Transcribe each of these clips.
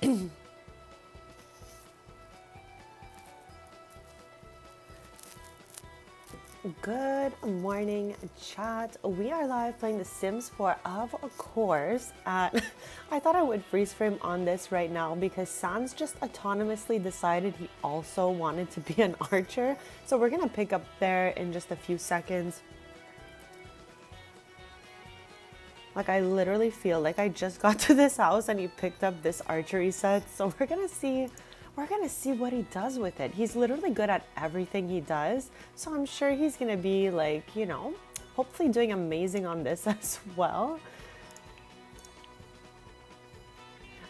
Good morning, chat. We are live playing The Sims 4, of course. And I thought I would freeze frame on this right now because Sans just autonomously decided he also wanted to be an archer. So we're going to pick up there in just a few seconds. Like, I literally feel like I just got to this house and he picked up this archery set. So we're going to see what he does with it. He's literally good at everything he does. So I'm sure he's going to be like, you know, hopefully doing amazing on this as well.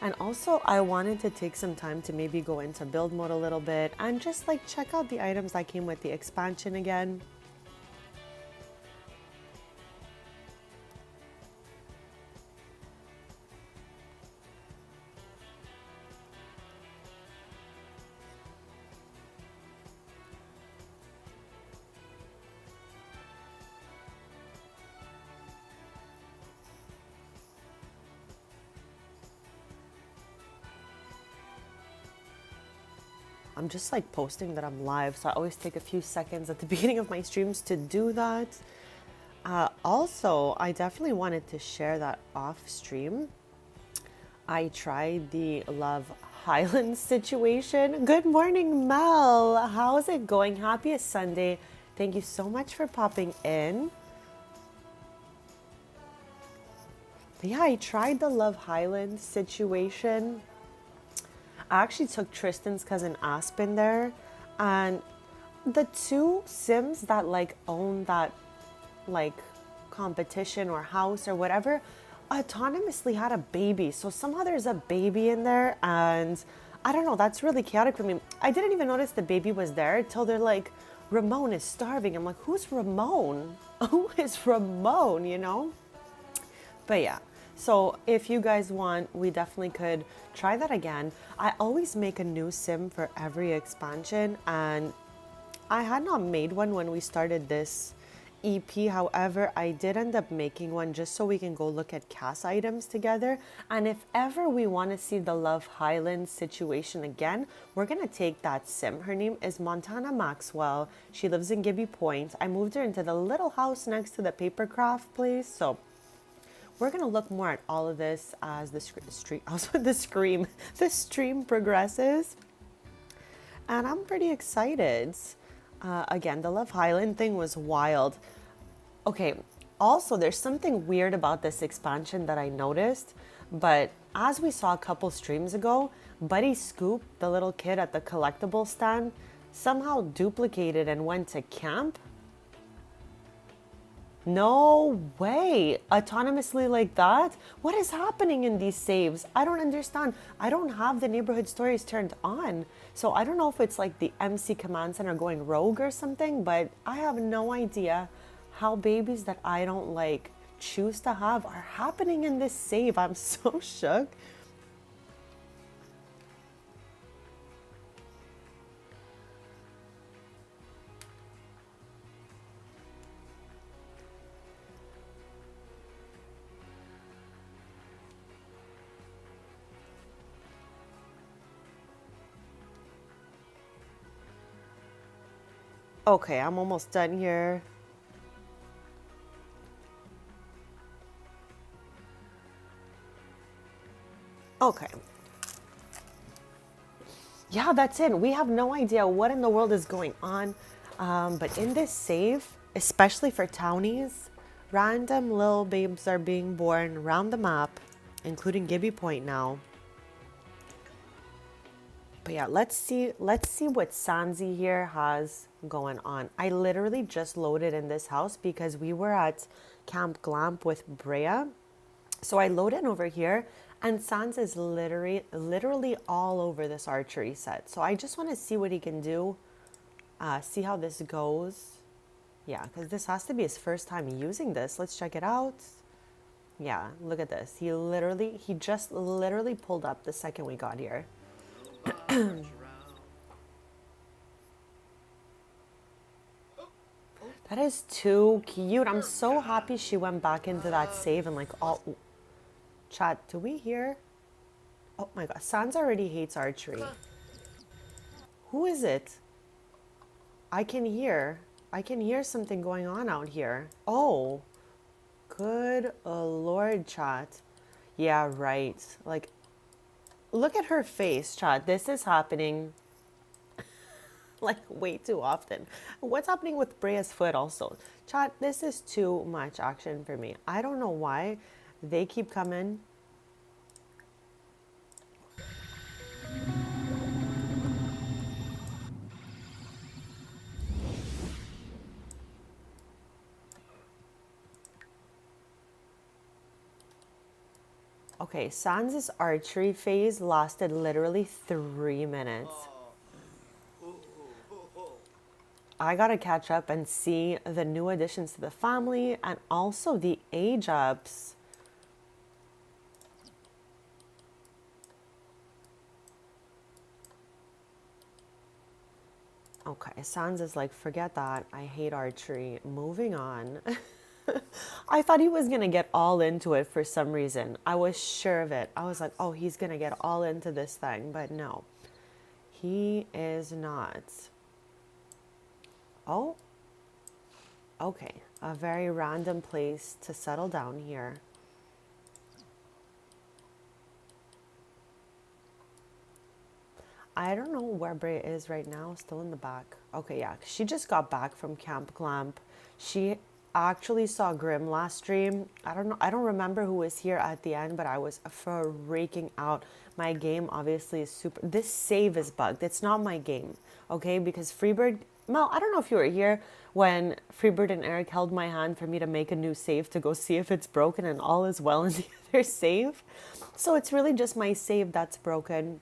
And also I wanted to take some time to maybe go into build mode a little bit and just like check out the items that came with the expansion again. I'm just like posting that I'm live, so I always take a few seconds at the beginning of my streams to do that. Also, I definitely wanted to share that off stream. I tried the Love Highlands situation. Good morning, Mel. How's it going? Happiest Sunday. Thank you so much for popping in. But yeah, I tried the Love Highlands situation. I actually took Tristan's cousin Aspen there, and the two Sims that like own that like competition or house or whatever autonomously had a baby. So somehow there's a baby in there, and I don't know, that's really chaotic for me. I didn't even notice the baby was there till they're like, Ramon is starving. I'm like, who's Ramon? Who is Ramon, you know? But yeah. So if you guys want, we definitely could try that again. I always make a new sim for every expansion, and I had not made one when we started this EP. However, I did end up making one just so we can go look at cast items together. And if ever we want to see the Love Highlands situation again, we're going to take that sim. Her name is Montana Maxwell. She lives in Gibby Point. I moved her into the little house next to the papercraft place. So we're going to look more at all of this as the stream progresses. And I'm pretty excited. Again, the Love Highland thing was wild. Okay, also there's something weird about this expansion that I noticed, but as we saw a couple streams ago, Buddy Scoop, the little kid at the collectible stand, somehow duplicated and went to camp. No way. Autonomously like that? What is happening in these saves? I don't understand. I don't have the neighborhood stories turned on. So I don't know if it's like the MC command center going rogue or something, but I have no idea how babies that I don't like choose to have are happening in this save. I'm so shook. Okay, I'm almost done here. Okay. Yeah, that's it. We have no idea what in the world is going on. But in this save, especially for townies, random little babes are being born around the map, including Gibby Point now. But yeah, let's see what Sanzi here has going on. I literally just loaded in this house because we were at Camp Glamp with Brea. So I loaded over here, and Sans is literally all over this archery set. So I just want to see what he can do, see how this goes. Yeah, because this has to be his first time using this. Let's check it out. Yeah, look at this. He just literally pulled up the second we got here. That is too cute. I'm so happy she went back into that save and like all... Chat, do we hear? Oh my god, Sans already hates archery. Who is it? I can hear. I can hear something going on out here. Oh, good lord, chat. Yeah, right. Like, look at her face, chat. This is happening like way too often. What's happening with Brea's foot also? Chat, this is too much action for me. I don't know why they keep coming. Okay, Sans' archery phase lasted literally 3 minutes. I gotta catch up and see the new additions to the family and also the age ups. Okay, Sans is like, forget that. I hate archery. Moving on. I thought he was gonna get all into it for some reason. I was sure of it. I was like, oh, he's gonna get all into this thing, but no, he is not. Oh, okay. A very random place to settle down here. I don't know where Brea is right now, still in the back. Okay, yeah, she just got back from Camp Clamp. She actually saw Grim last stream. I don't know, I don't remember who was here at the end, but I was freaking out. My game obviously is super, this save is bugged. It's not my game, okay? Because Freebird, Mel, I don't know if you were here when Freebird and Eric held my hand for me to make a new save to go see if it's broken and all is well in the other save. So it's really just my save that's broken.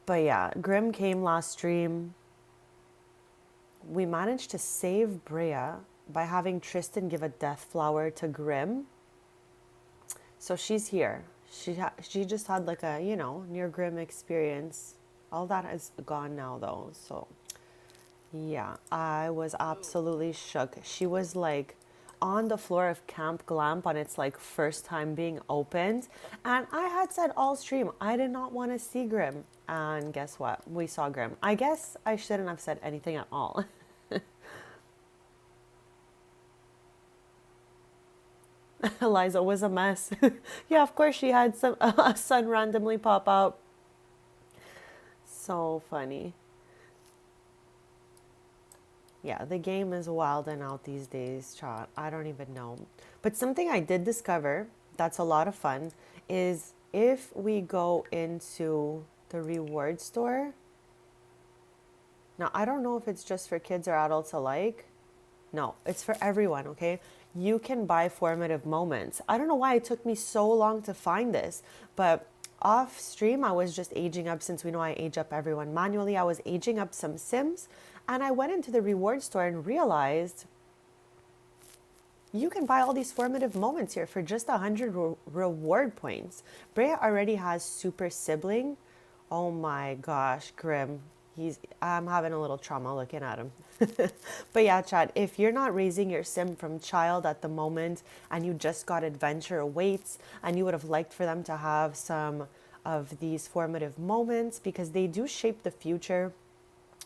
But yeah, Grim came last stream. We managed to save Brea by having Tristan give a death flower to Grim. So she's here. She just had like a, you know, near Grim experience. All that is gone now though. So yeah, I was absolutely shook. She was like on the floor of Camp Glamp on its like first time being opened. And I had said all stream, I did not want to see Grim. And guess what? We saw Grim. I guess I shouldn't have said anything at all. Eliza was a mess. Yeah, of course she had some a sun randomly pop out. So funny. Yeah, the game is wild and out these days, chat. I don't even know. But something I did discover that's a lot of fun is if we go into the reward store. Now, I don't know if it's just for kids or adults alike. No, it's for everyone, okay? You can buy formative moments. I don't know why it took me so long to find this, but off stream, I was just aging up since we know I age up everyone manually. I was aging up some Sims and I went into the reward store and realized you can buy all these formative moments here for just 100 reward points. Brea already has super sibling. Oh my gosh, Grim. I'm having a little trauma looking at him. But yeah, chat, if you're not raising your sim from child at the moment and you just got adventure awaits and you would have liked for them to have some of these formative moments because they do shape the future,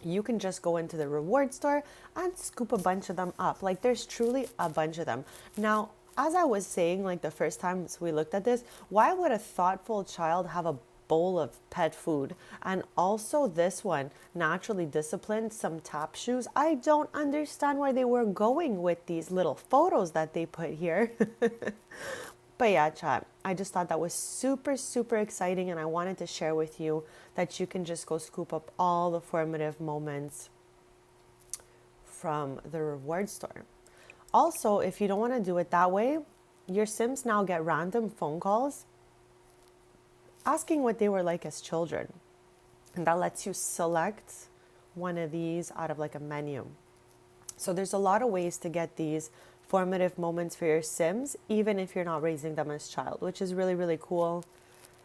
you can just go into the reward store and scoop a bunch of them up. Like there's truly a bunch of them. Now, as I was saying, like the first time we looked at this, why would a thoughtful child have a bowl of pet food? And also this one, naturally disciplined, some tap shoes. I don't understand why they were going with these little photos that they put here. But yeah, chat, I just thought that was super, super exciting and I wanted to share with you that you can just go scoop up all the formative moments from the reward store. Also, if you don't want to do it that way, your Sims now get random phone calls asking what they were like as children. And that lets you select one of these out of like a menu. So there's a lot of ways to get these formative moments for your Sims, even if you're not raising them as child, which is really, really cool.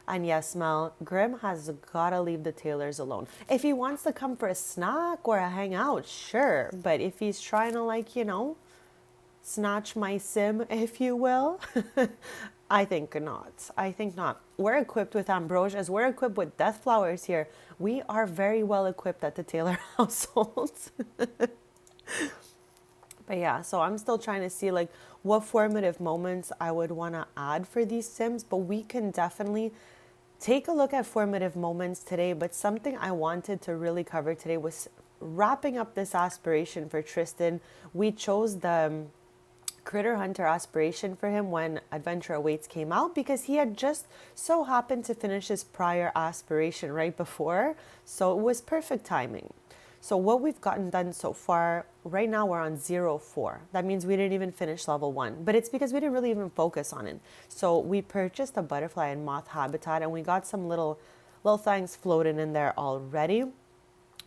And yes, Mel, Grim has gotta leave the Taylors alone. If he wants to come for a snack or a hangout, sure. But if he's trying to like, you know, snatch my Sim, if you will, I think not. I think not. We're equipped with ambrosias. We're equipped with death flowers here. We are very well equipped at the Taylor household. But yeah, so I'm still trying to see like what formative moments I would want to add for these Sims, but we can definitely take a look at formative moments today. But something I wanted to really cover today was wrapping up this aspiration for Tristan. We chose the Critter Hunter aspiration for him when Adventure Awaits came out because he had just so happened to finish his prior aspiration right before. So it was perfect timing. So what we've gotten done so far, right now we're on 0-4. That means we didn't even finish level 1, but it's because we didn't really even focus on it. So we purchased a butterfly and moth habitat and we got some little things floating in there already.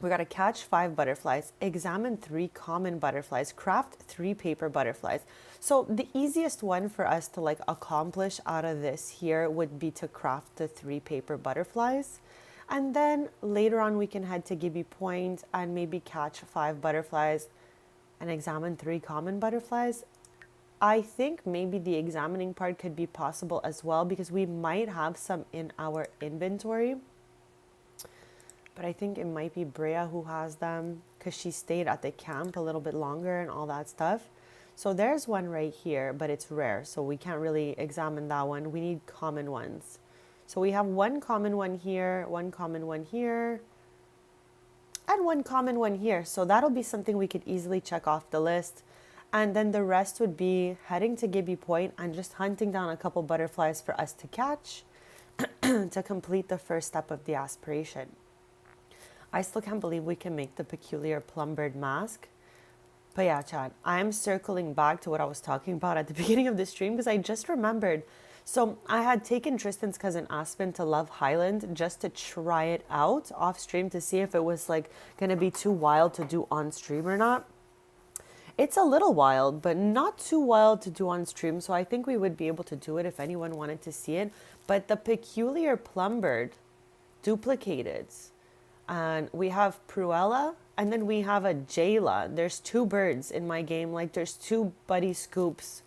We got to catch 5 butterflies, examine 3 common butterflies, craft 3 paper butterflies. So the easiest one for us to like accomplish out of this here would be to craft the 3 paper butterflies. And then later on we can head to Gibby Point and maybe catch 5 butterflies and examine 3 common butterflies. I think maybe the examining part could be possible as well because we might have some in our inventory. But I think it might be Brea who has them because she stayed at the camp a little bit longer and all that stuff. So there's one right here, but it's rare. So we can't really examine that one. We need common ones. So we have 1 common one here, 1 common one here, and 1 common one here. So that'll be something we could easily check off the list. And then the rest would be heading to Gibby Point and just hunting down a couple butterflies for us to catch to complete the first step of the aspiration. I still can't believe we can make the peculiar plumbird mask. But yeah, Chad, I'm circling back to what I was talking about at the beginning of the stream because I just remembered. So I had taken Tristan's cousin Aspen to Love Highland just to try it out off stream to see if it was like going to be too wild to do on stream or not. It's a little wild, but not too wild to do on stream. So I think we would be able to do it if anyone wanted to see it. But the peculiar plumbird duplicated. And we have Pruella and then we have a Jayla. There's 2 birds in my game. Like there's 2 buddy scoops.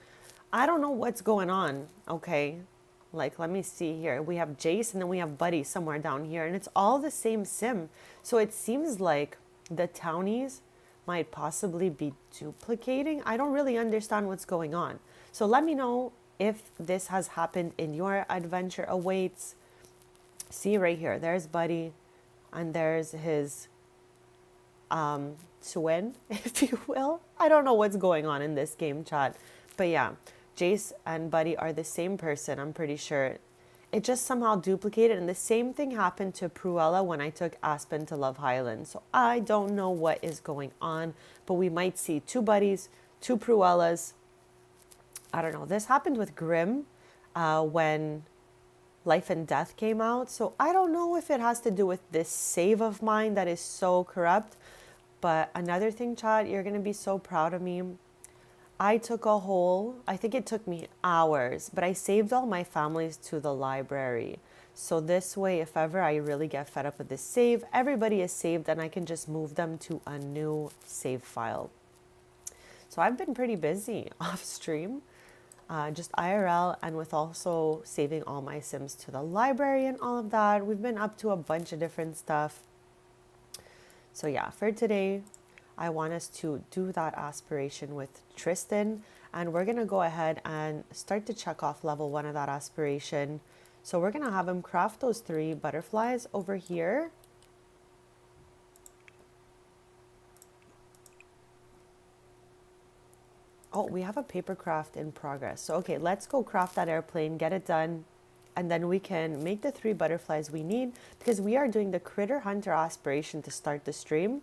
I don't know what's going on, okay? Like, let me see here. We have Jace and then we have Buddy somewhere down here. And it's all the same sim. So it seems like the townies might possibly be duplicating. I don't really understand what's going on. So let me know if this has happened in your Adventure Awaits. See right here. There's Buddy. And there's his twin, if you will. I don't know what's going on in this game, chat. But yeah. Jace and Buddy are the same person, I'm pretty sure. It just somehow duplicated, and the same thing happened to Pruella when I took Aspen to Love Highland. So I don't know what is going on, but we might see 2 Buddies, 2 Pruellas. I don't know. This happened with Grimm when Life and Death came out. So I don't know if it has to do with this save of mine that is so corrupt. But another thing, Chad, you're going to be so proud of me. I took I think it took me hours, but I saved all my families to the library. So this way, if ever I really get fed up with this save, everybody is saved and I can just move them to a new save file. So I've been pretty busy off stream, just IRL, and with also saving all my Sims to the library and all of that. We've been up to a bunch of different stuff. So yeah, for today, I want us to do that aspiration with Tristan, and we're going to go ahead and start to check off level 1 of that aspiration. So we're going to have him craft those 3 butterflies over here. Oh, we have a paper craft in progress. So, okay, let's go craft that airplane, get it done, and then we can make the 3 butterflies we need because we are doing the Critter Hunter aspiration to start the stream.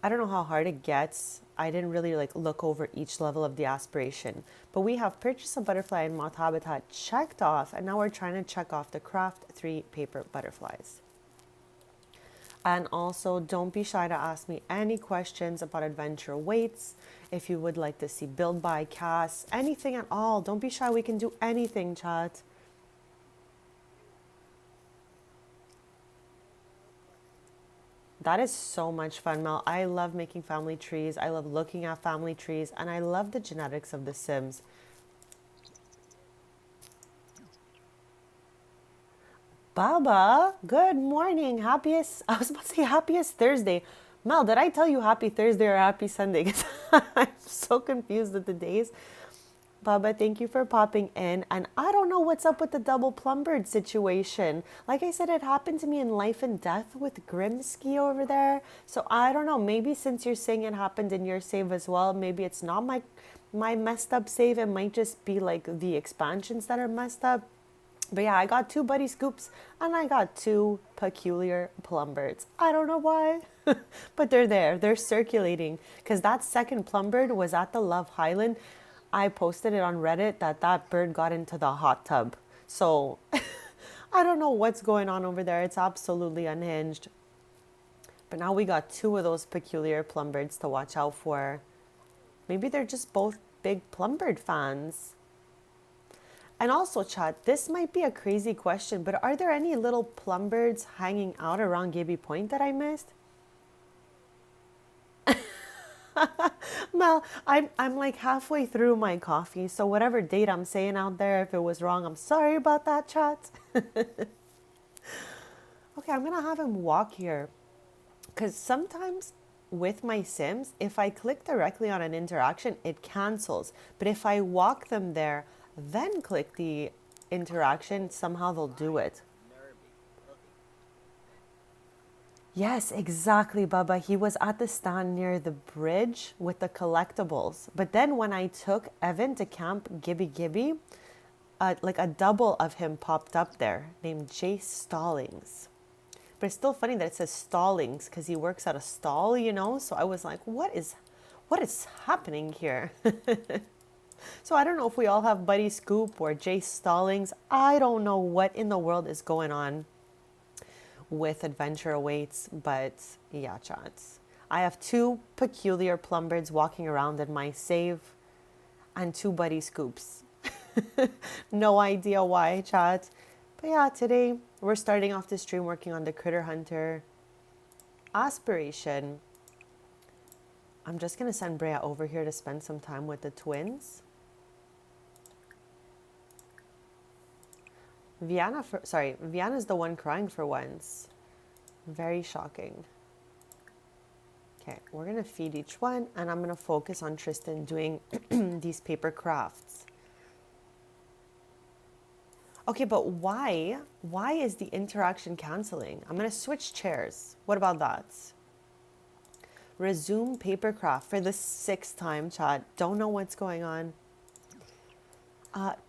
I don't know how hard it gets. I didn't really look over each level of the aspiration, but we have purchased a butterfly and moth habitat checked off, and now we're trying to check off the craft 3 paper butterflies. And also, don't be shy to ask me any questions about Adventure Awaits. If you would like to see build by Cass, anything at all, don't be shy. We can do anything, chat. That is so much fun, Mel. I love making family trees. I love looking at family trees, and I love the genetics of the Sims. Baba, good morning. I was about to say happiest Thursday. Mel, did I tell you happy Thursday or happy Sunday? 'Cause I'm so confused with the days. Baba, thank you for popping in. And I don't know what's up with the double plumbered situation. Like I said, it happened to me in life and death with Grimsky over there. So I don't know. Maybe since you're saying it happened in your save as well, maybe it's not my messed up save. It might just be like the expansions that are messed up. But yeah, I got two buddy scoops and I got two peculiar plumbirds. I don't know why, but they're there. They're circulating because that second plumbird was at the Love Highland. I posted it on Reddit that that bird got into the hot tub. So I don't know what's going on over there. It's absolutely unhinged. But now we got two of those peculiar plumbirds to watch out for. Maybe they're just both big plumbird fans. And also, chat, this might be a crazy question, but are there any little plumbirds hanging out around Gibby Point that I missed? Mel, I'm like halfway through my coffee, so whatever date I'm saying out there, if it was wrong, I'm sorry about that, chat. Okay, I'm gonna have him walk here, because sometimes with my Sims, if I click directly on an interaction, it cancels. But if I walk them there, then click the interaction, somehow they'll do it. Yes, exactly, Baba. He was at the stand near the bridge with the collectibles. But then when I took Evan to Camp Gibby Gibby, like a double of him popped up there named Jay Stallings. But it's still funny that it says Stallings because he works at a stall, you know? So I was like, what is happening here? So I don't know if we all have Buddy Scoop or Jay Stallings. I don't know what in the world is going on with Adventure Awaits, but yeah, chats. I have two peculiar plumbirds walking around in my save and two Buddy Scoops. No idea why, chat. But yeah, today we're starting off the stream working on the Critter Hunter Aspiration. I'm just going to send Brea over here to spend some time with the twins. Viana's the one crying for once. Very shocking. Okay, we're going to feed each one, and I'm going to focus on Tristan doing these paper crafts. Okay, but why? Why is the interaction canceling? I'm going to switch chairs. What about that? Resume paper craft for the 6th time, chat. Don't know what's going on.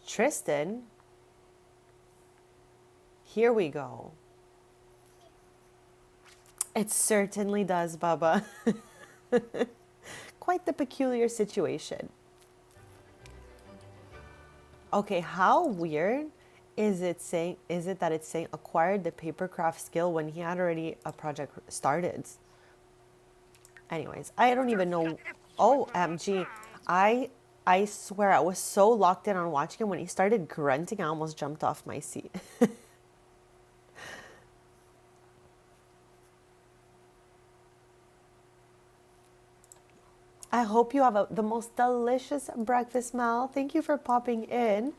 Tristan. Here we go. It certainly does, Baba. Quite the peculiar situation. Okay, how weird is it that it's saying acquired the papercraft skill when he had already a project started? Anyways, I don't even know. OMG. I swear I was so locked in on watching him when he started grunting, I almost jumped off my seat. I hope you have the most delicious breakfast, Mel. Thank you for popping in.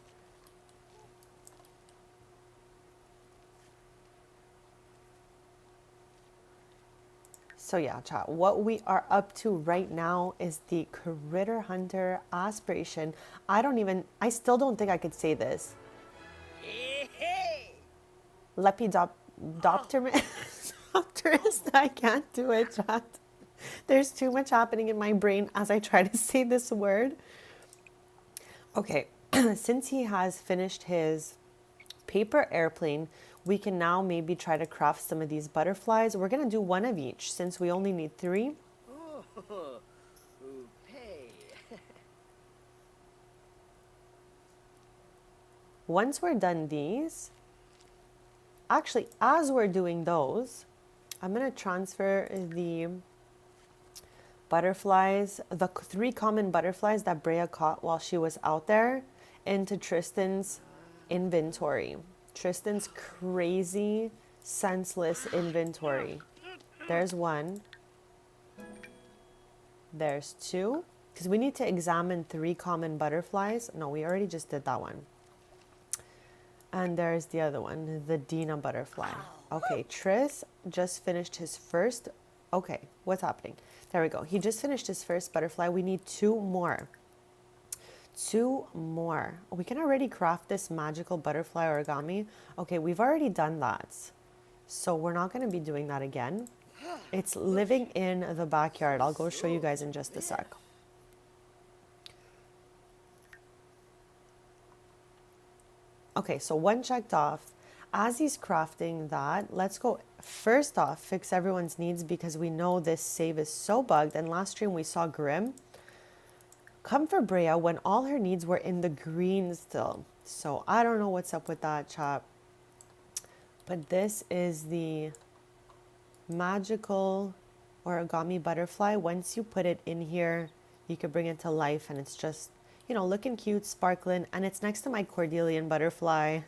So yeah, chat, what we are up to right now is the Critter Hunter Aspiration. I still don't think I could say this. Lepidopterist, I can't do it, chat. There's too much happening in my brain as I try to say this word. Okay, since he has finished his paper airplane, we can now maybe try to craft some of these butterflies. We're going to do one of each since we only need 3. Once we're done these, actually, as we're doing those, I'm going to transfer the butterflies, the 3 common butterflies that Brea caught while she was out there, into Tristan's inventory. Tristan's crazy, senseless inventory. There's 1. There's 2. Because we need to examine 3 common butterflies. No, we already just did that one. And there's the other one, the Dina butterfly. Okay, Tris just finished his first. Okay, what's happening? There we go. He just finished his first butterfly. We need two more. Two more. We can already craft this magical butterfly origami. Okay, we've already done that. So we're not going to be doing that again. It's living in the backyard. I'll go show you guys in just a sec. Okay, so one checked off. As he's crafting that, let's go first off fix everyone's needs because we know this save is so bugged. And last stream we saw Grim come for Brea when all her needs were in the green still. So I don't know what's up with that, chat. But this is the magical origami butterfly. Once you put it in here, you could bring it to life and it's just, you know, looking cute, sparkling, and it's next to my Cordelian butterfly.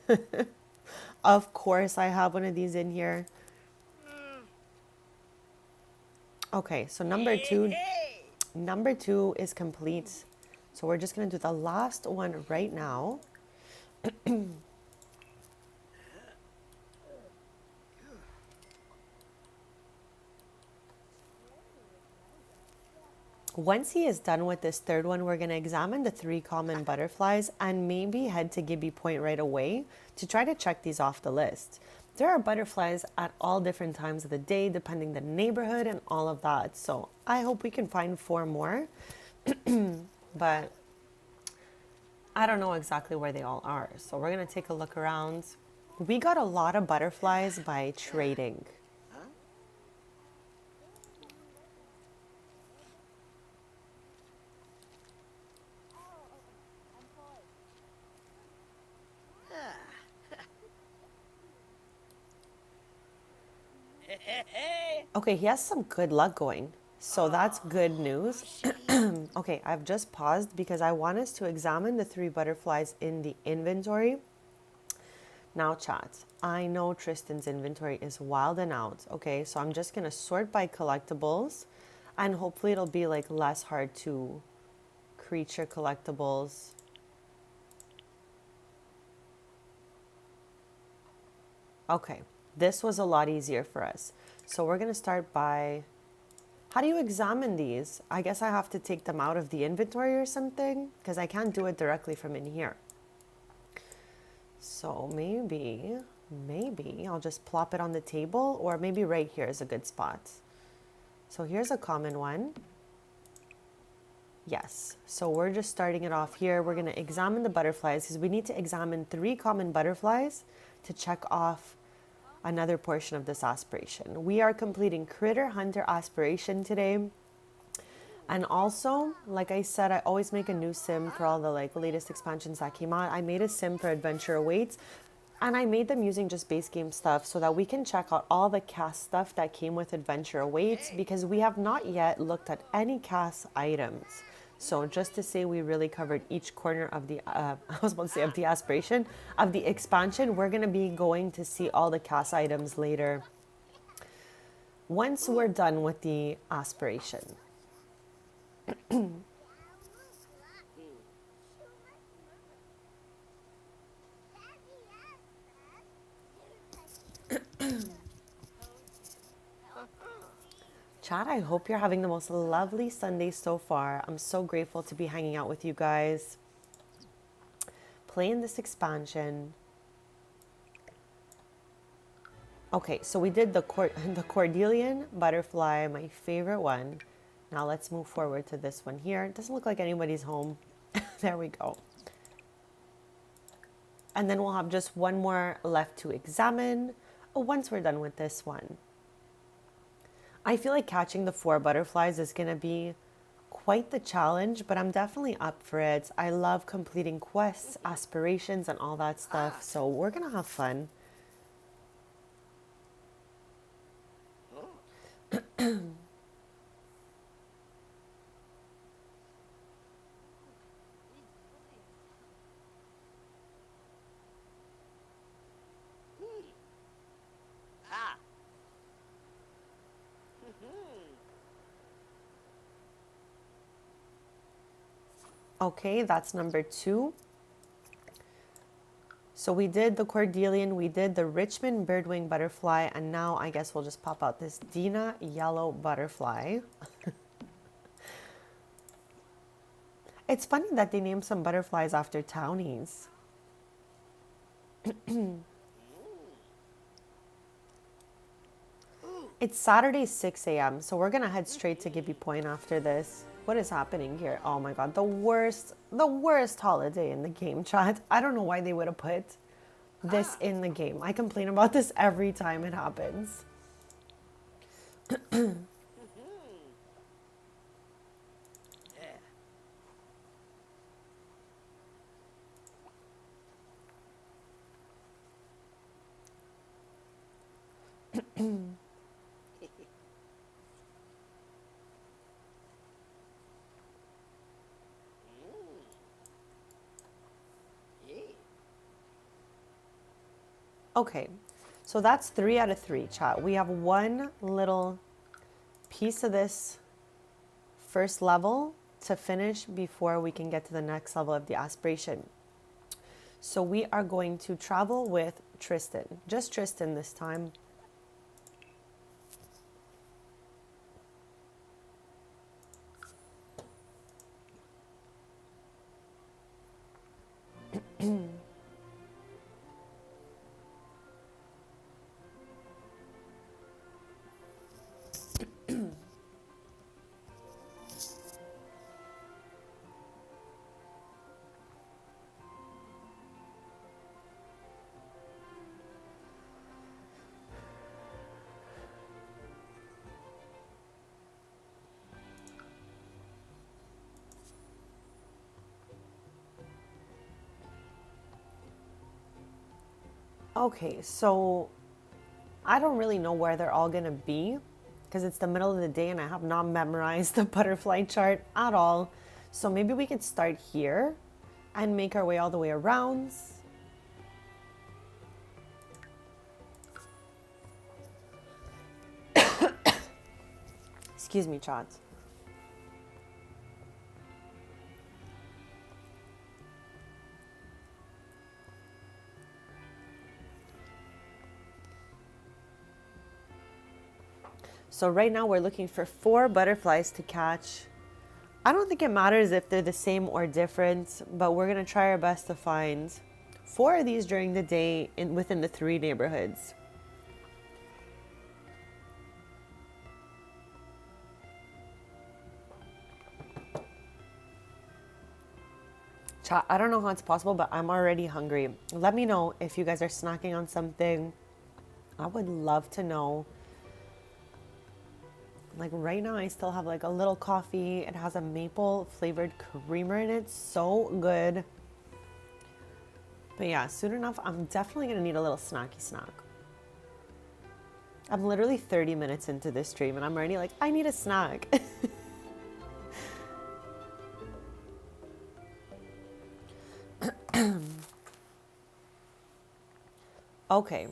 Of course, I have one of these in here. Okay, so number two is complete. So we're just gonna do the last one right now. Once he is done with this third one, we're going to examine the 3 common butterflies and maybe head to Gibby Point right away to try to check these off the list. There are butterflies at all different times of the day, depending the neighborhood and all of that. So I hope we can find 4 more, but I don't know exactly where they all are. So we're going to take a look around. We got a lot of butterflies by trading. Okay, he has some good luck going. So that's good news. Okay, I've just paused because I want us to examine the 3 butterflies in the inventory. Now, chat, I know Tristan's inventory is wild and out. Okay, so I'm just going to sort by collectibles and hopefully it'll be like less hard to creature collectibles. Okay, this was a lot easier for us. So we're going to start by, how do you examine these? I guess I have to take them out of the inventory or something because I can't do it directly from in here. So maybe I'll just plop it on the table, or maybe right here is a good spot. So here's a common one. Yes, so we're just starting it off here. We're going to examine the butterflies because we need to examine 3 common butterflies to check off another portion of this aspiration. We are completing Critter Hunter Aspiration today. And also, like I said, I always make a new sim for all the latest expansions that came out. I made a sim for Adventure Awaits, and I made them using just base game stuff so that we can check out all the cast stuff that came with Adventure Awaits because we have not yet looked at any cast items. So just to say we really covered each corner of the, I was about to say of the aspiration, of the expansion. We're going to be going to see all the cast items later once we're done with the aspiration. Chat, I hope you're having the most lovely Sunday so far. I'm so grateful to be hanging out with you guys, playing this expansion. Okay, so we did the Cordelian butterfly, my favorite one. Now let's move forward to this one here. It doesn't look like anybody's home. There we go. And then we'll have just one more left to examine once we're done with this one. I feel like catching the 4 butterflies is going to be quite the challenge, but I'm definitely up for it. I love completing quests, aspirations, and all that stuff, so we're going to have fun. Okay, that's number 2. So we did the Cordelian, we did the Richmond birdwing butterfly, and now I guess we'll just pop out this Dina yellow butterfly. It's funny that they named some butterflies after townies. It's Saturday, 6 a.m., so we're gonna head straight to Gibby Point after this. What is happening here? Oh my god, the worst holiday in the game, chat. I don't know why they would have put this in the game. I complain about this every time it happens. Okay, so that's 3 out of 3, chat. We have one little piece of this first level to finish before we can get to the next level of the aspiration. So we are going to travel with Tristan, just Tristan this time. Okay, so I don't really know where they're all gonna be because it's the middle of the day and I have not memorized the butterfly chart at all. So maybe we could start here and make our way all the way around. Excuse me, chat. So right now we're looking for 4 butterflies to catch. I don't think it matters if they're the same or different, but we're gonna try our best to find 4 of these during the day within the 3 neighborhoods. Chat, I don't know how it's possible, but I'm already hungry. Let me know if you guys are snacking on something. I would love to know. Like right now I still have like a little coffee. It has a maple flavored creamer in it. So good. But yeah, soon enough, I'm definitely gonna need a little snacky snack. I'm literally 30 minutes into this stream and I'm already like, I need a snack. Okay.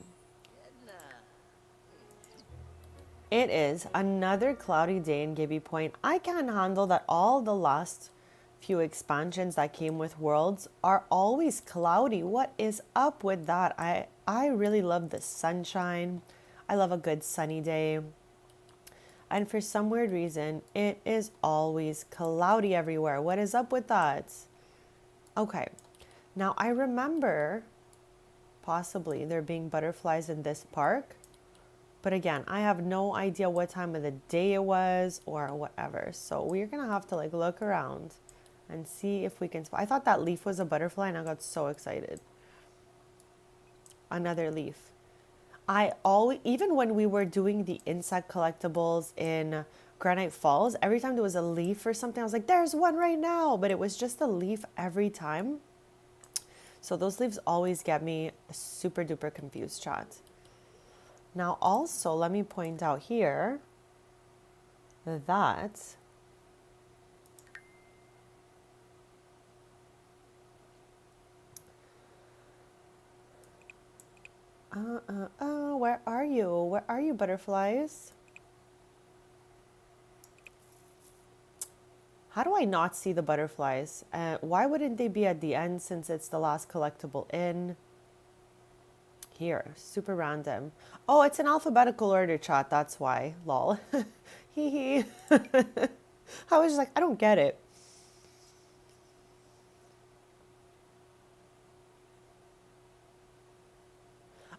It is another cloudy day in Gibby Point. I can't handle that all the last few expansions that came with Worlds are always cloudy. What is up with that? I really love the sunshine. I love a good sunny day. And for some weird reason, it is always cloudy everywhere. What is up with that? Okay. Now I remember possibly there being butterflies in this park. But again, I have no idea what time of the day it was or whatever. So we're going to have to like look around and see if we can spot. I thought that leaf was a butterfly and I got so excited. Another leaf. Even when we were doing the insect collectibles in Granite Falls, every time there was a leaf or something, I was like, there's one right now. But it was just a leaf every time. So those leaves always get me super duper confused, chat. Now also, let me point out here that where are you? Where are you, butterflies? How do I not see the butterflies? Why wouldn't they be at the end since it's the last collectible in? here? Super random. Oh, it's in alphabetical order, chat. That's why. Lol. Hee hee. I was just like, I don't get it.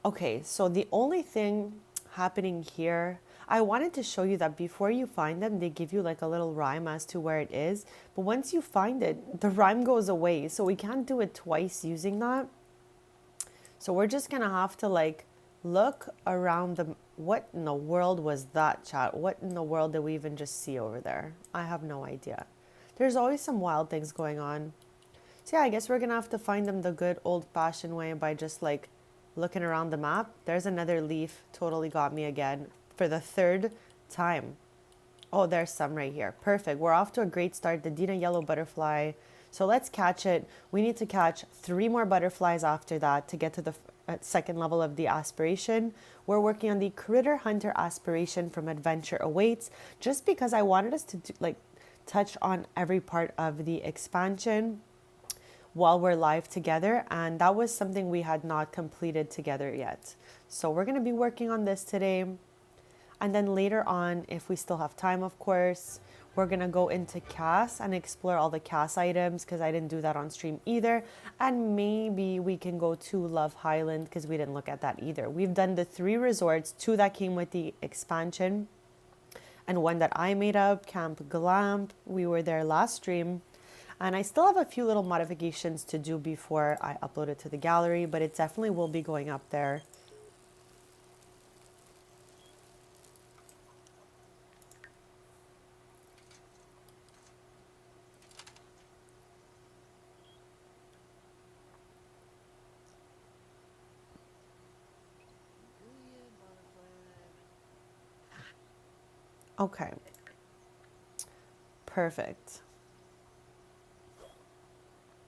Okay, so the only thing happening here, I wanted to show you that before you find them, they give you like a little rhyme as to where it is. But once you find it, the rhyme goes away. So we can't do it twice using that. So we're just gonna have to like look around the, what in the world was that, chat? What in the world did we even just see over there? I have no idea. There's always some wild things going on. So yeah, I guess we're gonna have to find them the good old-fashioned way by just like looking around the map. There's another leaf, totally got me again for the third time. Oh, there's some right here. Perfect. We're off to a great start. The Dina yellow butterfly. So let's catch it. We need to catch 3 more butterflies after that to get to the second level of the aspiration. We're working on the Critter Hunter aspiration from Adventure Awaits, just because I wanted us to do, like touch on every part of the expansion while we're live together, and that was something we had not completed together yet. So we're going to be working on this today, and then later on, if we still have time, of course, we're going to go into CAS and explore all the CAS items, because I didn't do that on stream either. And maybe we can go to Love Highland, because we didn't look at that either. We've done the 3 resorts, 2 that came with the expansion and 1 that I made up, Camp Glamp. We were there last stream. And I still have a few little modifications to do before I upload it to the gallery, but it definitely will be going up there. Okay. Perfect.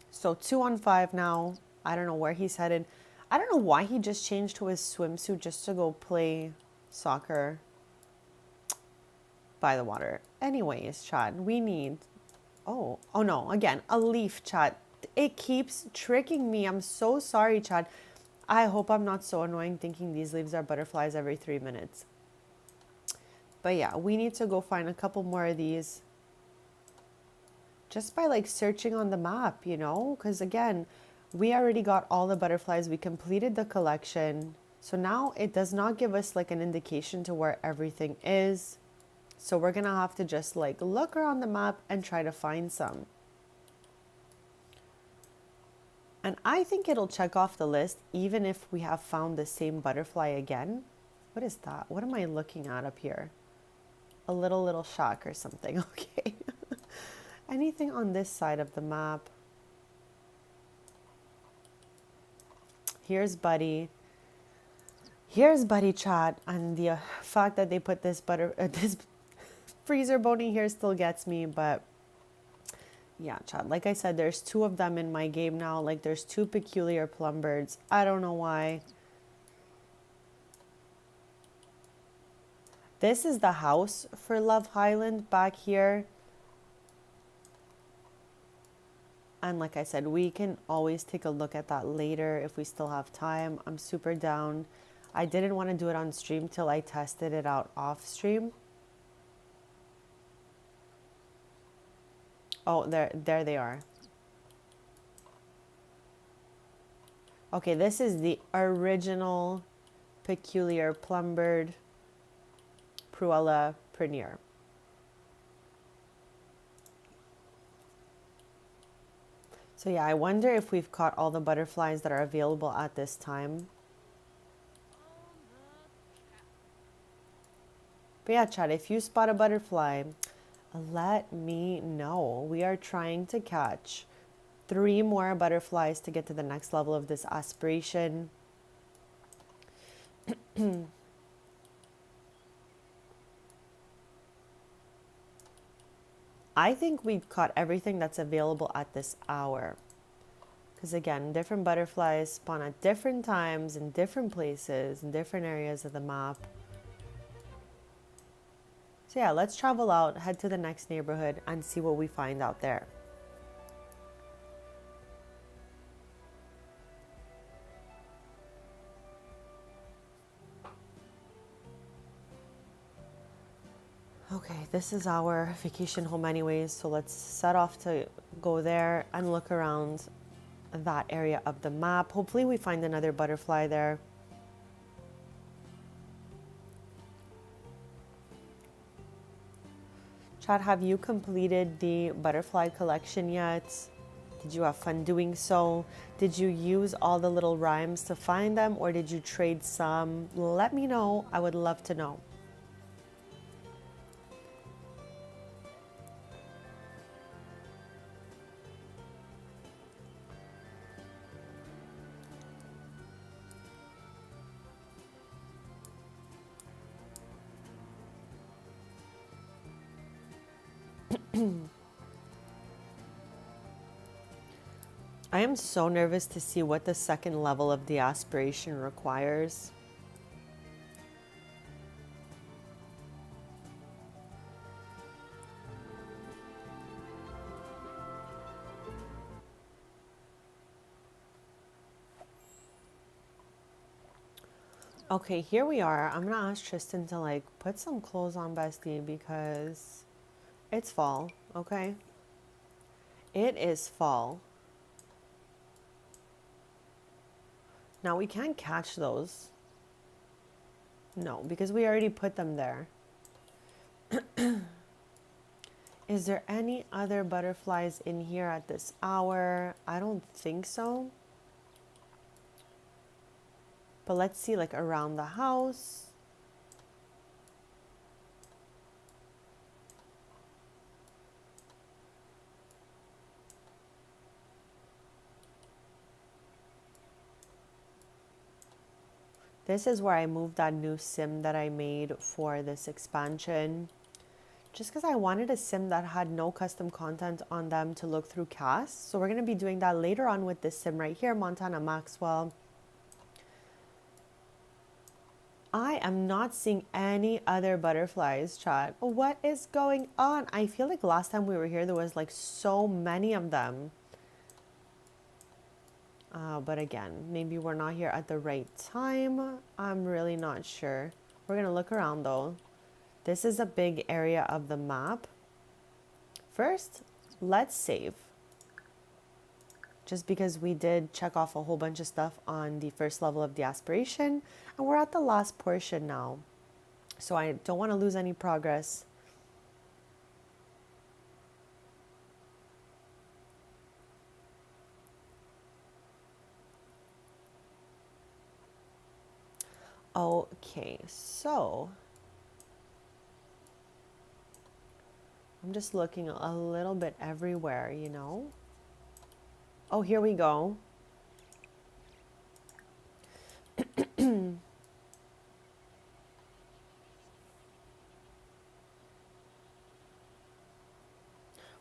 So 2 on 5 now. I don't know where he's headed. I don't know why he just changed to his swimsuit just to go play soccer by the water. Anyways, chat, we need... Oh no, again, a leaf, chat. It keeps tricking me. I'm so sorry, chat. I hope I'm not so annoying thinking these leaves are butterflies every 3 minutes. But yeah, we need to go find a couple more of these. Just by like searching on the map, you know, because again, we already got all the butterflies. We completed the collection. So now it does not give us like an indication to where everything is. So we're going to have to just like look around the map and try to find some. And I think it'll check off the list even if we have found the same butterfly again. What is that? What am I looking at up here? A little shock or something. Okay. Anything on this side of the map? Here's Buddy. Here's Buddy, chat. And the fact that they put this this freezer bony here still gets me. But yeah, chat. Like I said, there's 2 of them in my game now. Like there's 2 peculiar plumbirds. I don't know why. This is the house for Love Highland back here. And like I said, we can always take a look at that later if we still have time. I'm super down. I didn't want to do it on stream till I tested it out off stream. Oh, there they are. Okay, this is the original peculiar plumbird, Pruella Premier. So yeah, I wonder if we've caught all the butterflies that are available at this time. But yeah, chat, if you spot a butterfly, let me know. We are trying to catch 3 more butterflies to get to the next level of this aspiration. I think we've caught everything that's available at this hour. Because again, different butterflies spawn at different times in different places, in different areas of the map. So yeah, let's travel out, head to the next neighborhood, and see what we find out there. Okay, this is our vacation home anyways, so let's set off to go there and look around that area of the map. Hopefully we find another butterfly there. Chad, have you completed the butterfly collection yet? Did you have fun doing so? Did you use all the little rhymes to find them, or did you trade some? Let me know. I would love to know. I am so nervous to see what the second level of the aspiration requires. Okay, here we are. I'm gonna ask Tristan to like put some clothes on, bestie, because it's fall, okay? It is fall. Now we can't catch those. No, because we already put them there. Is there any other butterflies in here at this hour? I don't think so. But let's see, like around the house. This is where I moved that new sim that I made for this expansion. Just because I wanted a sim that had no custom content on them to look through casts. So we're going to be doing that later on with this sim right here, Montana Maxwell. I am not seeing any other butterflies, chat. What is going on? I feel like last time we were here, there was like so many of them. But again, maybe we're not here at the right time. I'm really not sure. We're going to look around though. This is a big area of the map. First, let's save. Just because we did check off a whole bunch of stuff on the first level of the aspiration, and we're at the last portion now. So I don't want to lose any progress. Okay, so I'm just looking a little bit everywhere, you know. Oh, here we go. We're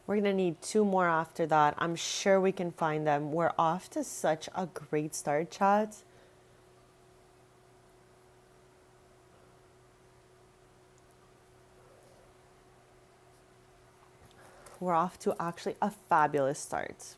going to need 2 more after that. I'm sure we can find them. We're off to such a great start, chat. We're off to actually a fabulous start.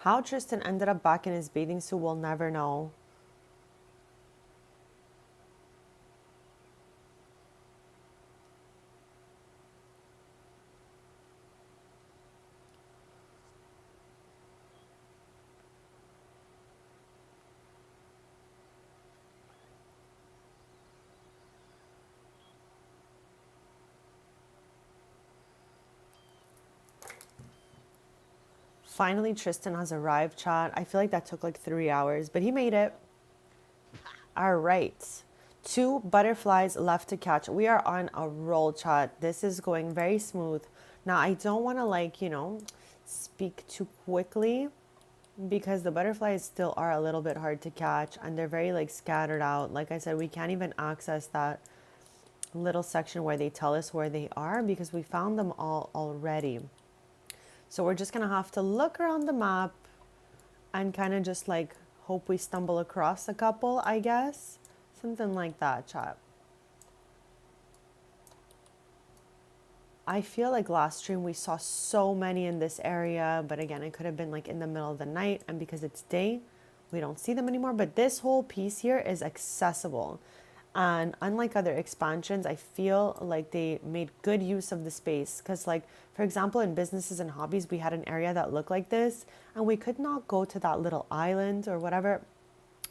How Tristan ended up back in his bathing suit, we'll never know. Finally, Tristan has arrived, chat. I feel like that took like 3 hours, but he made it. All right. 2 butterflies left to catch. We are on a roll, chat. This is going very smooth. Now, I don't want to like, speak too quickly because the butterflies still are a little bit hard to catch and they're very like scattered out. Like I said, we can't even access that little section where they tell us where they are because we found them all already. So we're just going to have to look around the map and kind of just like hope we stumble across a couple, I guess. Something like that, chat. I feel like last stream we saw so many in this area, but again, it could have been like in the middle of the night, and because it's day, we don't see them anymore. But this whole piece here is accessible. And unlike other expansions, I feel like they made good use of the space. Because like, for example, in businesses and hobbies, we had an area that looked like this, and we could not go to that little island or whatever.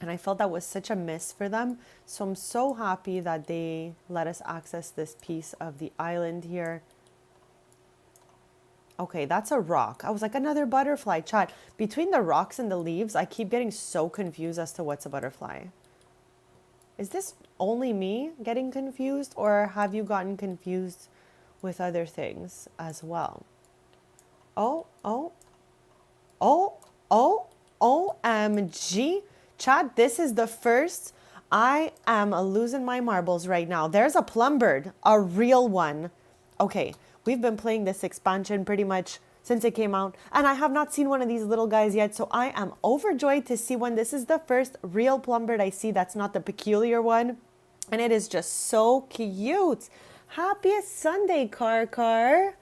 And I felt that was such a miss for them. So I'm so happy that they let us access this piece of the island here. Okay, that's a rock. I was like, another butterfly, chat. Between the rocks and the leaves, I keep getting so confused as to what's a butterfly. Is this only me getting confused, or have you gotten confused with other things as well? OMG. Chat, this is the first. I am losing my marbles right now. There's a plumbird, a real one. Okay, we've been playing this expansion pretty much since it came out, and I have not seen one of these little guys yet, so I am overjoyed to see one. This is the first real plumbird I see that's not the peculiar one, and it is just so cute. Happiest Sunday, Car.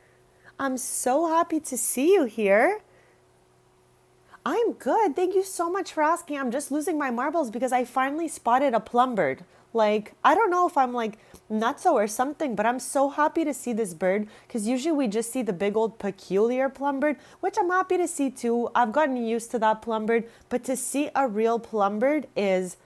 I'm so happy to see you here. I'm good. Thank you so much for asking. I'm just losing my marbles because I finally spotted a plumbird. Like, I don't know if I'm like nutso or something, but I'm so happy to see this bird because usually we just see the big old peculiar plumbird, which I'm happy to see too. I've gotten used to that plumbird, but to see a real plumbird is,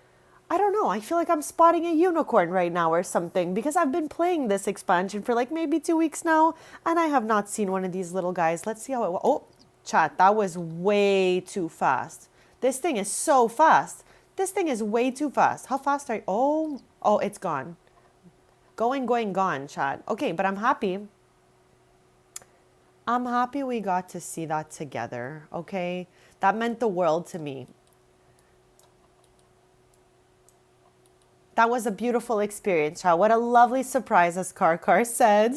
I don't know, I feel like I'm spotting a unicorn right now or something because I've been playing this expansion for like maybe 2 weeks now and I have not seen one of these little guys. Let's see how it, oh, chat, that was way too fast. This thing is so fast. This thing is way too fast. How fast are you? Oh, it's gone. Going, gone, chat. Okay, but I'm happy. I'm happy we got to see that together, okay? That meant the world to me. That was a beautiful experience, chat. What a lovely surprise, as Car said.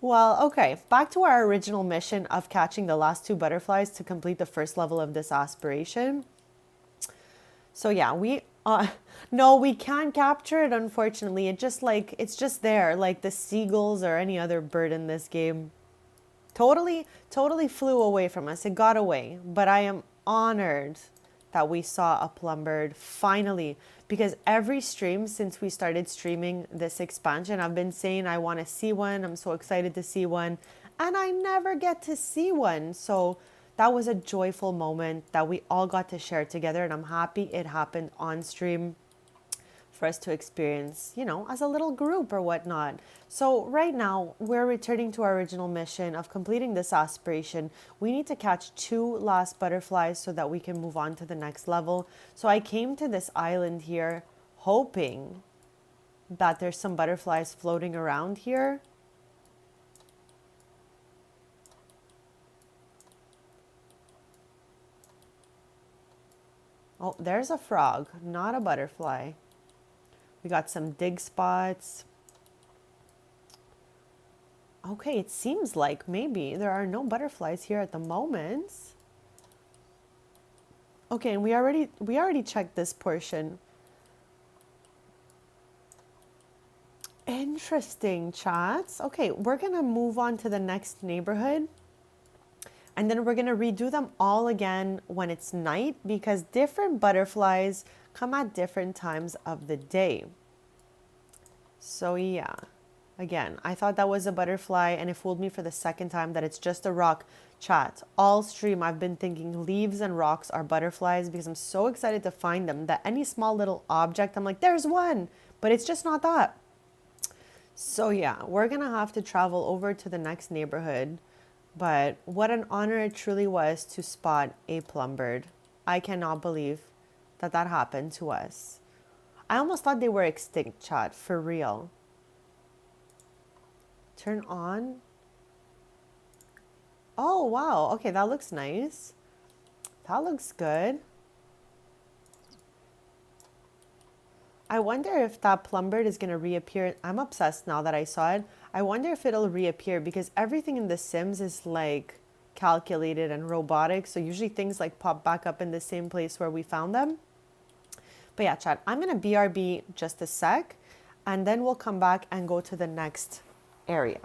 Well, okay, back to our original mission of catching the last 2 butterflies to complete the first level of this aspiration. So yeah, no, we can't capture it, unfortunately. It's just there, like the seagulls or any other bird in this game. Totally flew away from us. It got away, but I am honored that we saw a plumbird finally, because every stream since we started streaming this expansion, I've been saying I want to see one. I'm so excited to see one, and I never get to see one. So that was a joyful moment that we all got to share together, and I'm happy it happened on stream for us to experience, as a little group or whatnot. So right now, we're returning to our original mission of completing this aspiration. We need to catch 2 last butterflies so that we can move on to the next level. So I came to this island here hoping that there's some butterflies floating around here. Oh, there's a frog, not a butterfly. We got some dig spots. Okay, it seems like maybe there are no butterflies here at the moment. Okay, and we already checked this portion. Interesting, chats. Okay, we're gonna move on to the next neighborhood. And then we're gonna redo them all again when it's night because different butterflies come at different times of the day. So yeah, again, I thought that was a butterfly and it fooled me for the second time that it's just a rock. Chat, all stream I've been thinking leaves and rocks are butterflies because I'm so excited to find them that any small little object, I'm like, there's one, but it's just not that. So yeah, we're gonna have to travel over to the next neighborhood, but what an honor it truly was to spot a plumbird. I cannot believe that happened to us. I almost thought they were extinct, chat, for real. Turn on. Oh, wow. Okay, that looks nice. That looks good. I wonder if that plumbird is going to reappear. I'm obsessed now that I saw it. I wonder if it'll reappear because everything in The Sims is like calculated and robotic. So usually things like pop back up in the same place where we found them. But yeah, chat, I'm going to BRB just a sec and then we'll come back and go to the next area.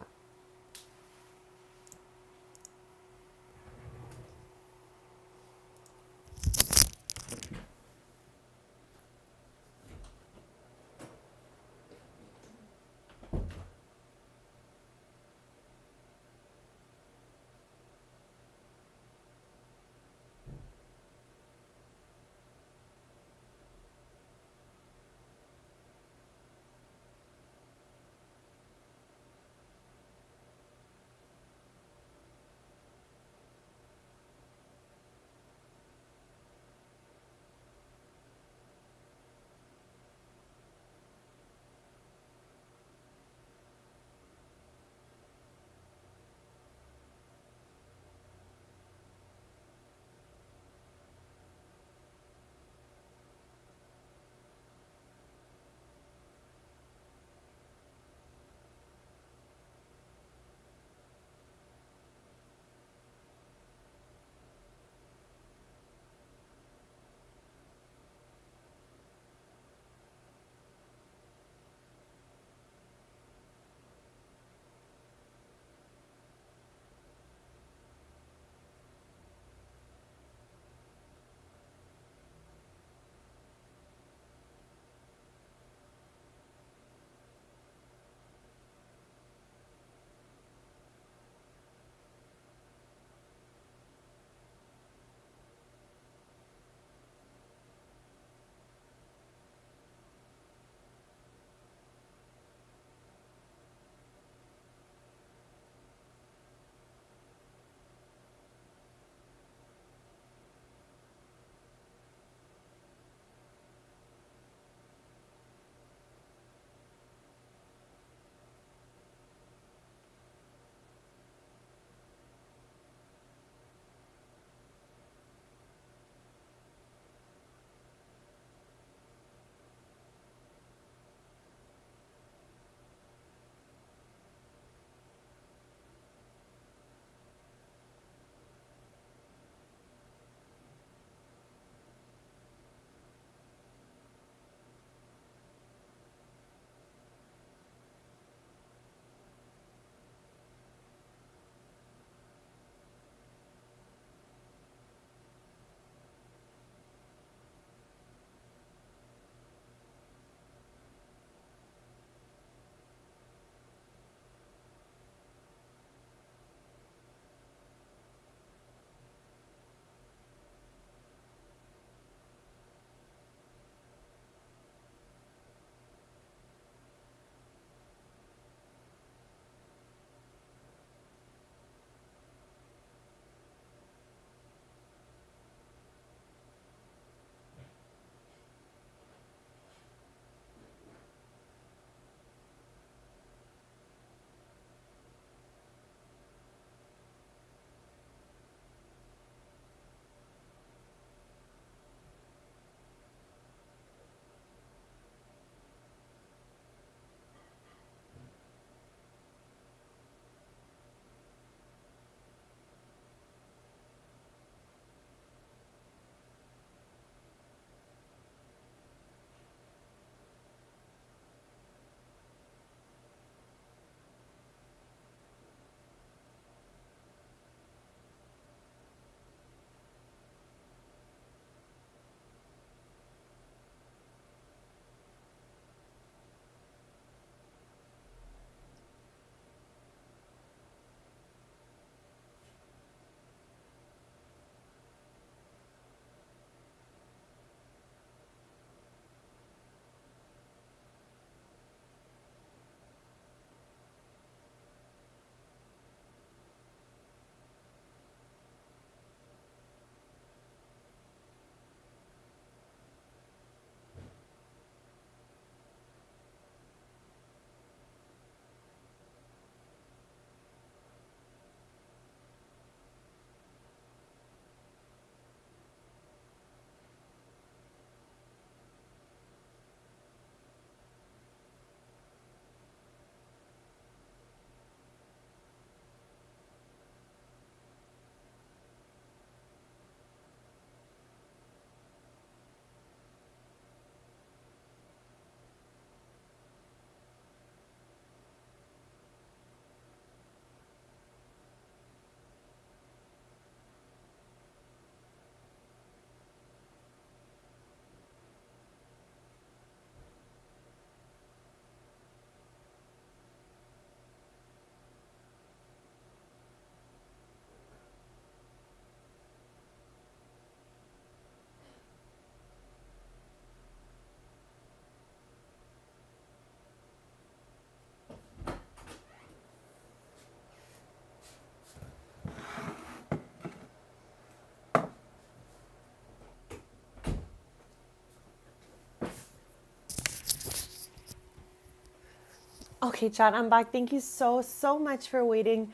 Okay, chat, I'm back. Thank you so much for waiting.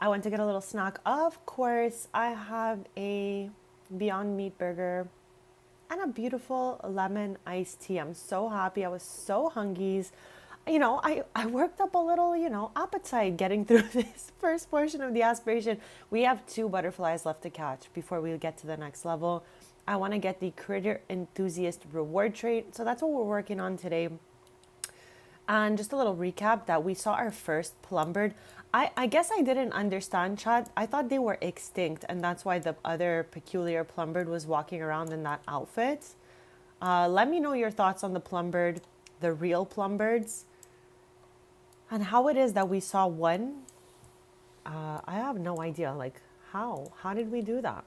I went to get a little snack. Of course, I have a Beyond Meat burger and a beautiful lemon iced tea. I'm so happy. I was so hungry. I worked up a little, appetite getting through this first portion of the aspiration. We have 2 butterflies left to catch before we get to the next level. I want to get the critter enthusiast reward trait. So that's what we're working on today. And just a little recap that we saw our first plumbird. I guess I didn't understand, chat. I thought they were extinct, and that's why the other peculiar plumbird was walking around in that outfit. Let me know your thoughts on the plumbird, the real plumbirds, and how it is that we saw one. I have no idea, like how? How did we do that?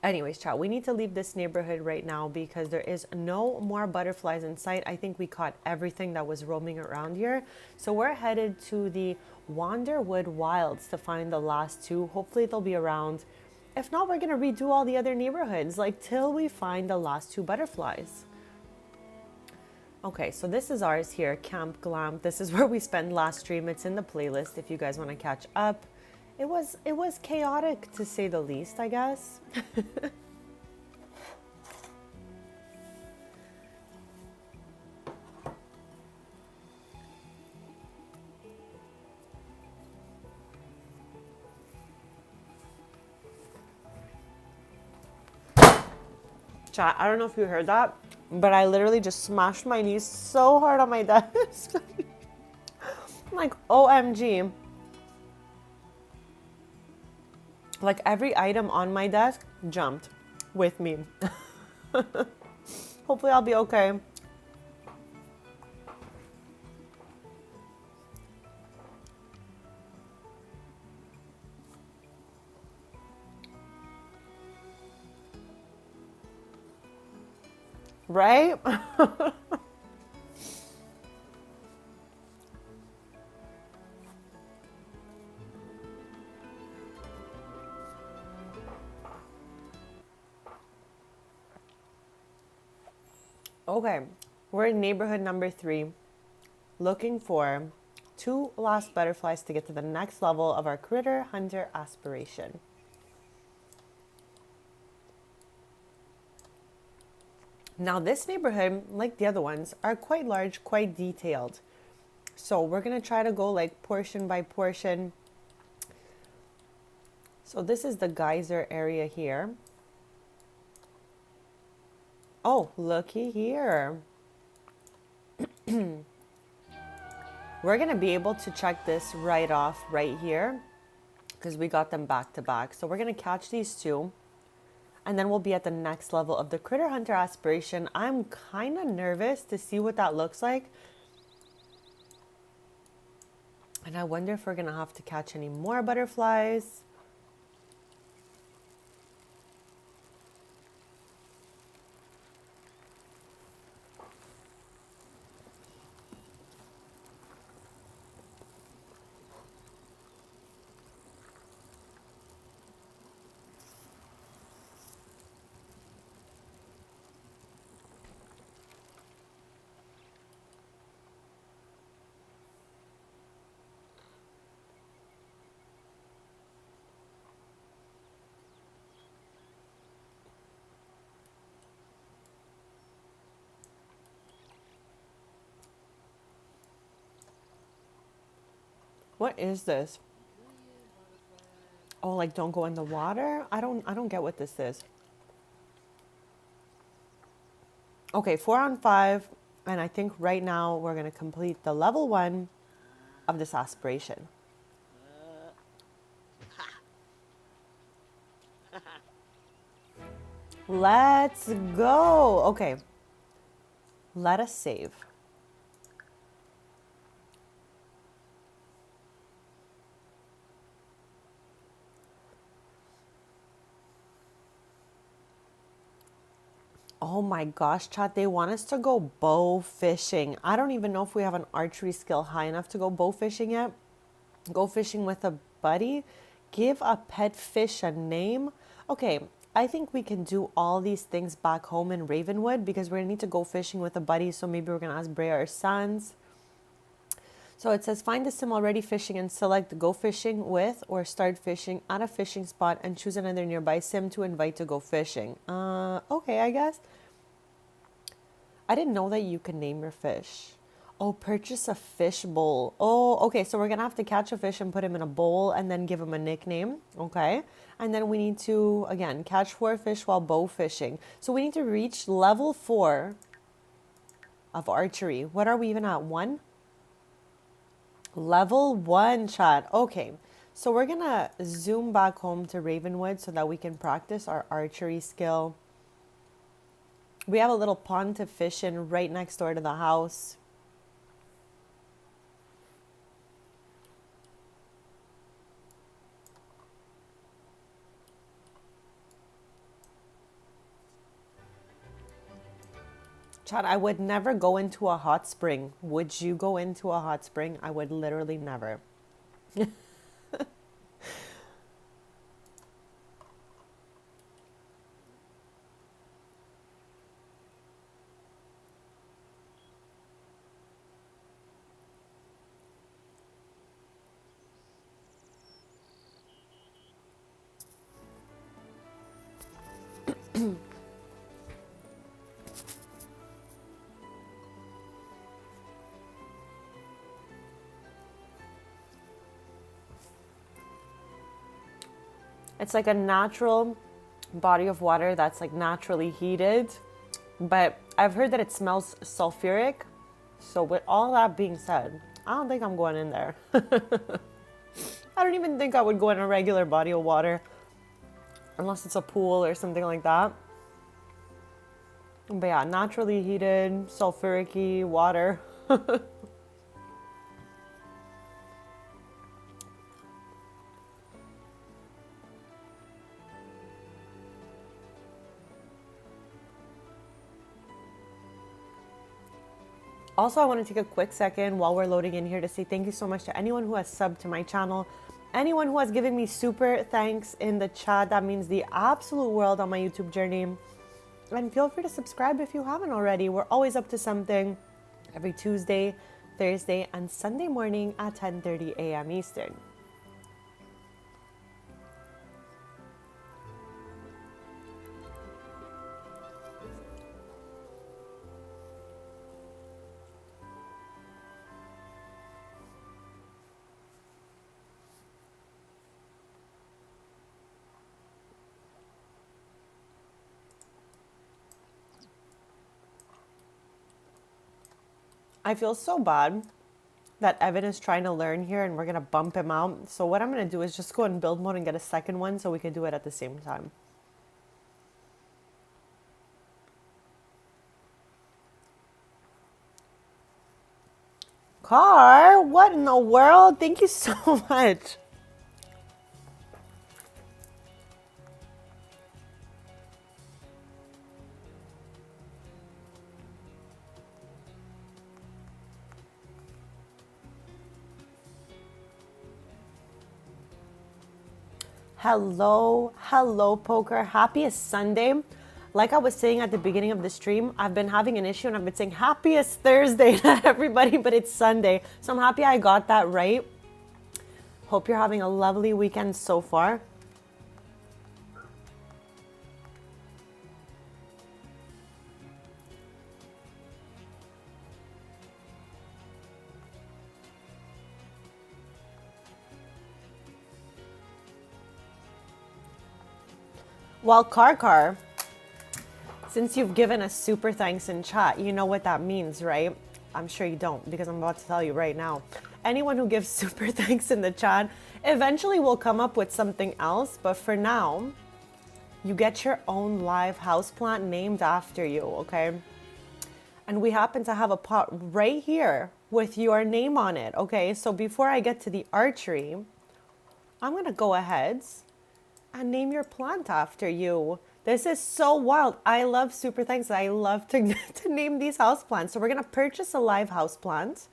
Anyways, chat, we need to leave this neighborhood right now because there is no more butterflies in sight. I think we caught everything that was roaming around here. So we're headed to the Wanderwood Wilds to find the last 2. Hopefully they'll be around. If not, we're going to redo all the other neighborhoods, like till we find the last 2 butterflies. Okay, so this is ours here, Camp Glam. This is where we spent last stream. It's in the playlist if you guys want to catch up. It was chaotic, to say the least, I guess. Chat, I don't know if you heard that, but I literally just smashed my knees so hard on my desk. Like, OMG. Like every item on my desk jumped with me. Hopefully I'll be okay. Right? Okay, we're in neighborhood number 3, looking for 2 last butterflies to get to the next level of our critter hunter aspiration. Now this neighborhood, like the other ones, are quite large, quite detailed. So we're gonna try to go like portion by portion. So this is the geyser area here. Oh, looky here. We're going to be able to check this right off right here because we got them back to back. So we're going to catch these 2 and then we'll be at the next level of the critter hunter aspiration. I'm kind of nervous to see what that looks like. And I wonder if we're going to have to catch any more butterflies. What is this? Oh, like don't go in the water? I don't get what this is. Okay, 4 on 5, and I think right now we're going to complete the level 1 of this aspiration. Let's go. Okay. Let us save. Oh my gosh, chat, they want us to go bow fishing. I don't even know if we have an archery skill high enough to go bow fishing yet. Go fishing with a buddy. Give a pet fish a name. Okay, I think we can do all these things back home in Ravenwood because we're going to need to go fishing with a buddy. So maybe we're going to ask Brea or Sans. So it says find the sim already fishing and select go fishing with or start fishing at a fishing spot and choose another nearby sim to invite to go fishing. Okay, I guess. I didn't know that you can name your fish. Oh, purchase a fish bowl. Oh, okay. So we're going to have to catch a fish and put him in a bowl and then give him a nickname. Okay. And then we need to, again, catch 4 fish while bow fishing. So we need to reach level 4 of archery. What are we even at? 1? Level 1, chat. Okay. So we're going to zoom back home to Ravenwood so that we can practice our archery skill. We have a little pond to fish in right next door to the house. Chad, I would never go into a hot spring. Would you go into a hot spring? I would literally never. It's like a natural body of water that's like naturally heated. But I've heard that it smells sulfuric. So with all that being said, I don't think I'm going in there. I don't even think I would go in a regular body of water unless it's a pool or something like that. But yeah, naturally heated, sulfuric-y water. Also, I want to take a quick second while we're loading in here to say thank you so much to anyone who has subbed to my channel. Anyone who has given me super thanks in the chat. That means the absolute world on my YouTube journey. And feel free to subscribe if you haven't already. We're always up to something every Tuesday, Thursday, and Sunday morning at 10:30 a.m. Eastern. I feel so bad that Evan is trying to learn here and we're going to bump him out. So what I'm going to do is just go in build mode and get a second one so we can do it at the same time. Car, what in the world? Thank you so much. Hello, poker. Happiest Sunday. Like I was saying at the beginning of the stream, I've been having an issue and I've been saying happiest Thursday to everybody, but it's Sunday. So I'm happy I got that right. Hope you're having a lovely weekend so far. Well, Car, since you've given us super thanks in chat, you know what that means, right? I'm sure you don't because I'm about to tell you right now. Anyone who gives super thanks in the chat eventually will come up with something else, but for now, you get your own live houseplant named after you, okay? And we happen to have a pot right here with your name on it, okay? So before I get to the archery, I'm gonna go ahead and name your plant after you. This is so wild. I love super thanks. I love to name these houseplants. So we're gonna purchase a live houseplant.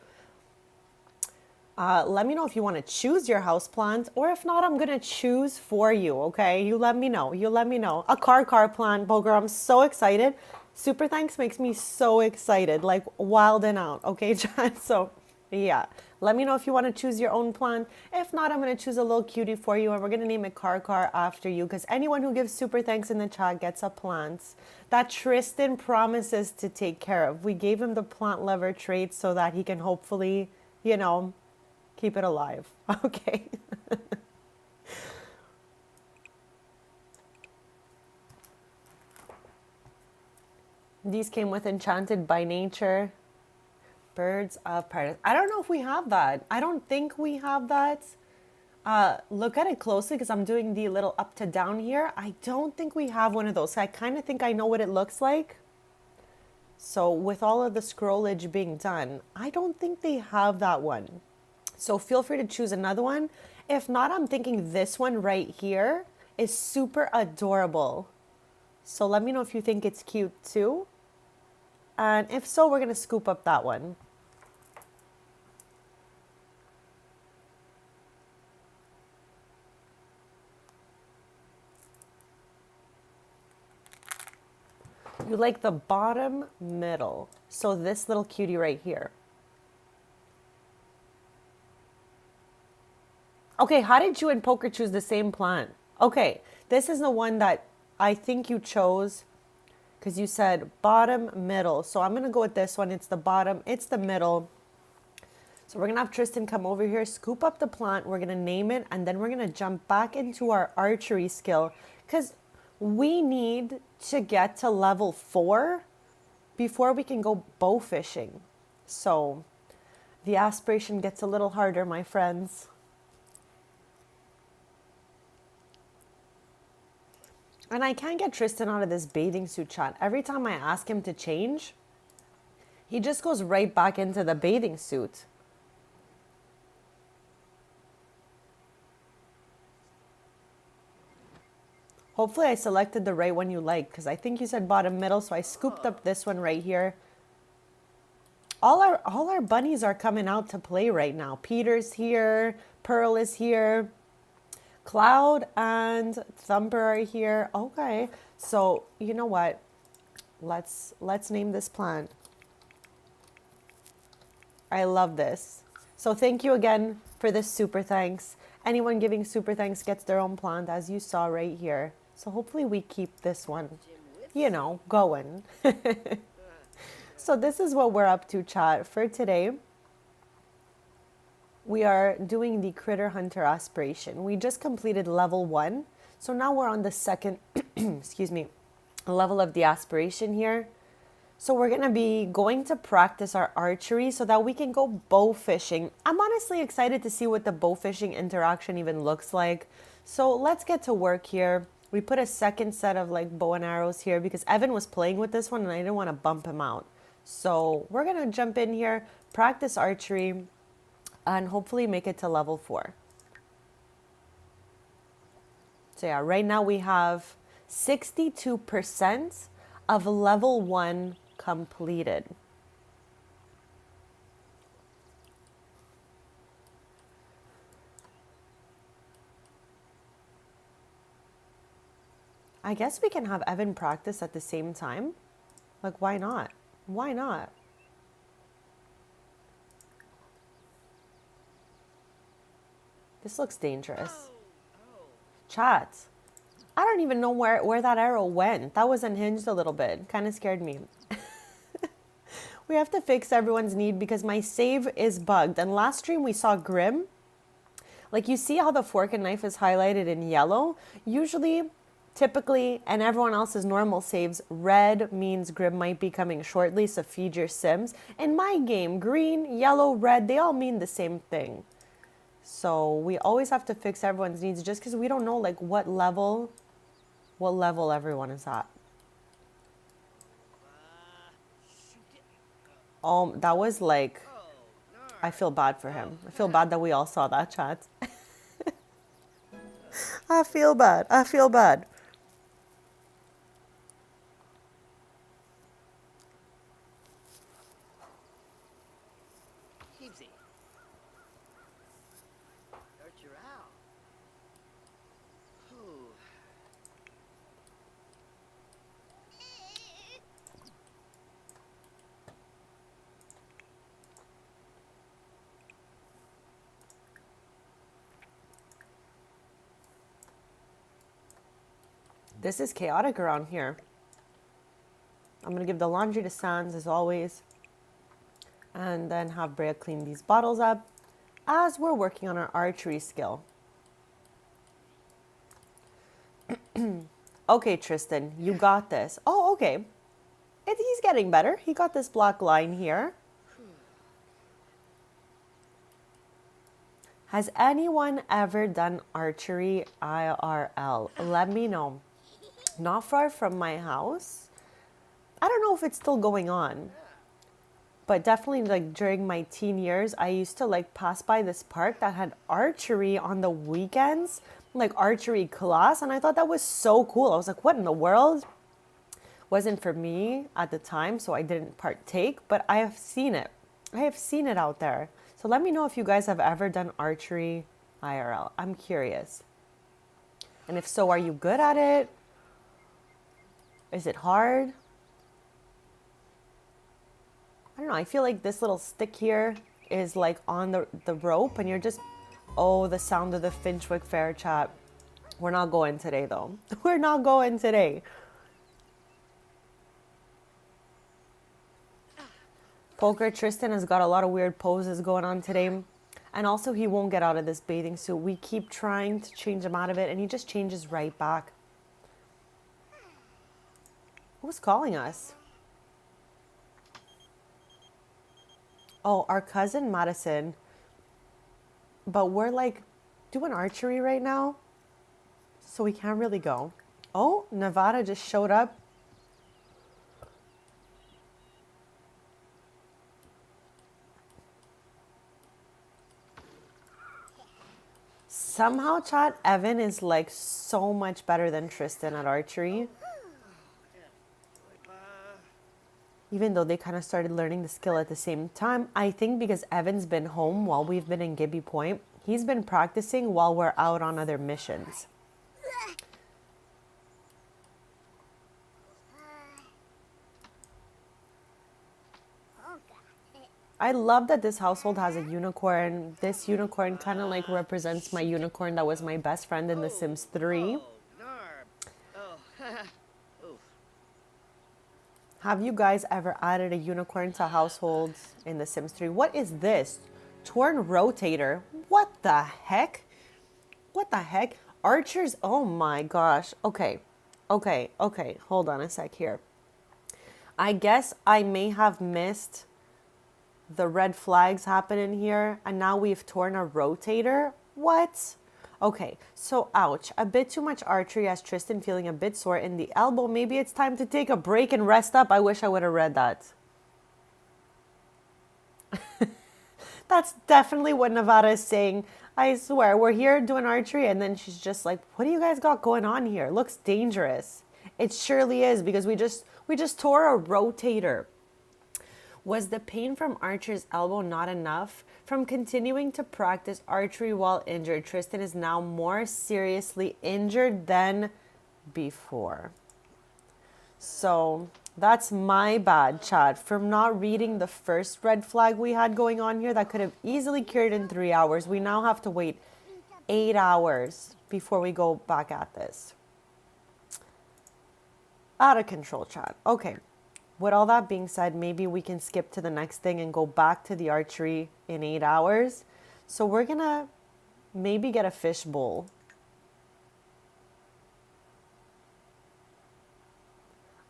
Let me know if you want to choose your houseplant, or if not, I'm gonna choose for you. Okay, you let me know. You let me know. A car plant, Boger. I'm so excited. Super thanks makes me so excited, like wild and out. Okay, John. So yeah, Let me know if you want to choose your own plant. If not, I'm going to choose a little cutie for you, and we're going to name it Car after you, because anyone who gives super thanks in the chat gets a plant that Tristan promises to take care of. We gave him the plant lover trait so that he can hopefully, you know, keep it alive. Okay. These came with Enchanted by Nature. Birds of Paradise. I don't know if we have that. I don't think we have that. Look at it closely because I'm doing the little up to down here. I don't think we have one of those. I kind of think I know what it looks like. So with all of the scrollage being done, I don't think they have that one. So feel free to choose another one. If not, I'm thinking this one right here is super adorable. So let me know if you think it's cute too. And if so, we're going to scoop up that one. You like the bottom middle. So this little cutie right here. Okay, how did you and Poker choose the same plant? Okay, this is the one that I think you chose because you said bottom middle. So I'm going to go with this one. It's the bottom, it's the middle. So we're going to have Tristan come over here, scoop up the plant. We're going to name it, and then we're going to jump back into our archery skill because we need to get to level 4 before we can go bow fishing. So the aspiration gets a little harder, my friends. And I can't get Tristan out of this bathing suit chat. Every time I ask him to change, he just goes right back into the bathing suit. Hopefully I selected the right one you like, because I think you said bottom middle, so I scooped up this one right here. All our bunnies are coming out to play right now. Peter's here, Pearl is here, Cloud and Thumper are here. Okay, so you know what? Let's name this plant. I love this. So thank you again for this super thanks. Anyone giving super thanks gets their own plant, as you saw right here. So hopefully we keep this one, you know, going. So this is what we're up to, chat, for today. We are doing the Critter Hunter Aspiration. We just completed level 1. So now we're on the second, excuse me, level of the aspiration here. So we're going to be going to practice our archery so that we can go bow fishing. I'm honestly excited to see what the bow fishing interaction even looks like. So let's get to work here. We put a second set of like bow and arrows here because Evan was playing with this one and I didn't want to bump him out. So we're going to jump in here, practice archery, and hopefully make it to level 4. So yeah, right now we have 62% of level 1 completed. I guess we can have Evan practice at the same time. Like, why not? Why not? This looks dangerous. Chat. I don't even know where that arrow went. That was unhinged a little bit. Kind of scared me. We have to fix everyone's need because my save is bugged. And last stream we saw Grim. Like, you see how the fork and knife is highlighted in yellow? Usually, typically, and everyone else's normal saves, red means Grim might be coming shortly, so feed your Sims. In my game, green, yellow, red, they all mean the same thing. So we always have to fix everyone's needs just because we don't know like what level everyone is at. That was like, I feel bad for him. I feel bad that we all saw that, chat. I feel bad. I feel bad. This is chaotic around here. I'm going to give the laundry to Sans as always. And then have Brea clean these bottles up as we're working on our archery skill. Okay, Tristan, you got this. Oh, okay. He's getting better. He got this black line here. Has anyone ever done archery IRL? Let me know. Not far from my house. I don't know if it's still going on. But definitely like during my teen years, I used to like pass by this park that had archery on the weekends, like archery class. And I thought that was so cool. I was like, what in the world? Wasn't for me at the time, so I didn't partake, but I have seen it. I have seen it out there. So let me know if you guys have ever done archery IRL. I'm curious. And if so, are you good at it? Is it hard? I don't know. I feel like this little stick here is like on the rope and you're just, oh, the sound of the Finchwick Fair chat. We're not going today though. We're not going today. Poker, Tristan has got a lot of weird poses going on today. And also he won't get out of this bathing suit. We keep trying to change him out of it and he just changes right back. Who's calling us? Oh, our cousin Madison. But we're like doing archery right now. So we can't really go. Oh, Nevada just showed up. Somehow, chat, Evan is like so much better than Tristan at archery. Even though they kind of started learning the skill at the same time. I think because Evan's been home while we've been in Gibby Point. He's been practicing while we're out on other missions. I love that this household has a unicorn. This unicorn kind of like represents my unicorn that was my best friend in The Sims 3. Have you guys ever added a unicorn to households in The Sims 3? What is this? Torn rotator. What the heck? What the heck? Archers. Oh my gosh. Okay. Hold on a sec here. I guess I may have missed the red flags happening here. And now we've torn a rotator. What? Okay, so ouch. A bit too much archery as Tristan feeling a bit sore in the elbow. Maybe it's time to take a break and rest up. I wish I would have read that. That's definitely what Nevada is saying. I swear, we're here doing archery and then she's just like, what do you guys got going on here? Looks dangerous. It surely is because we just tore a rotator. Was the pain from Archer's elbow not enough? From continuing to practice archery while injured, Tristan is now more seriously injured than before. So that's my bad, chat, from not reading the first red flag we had going on here that could have easily cured in 3 hours. We now have to wait 8 hours before we go back at this. Out of control, chat. Okay. With all that being said, maybe we can skip to the next thing and go back to the archery in 8 hours. So we're going to maybe get a fish bowl.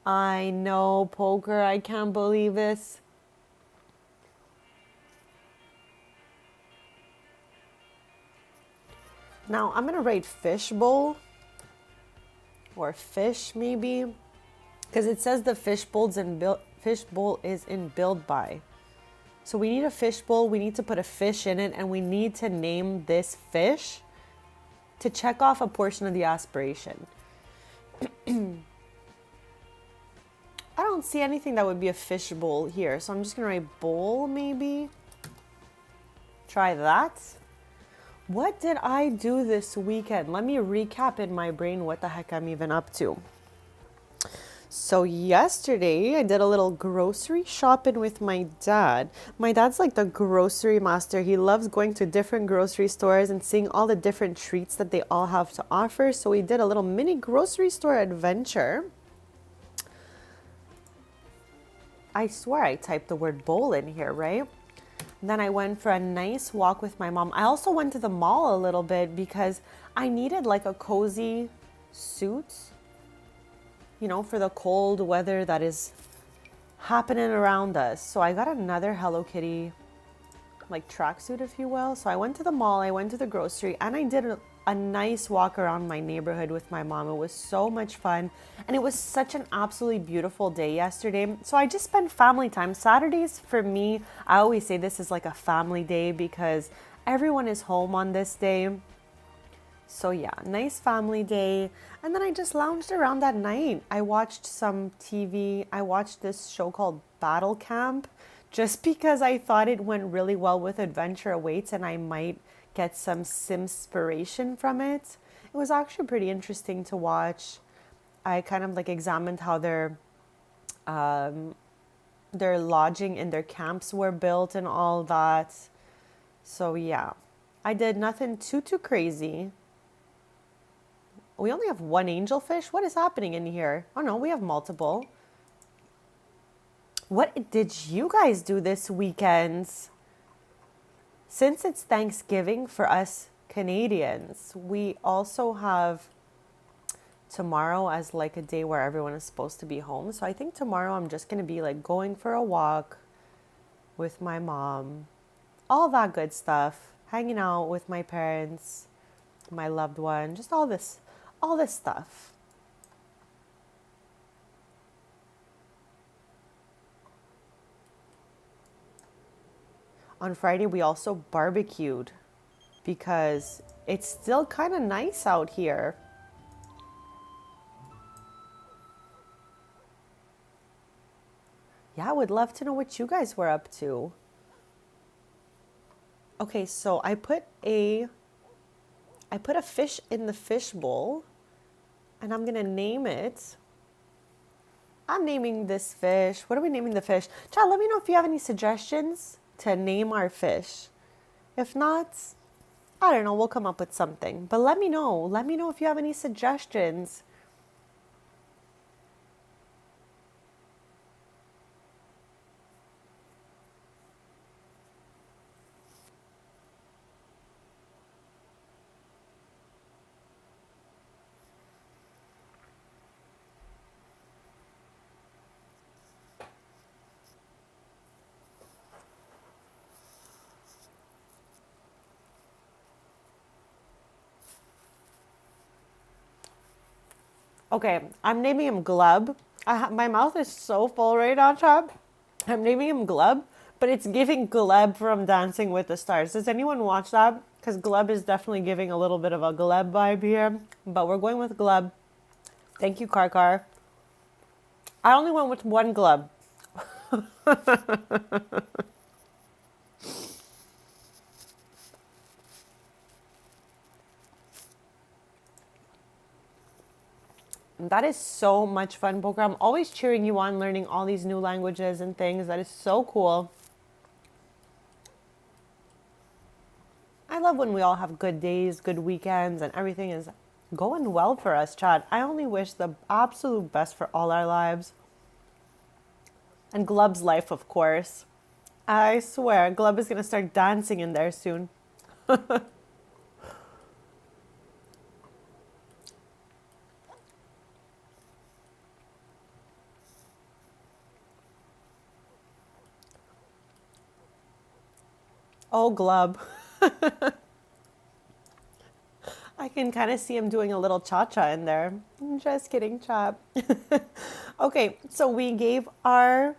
I know, Poker. I can't believe this. Now, I'm going to write fish bowl. Or fish, maybe. Because it says the fish bowl is in build by. So we need a fish bowl. We need to put a fish in it. And we need to name this fish to check off a portion of the aspiration. I don't see anything that would be a fish bowl here. So I'm just going to write bowl maybe. Try that. What did I do this weekend? Let me recap in my brain what the heck I'm even up to. So yesterday I did a little grocery shopping with my dad. My dad's like the grocery master. He loves going to different grocery stores and seeing all the different treats that they all have to offer. So we did a little mini grocery store adventure. I swear I typed the word bowl in here, right? Then I went for a nice walk with my mom. I also went to the mall a little bit because I needed like a cozy suit, for the cold weather that is happening around us. So I got another Hello Kitty like tracksuit, if you will. So I went to the mall, I went to the grocery, and I did a nice walk around my neighborhood with my mom. It was so much fun, and it was such an absolutely beautiful day yesterday. So I just spent family time. Saturdays for me, I always say this is like a family day because everyone is home on this day. So yeah, nice family day. And then I just lounged around that night. I watched some TV. I watched this show called Battle Camp just because I thought it went really well with Adventure Awaits and I might get some Simspiration from it. It was actually pretty interesting to watch. I kind of like examined how their lodging and their camps were built and all that. So yeah, I did nothing too crazy. We only have one angelfish? What is happening in here? Oh no, we have multiple. What did you guys do this weekend? Since it's Thanksgiving for us Canadians, we also have tomorrow as like a day where everyone is supposed to be home. So I think tomorrow I'm just going to be like going for a walk with my mom. All that good stuff. Hanging out with my parents, my loved one, just all this stuff. On Friday, we also barbecued because it's still kind of nice out here. Yeah, I would love to know what you guys were up to. Okay, so I put a fish in the fish bowl and I'm going to name it. I'm naming this fish. What are we naming the fish? Child, let me know if you have any suggestions to name our fish. If not, I don't know, we'll come up with something. But let me know. Let me know if you have any suggestions. Okay, I'm naming him Glub. My mouth is so full right now, Chad. I'm naming him Glub, but it's giving Gleb from Dancing with the Stars. Does anyone watch that? Because Gleb is definitely giving a little bit of a Gleb vibe here. But we're going with Gleb. Thank you, Car. I only went with one Gleb. That is so much fun, Boca. I'm always cheering you on, learning all these new languages and things. That is so cool. I love when we all have good days, good weekends, and everything is going well for us, Chad. I only wish the absolute best for all our lives. And Glub's life, of course. I swear, Glub is going to start dancing in there soon. Oh, Glub. I can kind of see him doing a little cha-cha in there. Just kidding, chap. Okay, so we gave our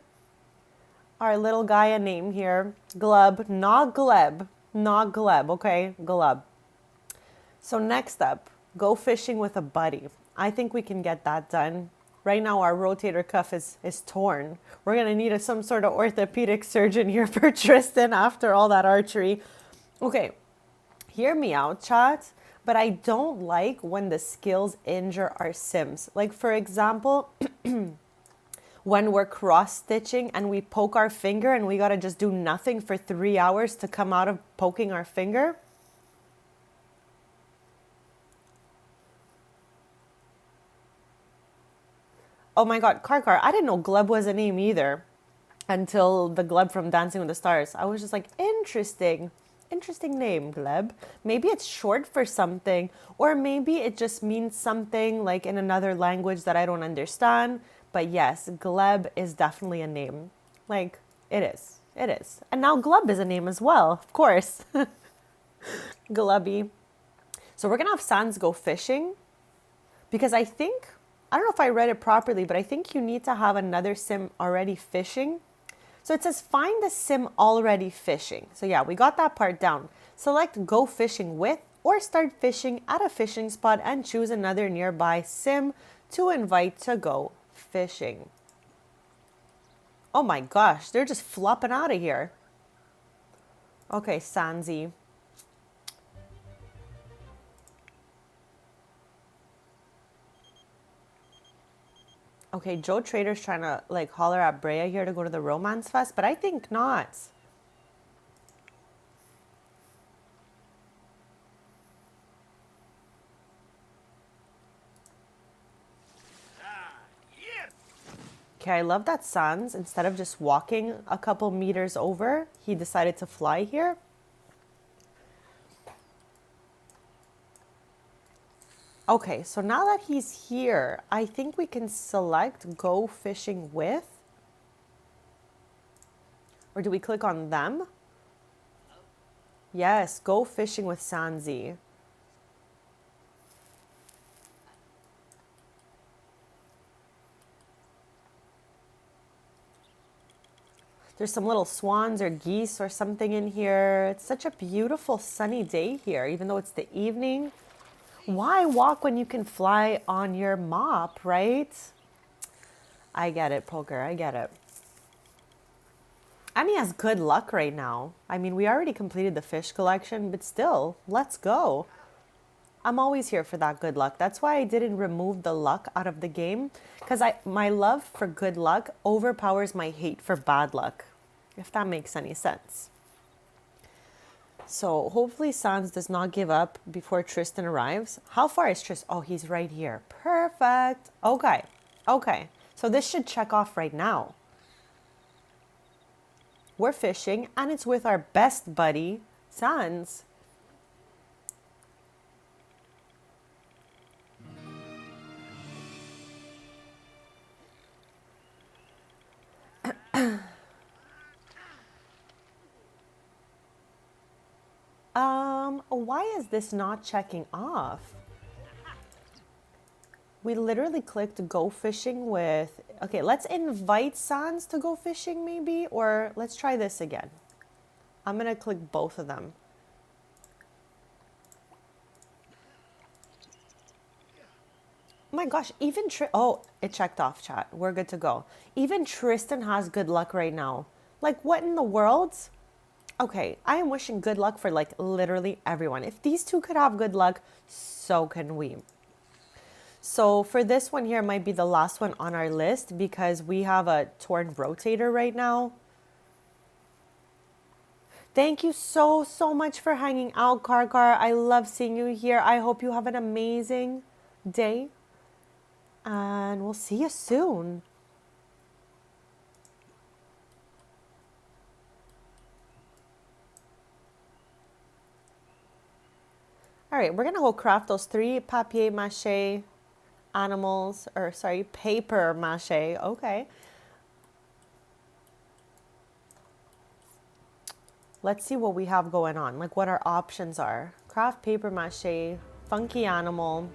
little guy a name here. Glub, not Gleb. Not Gleb, okay? Glub. So next up, go fishing with a buddy. I think we can get that done. Right now our rotator cuff is torn. We're going to need some sort of orthopedic surgeon here for Tristan after all that archery. Okay, hear me out, chat. But I don't like when the skills injure our Sims. Like, for example, when we're cross stitching and we poke our finger and we gotta just do nothing for 3 hours to come out of poking our finger. Oh my God, Karkar, I didn't know Gleb was a name either until the Gleb from Dancing with the Stars. I was just like, interesting. Interesting name, Gleb. Maybe it's short for something, or maybe it just means something like in another language that I don't understand. But yes, Gleb is definitely a name. Like, it is. It is. And now Gleb is a name as well, of course. Glebby. So we're going to have Sans go fishing because I think, I don't know if I read it properly, but I think you need to have another sim already fishing. So it says find the sim already fishing. So yeah, we got that part down. Select go fishing with or start fishing at a fishing spot and choose another nearby sim to invite to go fishing. Oh my gosh, they're just flopping out of here. Okay, Sansi. Okay, Joe Trader's trying to like holler at Brea here to go to the Romance Fest, but I think not. Okay, I love that Sans, instead of just walking a couple meters over, he decided to fly here. Okay, so now that he's here, I think we can select go fishing with. Or do we click on them? Yes, go fishing with Sansi. There's some little swans or geese or something in here. It's such a beautiful sunny day here, even though it's the evening. Why walk when you can fly on your mop, right? I get it, Poker. I get it. And he has good luck right now. I mean, we already completed the fish collection, but still, let's go. I'm always here for that good luck. That's why I didn't remove the luck out of the game, because my love for good luck overpowers my hate for bad luck, if that makes any sense. So hopefully Sans does not give up before Tristan arrives. How far is Tristan? Oh, he's right here. Perfect. Okay. Okay. So this should check off right now. We're fishing, and it's with our best buddy, Sans. Why is this not checking off? We literally clicked go fishing with... Okay, let's invite Sans to go fishing maybe, or let's try this again. I'm going to click both of them. Oh my gosh, even oh, it checked off, chat. We're good to go. Even Tristan has good luck right now. Like, what in the world? Okay, I am wishing good luck for like literally everyone. If these two could have good luck, so can we. So for this one here, might be the last one on our list because we have a torn rotator right now. Thank you so much for hanging out, Karkar. I love seeing you here. I hope you have an amazing day. And we'll see you soon. All right, we're going to go craft those 3 papier-mâché animals, or sorry, paper-mâché. Okay. Let's see what we have going on, like what our options are. Craft paper-mâché, funky animal.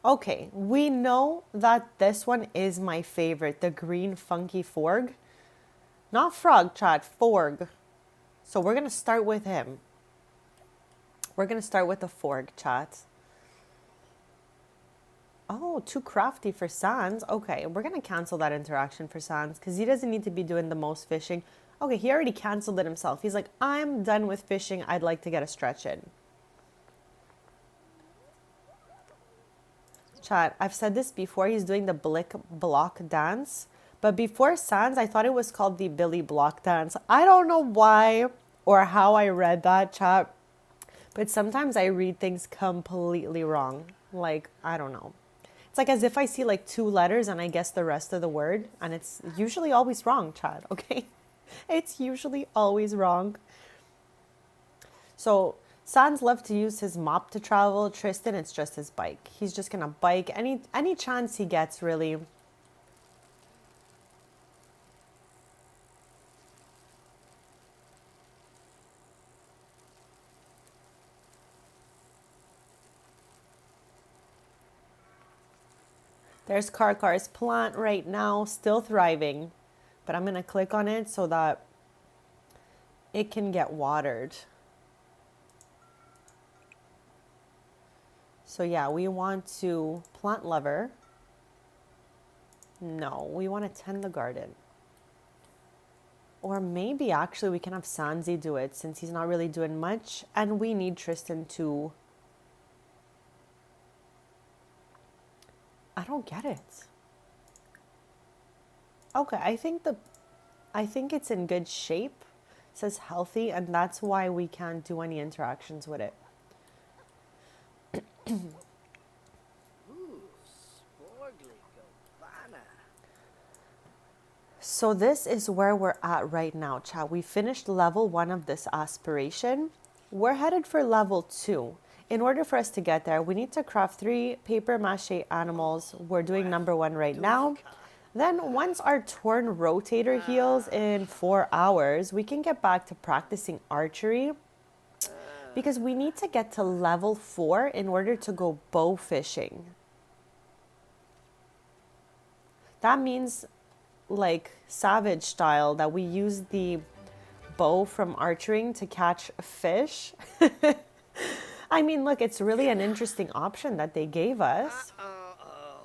Okay, we know that this one is my favorite, the green funky forg. Not frog, chat, forg. So we're going to start with him. We're going to start with the forg, chat. Oh, too crafty for Sans. Okay, we're going to cancel that interaction for Sans because he doesn't need to be doing the most fishing. Okay, he already canceled it himself. He's like, I'm done with fishing. I'd like to get a stretch in. Chat, I've said this before, he's doing the Blick Block dance. But before Sans, I thought it was called the Billy Block dance. I don't know why or how I read that, chat. But sometimes I read things completely wrong. Like, I don't know. It's like as if I see like two letters and I guess the rest of the word. And it's usually always wrong, chat, okay? It's usually always wrong. So Sans loves to use his mop to travel. Tristan, it's just his bike. He's just gonna bike any chance he gets, really. There's Karkar's plant right now, still thriving. But I'm gonna click on it so that it can get watered. So yeah, we want to plant lover. No, we want to tend the garden. Or maybe actually we can have Sanzi do it since he's not really doing much. And we need Tristan to... I don't get it. Okay, I think it's in good shape. It says healthy, and that's why we can't do any interactions with it. So this is where we're at right now, chat. We finished level 1 of this aspiration. We're headed for level 2. In order for us to get there, we need to craft 3 paper mache animals. We're doing number 1 right now. Then once our torn rotator heals in 4 hours, we can get back to practicing archery because we need to get to level 4 in order to go bow fishing. That means like savage style that we use the bow from archering to catch fish. I mean, look, it's really an interesting option that they gave us.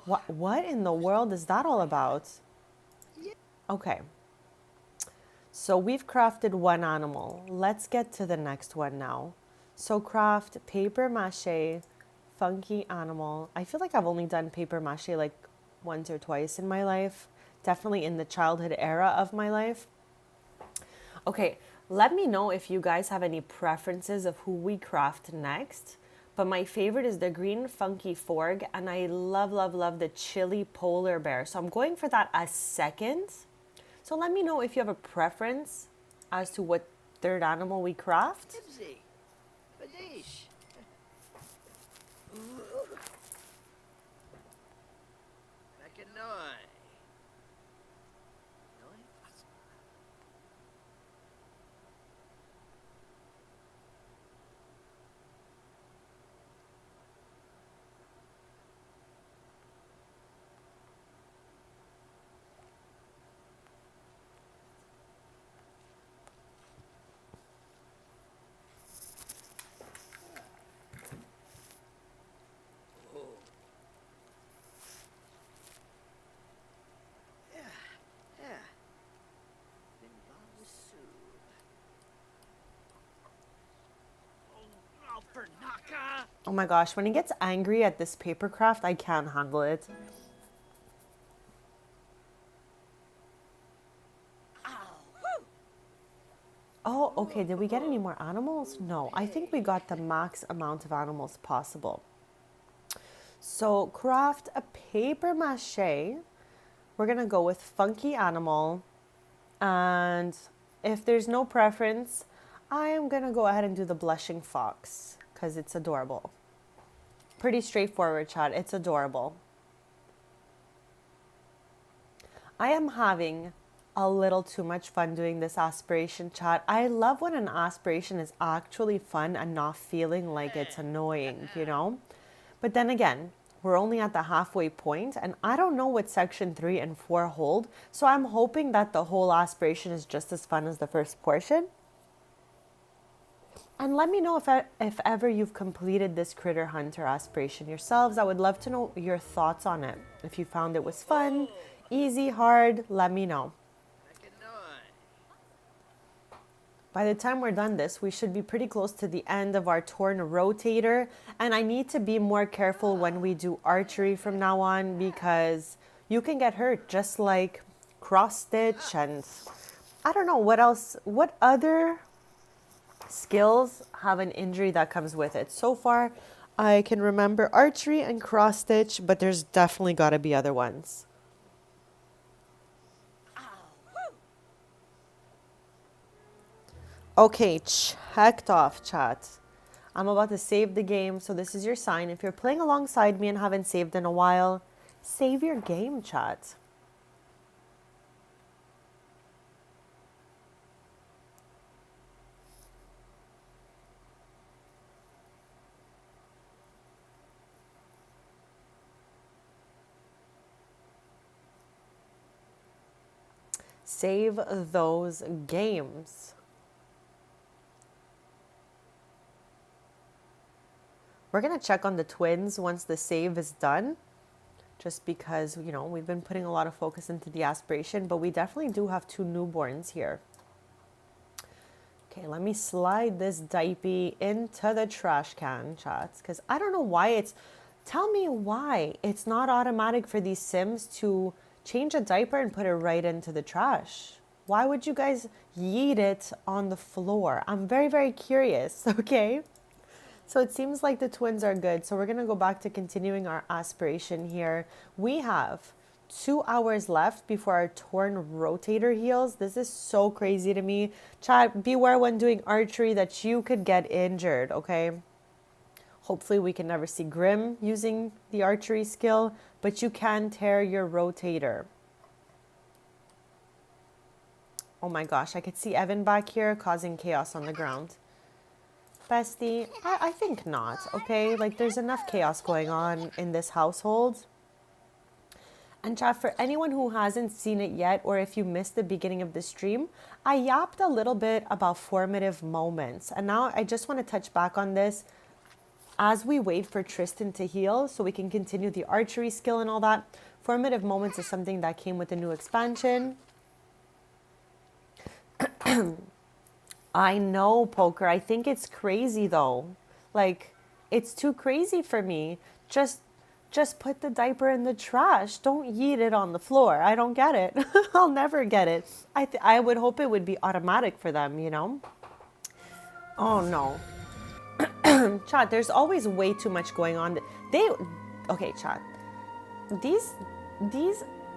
What in the world is that all about? Okay. So we've crafted 1 animal. Let's get to the next one now. So craft paper mache, funky animal. I feel like I've only done paper mache like once or twice in my life. Definitely in the childhood era of my life. Okay, let me know if you guys have any preferences of who we craft next. But my favorite is the green funky forg, and I love, love, love the chili polar bear. So I'm going for that as second. So let me know if you have a preference as to what third animal we craft. Oh my gosh, when he gets angry at this paper craft, I can't handle it. Oh, okay, did we get any more animals? No, I think we got the max amount of animals possible. So craft a paper mache. We're gonna go with funky animal. And if there's no preference, I am gonna go ahead and do the blushing fox because it's adorable. Pretty straightforward, chat. It's adorable. I am having a little too much fun doing this aspiration, chat. I love when an aspiration is actually fun and not feeling like it's annoying, you know? But then again, we're only at the halfway point, and I don't know what section 3 and 4 hold, so I'm hoping that the whole aspiration is just as fun as the first portion. And let me know if ever you've completed this Critter Hunter aspiration yourselves. I would love to know your thoughts on it. If you found it was fun, easy, hard, let me know. By the time we're done this, we should be pretty close to the end of our torn rotator. And I need to be more careful when we do archery from now on because you can get hurt just like cross stitch and I don't know what else, what other skills have an injury that comes with it. So far, I can remember archery and cross stitch, but there's definitely got to be other ones. Okay, checked off, chat. I'm about to save the game, so this is your sign. If you're playing alongside me and haven't saved in a while, save your game, chat. Save those games. We're going to check on the twins once the save is done, just because, you know, we've been putting a lot of focus into the aspiration, but we definitely do have 2 newborns here. Okay, let me slide this diaper into the trash can, chats, because I don't know why it's, tell me why it's not automatic for these Sims to change a diaper and put it right into the trash. Why would you guys yeet it on the floor? I'm very, very curious, okay? So it seems like the twins are good. So we're going to go back to continuing our aspiration here. We have 2 hours left before our torn rotator heals. This is so crazy to me. Chat, beware when doing archery that you could get injured, okay? Hopefully we can never see Grim using the archery skill, but you can tear your rotator. Oh my gosh, I could see Evan back here causing chaos on the ground. Bestie, I think not, okay? Like, there's enough chaos going on in this household. And chat, for anyone who hasn't seen it yet, or if you missed the beginning of the stream, I yapped a little bit about formative moments. And now I just want to touch back on this as we wait for Tristan to heal so we can continue the archery skill and all that. Formative moments is something that came with the new expansion. I know, Poker. I think it's crazy though. Like, it's too crazy for me. Just put the diaper in the trash. Don't yeet it on the floor. I don't get it. I'll never get it. I would hope it would be automatic for them, you know? Oh no. Chat, there's always way too much going on. Okay, chat. These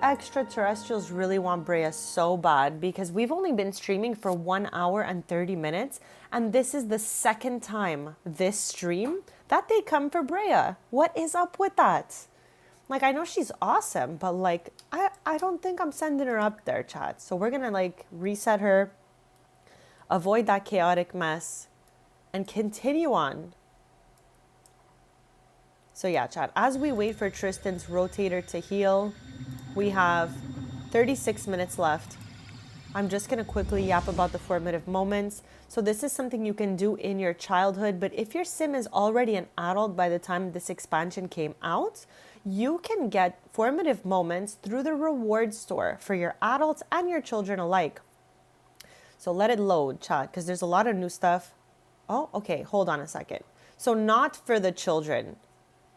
extraterrestrials really want Brea so bad because we've only been streaming for 1 hour and 30 minutes, and this is the second time this stream that they come for Brea. What is up with that? Like, I know she's awesome, but like, I don't think I'm sending her up there, chat. So we're gonna like reset her, avoid that chaotic mess, and continue on. So yeah, chat, as we wait for Tristan's rotator to heal, we have 36 minutes left. I'm just going to quickly yap about the formative moments. So this is something you can do in your childhood, but if your sim is already an adult by the time this expansion came out, you can get formative moments through the reward store for your adults and your children alike. So let it load, chat, because there's a lot of new stuff. Oh, okay, hold on a second. So not for the children.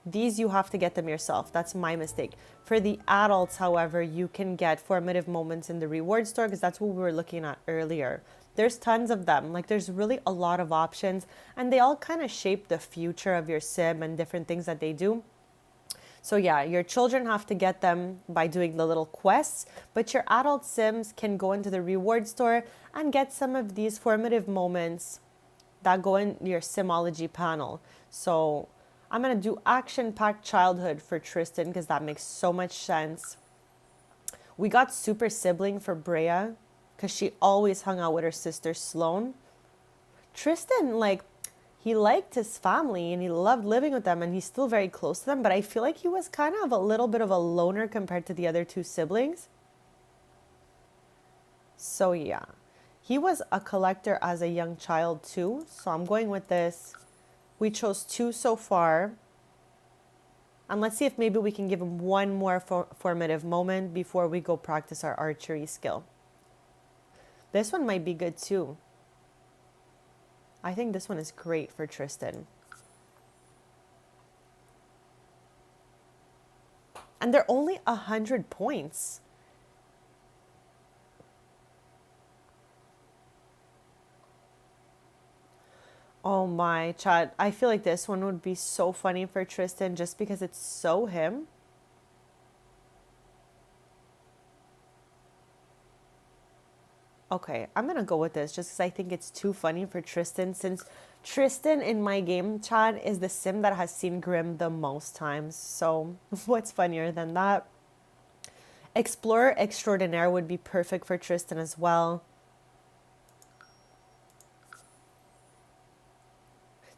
These you have to get them yourself. That's my mistake. For the adults, however, you can get formative moments in the reward store because that's what we were looking at earlier. There's tons of them. Like, there's really a lot of options, and they all kind of shape the future of your sim and different things that they do. So yeah, your children have to get them by doing the little quests, but your adult sims can go into the reward store and get some of these formative moments that go in your Simology panel. So I'm going to do action-packed childhood for Tristan because that makes so much sense. We got super sibling for Brea because she always hung out with her sister Sloane. Tristan, like, he liked his family and he loved living with them and he's still very close to them, but I feel like he was kind of a little bit of a loner compared to the other 2 siblings. So yeah, he was a collector as a young child too, so I'm going with this. We chose 2 so far. And let's see if maybe we can give him one more formative moment before we go practice our archery skill. This one might be good too. I think this one is great for Tristan. And they're only 100 points. Oh my, Chad. I feel like this one would be so funny for Tristan just because it's so him. Okay, I'm gonna go with this just because I think it's too funny for Tristan, since Tristan in my game, Chad, is the sim that has seen Grim the most times. So what's funnier than that? Explorer Extraordinaire would be perfect for Tristan as well.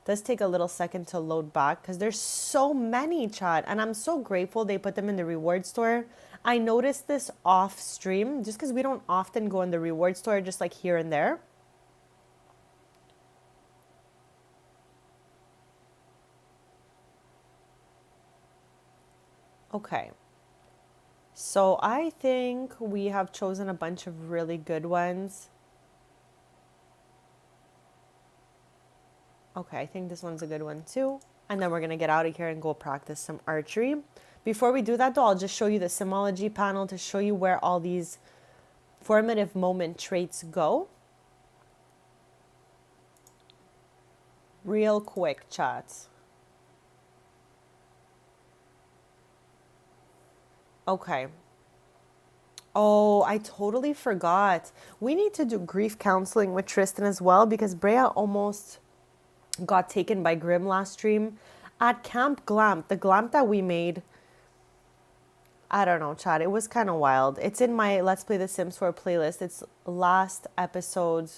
Does take a little second to load back because there's so many, Chad, and I'm so grateful they put them in the reward store. I noticed this off stream just because we don't often go in the reward store, just like here and there. Okay, so I think we have chosen a bunch of really good ones. Okay, I think this one's a good one too. And then we're gonna get out of here and go practice some archery. Before we do that though, I'll just show you the Simology panel to show you where all these formative moment traits go. Real quick, chat. Okay. Oh, I totally forgot. We need to do grief counseling with Tristan as well because Brea almost got taken by Grim last stream at Camp Glamp, the glamp that we made. I don't know, Chad. It was kind of wild. It's in my Let's Play The Sims 4 playlist. It's last episode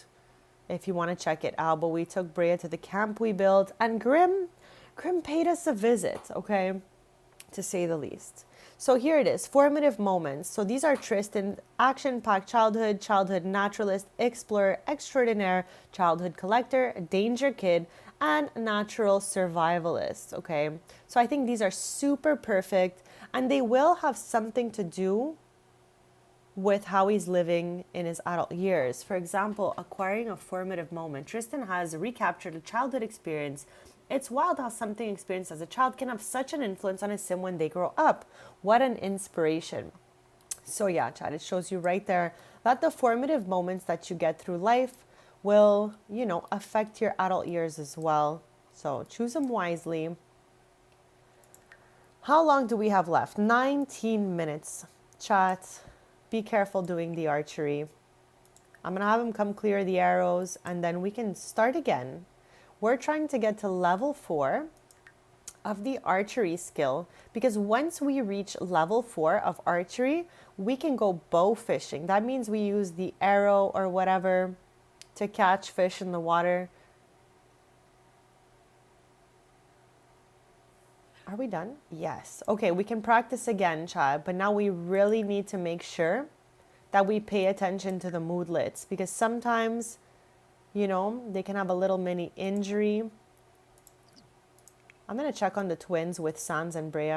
if you want to check it out. But we took Brea to the camp we built, and Grim paid us a visit, okay, to say the least. So here it is, formative moments. So these are Tristan: action-packed childhood, childhood naturalist, explorer, extraordinaire, childhood collector, danger kid, and natural survivalist, okay? So I think these are super perfect, and they will have something to do with how he's living in his adult years. For example, acquiring a formative moment. Tristan has recaptured a childhood experience. It's wild how something experienced as a child can have such an influence on a sim when they grow up. What an inspiration. So yeah, Chad, it shows you right there that the formative moments that you get through life will, affect your adult years as well. So choose them wisely. How long do we have left? 19 minutes. Chat, be careful doing the archery. I'm going to have him come clear the arrows and then we can start again. We're trying to get to level 4 of the archery skill because once we reach level 4 of archery, we can go bow fishing. That means we use the arrow or whatever to catch fish in the water. Are we done? Yes. Okay, we can practice again, Chad, but now we really need to make sure that we pay attention to the moodlets because sometimes, they can have a little mini injury. I'm going to check on the twins with Sans and Brea.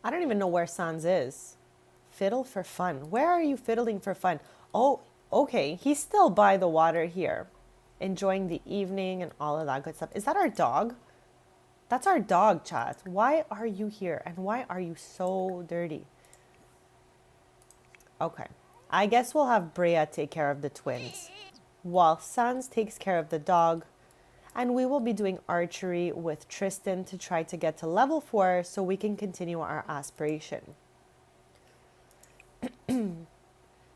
I don't even know where Sans is. Fiddle for fun. Where are you fiddling for fun? Oh, okay. He's still by the water here, enjoying the evening and all of that good stuff. Is that our dog? That's our dog, chat. Why are you here? And why are you so dirty? Okay. I guess we'll have Brea take care of the twins while Sans takes care of the dog. And we will be doing archery with Tristan to try to get to level 4 so we can continue our aspiration.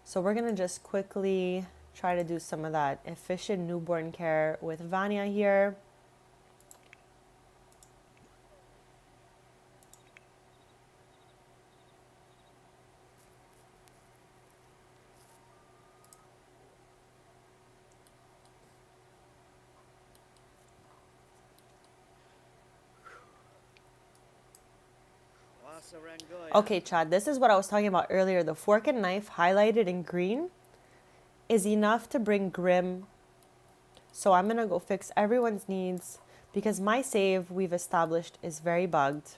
So we're going to just quickly try to do some of that efficient newborn care with Vanya here. Okay, Chad, this is what I was talking about earlier. The fork and knife highlighted in green is enough to bring Grim. So I'm going to go fix everyone's needs because my save we've established is very bugged.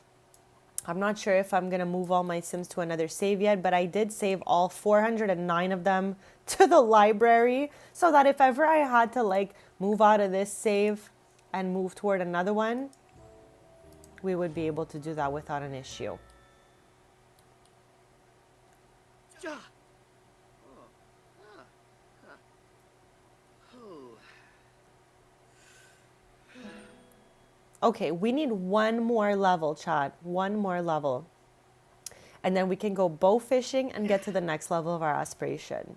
I'm not sure if I'm going to move all my Sims to another save yet, but I did save all 409 of them to the library so that if ever I had to like move out of this save and move toward another one, we would be able to do that without an issue. Okay, we need one more level, chat. One more level. And then we can go bow fishing and get to the next level of our aspiration.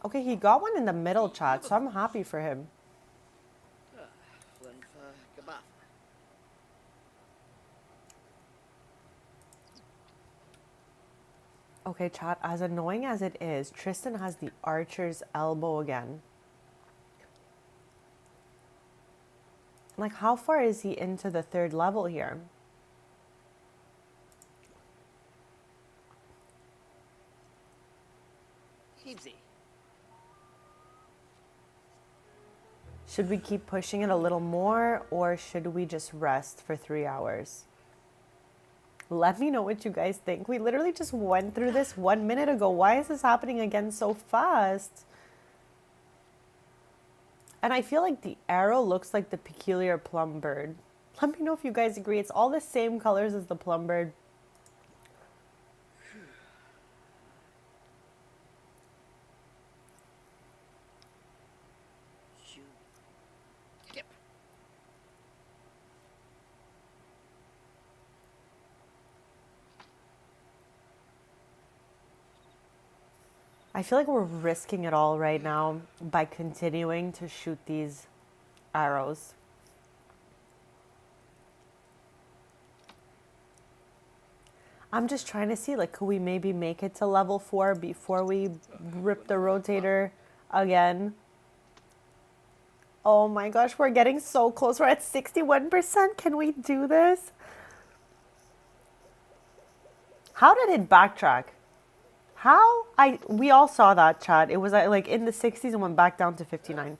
Okay, he got one in the middle, chat, so I'm happy for him. Okay, chat, as annoying as it is, Tristan has the archer's elbow again. Like, how far is he into the third level here? Should we keep pushing it a little more, or should we just rest for 3 hours? Let me know what you guys think. We literally just went through this 1 minute ago. Why is this happening again so fast? And I feel like the arrow looks like the peculiar plum bird. Let me know if you guys agree. It's all the same colors as the plum bird. I feel like we're risking it all right now by continuing to shoot these arrows. I'm just trying to see, like, could we maybe make it to level 4 before we rip the rotator again? Oh my gosh, we're getting so close. We're at 61%. Can we do this? How did it backtrack? How? We all saw that, chat. It was like in the 60s and went back down to 59.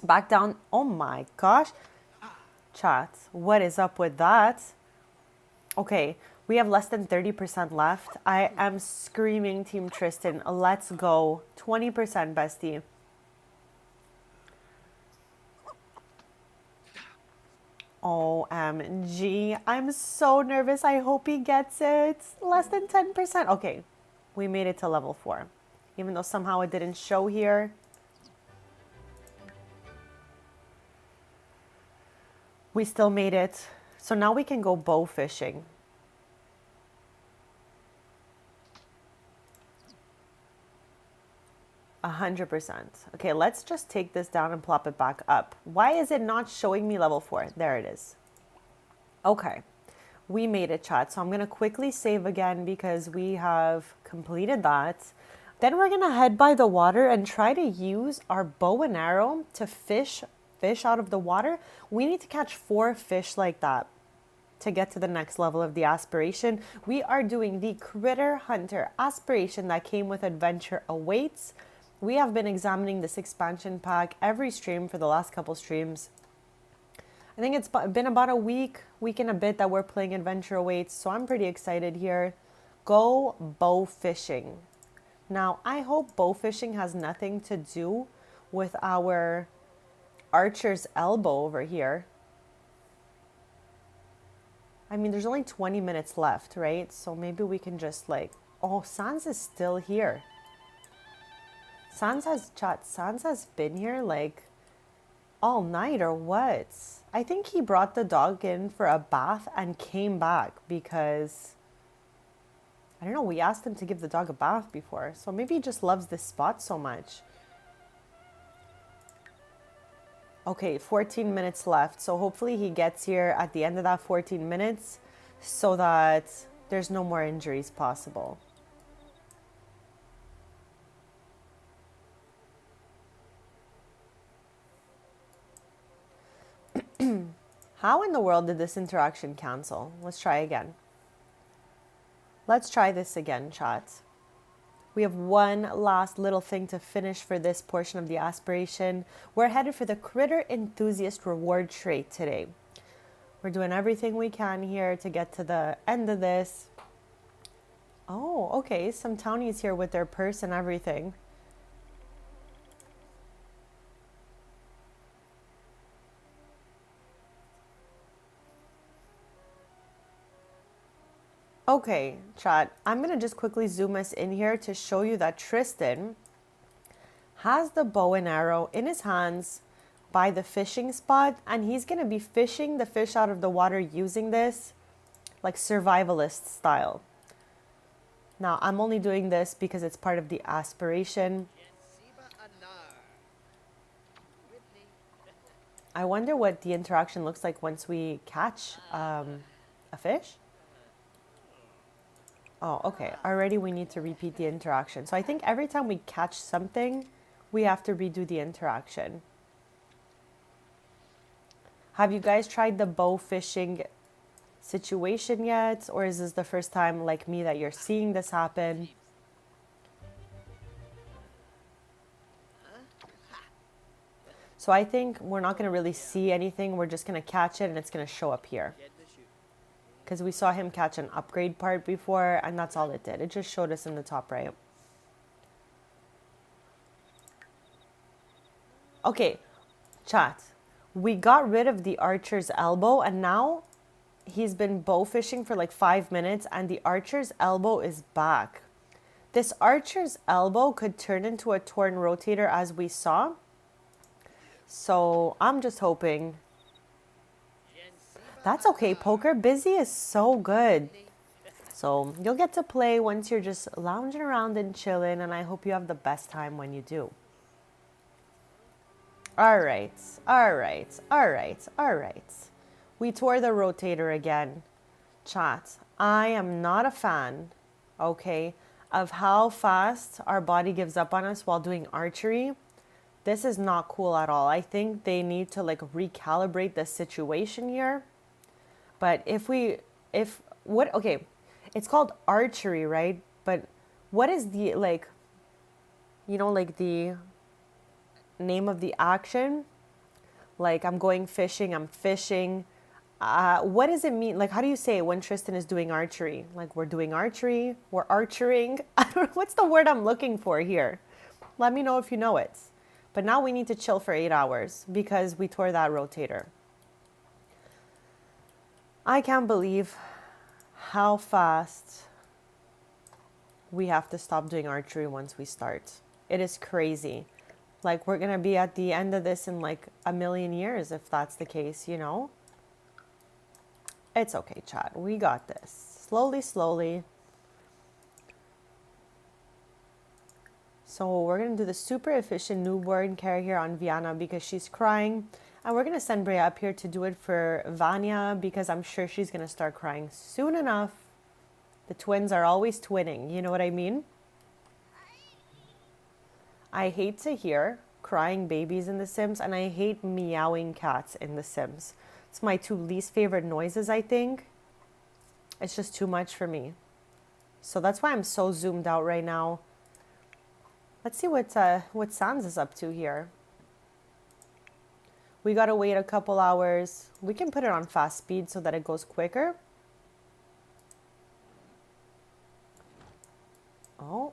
Back down. Oh my gosh. Chat, what is up with that? Okay, we have less than 30% left. I am screaming Team Tristan. Let's go. 20%, bestie. OMG. I'm so nervous. I hope he gets it. Less than 10%. Okay, we made it to level 4. Even though somehow it didn't show here. We still made it. So now we can go bow fishing. 100%. Okay, let's just take this down and plop it back up. Why is it not showing me level 4? There it is. Okay, we made it, chat. So I'm going to quickly save again because we have completed that. Then we're going to head by the water and try to use our bow and arrow to fish out of the water. We need to catch 4 fish like that to get to the next level of the aspiration. We are doing the Critter Hunter aspiration that came with Adventure Awaits. We have been examining this expansion pack every stream for the last couple streams. I think it's been about a week and a bit that we're playing Adventure Awaits, so I'm pretty excited here. Go bow fishing. Now, I hope bow fishing has nothing to do with our archer's elbow over here. I mean, there's only 20 minutes left, right? So maybe we can just like, Oh, Sans is still here. Sans has been here like all night or what? I think he brought the dog in for a bath and came back because, I don't know, we asked him to give the dog a bath before. So maybe he just loves this spot so much. Okay, 14 minutes left. So hopefully he gets here at the end of that 14 minutes so that there's no more injuries possible. How in the world did this interaction cancel? Let's try again. Let's try this again, chat. We have one last little thing to finish for this portion of the aspiration. We're headed for the Critter Enthusiast reward trait today. We're doing everything we can here to get to the end of this. Oh, okay. Some townies here with their purse and everything. Okay, chat, I'm going to just quickly zoom us in here to show you that Tristan has the bow and arrow in his hands by the fishing spot, and he's going to be fishing the fish out of the water using this like survivalist style. Now, I'm only doing this because it's part of the aspiration. I wonder what the interaction looks like once we catch a fish. Oh, okay. Already we need to repeat the interaction. So I think every time we catch something, we have to redo the interaction. Have you guys tried the bow fishing situation yet? Or is this the first time, like me, that you're seeing this happen? So I think we're not going to really see anything. We're just going to catch it and it's going to show up here. Because we saw him catch an upgrade part before, and that's all it did. It just showed us in the top right. Okay, chat. We got rid of the archer's elbow, and now he's been bow fishing for like 5 minutes, and the archer's elbow is back. This archer's elbow could turn into a torn rotator, as we saw. So I'm just hoping. That's okay, Poker. Busy is so good. So you'll get to play once you're just lounging around and chilling, and I hope you have the best time when you do. All right. We tore the rotator again. Chat, I am not a fan, okay, of how fast our body gives up on us while doing archery. This is not cool at all. I think they need to like recalibrate the situation here. But okay, it's called archery, right? But what is the, like, like the name of the action? Like, I'm going fishing, I'm fishing. What does it mean? Like, how do you say it when Tristan is doing archery? Like, we're doing archery, we're archering. I don't know, what's the word I'm looking for here? Let me know if you know it. But now we need to chill for 8 hours because we tore that rotator. I can't believe how fast we have to stop doing archery once we start. It is crazy. Like, we're going to be at the end of this in like a million years if that's the case, you know? It's okay, chat. We got this. Slowly. So we're going to do the super efficient newborn care here on Viana because she's crying. And we're going to send Brea up here to do it for Vanya because I'm sure she's going to start crying soon enough. The twins are always twinning, you know what I mean? I hate to hear crying babies in The Sims, and I hate meowing cats in The Sims. It's my 2 least favorite noises, I think. It's just too much for me. So that's why I'm so zoomed out right now. Let's see what Sans is up to here. We gotta wait a couple hours. We can put it on fast speed so that it goes quicker. Oh,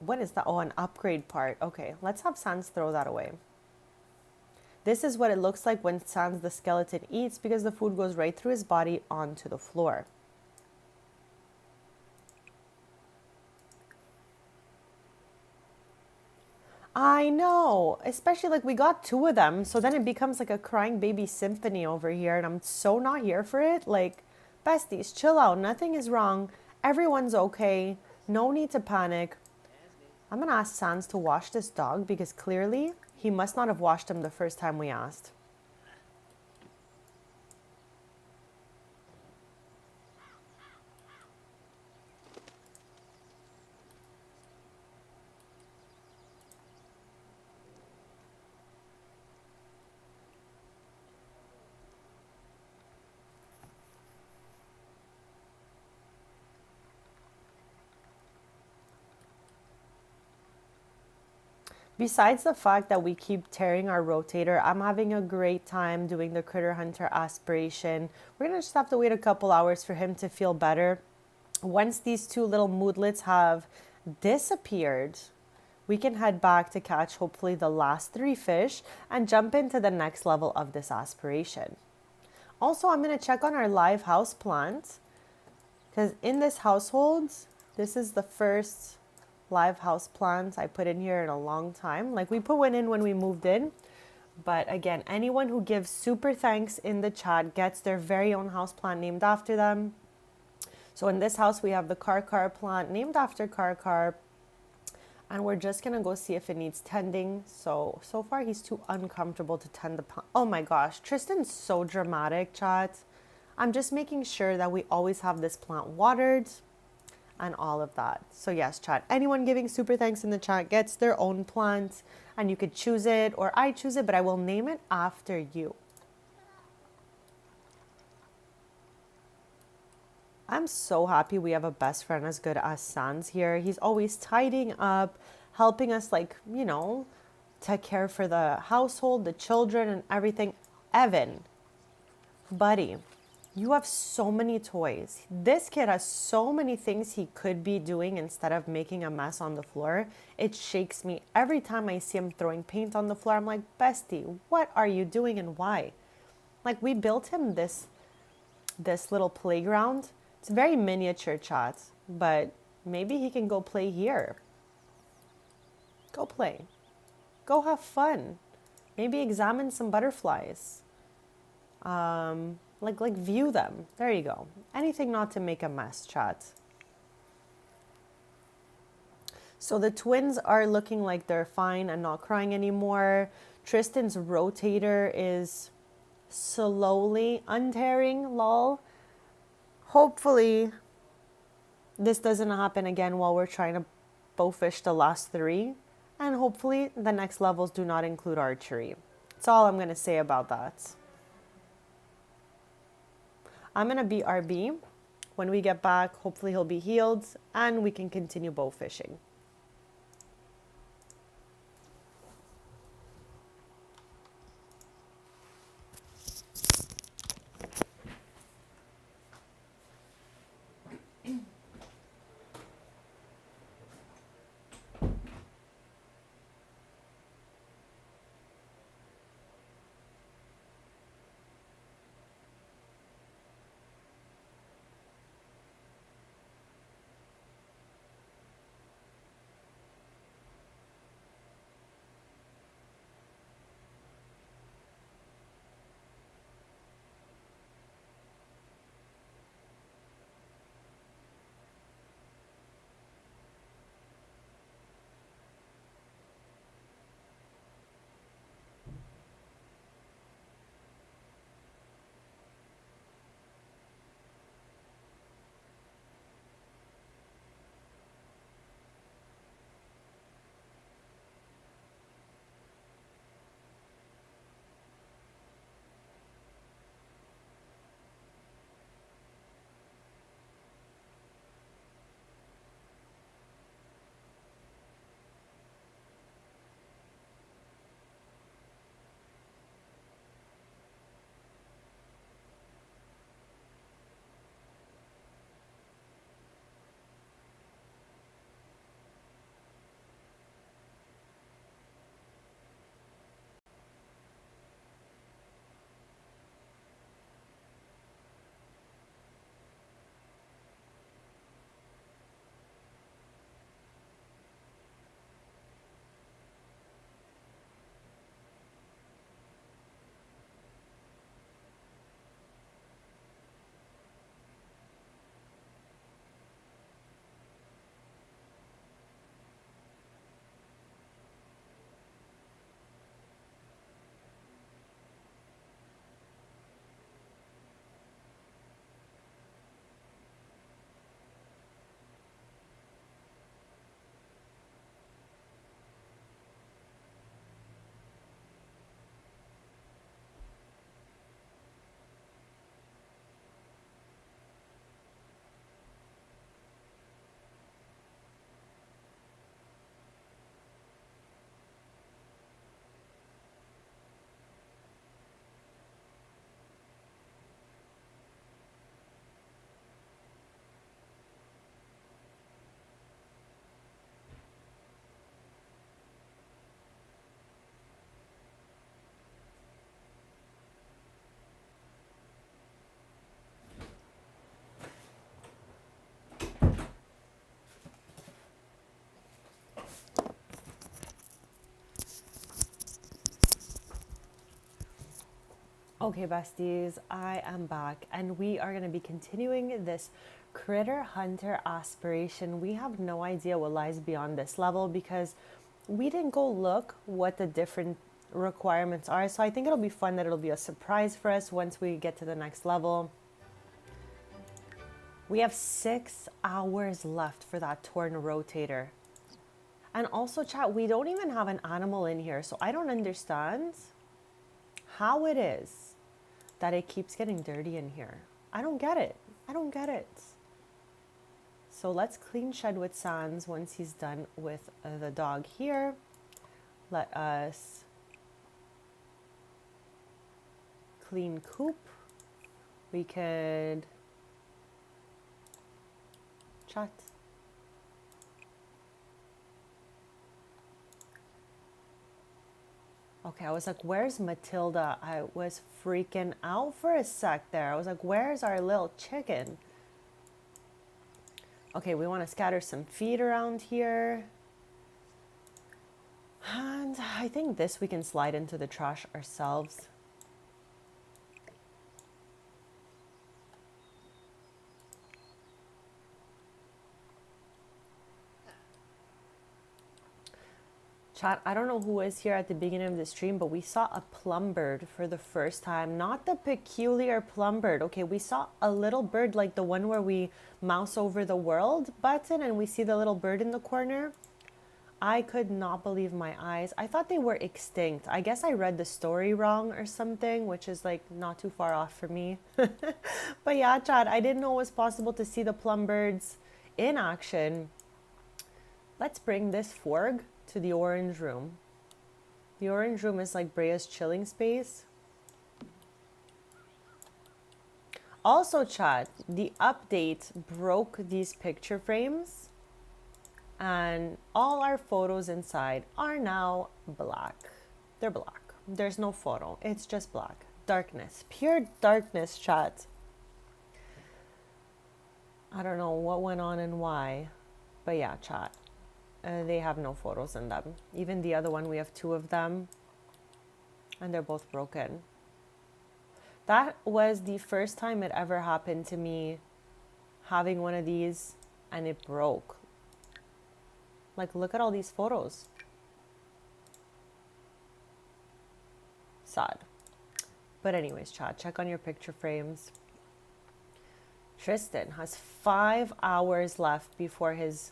what is that? Oh, an upgrade part. Okay, let's have Sans throw that away. This is what it looks like when Sans the skeleton eats because the food goes right through his body onto the floor. I know, especially like we got two of them, so then it becomes like a crying baby symphony over here, and I'm so not here for it. Like, besties, chill out. Nothing is wrong. Everyone's okay. No need to panic. I'm gonna ask Sans to wash this dog because clearly he must not have washed him the first time we asked. Besides the fact that we keep tearing our rotator, I'm having a great time doing the Critter Hunter aspiration. We're gonna just have to wait a couple hours for him to feel better. Once these two little moodlets have disappeared, we can head back to catch hopefully the last three fish and jump into the next level of this aspiration. Also, I'm gonna check on our live house plant because in this household, this is the first live house plants I put in here in a long time. Like we put one in when we moved in. But again, anyone who gives super thanks in the chat gets their very own house plant named after them. So in this house, we have the car plant named after car. And we're just going to go see if it needs tending. So far he's too uncomfortable to tend the plant. Oh my gosh, Tristan's so dramatic, chat. I'm just making sure that we always have this plant watered and all of that. So yes, chat, anyone giving super thanks in the chat gets their own plant, and you could choose it or I choose it, but I will name it after you. I'm so happy we have a best friend as good as Sans here. He's always tidying up, helping us, like, you know, take care for the household, the children and everything. Evan, buddy, you have so many toys. This kid has so many things he could be doing instead of making a mess on the floor. It shakes me every time I see him throwing paint on the floor. I'm like, bestie, what are you doing and why? Like, we built him this little playground. It's very miniature, chat, but maybe he can go play here. Go play. Go have fun. Maybe examine some butterflies. Like view them. There you go. Anything not to make a mess, chat. So the twins are looking like they're fine and not crying anymore. Tristan's rotator is slowly untearing, lol. Hopefully this doesn't happen again while we're trying to bowfish the last three. And hopefully the next levels do not include archery. That's all I'm going to say about that. I'm going to be RB. When we get back, hopefully he'll be healed and we can continue bow fishing. Okay, besties, I am back, and we are going to be continuing this Critter Hunter aspiration. We have no idea what lies beyond this level because we didn't go look what the different requirements are. So I think it'll be fun that it'll be a surprise for us once we get to the next level. We have 6 hours left for that torn rotator. And also, chat, we don't even have an animal in here, so I don't understand how it is that it keeps getting dirty in here. I don't get it. I don't get it. So let's clean shed with Sans once he's done with the dog here. Let us clean coop. We could chat. Okay, I was like, where's Matilda? I was freaking out for a sec there. I was like, where's our little chicken? Okay, we want to scatter some feed around here. And I think this we can slide into the trash ourselves. Chat, I don't know who was here at the beginning of the stream, but we saw a plum bird for the first time. Not the peculiar plum bird. Okay, we saw a little bird like the one where we mouse over the world button and we see the little bird in the corner. I could not believe my eyes. I thought they were extinct. I guess I read the story wrong or something, which is like not too far off for me. But yeah, chat, I didn't know it was possible to see the plum birds in action. Let's bring this forg to the orange room. The orange room is like Brea's chilling space. Also, chat, the update broke these picture frames and all our photos inside are now black. They're black. There's no photo. It's just black. Darkness. Pure darkness, chat. I don't know what went on and why, but yeah, chat. They have no photos in them. Even the other one, we have 2 of them, and they're both broken. That was the first time it ever happened to me, having one of these, and it broke. Like, look at all these photos. Sad. But anyways, chat, check on your picture frames. Tristan has 5 hours left before his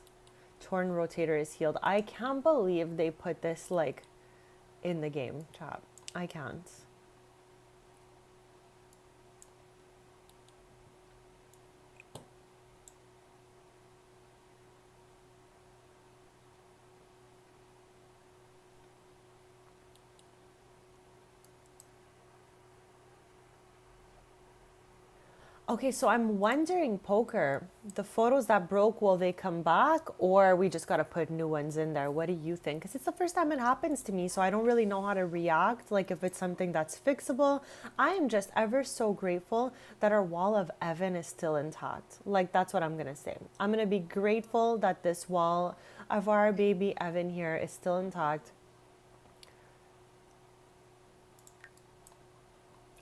torn rotator is healed. I can't believe they put this like in the game, chat. I can't. Okay, so I'm wondering, Poker, the photos that broke, will they come back or we just got to put new ones in there? What do you think? Because it's the first time it happens to me, so I don't really know how to react, like if it's something that's fixable. I am just ever so grateful that our wall of Evan is still intact. Like, that's what I'm going to say. I'm going to be grateful that this wall of our baby Evan here is still intact.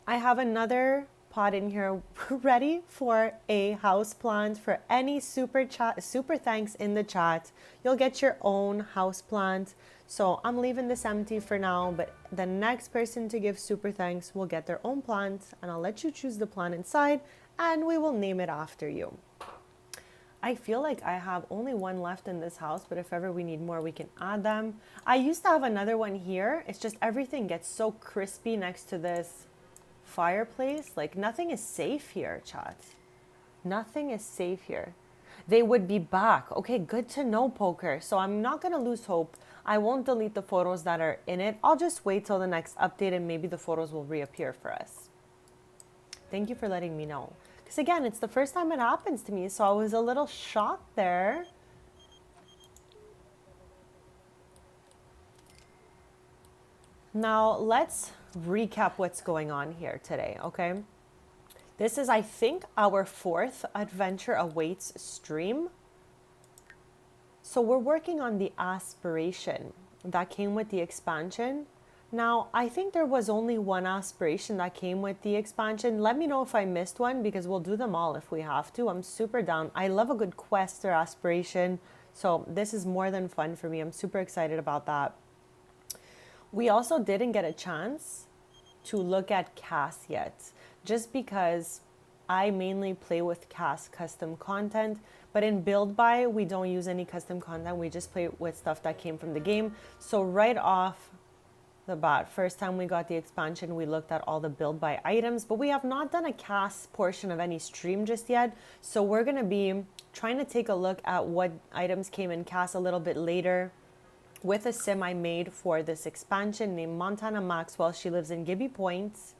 I have another pot in here ready for a house plant. For any super thanks in the chat, you'll get your own house plant. So I'm leaving this empty for now, but the next person to give super thanks will get their own plant, and I'll let you choose the plant inside and we will name it after you. I feel like I have only one left in this house, but if ever we need more, we can add them. I used to have another one here. It's just everything gets so crispy next to this fireplace. Like, nothing is safe here, chat. Nothing is safe here. They would be back. Okay, good to know, Poker. So I'm not going to lose hope. I won't delete the photos that are in it. I'll just wait till the next update and maybe the photos will reappear for us. Thank you for letting me know. Because again, it's the first time it happens to me, so I was a little shocked there. Now, let's recap what's going on here today, okay? This is, I think, our 4th Adventure Awaits stream. So we're working on the Aspiration that came with the expansion. Now, I think there was only one aspiration that came with the expansion. Let me know if I missed one because we'll do them all if we have to. I'm super down. I love a good quest or aspiration. So this is more than fun for me. I'm super excited about that. We also didn't get a chance to look at Cass yet, just because I mainly play with Cass custom content. But in Build By, we don't use any custom content. We just play with stuff that came from the game. So right off the bat, first time we got the expansion, we looked at all the Build By items, but we have not done a Cass portion of any stream just yet. So we're going to be trying to take a look at what items came in Cass a little bit later with a sim I made for this expansion named Montana Maxwell. She lives in Gibby Points.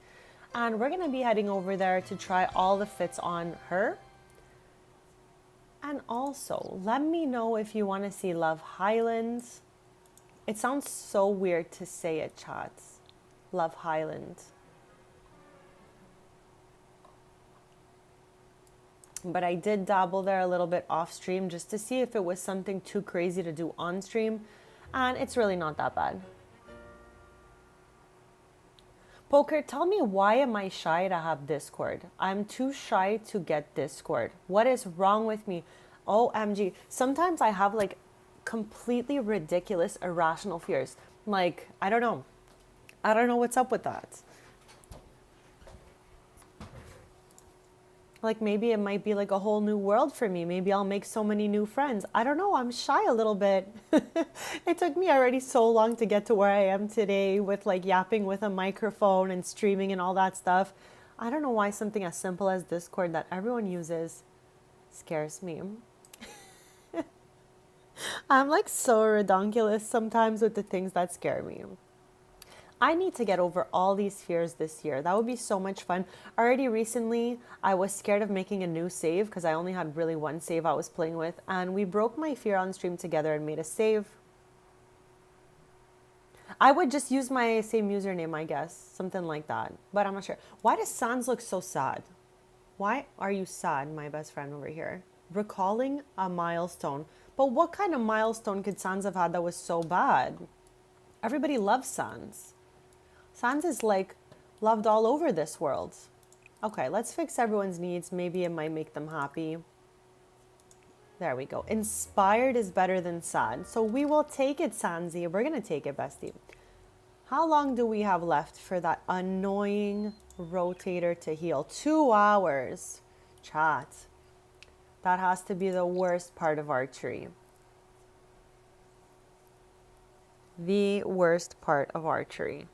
And we're going to be heading over there to try all the fits on her. And also, let me know if you want to see Love Highlands. It sounds so weird to say it, chats. Love Highlands. But I did dabble there a little bit off stream just to see if it was something too crazy to do on stream. And it's really not that bad. Poker, tell me, why am I shy to have Discord? I'm too shy to get Discord. What is wrong with me? OMG. Sometimes I have like completely ridiculous, irrational fears. Like, I don't know. I don't know what's up with that. Like maybe it might be like a whole new world for me. Maybe I'll make so many new friends. I don't know. I'm shy a little bit. It took me already so long to get to where I am today with like yapping with a microphone and streaming and all that stuff. I don't know why something as simple as Discord that everyone uses scares me. I'm like so redonkulous sometimes with the things that scare me. I need to get over all these fears this year. That would be so much fun. Already recently, I was scared of making a new save because I only had really one save I was playing with. And we broke my fear on stream together and made a save. I would just use my same username, I guess. Something like that. But I'm not sure. Why does Sans look so sad? Why are you sad, my best friend over here? Recalling a milestone. But what kind of milestone could Sans have had that was so bad? Everybody loves Sans. Sans is like loved all over this world. Okay, let's fix everyone's needs. Maybe it might make them happy. There we go. Inspired is better than sad. So we will take it, Sansi. We're going to take it, bestie. How long do we have left for that annoying rotator to heal? 2 hours. Chat. That has to be the worst part of archery. The worst part of archery.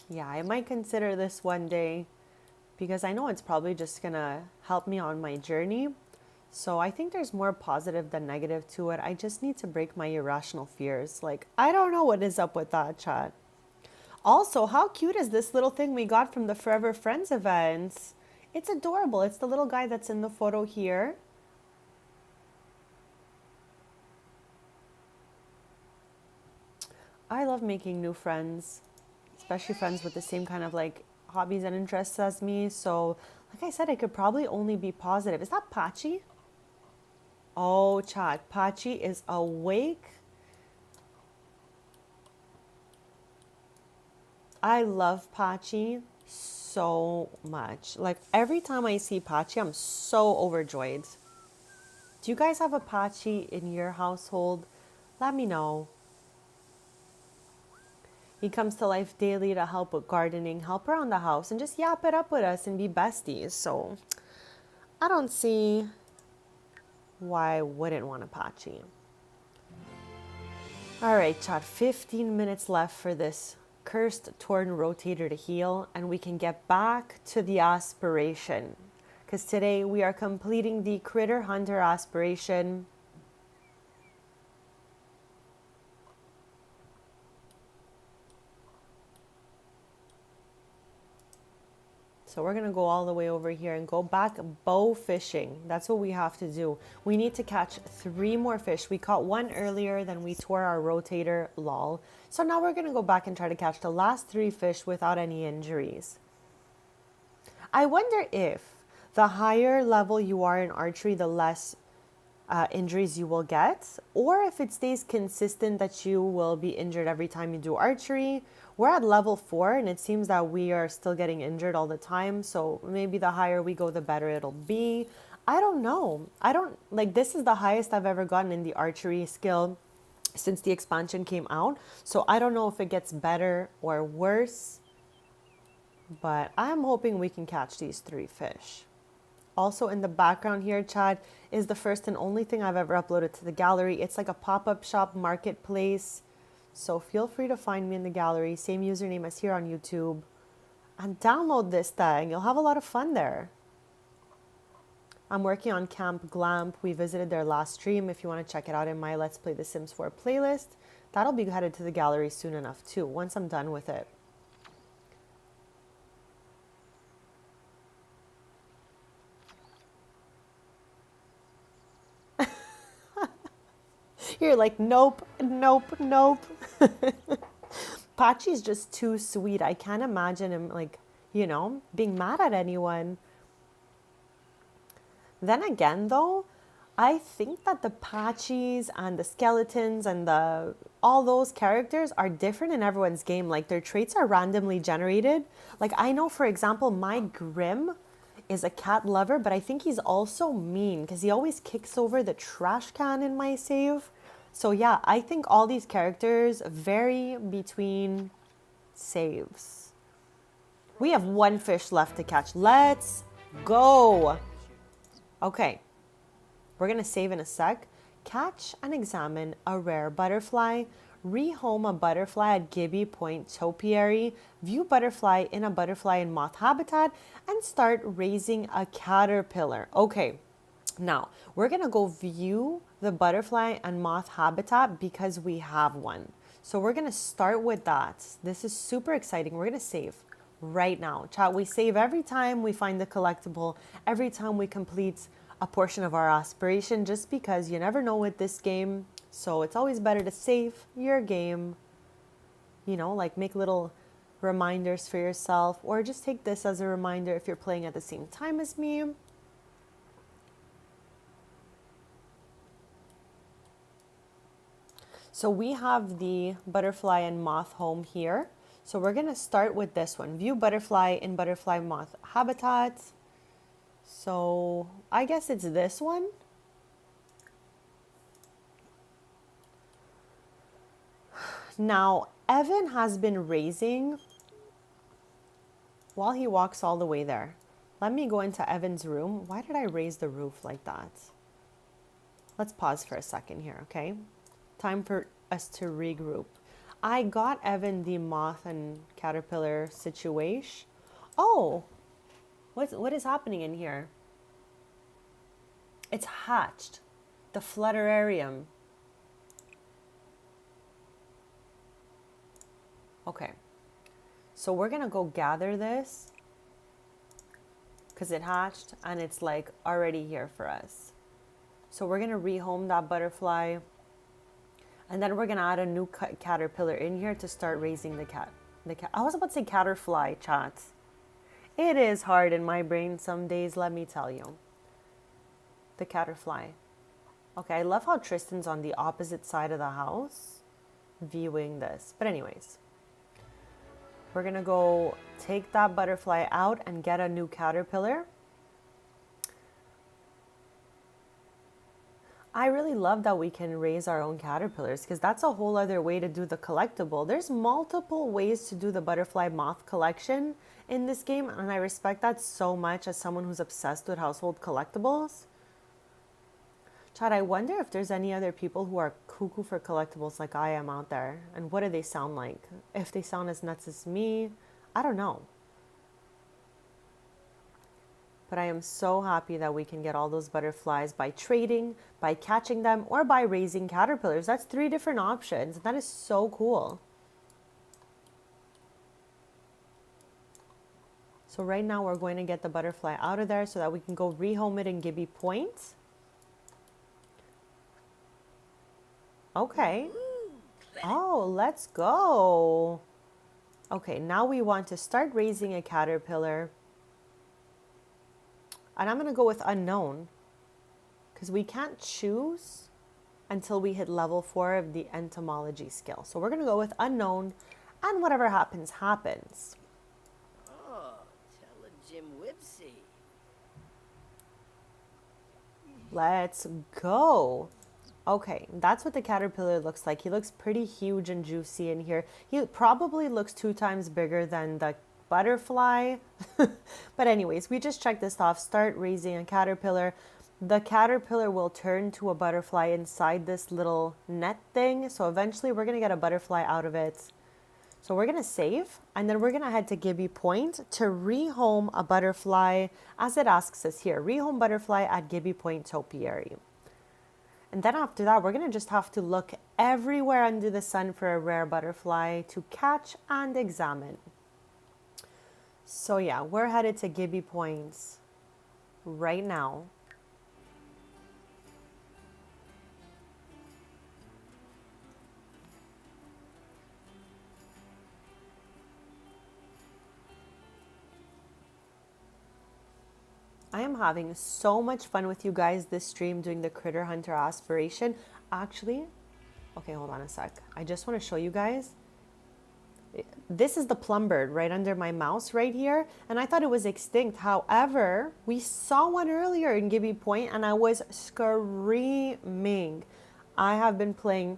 Yeah, I might consider this one day because I know it's probably just gonna help me on my journey. So I think there's more positive than negative to it. I just need to break my irrational fears. Like, I don't know what is up with that, chat. Also, how cute is this little thing we got from the Forever Friends events? It's adorable. It's the little guy that's in the photo here. I love making new friends, especially friends with the same kind of like hobbies and interests as me. So, like I said, I could probably only be positive. Is that Pachi? Oh, chat. Pachi is awake. I love Pachi so much. Like every time I see Pachi, I'm so overjoyed. Do you guys have a Pachi in your household? Let me know. He comes to life daily to help with gardening, help around the house, and just yap it up with us and be besties. So I don't see why I wouldn't want a Pachi. All right, chat, 15 minutes left for this cursed torn rotator to heal, and we can get back to the aspiration. Because today we are completing the Critter Hunter aspiration. So we're going to go all the way over here and go back bow fishing. That's what we have to do. We need to catch 3 more fish. We caught 1 earlier, then we tore our rotator, lol. So now we're going to go back and try to catch the last 3 fish without any injuries. I wonder if the higher level you are in archery, the less injuries you will get, or if it stays consistent that you will be injured every time you do archery. We're at level 4 and it seems that we are still getting injured all the time, so maybe the higher we go the better it'll be. I don't know. This is the highest I've ever gotten in the archery skill since the expansion came out, so I don't know if it gets better or worse, but I'm hoping we can catch these 3 fish. Also in the background here, chat, is the first and only thing I've ever uploaded to the gallery. It's like a pop-up shop marketplace. So feel free to find me in the gallery. Same username as here on YouTube. And download this thing. You'll have a lot of fun there. I'm working on Camp Glamp. We visited their last stream. If you want to check it out in my Let's Play The Sims 4 playlist. That'll be headed to the gallery soon enough too, once I'm done with it. You're like, nope, nope, nope. Pachi's just too sweet. I can't imagine him, like, being mad at anyone. Then again, though, I think that the Pachis and the skeletons and all those characters are different in everyone's game. Like, their traits are randomly generated. Like, I know, for example, my Grim is a cat lover, but I think he's also mean because he always kicks over the trash can in my save. So yeah, I think all these characters vary between saves. We have 1 fish left to catch. Let's go. Okay, we're gonna save in a sec. Catch and examine a rare butterfly. Rehome a butterfly at Gibby Point Topiary. View butterfly in a butterfly and moth habitat. And start raising a caterpillar. Okay, now we're gonna go view the butterfly and moth habitat because we have one. So we're gonna start with that. This is super exciting. We're gonna save right now. Chat, we save every time we find the collectible, every time we complete a portion of our aspiration, just because you never know with this game. So it's always better to save your game, like make little reminders for yourself, or just take this as a reminder if you're playing at the same time as me. So we have the butterfly and moth home here. So we're gonna start with this one. View butterfly in butterfly moth habitat. So I guess it's this one. Now, Evan has been raising while he walks all the way there. Let me go into Evan's room. Why did I raise the roof like that? Let's pause for a second here, okay? Time for us to regroup. I got Evan the moth and caterpillar situation. Oh, what is happening in here? It's hatched. The flutterarium. Okay, so we're gonna go gather this because it hatched and it's like already here for us. So we're gonna rehome that butterfly, and then we're gonna add a new caterpillar in here to start raising the cat. I was about to say caterfly, chat. It is hard in my brain some days, let me tell you. The caterfly. Okay, I love how Tristan's on the opposite side of the house viewing this. But anyways, we're gonna go take that butterfly out and get a new caterpillar. I really love that we can raise our own caterpillars because that's a whole other way to do the collectible. There's multiple ways to do the butterfly moth collection in this game, and I respect that so much as someone who's obsessed with household collectibles. Chad, I wonder if there's any other people who are cuckoo for collectibles like I am out there. And what do they sound like? If they sound as nuts as me, I don't know. But I am so happy that we can get all those butterflies by trading, by catching them, or by raising caterpillars. That's 3 different options. That is so cool. So right now we're going to get the butterfly out of there so that we can go rehome it in Gibby Point. Okay. Oh, let's go. Okay, now we want to start raising a caterpillar. And I'm going to go with unknown because we can't choose until we hit level 4 of the entomology skill. So we're going to go with unknown, and whatever happens, happens. Oh, tell a Jim Whipsy. Let's go. Okay, that's what the caterpillar looks like. He looks pretty huge and juicy in here. He probably looks 2 times bigger than the butterfly. But anyways, we just checked this off. Start raising a caterpillar. The caterpillar will turn to a butterfly inside this little net thing. So eventually we're going to get a butterfly out of it. So we're going to save, and then we're going to head to Gibby Point to rehome a butterfly, as it asks us here. Rehome butterfly at Gibby Point Topiary. And then after that, we're going to just have to look everywhere under the sun for a rare butterfly to catch and examine. So yeah, we're headed to Gibby Point right now. I am having so much fun with you guys this stream doing the Critter Hunter Aspiration. Actually, okay, hold on a sec. I just want to show you guys. This is the plum bird right under my mouse right here, and I thought it was extinct. However, we saw one earlier in Gibby Point, and I was screaming. I have been playing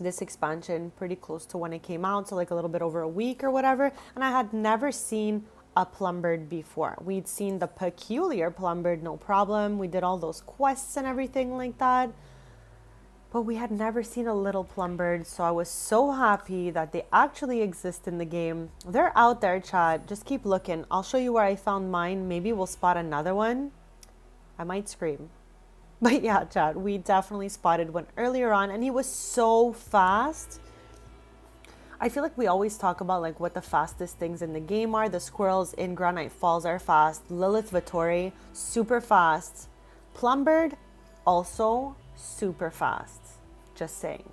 this expansion pretty close to when it came out, so like a little bit over a week or whatever, and I had never seen a plum bird before. We'd seen the peculiar plum bird, no problem. We did all those quests and everything like that. But we had never seen a little plum bird, so I was so happy that they actually exist in the game. They're out there, chat. Just keep looking. I'll show you where I found mine. Maybe we'll spot another one. I might scream. But yeah, chat, we definitely spotted one earlier on, and he was so fast. I feel like we always talk about like what the fastest things in the game are. The squirrels in Granite Falls are fast. Lilith Vittori, super fast. Plumbird, also super fast. Just saying.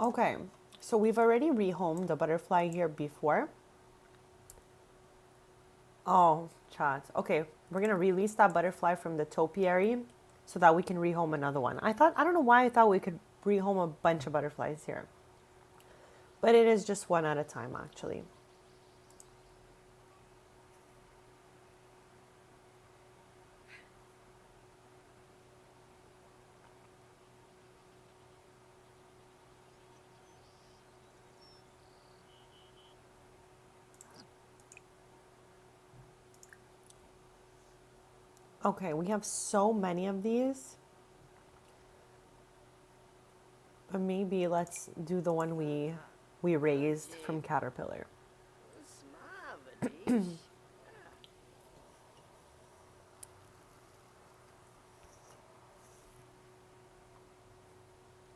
Okay, so we've already rehomed the butterfly here before. Oh, chat. Okay, we're gonna release that butterfly from the topiary so that we can rehome another one. I don't know why I thought we could rehome a bunch of butterflies here. But it is just one at a time, actually. Okay, we have so many of these. But maybe let's do the one we raised from Caterpillar.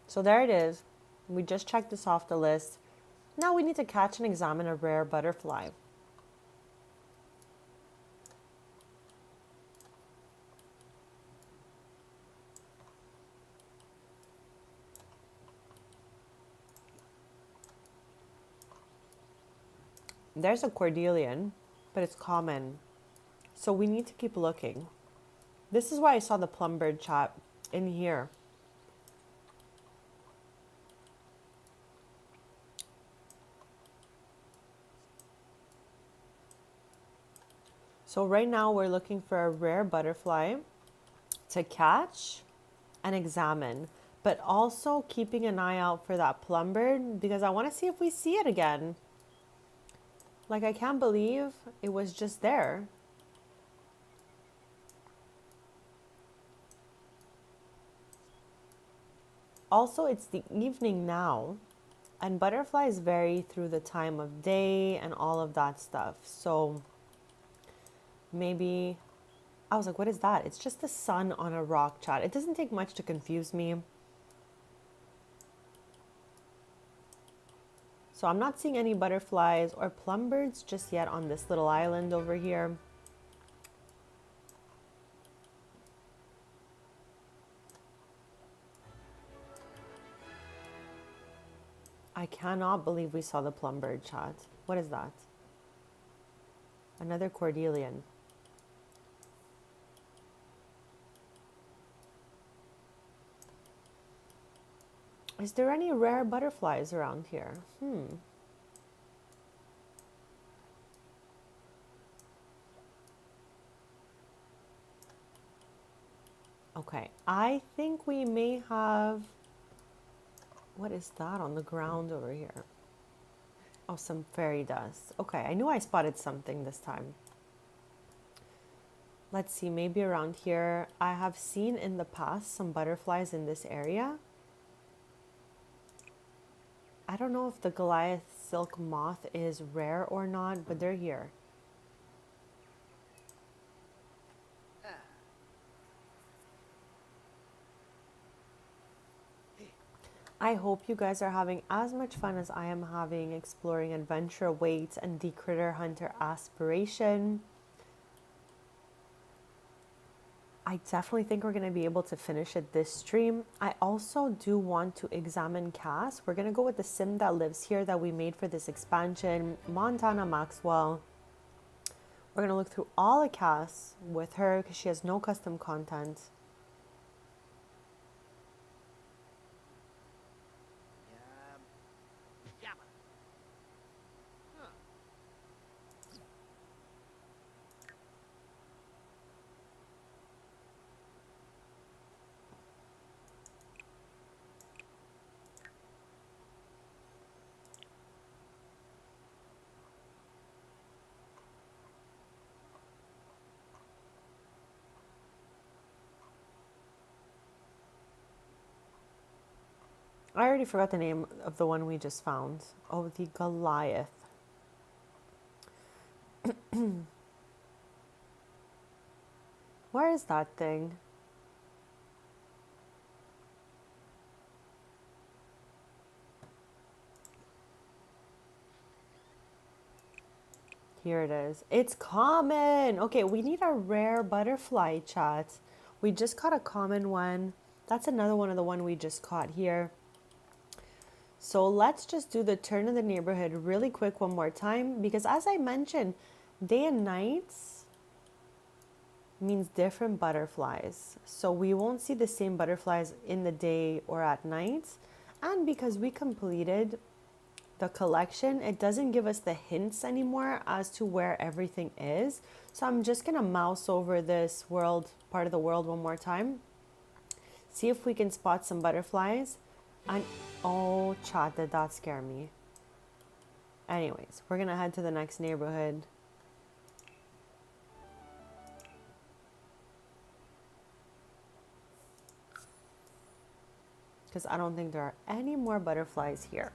So there it is. We just checked this off the list. Now we need to catch and examine a rare butterfly. There's a Cordelian, but it's common. So we need to keep looking. This is why I saw the plumbird chat in here. So right now we're looking for a rare butterfly to catch and examine, but also keeping an eye out for that plumbird because I want to see if we see it again. Like, I can't believe it was just there. Also, it's the evening now, and butterflies vary through the time of day and all of that stuff. So maybe I was like, what is that? It's just the sun on a rock, chat. It doesn't take much to confuse me. So I'm not seeing any butterflies or plumbirds just yet on this little island over here. I cannot believe we saw the plumbird, chat. What is that? Another Cordelian. Is there any rare butterflies around here? Okay, I think we may have... What is that on the ground over here? Oh, some fairy dust. Okay, I knew I spotted something this time. Let's see, maybe around here. I have seen in the past some butterflies in this area. I don't know if the Goliath silk moth is rare or not, but they're here. I hope you guys are having as much fun as I am having exploring Adventure Awaits and the Critter Hunter Aspiration. I definitely think we're going to be able to finish it this stream. I also do want to examine Cass. We're going to go with the sim that lives here that we made for this expansion, Montana Maxwell. We're going to look through all of Cass with her because she has no custom content. I already forgot the name of the one we just found. Oh, the Goliath. Where is that thing? Here it is. It's common. Okay, we need a rare butterfly, chat. We just caught a common one. That's another one of the one we just caught here. So let's just do the turn of the neighborhood really quick one more time because as I mentioned, day and nights means different butterflies. So we won't see the same butterflies in the day or at night. And because we completed the collection, it doesn't give us the hints anymore as to where everything is. So I'm just gonna mouse over this world, part of the world one more time. See if we can spot some butterflies. And oh, chat, did that scare me? Anyways, we're gonna head to the next neighborhood. Because I don't think there are any more butterflies here.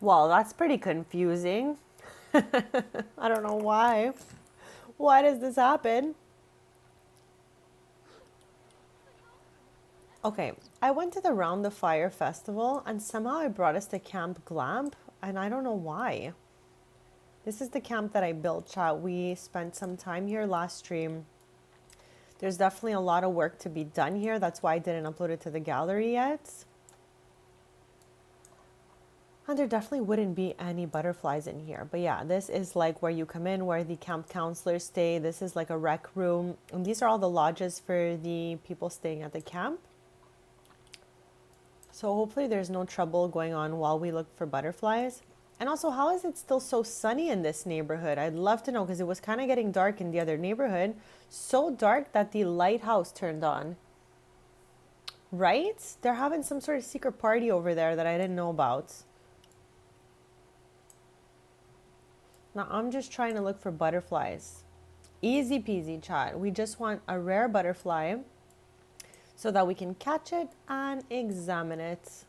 Well, that's pretty confusing. I don't know why. Why does this happen? Okay, I went to the Round the Fire festival and somehow it brought us to Camp Glamp, and I don't know why. This is the camp that I built, chat. We spent some time here last stream. There's definitely a lot of work to be done here. That's why I didn't upload it to the gallery yet. And there definitely wouldn't be any butterflies in here. But yeah, this is like where you come in, where the camp counselors stay. This is like a rec room. And these are all the lodges for the people staying at the camp. So hopefully there's no trouble going on while we look for butterflies. And also, how is it still so sunny in this neighborhood? I'd love to know because it was kind of getting dark in the other neighborhood. So dark that the lighthouse turned on. Right? They're having some sort of secret party over there that I didn't know about. Now I'm just trying to look for butterflies. Easy peasy, chat. We just want a rare butterfly so that we can catch it and examine it.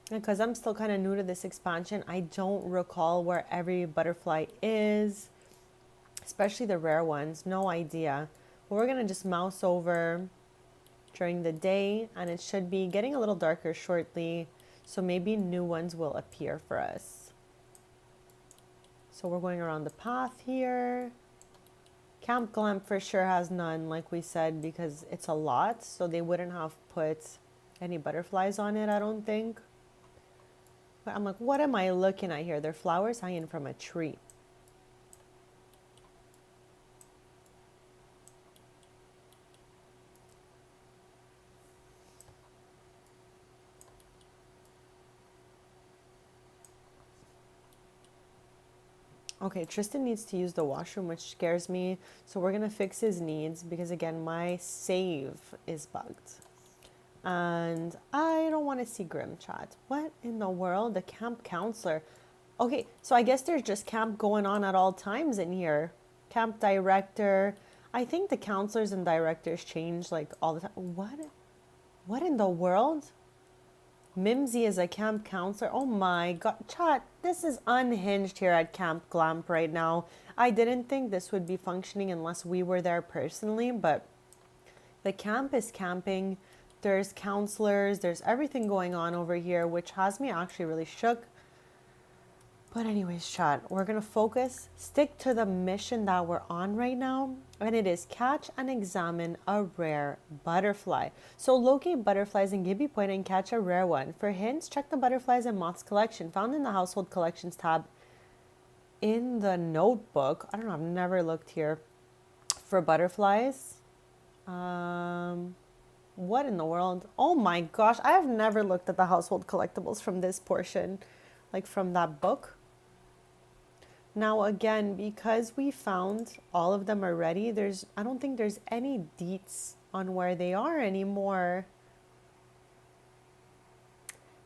Because I'm still kind of new to this expansion, I don't recall where every butterfly is, especially the rare ones. No idea. But we're going to just mouse over during the day, and it should be getting a little darker shortly, so maybe new ones will appear for us. So we're going around the path here. Camp Glamp for sure has none, like we said, because it's a lot, so they wouldn't have put any butterflies on it, I don't think. But I'm like, what am I looking at here? They're flowers hanging from a tree. Okay, Tristan needs to use the washroom, which scares me. So we're going to fix his needs because, again, my save is bugged. And I don't want to see Grim chat. What in the world? The camp counselor. Okay, so I guess there's just camp going on at all times in here. Camp director. I think the counselors and directors change like all the time. What in the world? Mimsy is a camp counselor. Oh my god. Chat, this is unhinged here at Camp Glamp right now. I didn't think this would be functioning unless we were there personally, but the camp is camping. There's counselors. There's everything going on over here, which has me actually really shook. But anyways, chat, we're going to focus, stick to the mission that we're on right now, and it is catch and examine a rare butterfly. So locate butterflies in Gibby Point and catch a rare one. For hints, check the butterflies and moths collection found in the household collections tab in the notebook. I don't know, I've never looked here for butterflies. What in the world? Oh my gosh, I have never looked at the household collectibles from this portion, like from that book. Now again, because we found all of them already, I don't think there's any deets on where they are anymore.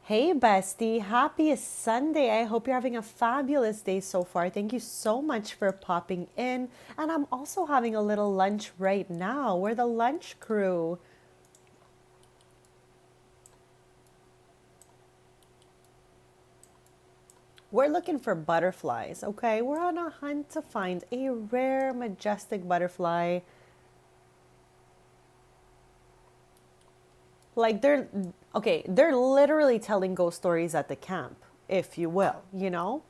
Hey bestie, happy Sunday. I hope you're having a fabulous day so far. Thank you so much for popping in. And I'm also having a little lunch right now. We're the lunch crew. We're looking for butterflies, okay? We're on a hunt to find a rare, majestic butterfly. Like they're literally telling ghost stories at the camp, if you will, you know?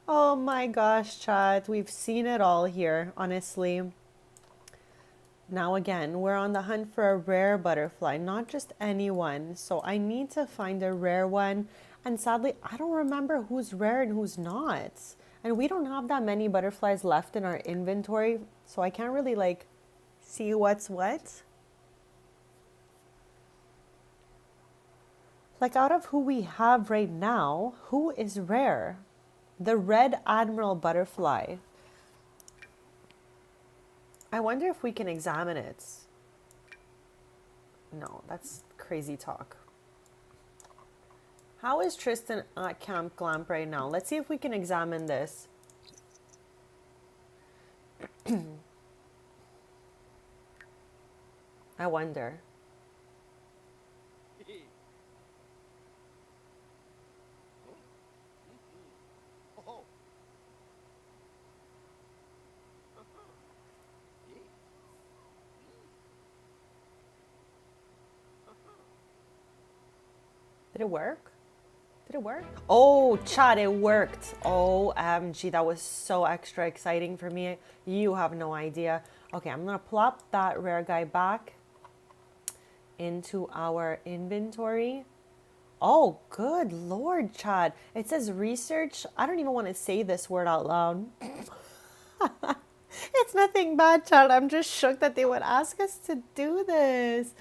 Oh my gosh, chat. We've seen it all here, honestly. Now again, we're on the hunt for a rare butterfly, not just any one. So I need to find a rare one. And sadly, I don't remember who's rare and who's not. And we don't have that many butterflies left in our inventory, so I can't really like see what's what. Like out of who we have right now, who is rare? The red admiral butterfly. I wonder if we can examine it. No, that's crazy talk. How is Tristan at Camp Glamp right now? Let's see if we can examine this. I wonder. Did it work? Did it work? Oh, chat, it worked. OMG, that was so extra exciting for me. You have no idea. Okay, I'm gonna plop that rare guy back into our inventory. Oh, good Lord, Chad. It says research. I don't even want to say this word out loud. It's nothing bad, Chad. I'm just shook that they would ask us to do this.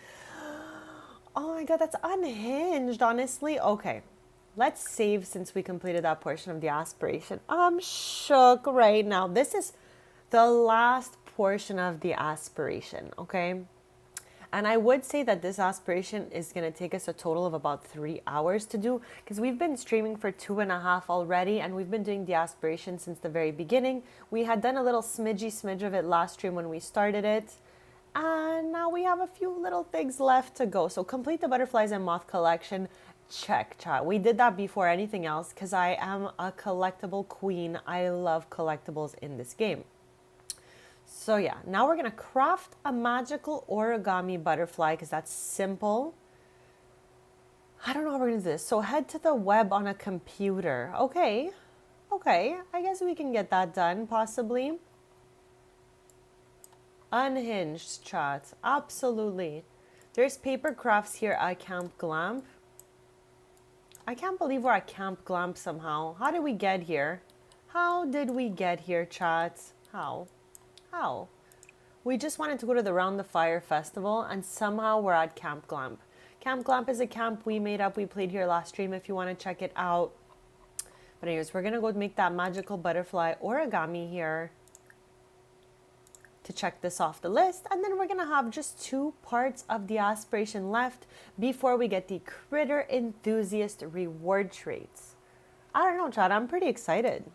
Oh my God, that's unhinged, honestly. Okay, let's save since we completed that portion of the aspiration. I'm shook right now. This is the last portion of the aspiration, okay? And I would say that this aspiration is going to take us a total of about 3 hours to do because we've been streaming for 2.5 already and we've been doing the aspiration since the very beginning. We had done a little smidge of it last stream when we started it. And now we have a few little things left to go. So complete the butterflies and moth collection. Check, chat. We did that before anything else because I am a collectible queen. I love collectibles in this game. So yeah, now we're gonna craft a magical origami butterfly because that's simple. I don't know how we're gonna do this. So head to the web on a computer. Okay, I guess we can get that done possibly. Unhinged, chat. Absolutely. There's paper crafts here at Camp Glamp. I can't believe we're at Camp Glamp somehow. How did we get here? How did we get here, chat? How? We just wanted to go to the Round the Fire festival and somehow we're at Camp Glamp. Camp Glamp is a camp we made up. We played here last stream if you want to check it out. But anyways, we're going to go make that magical butterfly origami here to check this off the list. And then we're going to have just 2 parts of the aspiration left before we get the critter enthusiast reward traits. I don't know, Chad. I'm pretty excited.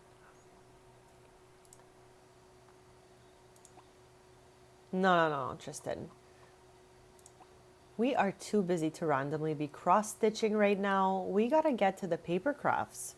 No, Tristan. We are too busy to randomly be cross-stitching right now. We gotta get to the paper crafts.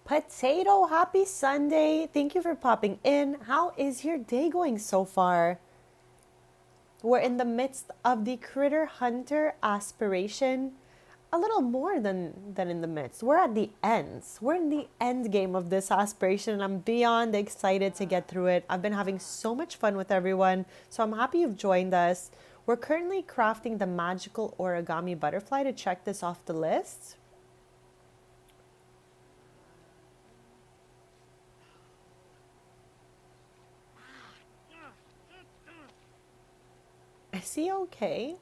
Potato, happy Sunday. Thank you for popping in. How is your day going so far? We're in the midst of the Critter Hunter aspiration. A little more than in the midst. We're at the ends. We're in the end game of this aspiration and I'm beyond excited to get through it. I've been having so much fun with everyone, so I'm happy you've joined us. We're currently crafting the magical origami butterfly to check this off the list. Is he okay?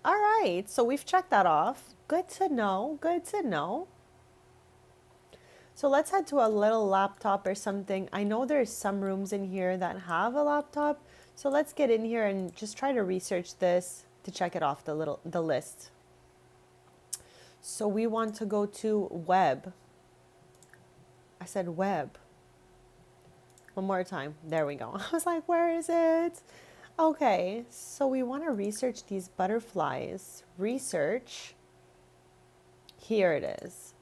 All right, so we've checked that off. Good to know, good to know. So let's head to a little laptop or something. I know there's some rooms in here that have a laptop. So let's get in here and just try to research this to check it off the list. So we want to go to web. I said web. One more time. There we go. I was like, where is it? Okay, so we want to research these butterflies. Research. Here it is.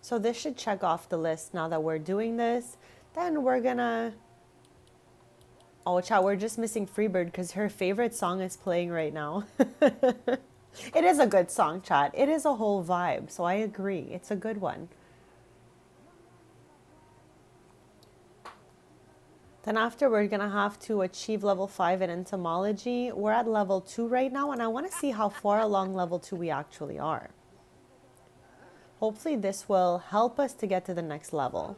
So this should check off the list now that we're doing this. Then we're gonna... Oh, chat, we're just missing Freebird because her favorite song is playing right now. It is a good song, chat. It is a whole vibe, so I agree. It's a good one. Then after, we're going to have to achieve level 5 in entomology. We're at level 2 right now, and I want to see how far along level 2 we actually are. Hopefully this will help us to get to the next level.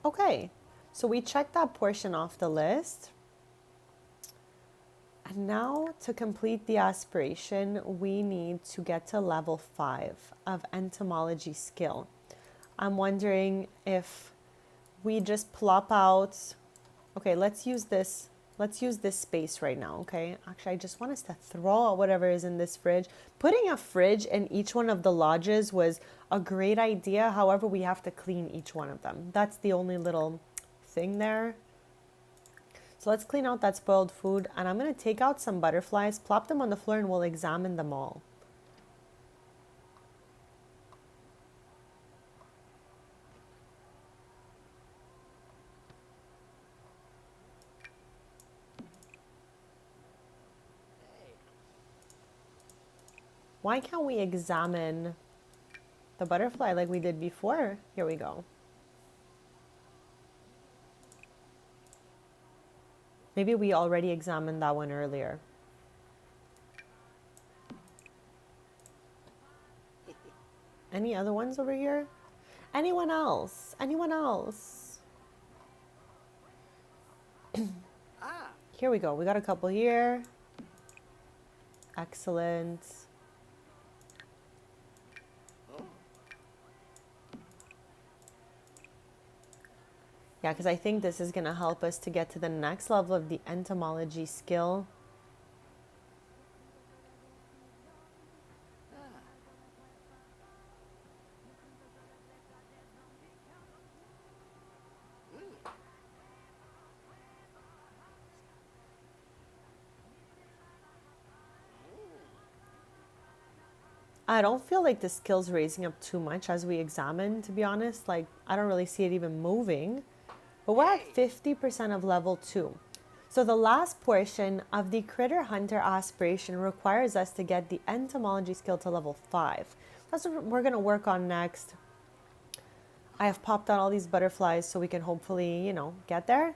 Okay, so we checked that portion off the list. And now to complete the aspiration, we need to get to level 5 of entomology skill. I'm wondering if we just plop out, okay, let's use this space right now, okay? Actually, I just want us to throw out whatever is in this fridge. Putting a fridge in each one of the lodges was a great idea. However, we have to clean each one of them. That's the only little thing there. So let's clean out that spoiled food, and I'm going to take out some butterflies, plop them on the floor, and we'll examine them all. Why can't we examine the butterfly like we did before? Here we go. Maybe we already examined that one earlier. Any other ones over here? Anyone else? Anyone else? Here we go. We got a couple here. Excellent. Yeah, because I think this is going to help us to get to the next level of the entomology skill. I don't feel like the skill's raising up too much as we examine, to be honest. Like, I don't really see it even moving. But we're at 50% of level 2. So the last portion of the Critter Hunter aspiration requires us to get the entomology skill to level 5. That's what we're going to work on next. I have popped out all these butterflies so we can hopefully, you know, get there.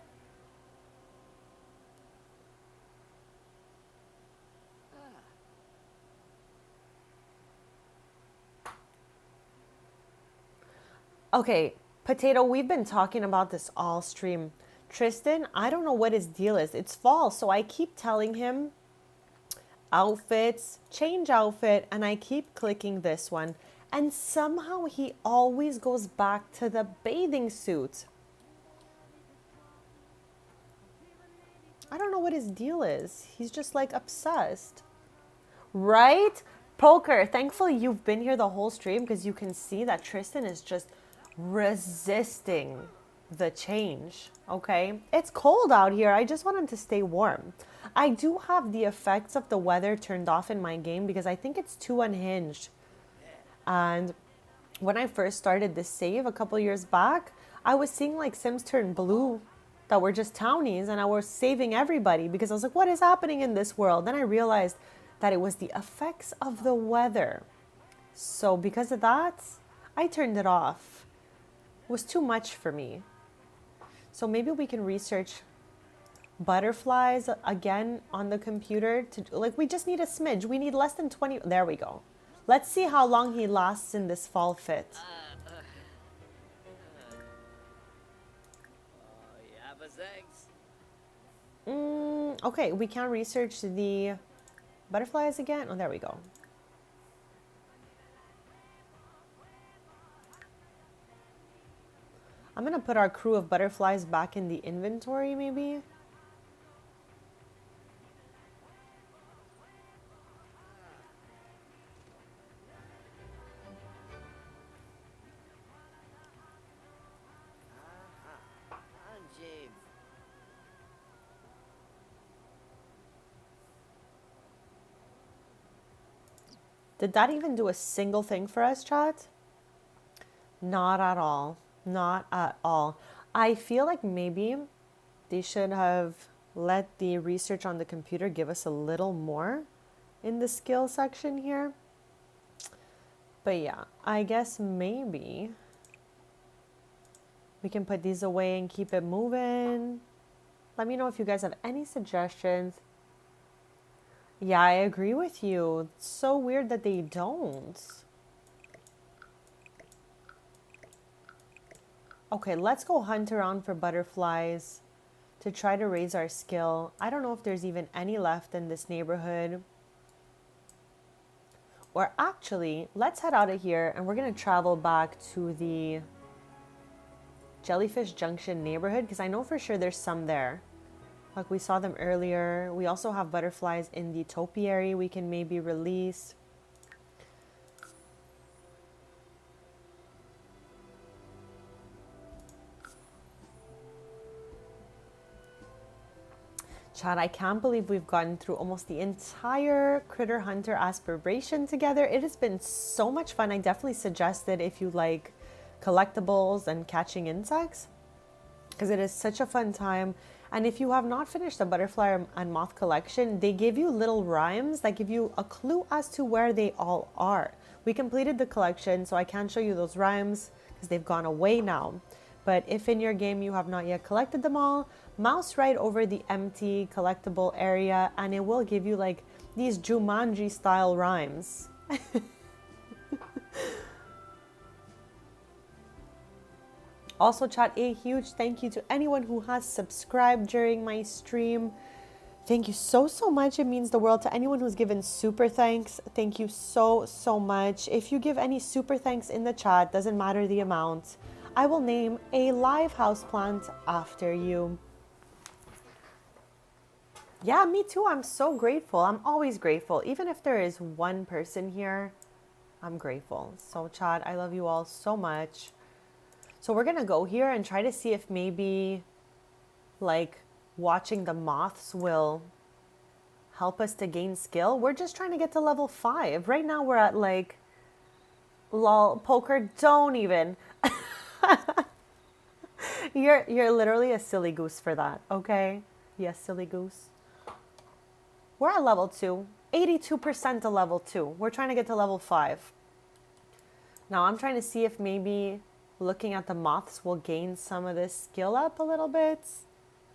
Okay, Potato, we've been talking about this all stream. Tristan, I don't know what his deal is. It's fall, so I keep telling him outfits, change outfit, and I keep clicking this one. And somehow he always goes back to the bathing suit. I don't know what his deal is. He's just like obsessed. Right? Poker, thankfully you've been here the whole stream because you can see that Tristan is just resisting the change. Okay, it's cold out here. I just want him to stay warm. I do have the effects of the weather turned off in my game because I think it's too unhinged. And when I first started this save a couple years back, I was seeing like Sims turn blue that were just townies, and I was saving everybody because I was like, what is happening in this world? Then I realized that it was the effects of the weather. So because of that, I turned it off. It was too much for me. So maybe we can research butterflies again on the computer to like, we just need a smidge. We need less than 20. There we go. Let's see how long he lasts in this fall fit. Okay, we can research the butterflies again. Oh, there we go. I'm gonna put our crew of butterflies back in the inventory, maybe. Did that even do a single thing for us, chat? Not at all. Not at all. I feel like maybe they should have let the research on the computer give us a little more in the skill section here. But yeah, I guess maybe we can put these away and keep it moving. Let me know if you guys have any suggestions. Yeah, I agree with you. It's so weird that they don't. Okay, let's go hunt around for butterflies to try to raise our skill. I don't know if there's even any left in this neighborhood. Or actually, let's head out of here and we're going to travel back to the Jellyfish Junction neighborhood because I know for sure there's some there. Like we saw them earlier. We also have butterflies in the topiary we can maybe release. Chad, I can't believe we've gotten through almost the entire Critter Hunter Aspiration together. It has been so much fun. I definitely suggest it if you like collectibles and catching insects, because it is such a fun time. And if you have not finished the butterfly and moth collection, they give you little rhymes that give you a clue as to where they all are. We completed the collection, so I can't show you those rhymes because they've gone away now. But if in your game you have not yet collected them all, mouse right over the empty collectible area and it will give you like these Jumanji style rhymes. Also, chat, a huge thank you to anyone who has subscribed during my stream. Thank you so much. It means the world to anyone who's given super thanks. Thank you so much. If you give any super thanks in the chat, doesn't matter the amount, I will name a live houseplant after you. Yeah, me too. I'm so grateful. I'm always grateful. Even if there is one person here, I'm grateful. So chat, I love you all so much. So we're going to go here and try to see if maybe like watching the moths will help us to gain skill. We're just trying to get to level 5. Right now we're at like, lol, poker, don't even. You're literally a silly goose for that, okay? Yes, silly goose. We're at level 2. 82% to level 2. We're trying to get to level 5. Now I'm trying to see if maybe looking at the moths will gain some of this skill up a little bit.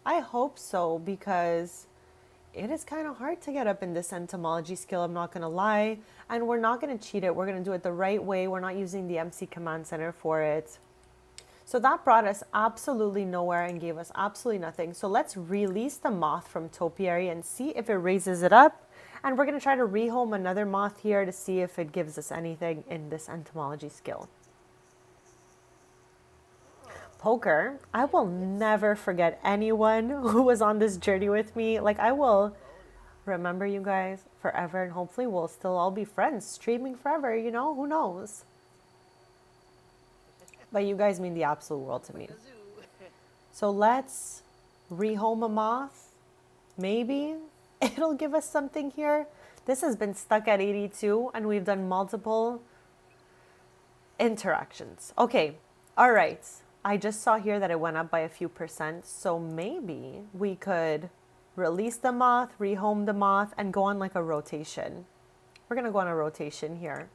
I hope so, because it is kind of hard to get up in this entomology skill, I'm not going to lie. And we're not going to cheat it. We're going to do it the right way. We're not using the MC Command Center for it. So that brought us absolutely nowhere and gave us absolutely nothing. So let's release the moth from topiary and see if it raises it up. And we're going to try to rehome another moth here to see if it gives us anything in this entomology skill. Poker, I will never forget anyone who was on this journey with me. Like, I will remember you guys forever, and hopefully we'll still all be friends, streaming forever, you know, who knows? But you guys mean the absolute world to me. So let's rehome a moth. Maybe it'll give us something here. This has been stuck at 82 and we've done multiple interactions. Okay, all right. I just saw here that it went up by a few percent. So maybe we could release the moth, rehome the moth, and go on like a rotation. We're going to go on a rotation here.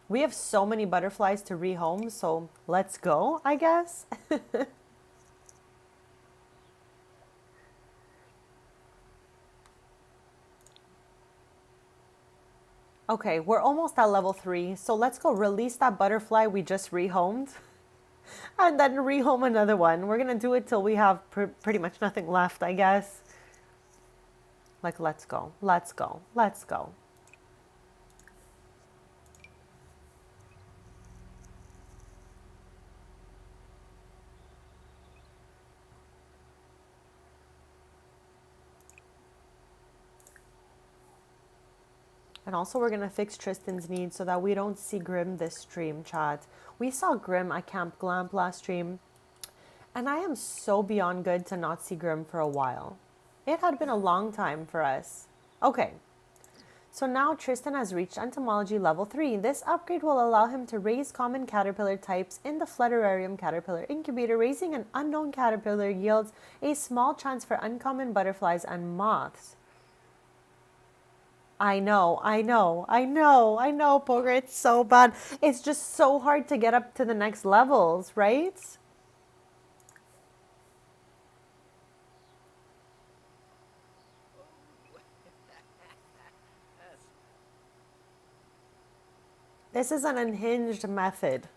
We have so many butterflies to rehome, so let's go, I guess. Okay, we're almost at level 3, so let's go release that butterfly we just rehomed and then rehome another one. We're gonna do it till we have pretty much nothing left, I guess. Like, let's go, let's go, let's go. And also we're going to fix Tristan's needs so that we don't see Grim this stream, chat. We saw Grim at Camp Glamp last stream, and I am so beyond good to not see Grim for a while. It had been a long time for us. Okay, so now Tristan has reached entomology level 3. This upgrade will allow him to raise common caterpillar types in the Flutterarium caterpillar incubator. Raising an unknown caterpillar yields a small chance for uncommon butterflies and moths. I know, Poker, it's so bad. It's just so hard to get up to the next levels, right? This is an unhinged method.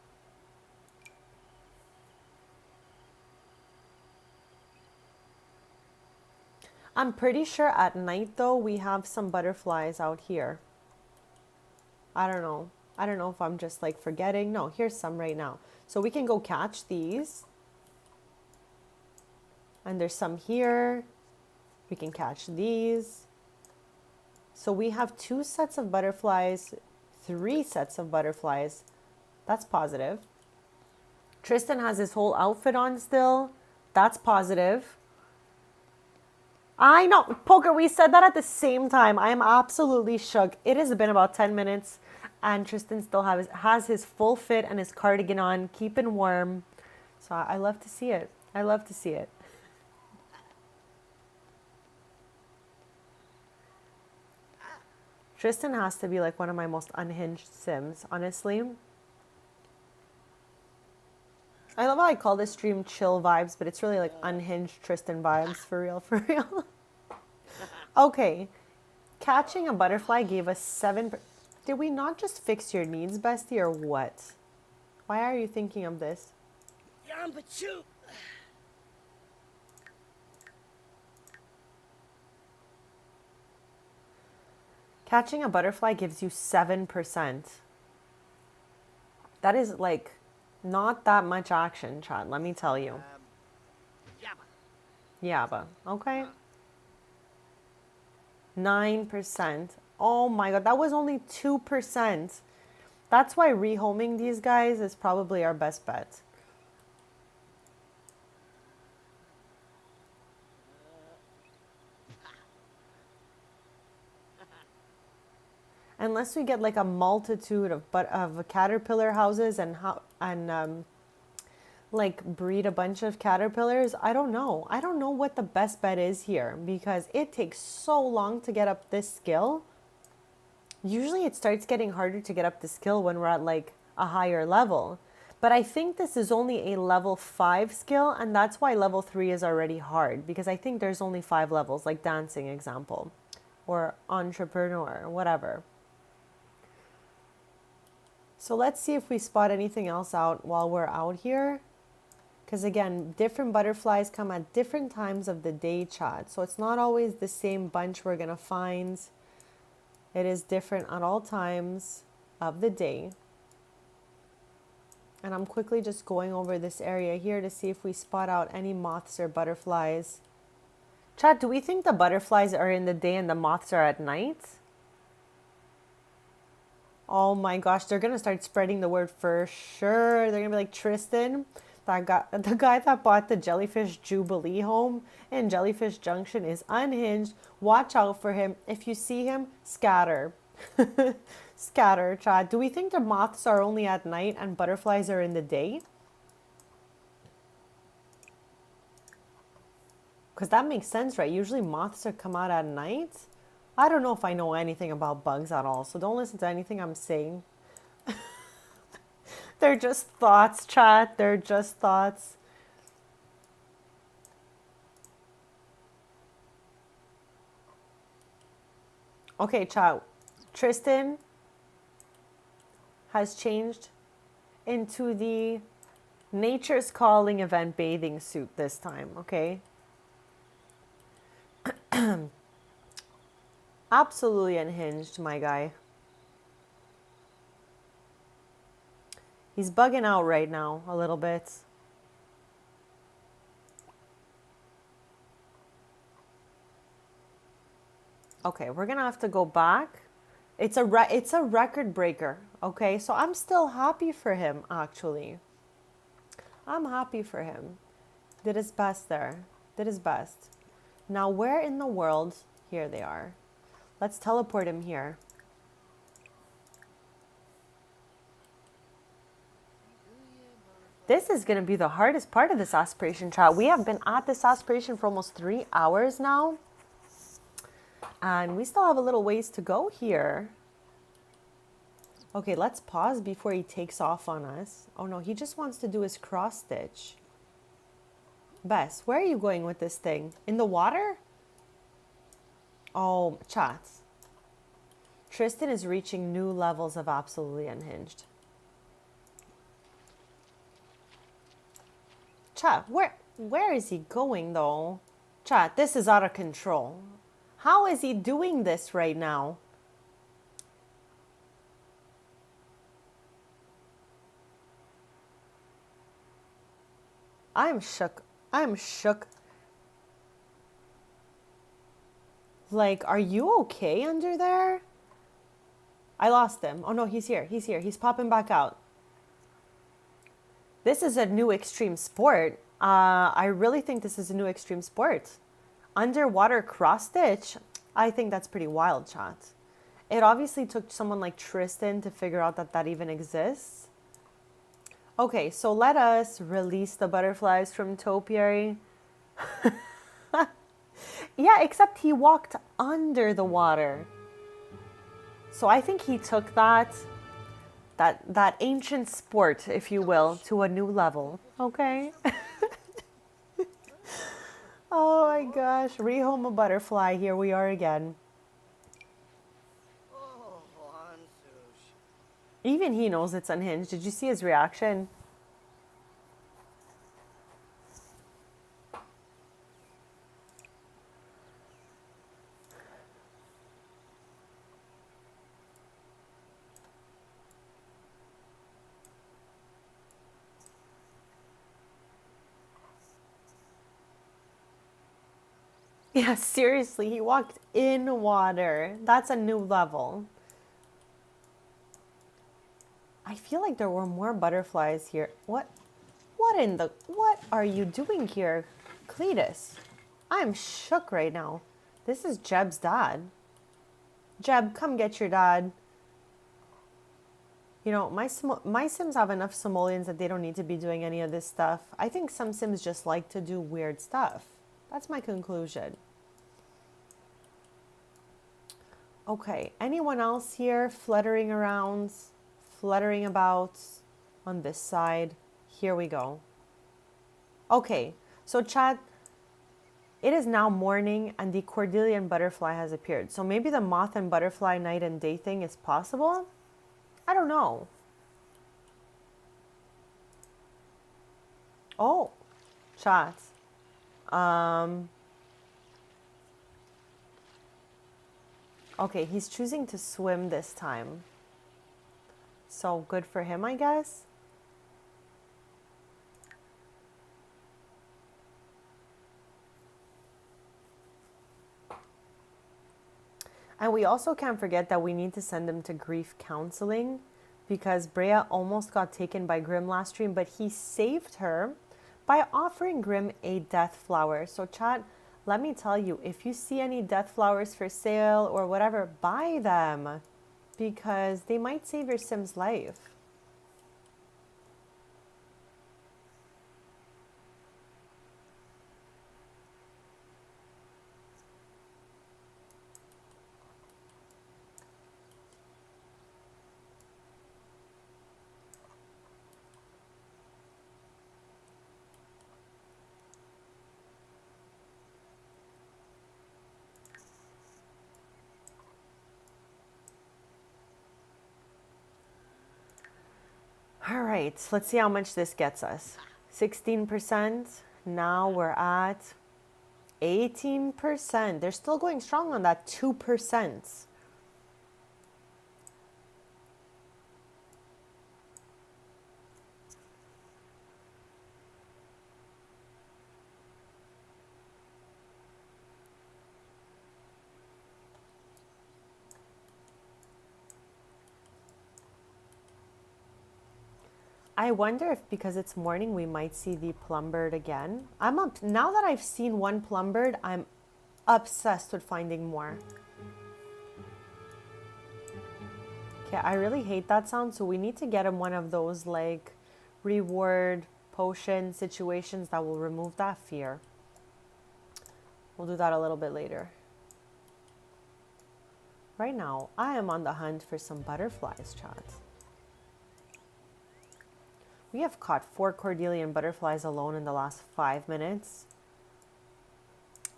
I'm pretty sure at night though we have some butterflies out here. I don't know. I don't know if I'm just like forgetting. No, here's some right now. So we can go catch these. And there's some here. We can catch these. So we have 2 sets of butterflies, 3 sets of butterflies. That's positive. Tristan has his whole outfit on still. That's positive. I know, Poker, we said that at the same time. I am absolutely shook. It has been about 10 minutes and Tristan still has his full fit and his cardigan on, keeping warm. So I love to see it. I love to see it. Tristan has to be like one of my most unhinged Sims, honestly. I love how I call this stream chill vibes, but it's really like unhinged Tristan vibes, for real, for real. Okay, catching a butterfly gave us 7. Did we not just fix your needs, bestie, or what? Why are you thinking of this? Yambachu. Catching a butterfly gives you 7%. That is like not that much action, Chad, let me tell you. Yaba, okay. 9%. Oh my god, that was only 2%. That's why rehoming these guys is probably our best bet. Unless we get like a multitude of caterpillar houses and like breed a bunch of caterpillars, I don't know. I don't know what the best bet is here because it takes so long to get up this skill. Usually it starts getting harder to get up the skill when we're at like a higher level. But I think this is only a level 5 skill, and that's why level 3 is already hard because I think there's only 5 levels, like dancing example or entrepreneur, whatever. So let's see if we spot anything else out while we're out here. Because again, different butterflies come at different times of the day, chat. So it's not always the same bunch we're going to find. It is different at all times of the day. And I'm quickly just going over this area here to see if we spot out any moths or butterflies. Chat, do we think the butterflies are in the day and the moths are at night? Oh my gosh, they're going to start spreading the word for sure. They're going to be like, Tristan, the guy that bought the Jellyfish Jubilee home in Jellyfish Junction is unhinged. Watch out for him. If you see him, scatter. Scatter, chat. Do we think the moths are only at night and butterflies are in the day? Because that makes sense, right? Usually moths come out at night. I don't know if I know anything about bugs at all, so don't listen to anything I'm saying. They're just thoughts, chat. They're just thoughts. Okay, chat. Tristan has changed into the Nature's Calling event bathing suit this time, okay? Absolutely unhinged, my guy. He's bugging out right now a little bit. Okay, we're gonna have to go back. It's a record breaker, okay? So I'm still happy for him, actually. I'm happy for him. Did his best there. Did his best. Now, where in the world? Here they are. Let's teleport him here. This is going to be the hardest part of this aspiration, chat. We have been at this aspiration for almost 3 hours now. And we still have a little ways to go here. Okay, let's pause before he takes off on us. Oh no, he just wants to do his cross stitch. Bess, where are you going with this thing? In the water? Oh, chat. Tristan is reaching new levels of absolutely unhinged. Chat, where is he going though? Chat, this is out of control. How is he doing this right now? I'm shook. I'm shook. Like, are you okay under there? I lost him. Oh no, he's here. He's here. He's popping back out. This is a new extreme sport. I really think this is a new extreme sport. Underwater cross stitch. I think that's pretty wild, chat. It obviously took someone like Tristan to figure out that that even exists. Okay, so let us release the butterflies from topiary. Yeah, except he walked under the water. So I think he took that ancient sport, if you will, to a new level. Okay. Oh my gosh, rehome a butterfly. Here we are again. Oh, Ansush. Even he knows it's unhinged. Did you see his reaction? Yeah, seriously, he walked in water. That's a new level. I feel like there were more butterflies here. What are you doing here, Cletus? I'm shook right now. This is Jeb's dad. Jeb, come get your dad. You know, my Sims have enough simoleons that they don't need to be doing any of this stuff. I think some Sims just like to do weird stuff. That's my conclusion. Okay, anyone else here fluttering around, fluttering about on this side? Here we go. Okay, so chat, it is now morning and the Cordillean butterfly has appeared. So maybe the moth and butterfly night and day thing is possible? I don't know. Oh, chat. Okay, he's choosing to swim this time. So good for him, I guess. And we also can't forget that we need to send him to grief counseling because Brea almost got taken by Grim last stream, but he saved her by offering Grim a death flower. So chat, let me tell you, if you see any death flowers for sale or whatever, buy them because they might save your Sim's life. All right, let's see how much this gets us. 16%. Now we're at 18%. They're still going strong on that 2%. I wonder if because it's morning we might see the plumbird again. I'm up now that I've seen one plumbird, I'm obsessed with finding more. Okay, I really hate that sound, so we need to get him one of those like reward potion situations that will remove that fear. We'll do that a little bit later. Right now, I am on the hunt for some butterflies, chat. We have caught 4 Cordillean butterflies alone in the last 5 minutes.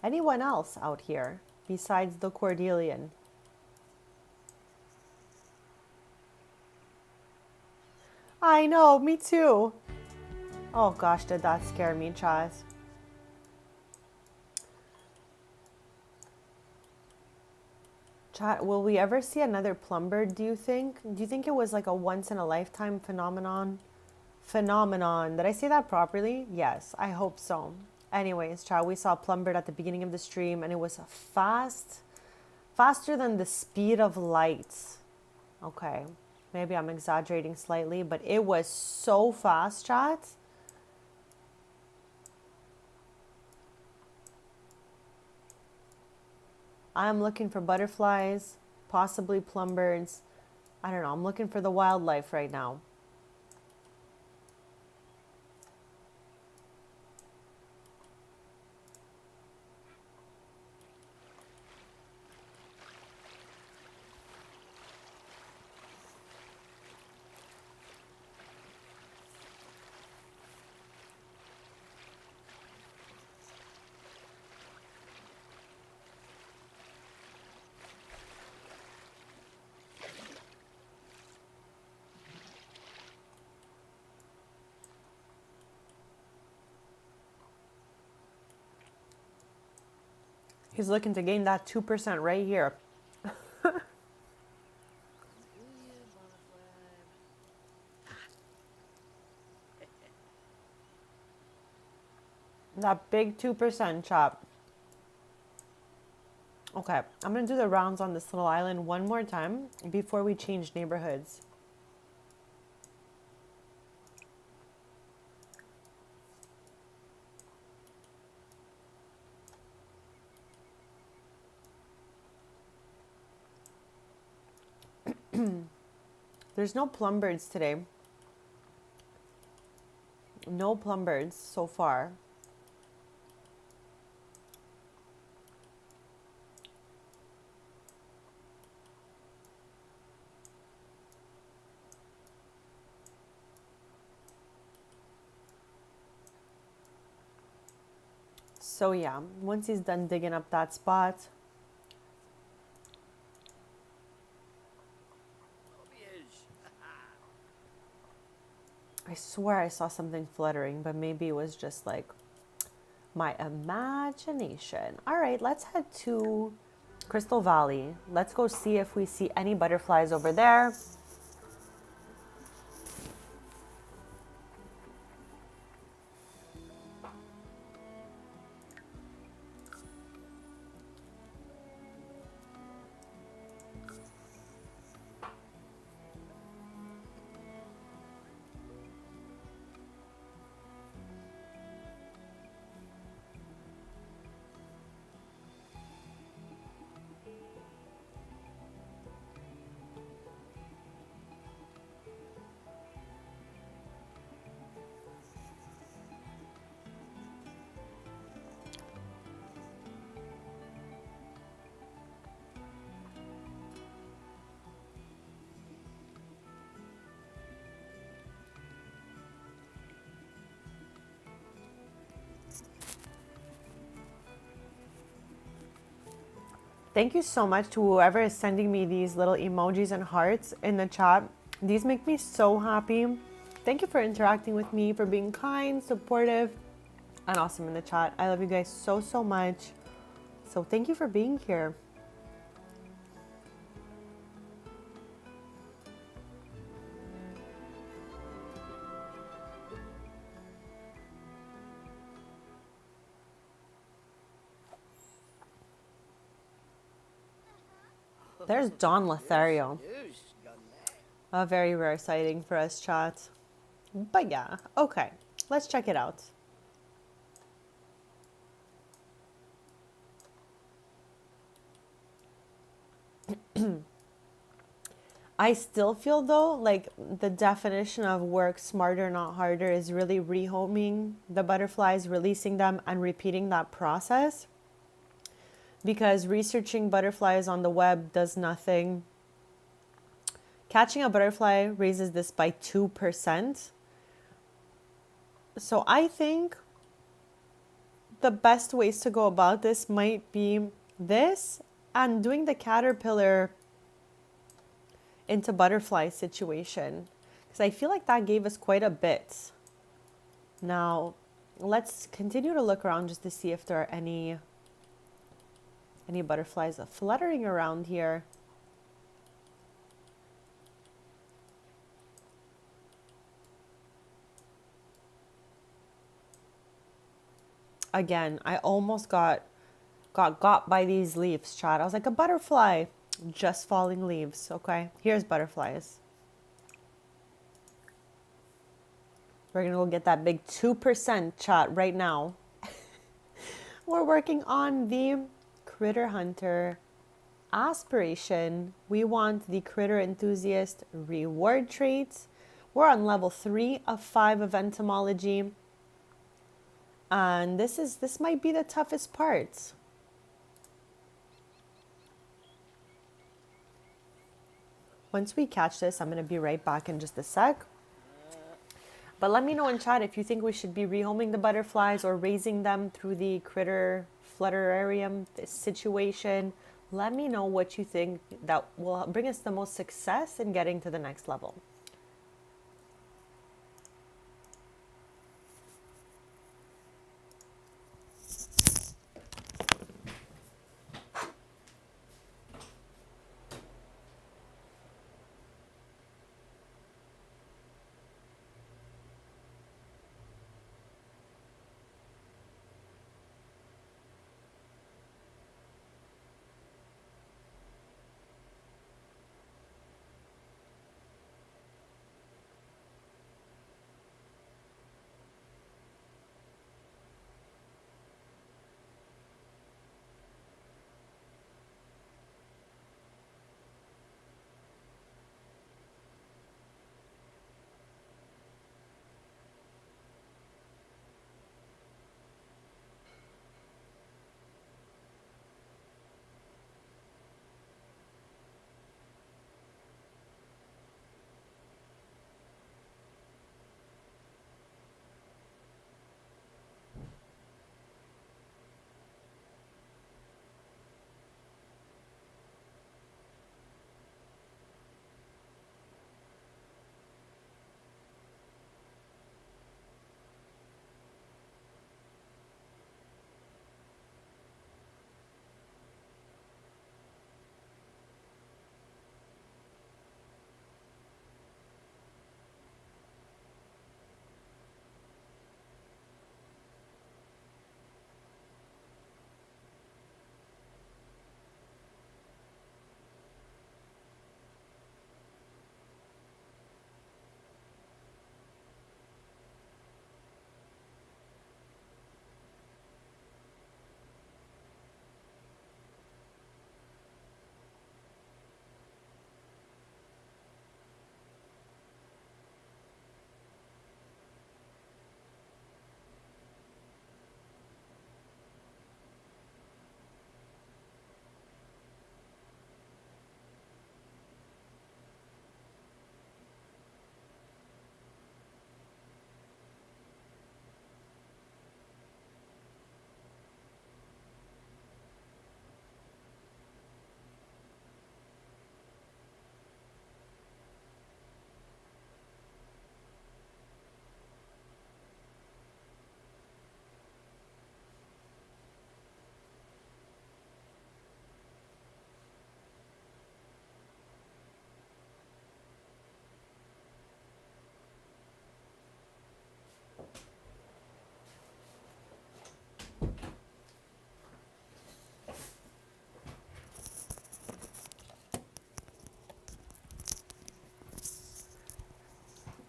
Anyone else out here besides the Cordillean? I know, me too. Oh gosh, did that scare me, Chaz? Chat, will we ever see another Plumbird, do you think? Do you think it was like a once in a lifetime phenomenon? Phenomenon. Did I say that properly? Yes, I hope so. Anyways, chat, we saw Plumbird at the beginning of the stream and it was faster than the speed of light. Okay, maybe I'm exaggerating slightly, but it was so fast, chat. I'm looking for butterflies, possibly plumbirds. I don't know. I'm looking for the wildlife right now. He's looking to gain that 2% right here. That big 2% chop. Okay, I'm gonna do the rounds on this little island one more time before we change neighborhoods. There's no plumbirds today. No plumbirds so far. So yeah, once he's done digging up that spot, I swear I saw something fluttering, but maybe it was just like my imagination. All right, let's head to Crystal Valley. Let's go see if we see any butterflies over there. Thank you so much to whoever is sending me these little emojis and hearts in the chat. These make me so happy. Thank you for interacting with me, for being kind, supportive, and awesome in the chat. I love you guys so, so much. So thank you for being here. There's Don Lothario. A very rare sighting for us, chat. But yeah, okay. Let's check it out. I still feel though like the definition of work smarter, not harder is really rehoming the butterflies, releasing them, and repeating that process. Because researching butterflies on the web does nothing. Catching a butterfly raises this by 2%. So I think the best ways to go about this might be this and doing the caterpillar into butterfly situation. Because I feel like that gave us quite a bit. Now, let's continue to look around just to see if there are any butterflies fluttering around here. Again, I almost got by these leaves, chat. I was like a butterfly, just falling leaves. Okay, here's butterflies. We're gonna go get that big 2% chat right now. We're working on the Critter Hunter Aspiration. We want the Critter Enthusiast reward traits. We're on level 3 of 5 of entomology. And this might be the toughest part. Once we catch this, I'm going to be right back in just a sec. But let me know in chat if you think we should be rehoming the butterflies or raising them through the critter flutterarium situation. Let me know what you think that will bring us the most success in getting to the next level.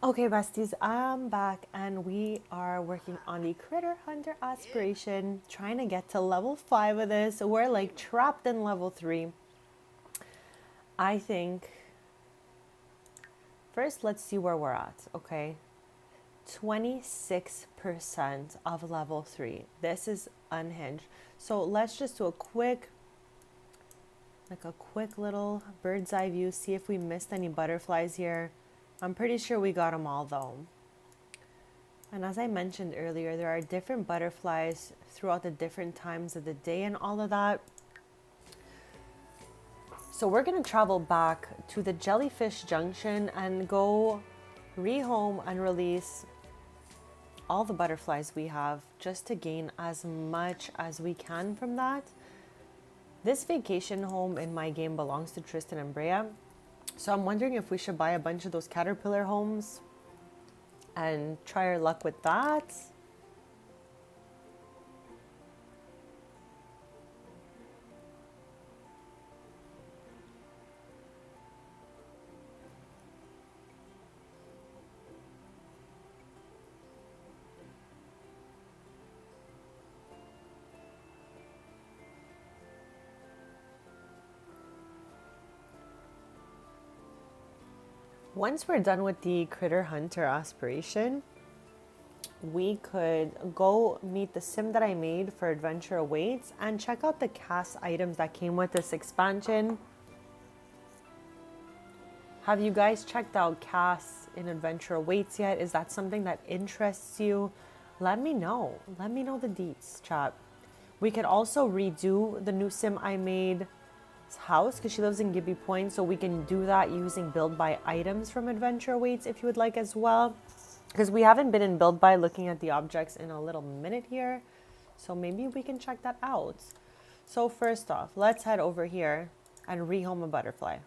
Okay, besties, I'm back and we are working on the Critter Hunter Aspiration, trying to get to level 5 of this. We're like trapped in level 3. I think, first let's see where we're at, okay? 26% of level 3. This is unhinged. So let's just do a quick little bird's eye view, see if we missed any butterflies here. I'm pretty sure we got them all though. And as I mentioned earlier, there are different butterflies throughout the different times of the day and all of that. So we're going to travel back to the Jellyfish Junction and go rehome and release all the butterflies we have just to gain as much as we can from that. This vacation home in my game belongs to Tristan and Brea. So I'm wondering if we should buy a bunch of those caterpillar homes and try our luck with that. Once we're done with the Critter Hunter Aspiration, we could go meet the sim that I made for Adventure Awaits and check out the cast items that came with this expansion. Have you guys checked out casts in Adventure Awaits yet? Is that something that interests you? Let me know. Let me know the deets, chat. We could also redo the new sim I made house because she lives in Gibby Point, so we can do that using build by items from Adventure Awaits if you would like as well, because we haven't been in build by looking at the objects in a little minute here, so maybe we can check that out. So first off, let's head over here and rehome a butterfly.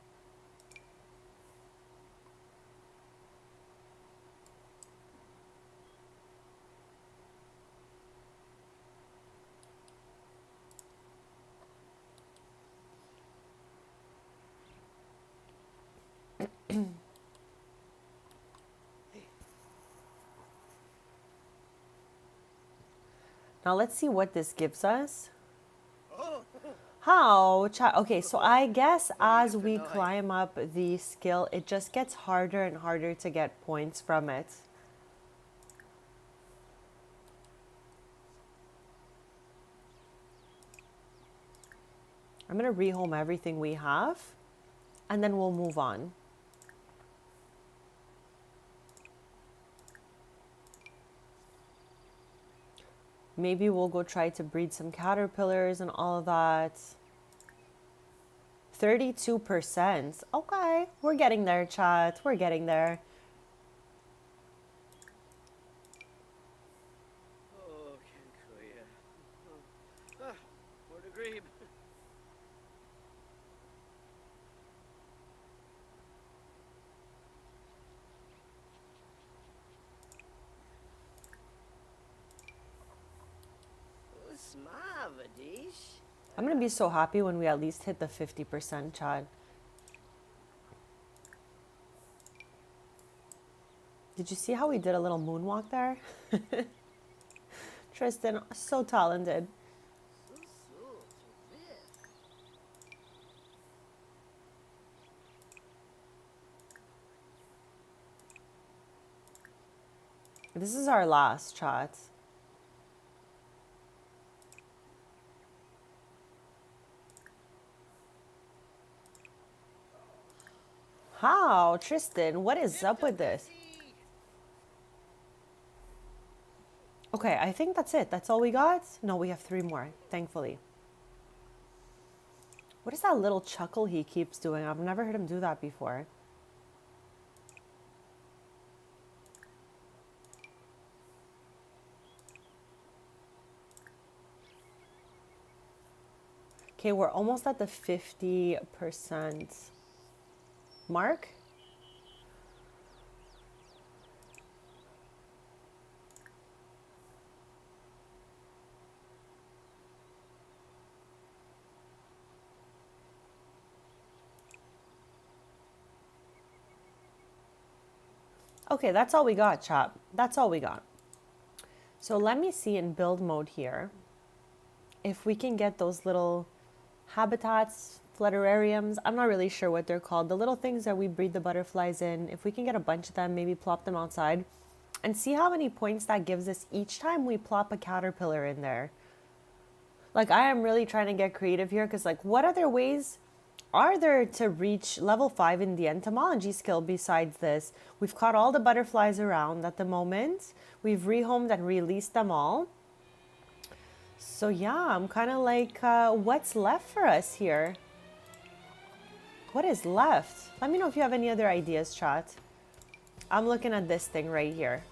Now let's see what this gives us. How? Okay, so I guess as we climb up the skill, it just gets harder and harder to get points from it. I'm going to rehome everything we have, and then we'll move on. Maybe we'll go try to breed some caterpillars and all of that. 32%. Okay, we're getting there, chat. We're getting there. Oh, Kenkuya. What a grebe. Smavadish. I'm going to be so happy when we at least hit the 50%, chat. Did you see how we did a little moonwalk there? Tristan, so talented. This is our last, chat. How? Tristan, what is up with this? Okay, I think that's it. That's all we got? No, we have 3 more, thankfully. What is that little chuckle he keeps doing? I've never heard him do that before. Okay, we're almost at the 50% mark. Okay, that's all we got, chat. That's all we got. So let me see in build mode here if we can get those little habitats, flutterariums. I'm not really sure what they're called. The little things that we breed the butterflies in. If we can get a bunch of them, maybe plop them outside and see how many points that gives us each time we plop a caterpillar in there. Like, I am really trying to get creative here because, like, what other ways are there to reach level 5 in the entomology skill besides this? We've caught all the butterflies around at the moment. We've rehomed and released them all. So yeah, I'm kind of like, what's left for us here? What is left? Let me know if you have any other ideas, chat. I'm looking at this thing right here.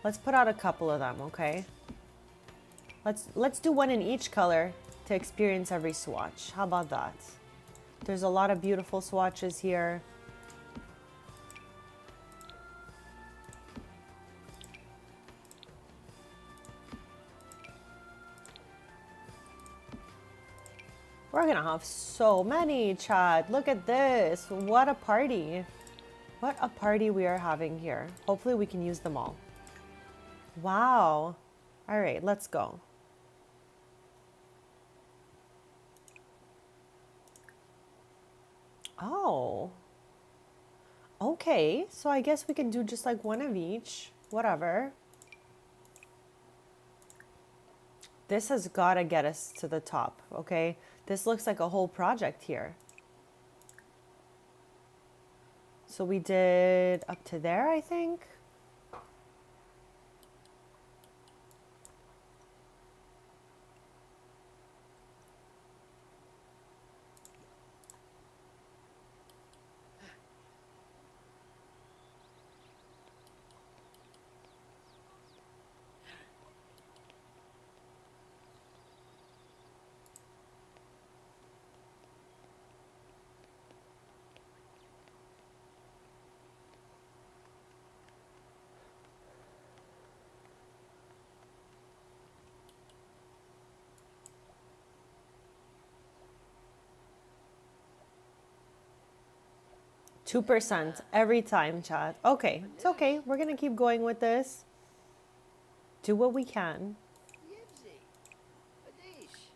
Let's put out a couple of them, okay? Let's do one in each color to experience every swatch. How about that? There's a lot of beautiful swatches here. We're gonna have so many, chat. Look at this. What a party. What a party we are having here. Hopefully we can use them all. Wow. All right, let's go. Oh. Okay, so I guess we can do just like one of each. Whatever. This has got to get us to the top, okay? This looks like a whole project here. So we did up to there, I think. %2 every time, chat. Okay, it's okay. We're gonna keep going with this. Do what we can. Yibsy. Adish.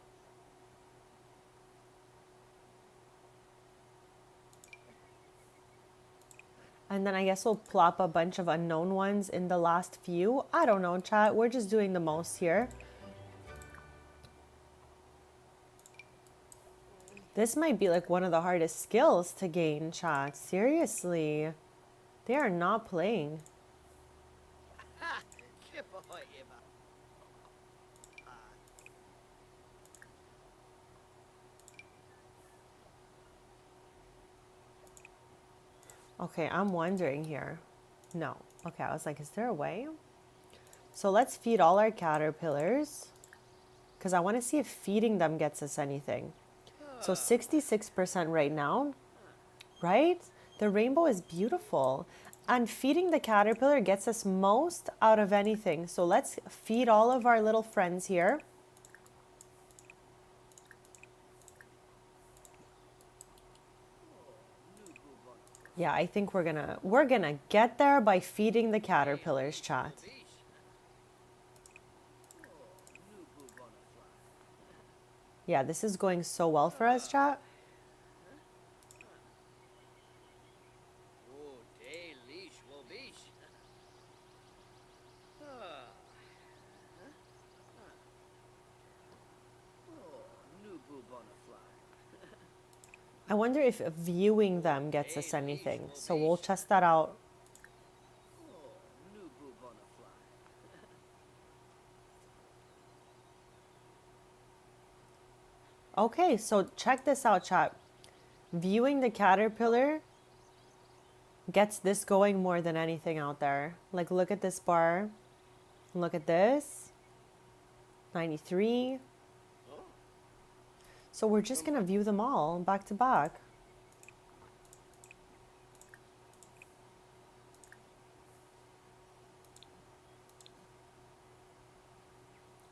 And then I guess we'll plop a bunch of unknown ones in the last few. I don't know, chat. We're just doing the most here. This might be like one of the hardest skills to gain, chat. Seriously. They are not playing. Ha! Kippahoy Iba. Okay, I'm wondering here. No. Okay, I was like, is there a way? So let's feed all our caterpillars. Because I want to see if feeding them gets us anything. So 66% right now, right? The rainbow is beautiful. And feeding the caterpillar gets us most out of anything. So let's feed all of our little friends here. Yeah, I think we're gonna get there by feeding the caterpillars, chat. Yeah, this is going so well for us, chat. Oh, day leash will beach. Nubu bonafly. I wonder if viewing them gets us anything. So we'll test that out. Nubu bonafly. Okay, so check this out, chat. Viewing the caterpillar gets this going more than anything out there. Like, look at this bar. Look at this. 93. So we're just gonna view them all back to back.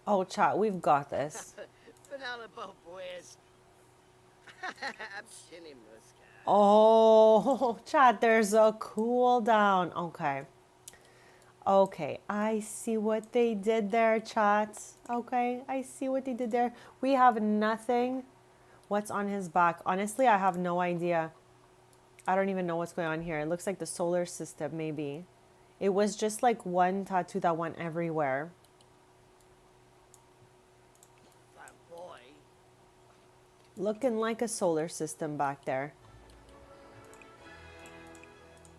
Oh, chat, we've got this. Banana boat boys. I'm shinny muska. Oh, chat, there's a cooldown. Okay. Okay, I see what they did there, chat. Okay, I see what they did there. We have nothing. What's on his back? Honestly, I have no idea. I don't even know what's going on here. It looks like the solar system, maybe. It was just like one tattoo that went everywhere. Fat boy. Looking like a solar system back there.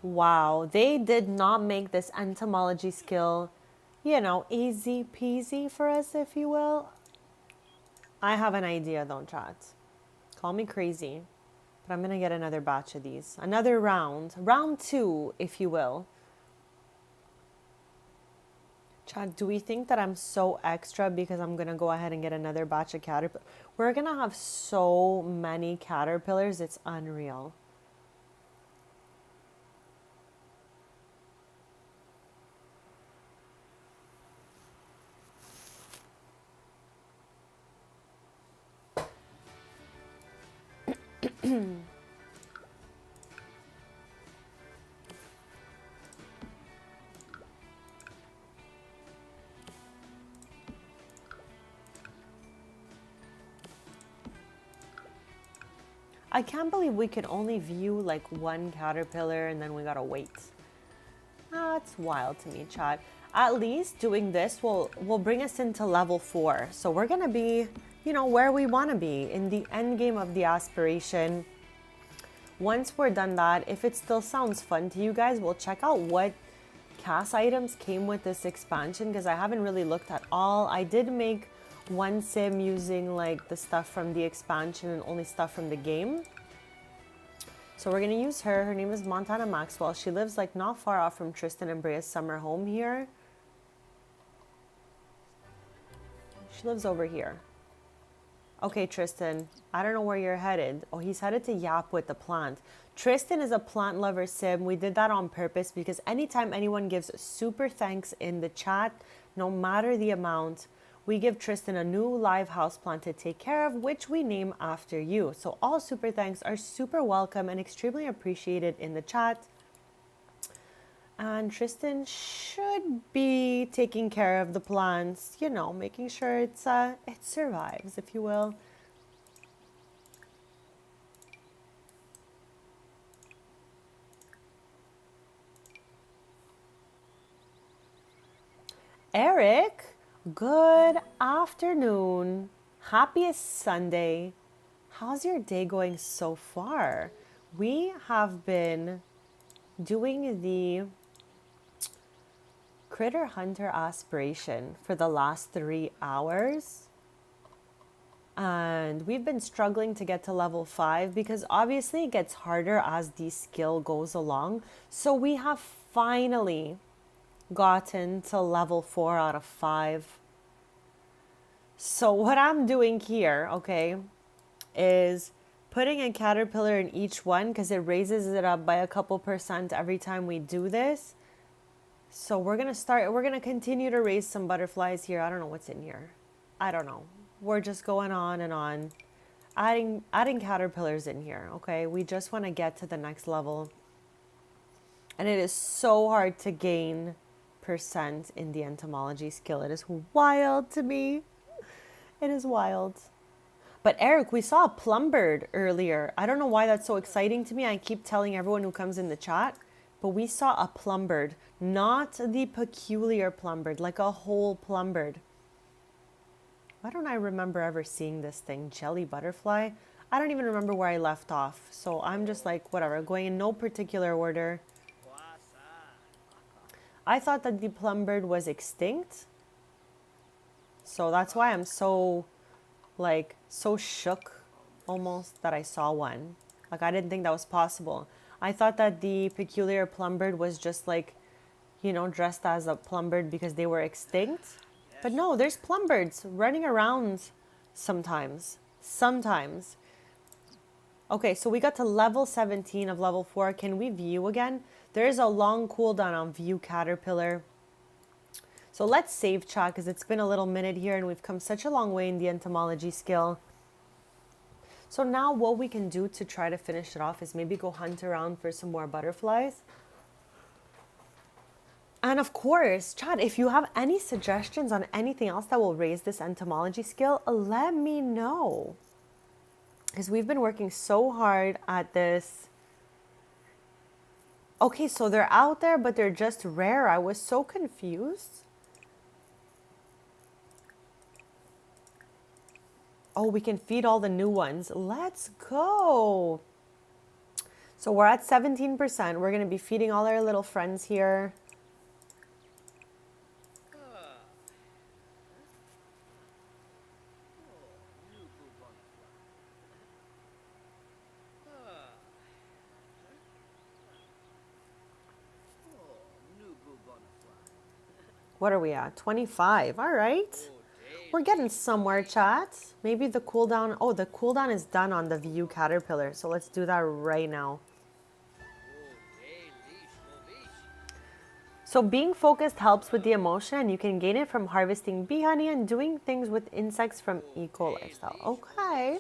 Wow, they did not make this entomology skill, you know, easy peasy for us, if you will. I have an idea though, chat. Call me crazy. But I'm going to get another batch of these. Another round. Round 2, if you will. Chad, do we think that I'm so extra because I'm going to go ahead and get another batch of caterpillars? We're going to have so many caterpillars. It's unreal. I can't believe we can only view like one caterpillar and then we gotta wait. That's wild to me, Chad. At least doing this will bring us into level 4. So we're gonna be, you know, where we wanna be in the end game of the aspiration. Once we're done that, if it still sounds fun to you guys, we'll check out what cast items came with this expansion because I haven't really looked at all. I did make one sim using like the stuff from the expansion and only stuff from the game. So we're gonna use her. Her name is Montana Maxwell. She lives like not far off from Tristan and Brea's summer home here. She lives over here. Okay, Tristan, I don't know where you're headed. Oh, he's headed to Yap with the plant. Tristan is a plant lover sim. We did that on purpose because anytime anyone gives super thanks in the chat, no matter the amount, we give Tristan a new live houseplant to take care of, which we name after you. So all super thanks are super welcome and extremely appreciated in the chat. And Tristan should be taking care of the plants, you know, making sure it survives, if you will. Eric, good afternoon. Happiest Sunday. How's your day going so far? We have been doing the Critter Hunter Aspiration for the last 3 hours. And we've been struggling to get to level 5 because obviously it gets harder as the skill goes along. So we have finally gotten to level 4 out of 5. So what I'm doing here, okay, is putting a caterpillar in each one because it raises it up by a couple % every time we do this. So we're going to continue to raise some butterflies here. I don't know what's in here. I don't know. We're just going on and on. Adding caterpillars in here, okay? We just want to get to the next level. And it is so hard to gain % in the entomology skill. It is wild to me. It is wild. But Eric, we saw a plumbird earlier. I don't know why that's so exciting to me. I keep telling everyone who comes in the chat, but we saw a plumbird, not the peculiar plumbird, like a whole plumbird. Why don't I remember ever seeing this thing? Jelly butterfly? I don't even remember where I left off. So I'm just like, whatever, going in no particular order. I thought that the plumbird was extinct. So that's why I'm so shook almost that I saw one. Like, I didn't think that was possible. I thought that the peculiar plumbird was just like, you know, dressed as a plumbird because they were extinct. But no, there's plumbirds running around sometimes. Sometimes. Okay, so we got to level 17 of level 4. Can we view again? There is a long cooldown on view caterpillar. So let's save chat because it's been a little minute here and we've come such a long way in the entomology skill. So now what we can do to try to finish it off is maybe go hunt around for some more butterflies. And of course, chat, if you have any suggestions on anything else that will raise this entomology skill, let me know. Because we've been working so hard at this. Okay, so they're out there, but they're just rare. I was so confused. Oh, we can feed all the new ones. Let's go. So we're at 17%. We're going to be feeding all our little friends here. What are we at? 25. All right. We're getting somewhere, chat. Maybe the cooldown. Oh, the cooldown is done on the View Caterpillar. So let's do that right now. So being focused helps with the emotion, and you can gain it from harvesting bee honey and doing things with insects from eco lifestyle. Okay.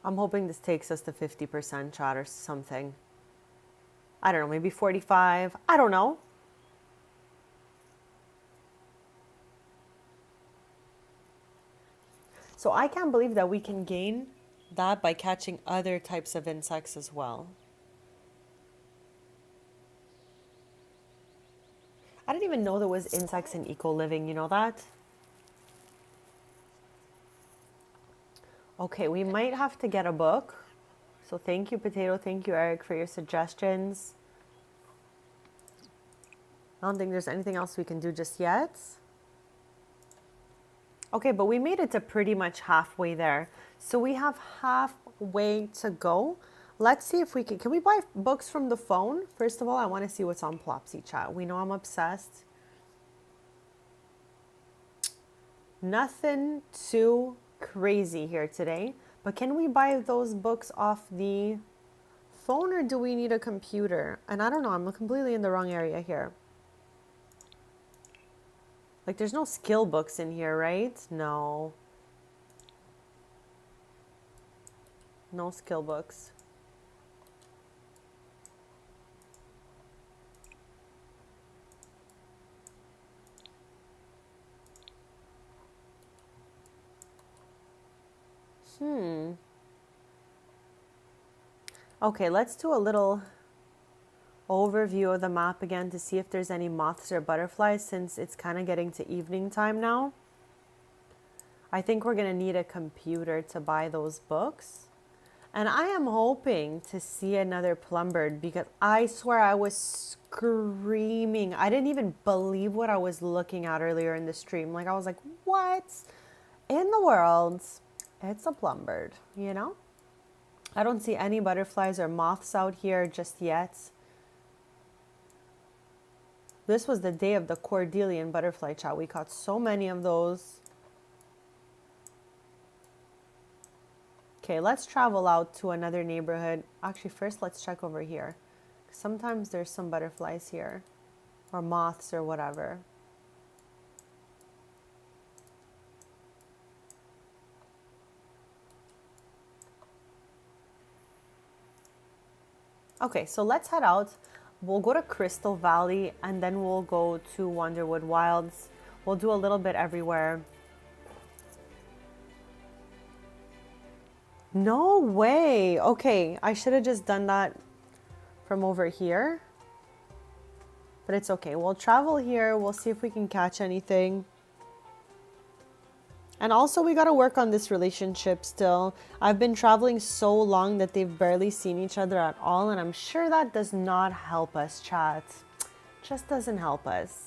I'm hoping this takes us to 50% chat or something. I don't know, maybe 45. I don't know. So I can't believe that we can gain that by catching other types of insects as well. I didn't even know there was insects in eco living, you know that? Okay, we might have to get a book. So thank you, Potato. Thank you, Eric, for your suggestions. I don't think there's anything else we can do just yet. Okay, but we made it to pretty much halfway there. So we have halfway to go. Let's see if we can we buy books from the phone? First of all, I want to see what's on Plopsy chat. We know I'm obsessed. Nothing too crazy here today. But can we buy those books off the phone, or do we need a computer? And I don't know, I'm completely in the wrong area here. Like, there's no skill books in here, right? No. No skill books. Okay, let's do a little overview of the map again to see if there's any moths or butterflies, since it's kind of getting to evening time now. I think we're going to need a computer to buy those books. And I am hoping to see another plumbird, because I swear I was screaming. I didn't even believe what I was looking at earlier in the stream. Like, I was like, what in the world? It's a plumbird, you know? I don't see any butterflies or moths out here just yet. This was the day of the Cordelian butterfly chat. We caught so many of those. Okay, let's travel out to another neighborhood. Actually, first let's check over here. Sometimes there's some butterflies here, or moths or whatever. Okay, so let's head out. We'll go to Crystal Valley, and then we'll go to Wonderwood Wilds. We'll do a little bit everywhere. No way. Okay, I should have just done that from over here. But it's okay. We'll travel here. We'll see if we can catch anything. And also, we got to work on this relationship still. I've been traveling so long that they've barely seen each other at all. And I'm sure that does not help us, chat. Just doesn't help us.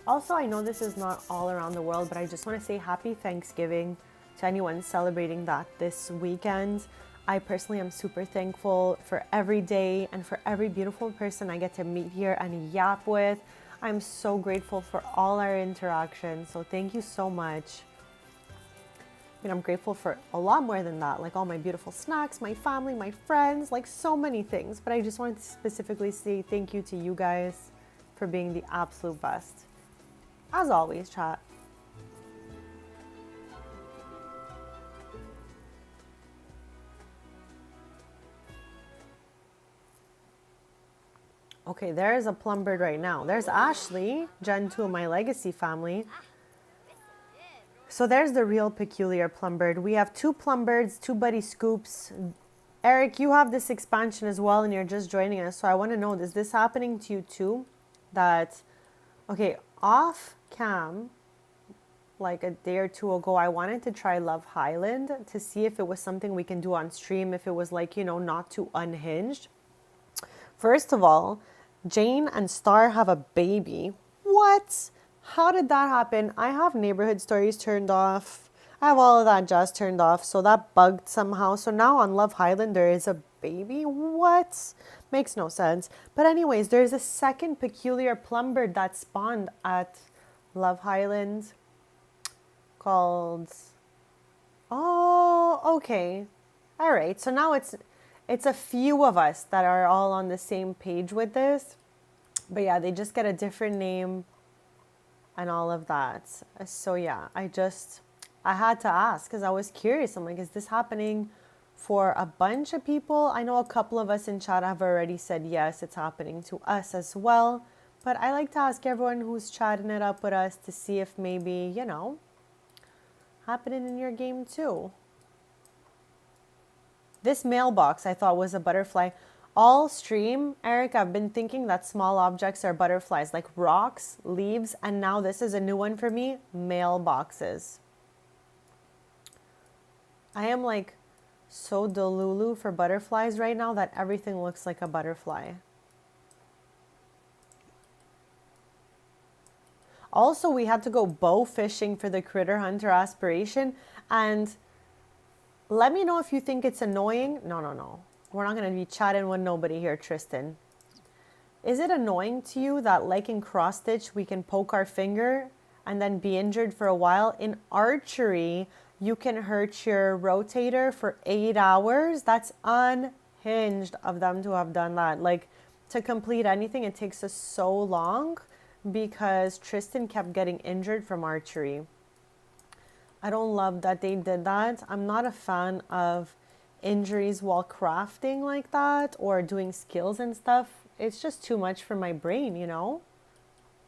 Also, I know this is not all around the world, but I just want to say happy Thanksgiving to anyone celebrating that this weekend. I personally am super thankful for every day and for every beautiful person I get to meet here and yap with. I'm so grateful for all our interactions, so thank you so much. And I'm grateful for a lot more than that, like all my beautiful snacks, my family, my friends, like so many things. But I just wanted to specifically say thank you to you guys for being the absolute best. As always, chat. Okay, there's a plumbird right now. There's Ashley, Gen 2 of my legacy family. So there's the real peculiar plumbird. We have 2 plumbirds, 2 buddy scoops. Eric, you have this expansion as well, and you're just joining us. So I want to know, is this happening to you too? That Okay, off cam, like a day or two ago, I wanted to try Love Highland to see if it was something we can do on stream, if it was like, not too unhinged. First of all, Jane and Star have a baby. What? How did that happen? I have neighborhood stories turned off. I have all of that just turned off, so that bugged somehow. So now on Love Highland, there is a baby? What? Makes no sense. But anyways, there's a second peculiar plumbird that spawned at Love Highland called... Oh, okay. All right. So now it's a few of us that are all on the same page with this. But yeah, they just get a different name and all of that. So yeah, I had to ask because I was curious. I'm like, is this happening for a bunch of people? I know a couple of us in chat have already said yes, it's happening to us as well. But I like to ask everyone who's chatting it up with us to see if maybe, happening in your game too. This mailbox I thought was a butterfly. All stream, Eric, I've been thinking that small objects are butterflies, like rocks, leaves, and now this is a new one for me, mailboxes. I am like so delulu for butterflies right now that everything looks like a butterfly. Also, we had to go bow fishing for the Critter Hunter Aspiration, and let me know if you think it's annoying. No. We're not going to be chatting with nobody here, Tristan. Is it annoying to you that, like in cross stitch, we can poke our finger and then be injured for a while? In archery, you can hurt your rotator for 8 hours. That's unhinged of them to have done that. Like, to complete anything, it takes us so long because Tristan kept getting injured from archery. I don't love that they did that. I'm not a fan of injuries while crafting like that or doing skills and stuff. It's just too much for my brain,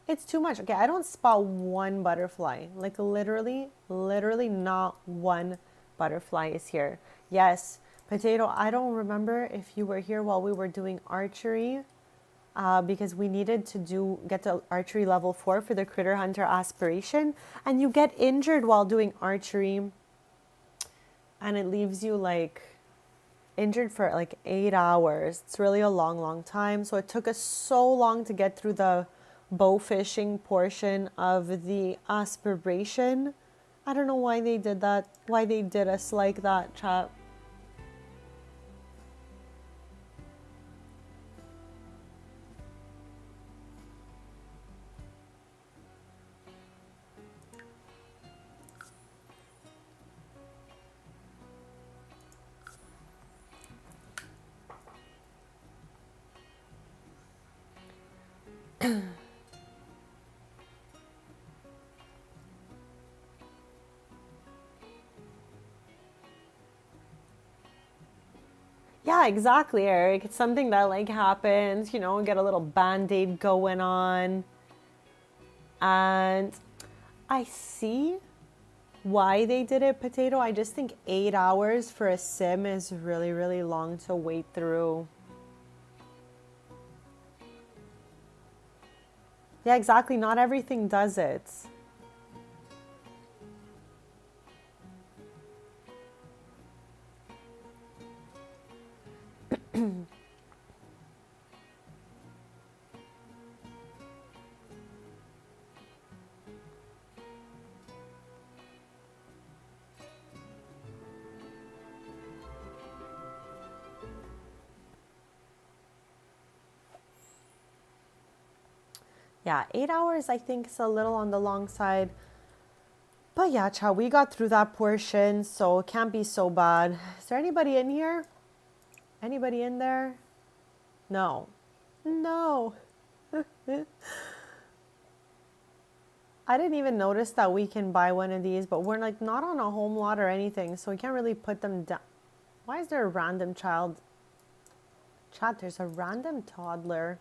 It's too much. Okay, I don't spot one butterfly. Like literally not one butterfly is here. Yes, Potato, I don't remember if you were here while we were doing archery. Because we needed to get to archery level 4 for the Critter Hunter Aspiration, and you get injured while doing archery, and it leaves you like injured for like 8 hours. It's really a long time. So it took us so long to get through the bow fishing portion of the Aspiration. I don't know why they did that, why they did us like that, chat. Yeah, exactly, Eric. It's something that like happens, get a little band-aid going on. And I see why they did it, Potato. I just think 8 hours for a sim is really long to wait through. Yeah, exactly. Not everything does it. Yeah, 8 hours I think is a little on the long side. But yeah, child, we got through that portion, so it can't be so bad. Is there anybody in here? Anybody in there? No. No. I didn't even notice that we can buy one of these, but we're like not on a home lot or anything, so we can't really put them down. Why is there a random child? Chat, there's a random toddler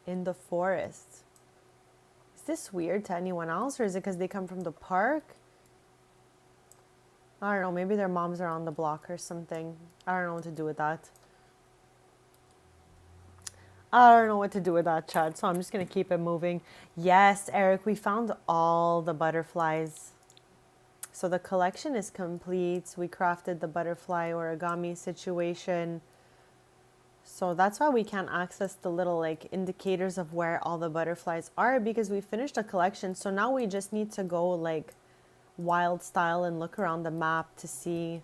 in the forest. Is this weird to anyone else, or is it because they come from the park? I don't know, maybe their moms are on the block or something. I don't know what to do with that. I don't know what to do with that, chat, so I'm just going to keep it moving. Yes, Eric, we found all the butterflies. So the collection is complete. We crafted the butterfly origami situation. So that's why we can't access the little like indicators of where all the butterflies are, because we finished a collection. So now we just need to go like wild style and look around the map to see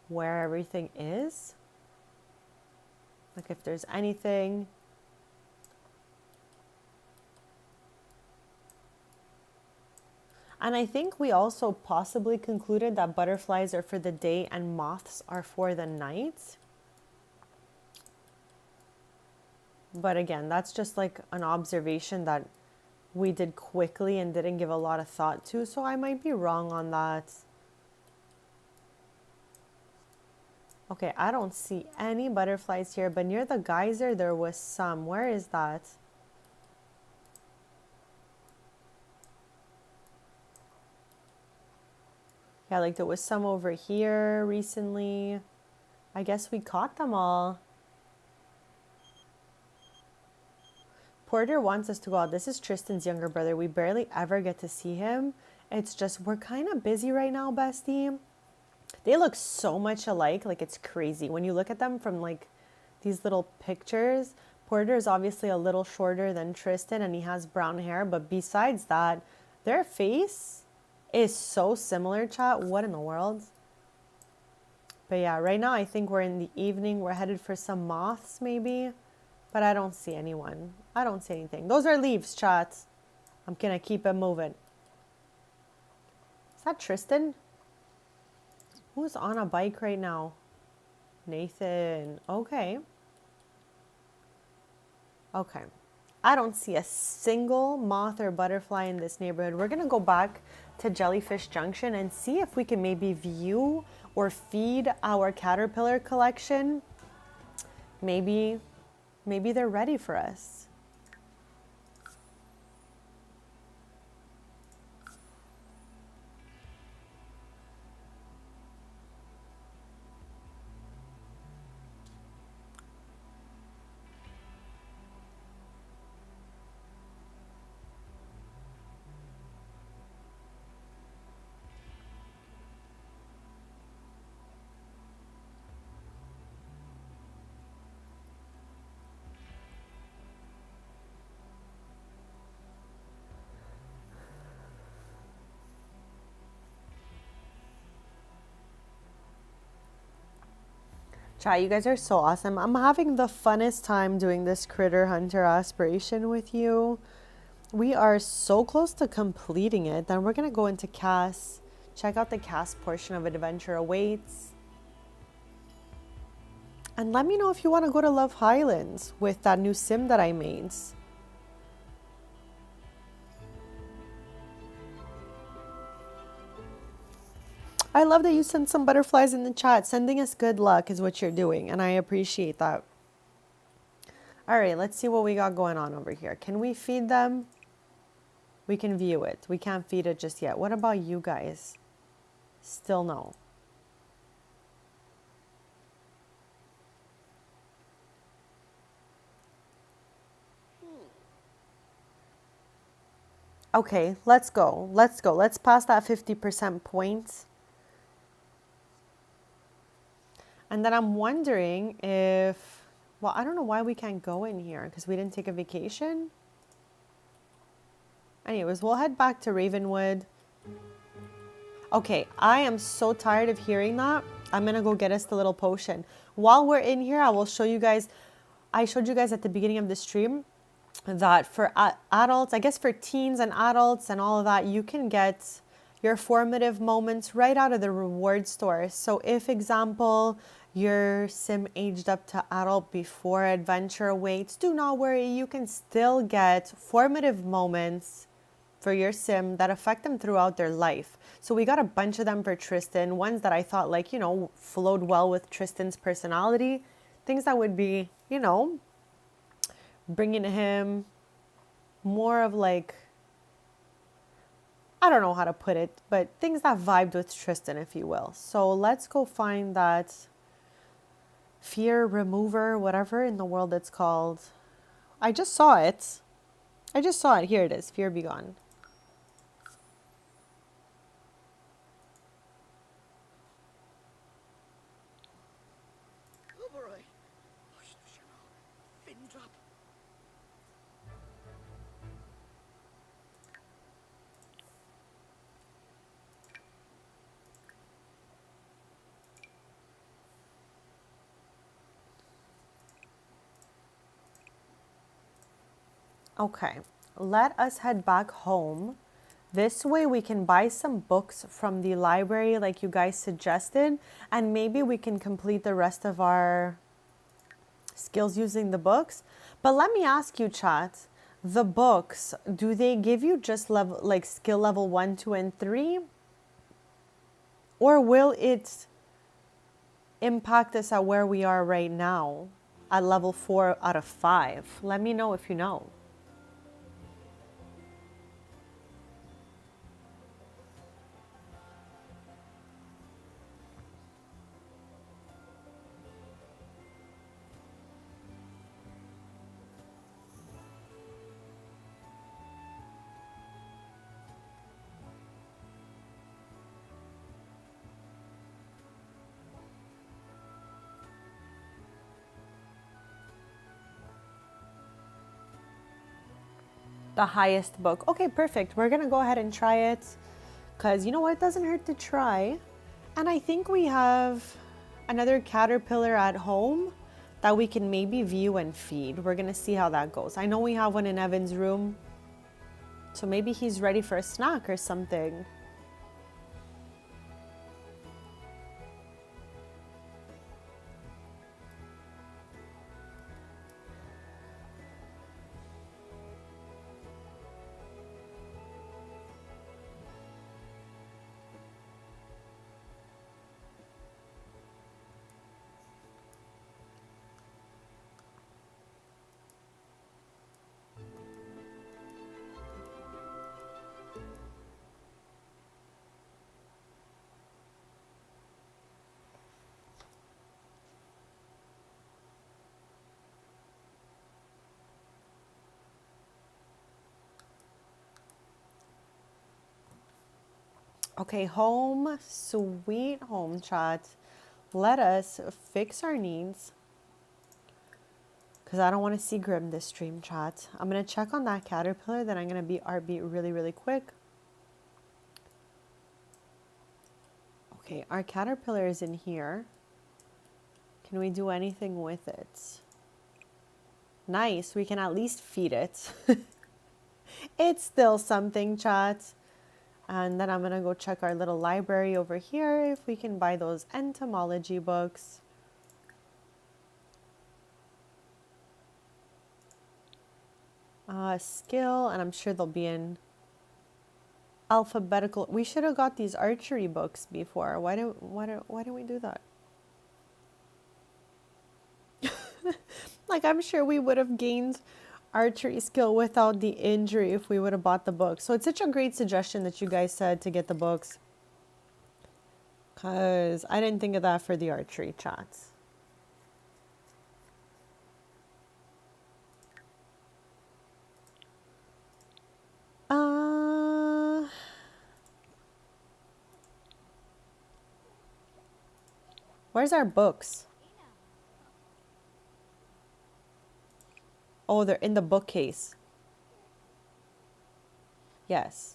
where everything is. Like if there's anything. And I think we also possibly concluded that butterflies are for the day and moths are for the night. But again, that's just like an observation that we did quickly and didn't give a lot of thought to. So I might be wrong on that. Okay, I don't see any butterflies here, but near the geyser there was some. Where is that? Yeah, like there was some over here recently. I guess we caught them all. Porter wants us to go out. This is Tristan's younger brother. We barely ever get to see him. It's just, we're kind of busy right now, bestie. They look so much alike. Like, it's crazy. When you look at them from, like, these little pictures, Porter is obviously a little shorter than Tristan, and he has brown hair. But besides that, their face is so similar, chat. What in the world? But yeah, right now I think we're in the evening. We're headed for some moths, maybe. But I don't see anyone. I don't see anything. Those are leaves, chat. I'm gonna keep it moving. Is that Tristan? Who's on a bike right now? Nathan. Okay. Okay. I don't see a single moth or butterfly in this neighborhood. We're gonna go back to Jellyfish Junction and see if we can maybe view or feed our caterpillar collection. Maybe they're ready for us. Chat, you guys are so awesome. I'm having the funnest time doing this Critter Hunter aspiration with you. We are so close to completing it. Then we're going to go into CAS. Check out the CAS portion of Adventure Awaits. And let me know if you want to go to Love Highlands with that new sim that I made. I love that you sent some butterflies in the chat. Sending us good luck is what you're doing, and I appreciate that. All right, let's see what we got going on over here. Can we feed them? We can view it. We can't feed it just yet. What about you guys? Still no. Okay, let's go. Let's go. Let's pass that 50% point. And then I'm wondering if, well, I don't know why we can't go in here because we didn't take a vacation. Anyways, we'll head back to Ravenwood. Okay, I am so tired of hearing that. I'm going to go get us the little potion. While we're in here, I will show you guys, I showed you guys at the beginning of the stream that for adults, I guess for teens and adults and all of that, you can get your formative moments right out of the reward store. So if, example, your sim aged up to adult before adventure awaits, do not worry, you can still get formative moments for your sim that affect them throughout their life. So we got a bunch of them for Tristan, ones that I thought like, you know, flowed well with Tristan's personality, things that would be, you know, bringing him more of like, I don't know how to put it, but things that vibed with Tristan, if you will. So let's go find that fear remover, whatever in the world it's called. I just saw it. I just saw it. Here it is. Fear be gone. Okay, let us head back home. This way we can buy some books from the library like you guys suggested, and maybe we can complete the rest of our skills using the books. But let me ask you, chat, the books, do they give you just level like skill level 1, 2, and 3? Or will it impact us at where we are right now at level 4 out of 5? Let me know if you know. The highest book. Okay, perfect. We're gonna go ahead and try it because you know what? It doesn't hurt to try. And I think we have another caterpillar at home that we can maybe view and feed. We're gonna see how that goes. I know we have one in Evan's room, so maybe he's ready for a snack or something. Okay, home, sweet home chat. Let us fix our needs because I don't want to see Grim this stream chat. I'm going to check on that caterpillar, then I'm going to beat our beat really, really quick. Okay, our caterpillar is in here. Can we do anything with it? Nice, we can at least feed it. It's still something, chat. And then I'm gonna go check our little library over here if we can buy those entomology books. Skill, and I'm sure they'll be in alphabetical. We should have got these archery books before. Why didn't we do that? Like, I'm sure we would have gained archery skill without the injury if we would have bought the books. So it's such a great suggestion that you guys said to get the books, because I didn't think of that for the archery chats. Where's our books? Oh, they're in the bookcase. Yes.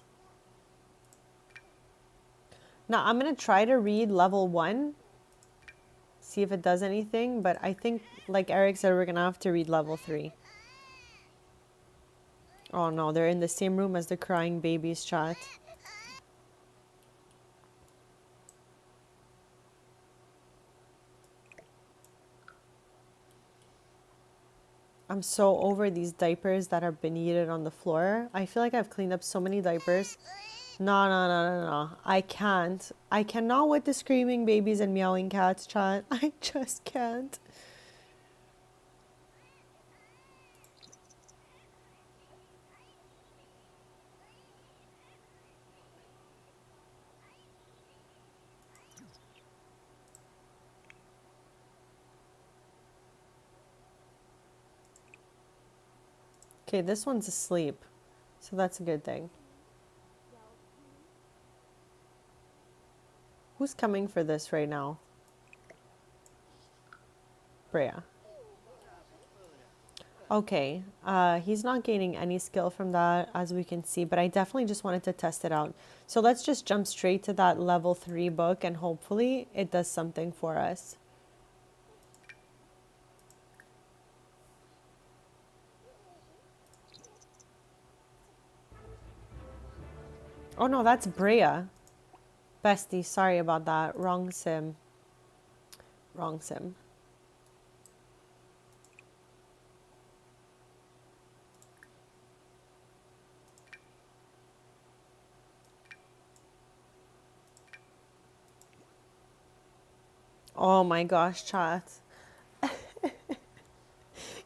Now I'm gonna try to read level 1, see if it does anything, but I think, like Eric said, we're gonna have to read level 3. Oh no, they're in the same room as the crying babies chat. I'm so over these diapers that have been yeeted on the floor. I feel like I've cleaned up so many diapers. No. I can't. I cannot with the screaming babies and meowing cats chat. I just can't. Okay, this one's asleep, so that's a good thing. Who's coming for this right now? Brea. Okay, he's not gaining any skill from that, as we can see, but I definitely just wanted to test it out. So let's just jump straight to that level 3 book, and hopefully it does something for us. Oh no, that's Brea. Bestie, sorry about that. Wrong sim. Wrong sim. Oh my gosh, chat.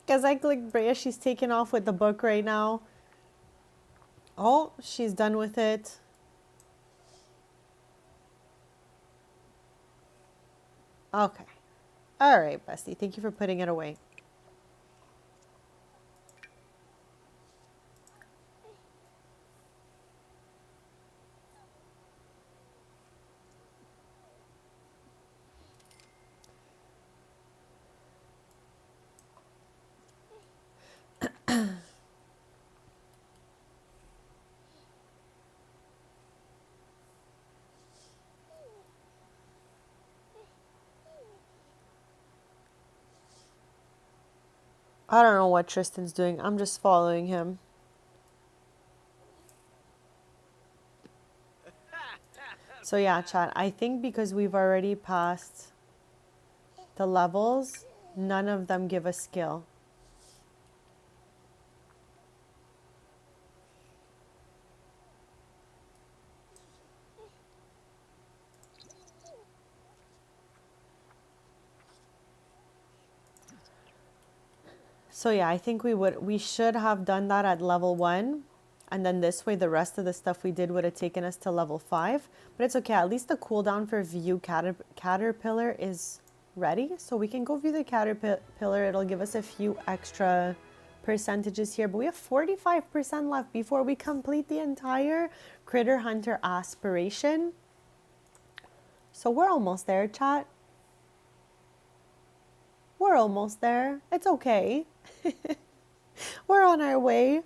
Because I clicked Brea, she's taking off with the book right now. Oh, she's done with it. Okay. All right, Bestie. Thank you for putting it away. I don't know what Tristan's doing. I'm just following him. So yeah, chat. I think because we've already passed the levels, none of them give a skill. So yeah, I think we should have done that at level 1. And then this way, the rest of the stuff we did would have taken us to level 5. But it's okay. At least the cooldown for view caterpillar is ready. So we can go view the caterpillar. It'll give us a few extra percentages here. But we have 45% left before we complete the entire Critter Hunter Aspiration. So we're almost there, chat. We're almost there. It's okay. We're on our way.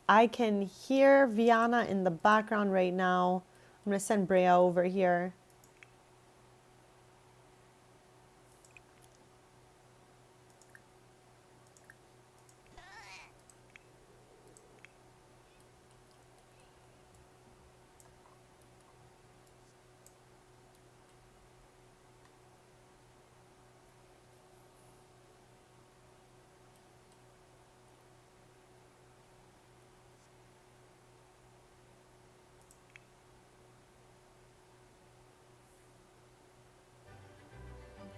I can hear Viana in the background right now. I'm going to send Brea over here.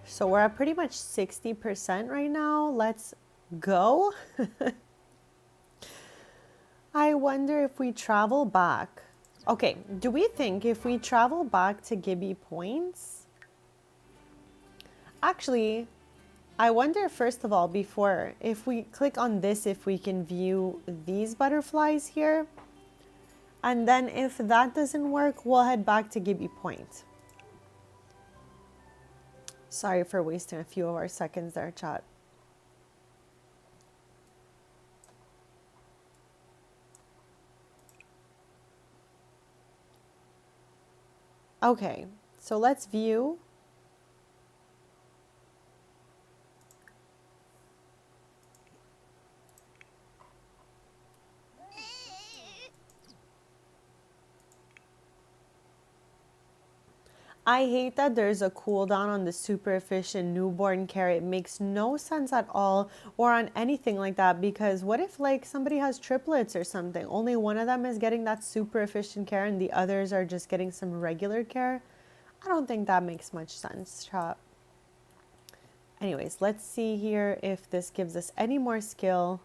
So we're at pretty much 60% right now. Let's go. I wonder if we travel back. Okay, do we think if we travel back to Gibby Points? Actually, I wonder first of all, before, if we click on this, if we can view these butterflies here. And then if that doesn't work, we'll head back to Gibby Point. Sorry for wasting a few of our seconds there, chat. Okay, so let's view. I hate that there's a cooldown on the super efficient newborn care. It makes no sense at all, or on anything like that, because what if like somebody has triplets or something? Only one of them is getting that super efficient care and the others are just getting some regular care. I don't think that makes much sense, chat. Anyways, let's see here if this gives us any more skill.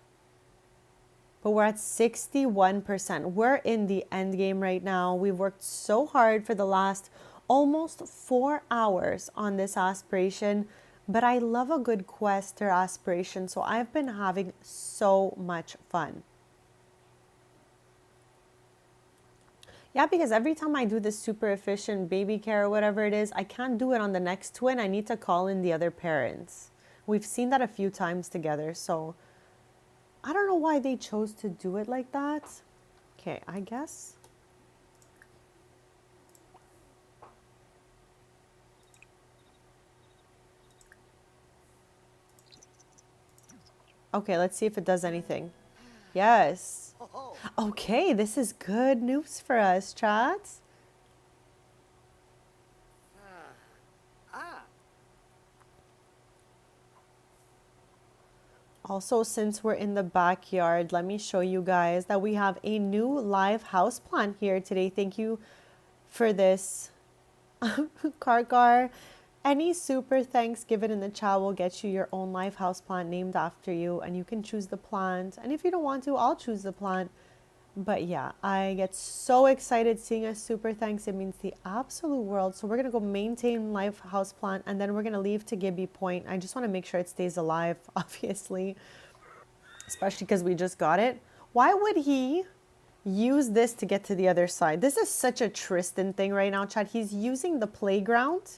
But we're at 61%. We're in the end game right now. We've worked so hard for the last almost 4 hours on this aspiration. But I love a good quest or aspiration, so I've been having so much fun. Yeah, because every time I do this super efficient baby care or whatever it is, I can't do it on the next twin. I need to call in the other parents. We've seen that a few times together, so I don't know why they chose to do it like that. Okay, I guess. Okay, let's see if it does anything. Yes. Ho-ho. Okay, this is good news for us, chat. Ah. Also, since we're in the backyard, let me show you guys that we have a new live house plant here today. Thank you for this, Karkar. Any super thanks given in the chat will get you your own live house plant named after you, and you can choose the plant. And if you don't want to, I'll choose the plant. But yeah, I get so excited seeing a super thanks. It means the absolute world. So we're going to go maintain live house plant, and then we're going to leave to Gibby Point. I just want to make sure it stays alive, obviously, especially because we just got it. Why would he use this to get to the other side? This is such a Tristan thing right now, Chad. He's using the playground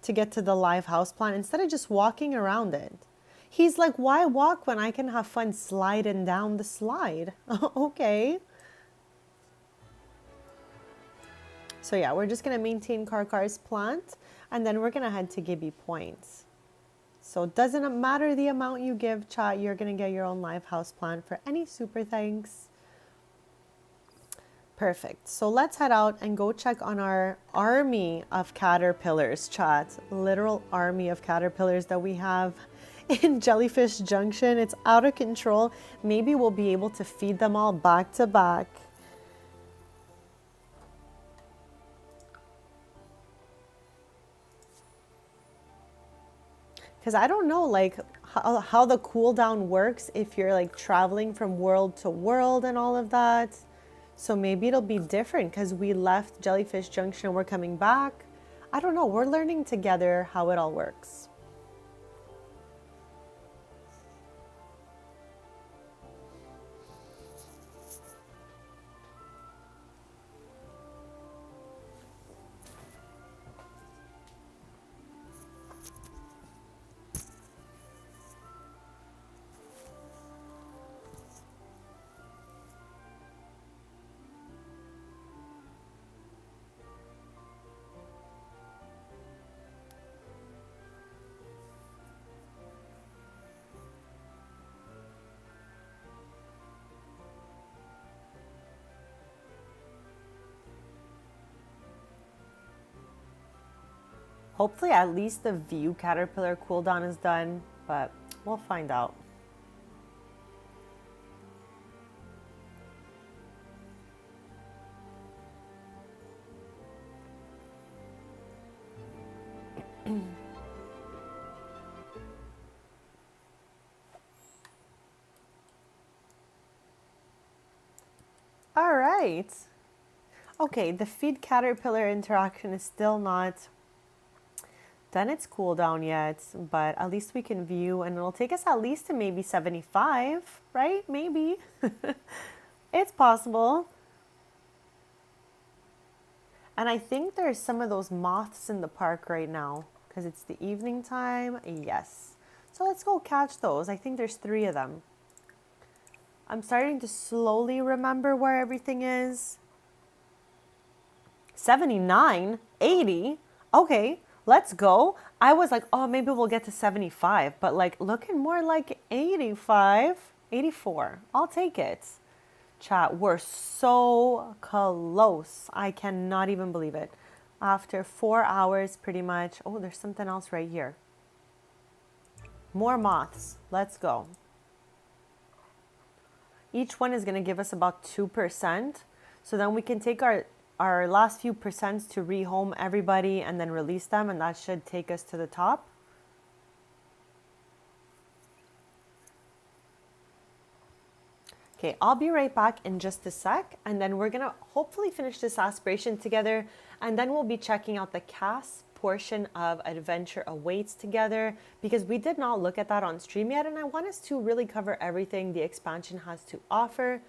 to get to the live house plant instead of just walking around it. He's like, why walk when I can have fun sliding down the slide? Okay. So yeah, we're just gonna maintain Karkar's plant, and then we're gonna head to Gibby Point. So it doesn't matter the amount you give, chat, you're gonna get your own live house plant for any super thanks. Perfect. So let's head out and go check on our army of caterpillars, chat. Literal army of caterpillars that we have in Jellyfish Junction. It's out of control. Maybe we'll be able to feed them all back to back. Because I don't know like how the cooldown works if you're like traveling from world to world and all of that. So maybe it'll be different because we left Jellyfish Junction, we're coming back. I don't know, we're learning together how it all works. Hopefully at least the view caterpillar cooldown is done, but we'll find out. All right. Okay, the feed caterpillar interaction is still not done its cooldown yet, but at least we can view, and it'll take us at least to maybe 75, right? Maybe. It's possible. And I think there's some of those moths in the park right now because it's the evening time. Yes. So let's go catch those. I think there's 3 of them. I'm starting to slowly remember where everything is. 79, 80. Okay, let's go. I was like, oh, maybe we'll get to 75, but like looking more like 85, 84. I'll take it. Chat, we're so close. I cannot even believe it. After 4 hours, pretty much. Oh, there's something else right here. More moths. Let's go. Each one is going to give us about 2%. So then we can take our last few percents to rehome everybody and then release them, and that should take us to the top. Okay, I'll be right back in just a sec, and then we're gonna hopefully finish this aspiration together, and then we'll be checking out the portion of adventure awaits together, because we did not look at that on stream yet, and I want us to really cover everything the expansion has to offer.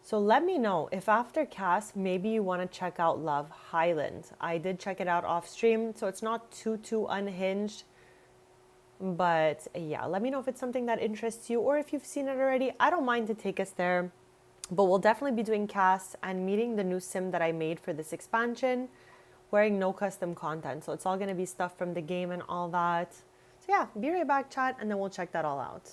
So let me know if after cast, maybe you want to check out Love Highland. I did check it out off stream, so it's not too unhinged. But yeah, let me know if it's something that interests you or if you've seen it already. I don't mind to take us there. But we'll definitely be doing casts and meeting the new sim that I made for this expansion, wearing no custom content. So it's all going to be stuff from the game and all that. So yeah, be right back, chat, and then we'll check that all out.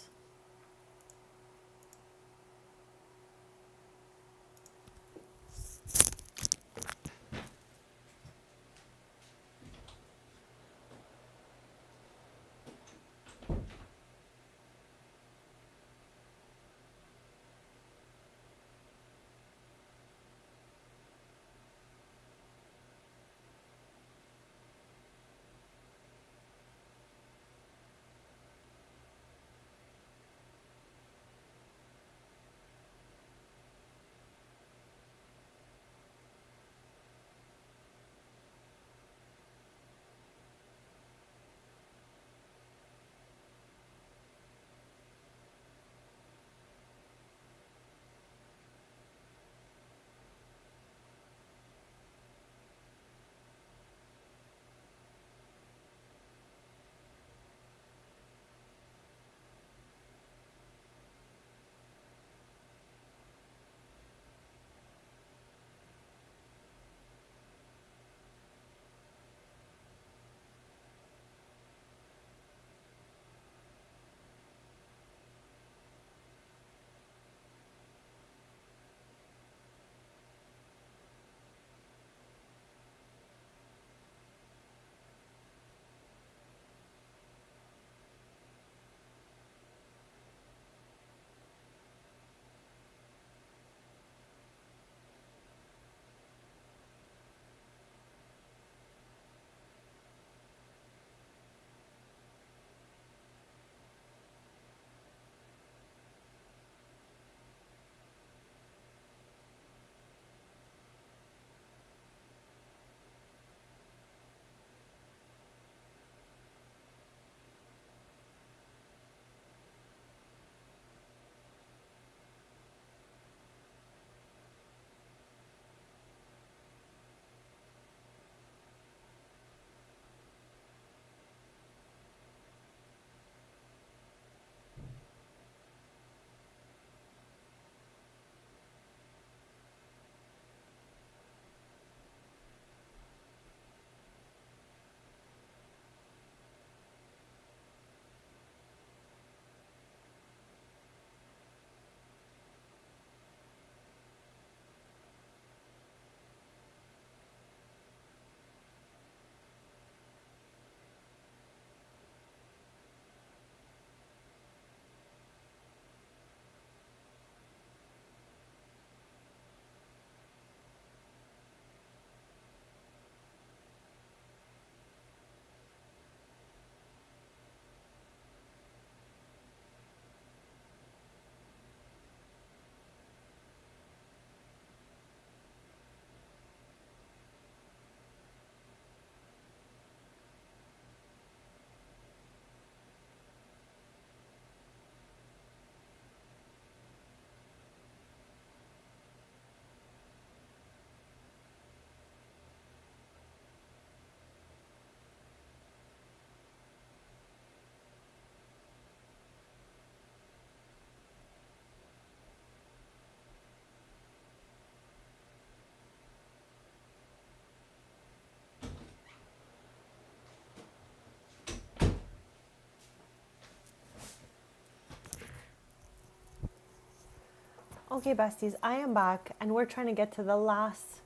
Okay, besties, I am back, and we're trying to get to the last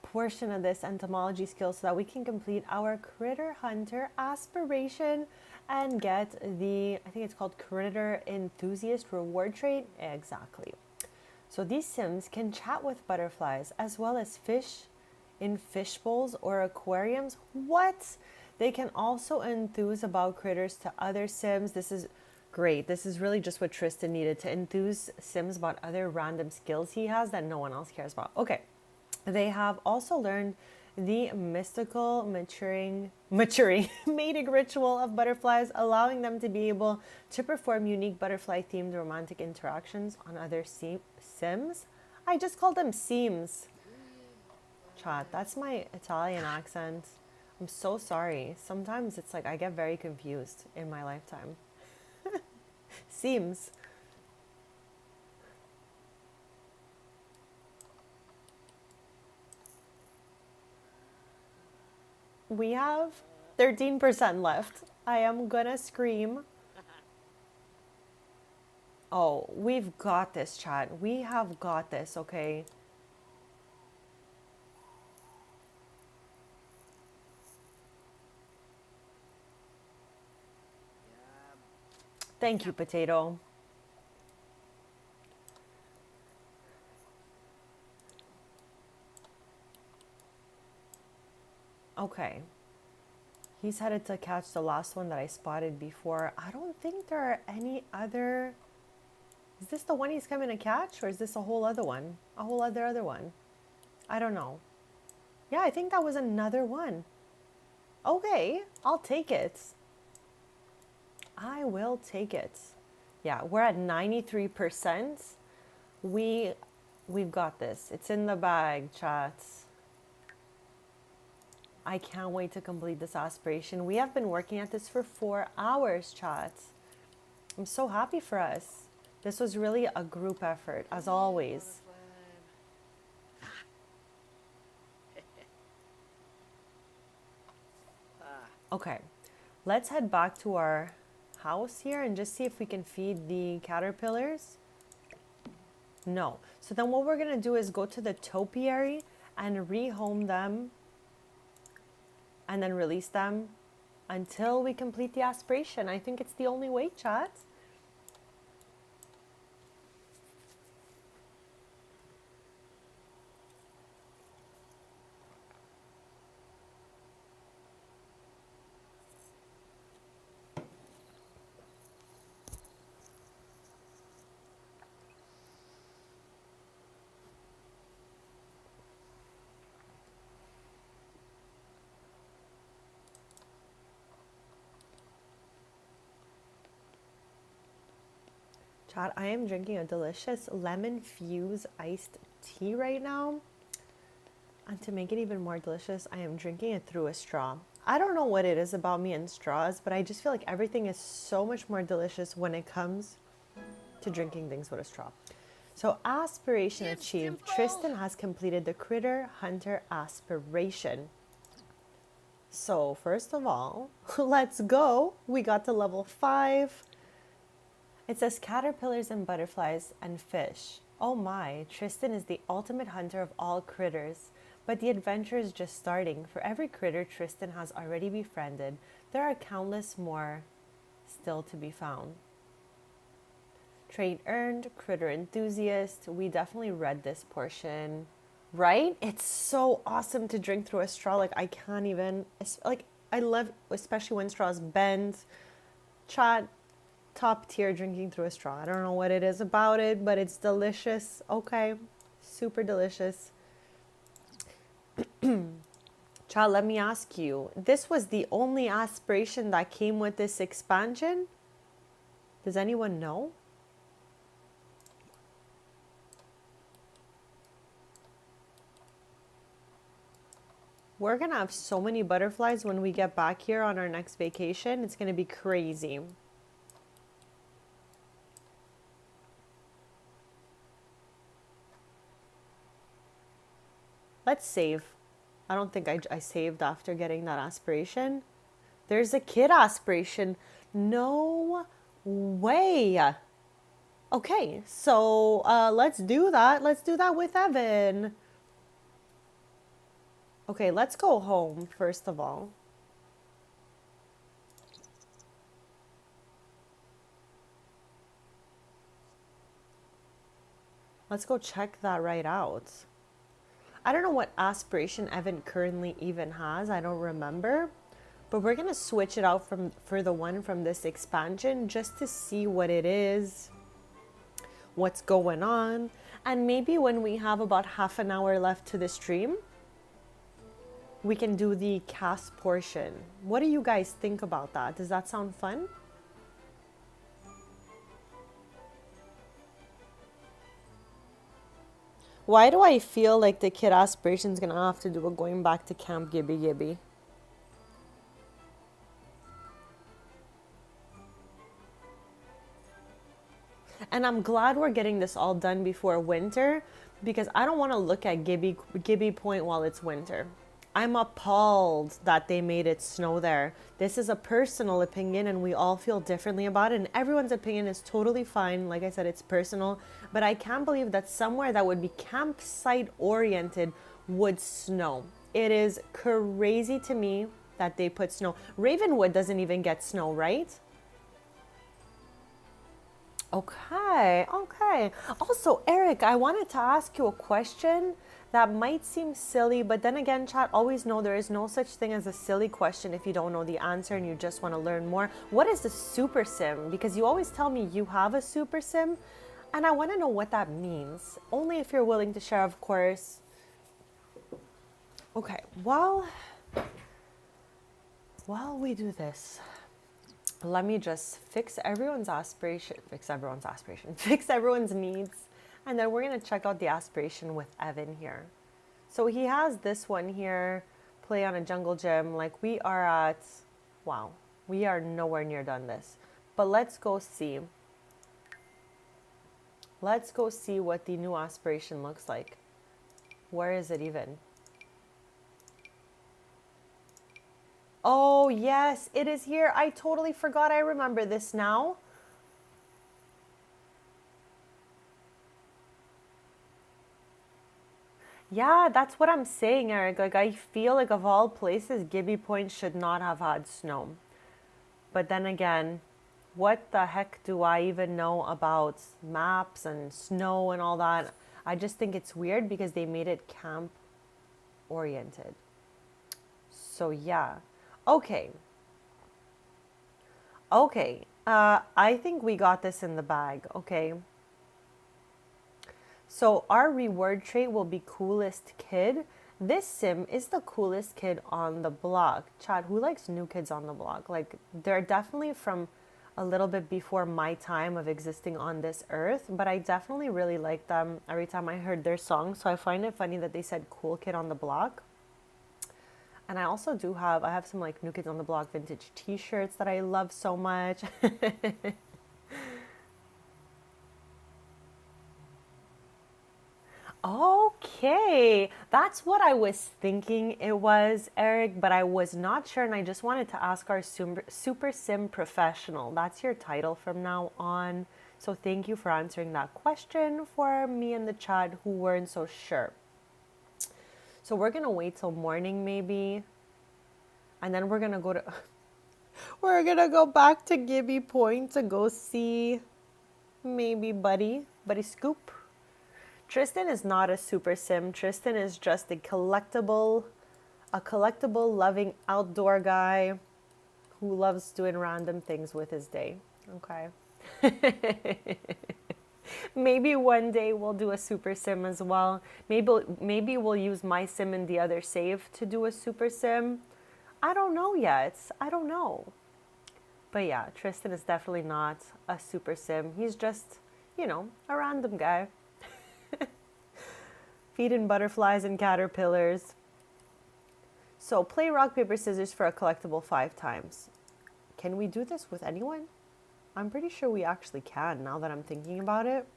portion of this entomology skill so that we can complete our Critter Hunter aspiration and get the, I think it's called Critter Enthusiast reward trait. Exactly. So these Sims can chat with butterflies as well as fish in fish bowls or aquariums. What? They can also enthuse about critters to other Sims. This is great. This is really just what Tristan needed, to enthuse Sims about other random skills he has that no one else cares about. Okay. They have also learned the mystical maturing mating ritual of butterflies, allowing them to be able to perform unique butterfly themed romantic interactions on other sims. I just called them seams. Chat, that's my Italian accent. I'm so sorry. Sometimes it's like I get very confused in my lifetime. Seams. We have 13% left. I am gonna scream. Oh, we've got this, chat. We have got this, okay? Thank you, Potato. Okay. He's headed to catch the last one that I spotted before. I don't think there are any other... Is this the one he's coming to catch, or is this a whole other one? A whole other one? I don't know. Yeah, I think that was another one. Okay, I'll take it. I will take it. Yeah, we're at 93%. We've got this. It's in the bag, chats. I can't wait to complete this aspiration. We have been working at this for 4 hours, chats. I'm so happy for us. This was really a group effort, as always. Okay, let's head back to our house here and just see if we can feed the caterpillars. No. So then what we're going to do is go to the topiary and rehome them and then release them until we complete the aspiration. I think it's the only way, chat. Chat, I am drinking a delicious lemon fuse iced tea right now. And to make it even more delicious, I am drinking it through a straw. I don't know what it is about me and straws, but I just feel like everything is so much more delicious when it comes to drinking things with a straw. So aspiration achieved. Tristan has completed the Critter Hunter aspiration. So first of all, let's go. We got to level 5. It says caterpillars and butterflies and fish. Oh my, Tristan is the ultimate hunter of all critters. But the adventure is just starting. For every critter Tristan has already befriended, there are countless more still to be found. Trait earned, critter enthusiast. We definitely read this portion, right? It's so awesome to drink through a straw. Like I can't even, like I love, especially when straws bend. Chat, top tier drinking through a straw. I don't know what it is about it, but it's delicious. Okay, super delicious. Child, let me ask you, this was the only aspiration that came with this expansion? Does anyone know? We're gonna have so many butterflies when we get back here on our next vacation. It's gonna be crazy. Let's save. I don't think I saved after getting that aspiration. There's a kid aspiration. No way. Okay, so let's do that. Let's do that with Evan. Okay, let's go home first of all. Let's go check that right out. I don't know what aspiration Evan currently even has. I don't remember. But we're going to switch it out for the one from this expansion just to see what it is, what's going on. And maybe when we have about half an hour left to the stream, we can do the cast portion. What do you guys think about that? Does that sound fun? Why do I feel like the kid aspiration's gonna have to do a going back to Camp Gibby Gibby? And I'm glad we're getting this all done before winter because I don't want to look at Gibby Point while it's winter. I'm appalled that they made it snow there. This is a personal opinion and we all feel differently about it, and everyone's opinion is totally fine. Like I said, it's personal, but I can't believe that somewhere that would be campsite oriented would snow. It is crazy to me that they put snow. Ravenwood doesn't even get snow, right? Okay, okay. Also, Eric, I wanted to ask you a question that might seem silly, but then again, chat, always know there is no such thing as a silly question if you don't know the answer and you just want to learn more. What is the super sim? Because you always tell me you have a super sim, and I want to know what that means. Only if you're willing to share, of course. Okay, well, while we do this, let me just fix everyone's needs, and then we're going to check out the aspiration with Evan here. So he has this one here, play on a jungle gym. Like we are at, wow, we are nowhere near done this. But let's go see. Let's go see what the new aspiration looks like. Where is it even? Oh, yes, it is here. I totally forgot. I remember this now. Yeah, that's what I'm saying, Eric. Like, I feel like of all places, Gibby Point should not have had snow. But then again, what the heck do I even know about maps and snow and all that? I just think it's weird because they made it camp oriented. So, yeah. Okay. Okay. I think we got this in the bag. Okay. So our reward trait will be coolest kid. This sim is the coolest kid on the block. Chad, who likes new kids on the block? Like, they're definitely from a little bit before my time of existing on this earth, but I definitely really like them every time I heard their song. So I find it funny that they said cool kid on the block. And I also I have some like New Kids on the Block vintage t-shirts that I love so much. Okay, that's what I was thinking it was, Eric, but I was not sure, and I just wanted to ask our super sim professional. That's your title from now on. So thank you for answering that question for me and the chat who weren't so sure. So we're gonna wait till morning maybe, and then we're gonna go to we're gonna go back to Gibby Point to go see maybe Buddy Scoop. Tristan is not a super sim. Tristan is just a collectible loving outdoor guy who loves doing random things with his day. Okay. Maybe one day we'll do a super sim as well. Maybe we'll use my sim and the other save to do a super sim. I don't know yet. I don't know. But yeah, Tristan is definitely not a super sim. He's just, a random guy. Feeding butterflies and caterpillars. So play rock, paper, scissors for a collectible 5 times. Can we do this with anyone? I'm pretty sure we actually can now that I'm thinking about it.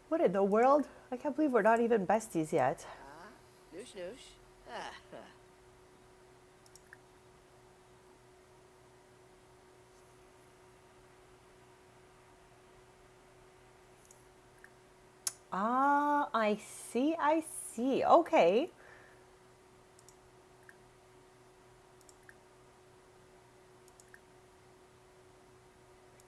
What in the world? I can't believe we're not even besties yet. Noosh noosh. Ah, Ah, I see, I see. Okay.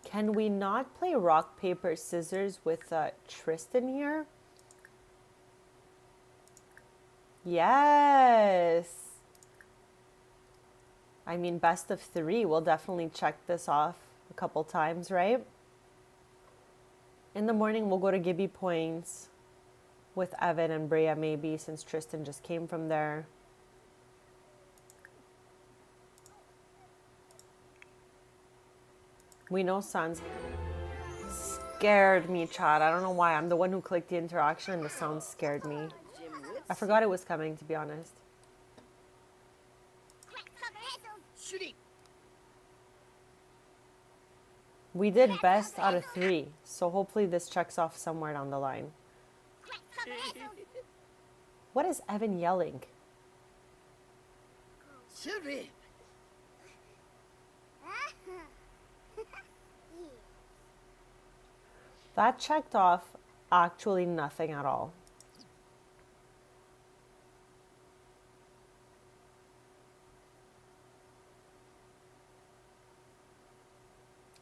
Can we not play rock, paper, scissors with Tristan here? Yes. I mean, best of 3. We'll definitely check this off a couple times, right? In the morning, we'll go to Gibby Points with Evan and Brea maybe, since Tristan just came from there. We know Sans scared me, Chad. I don't know why. I'm the one who clicked the interaction and the sound scared me. I forgot it was coming, to be honest. We did best out of 3, so hopefully this checks off somewhere down the line. What is Evan yelling? That checked off actually nothing at all.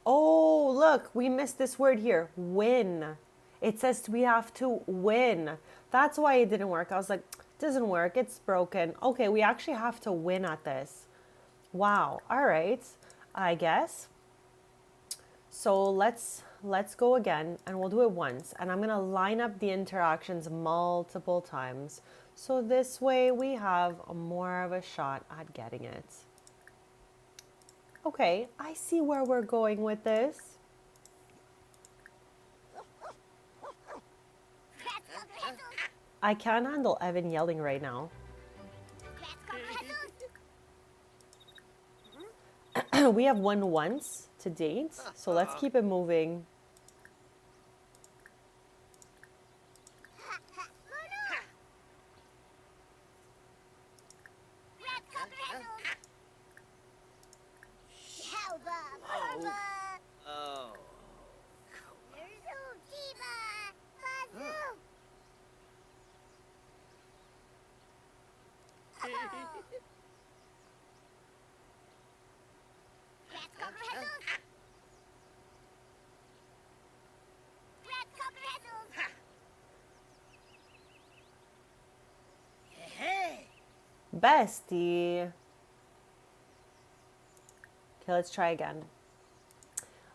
Oh, look, we missed this word here. Win. It says we have to win. That's why it didn't work. I was like, it doesn't work. It's broken. Okay, we actually have to win at this. Wow. All right. I guess. So let's go again, and we'll do it once. And I'm going to line up the interactions multiple times. So this way we have more of a shot at getting it. Okay, I see where we're going with this. I can't handle Evan yelling right now. We have won once to date, so let's keep it moving. Bestie. Okay, let's try again.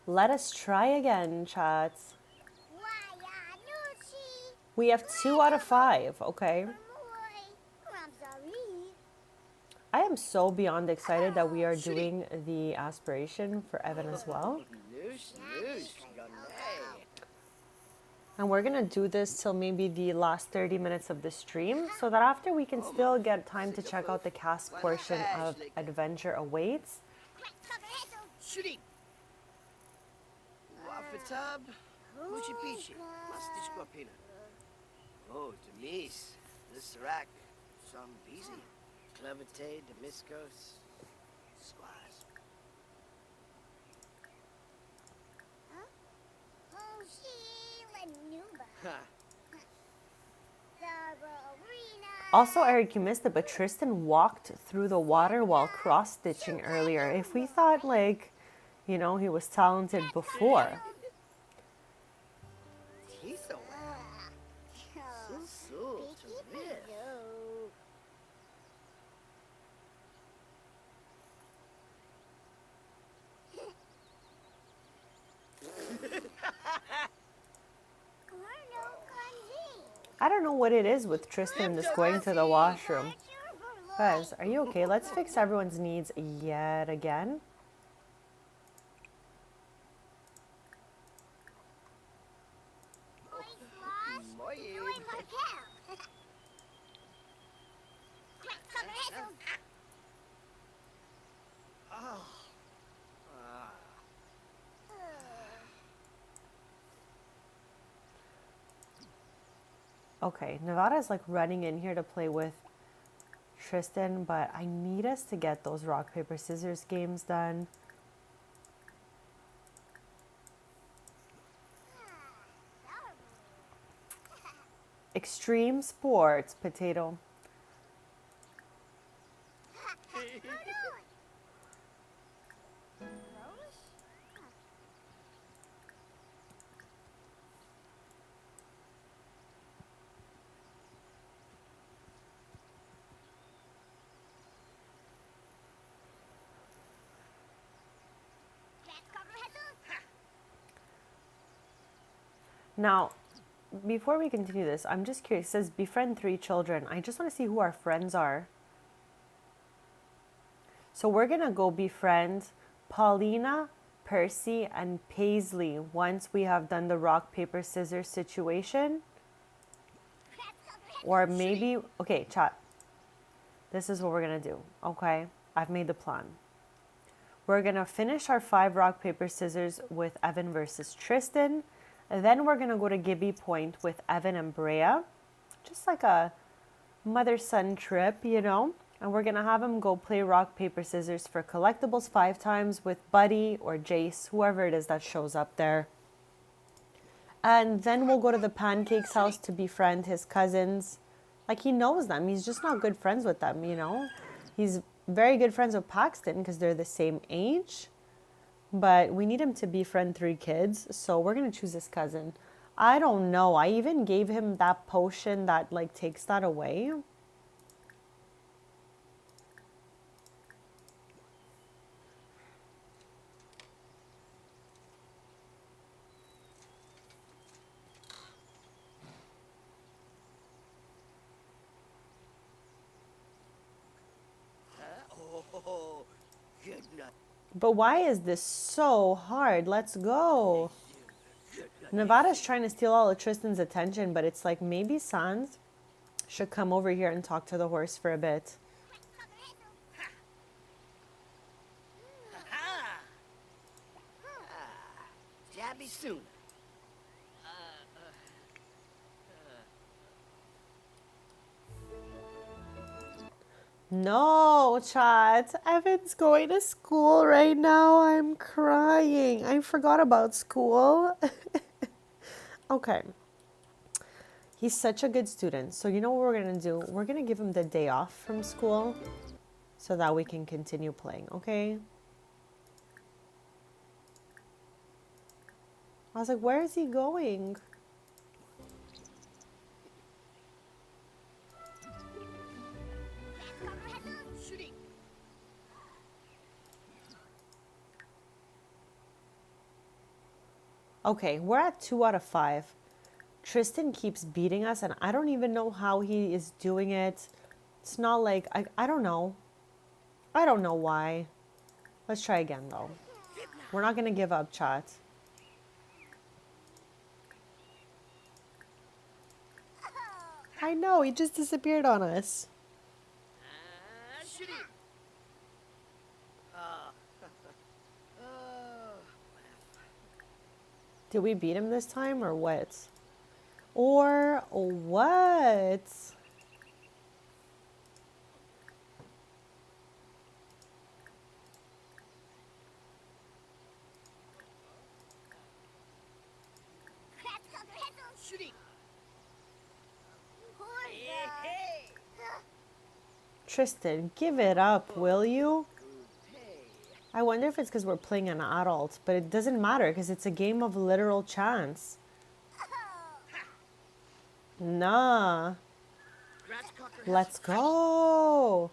Let us try again, chats. We have 2 out of 5, okay? I am so beyond excited that we are doing the aspiration for Evan as well. And we're going to do this till maybe the last 30 minutes of the stream, so that after we can still get time to check out the cast portion of Adventure Awaits. Oh, Demise, this rack, some busy. Clemente, Demiscos, Squaz. Also, Eric, you missed it, but Tristan walked through the water while cross-stitching earlier. If we thought, like, you know, he was talented before. I don't know what it is with Tristan just going to the washroom. Guys, are you okay? Let's fix everyone's needs yet again. Okay, Nevada's like running in here to play with Tristan, but I need us to get those rock, paper, scissors games done. Extreme sports, potato. Now, before we continue this, I'm just curious. It says befriend 3 children. I just want to see who our friends are. So we're going to go befriend Paulina, Percy, and Paisley once we have done the rock, paper, scissors situation. Or maybe, okay, chat. This is what we're going to do, okay? I've made the plan. We're going to finish our 5 rock, paper, scissors with Evan versus Tristan. And then we're going to go to Gibby Point with Evan and Brea. Just like a mother-son trip, you know? And we're going to have him go play rock, paper, scissors for collectibles 5 times with Buddy or Jace, whoever it is that shows up there. And then we'll go to the Pancake's house to befriend his cousins. Like, he knows them. He's just not good friends with them, you know? He's very good friends with Paxton because they're the same age. But we need him to befriend 3 kids. So we're going to choose his cousin. I don't know. I even gave him that potion that, like, takes that away. Oh, good night. But why is this so hard? Let's go. Nevada's trying to steal all of Tristan's attention, but it's like maybe Sans should come over here and talk to the horse for a bit. Ha! Jabby soon. No, chat. Evan's going to school right now. I'm crying. I forgot about school. Okay. He's such a good student. So you know what we're going to do? We're going to give him the day off from school so that we can continue playing, okay? I was like, where is he going? Shooting. Okay, we're at 2 out of 5. Tristan keeps beating us, and I don't even know how he is doing it. It's not like, I don't know. I don't know why. Let's try again, though. We're not going to give up, chat. I know, he just disappeared on us. Shooting. Did we beat him this time, or what? Or what? Shooting. Tristan, give it up, will you? I wonder if it's because we're playing an adult, but it doesn't matter because it's a game of literal chance. Nah. Let's go.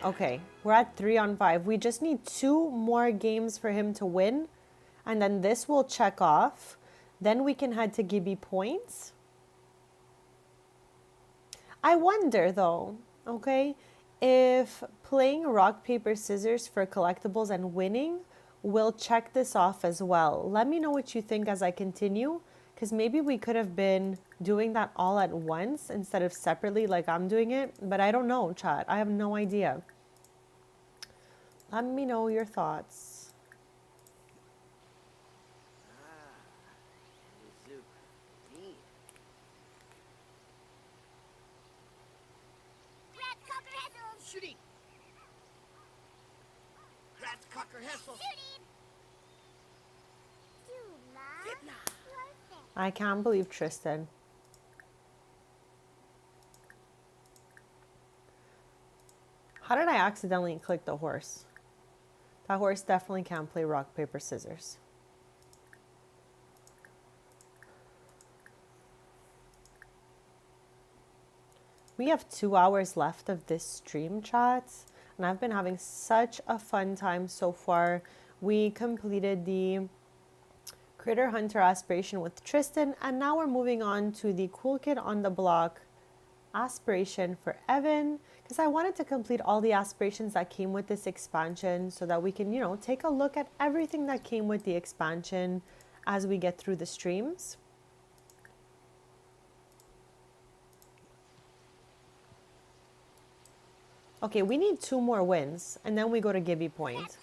Okay, we're at 3 on 5. We just need 2 more games for him to win. And then this will check off. Then we can head to Gibby Points. I wonder though, okay, if playing rock, paper, scissors for collectibles and winning will check this off as well. Let me know what you think as I continue, because maybe we could have been doing that all at once instead of separately like I'm doing it, but I don't know, chat. I have no idea. Let me know your thoughts. Shooting. I can't believe Tristan. How did I accidentally click the horse? That horse definitely can't play rock, paper, scissors. We have 2 hours left of this stream, chat, and I've been having such a fun time so far. We completed the Critter Hunter Aspiration with Tristan, and now we're moving on to the Cool Kid on the Block Aspiration for Evan, because I wanted to complete all the aspirations that came with this expansion so that we can, take a look at everything that came with the expansion as we get through the streams. Okay, we need 2 more wins, and then we go to Gibby Point.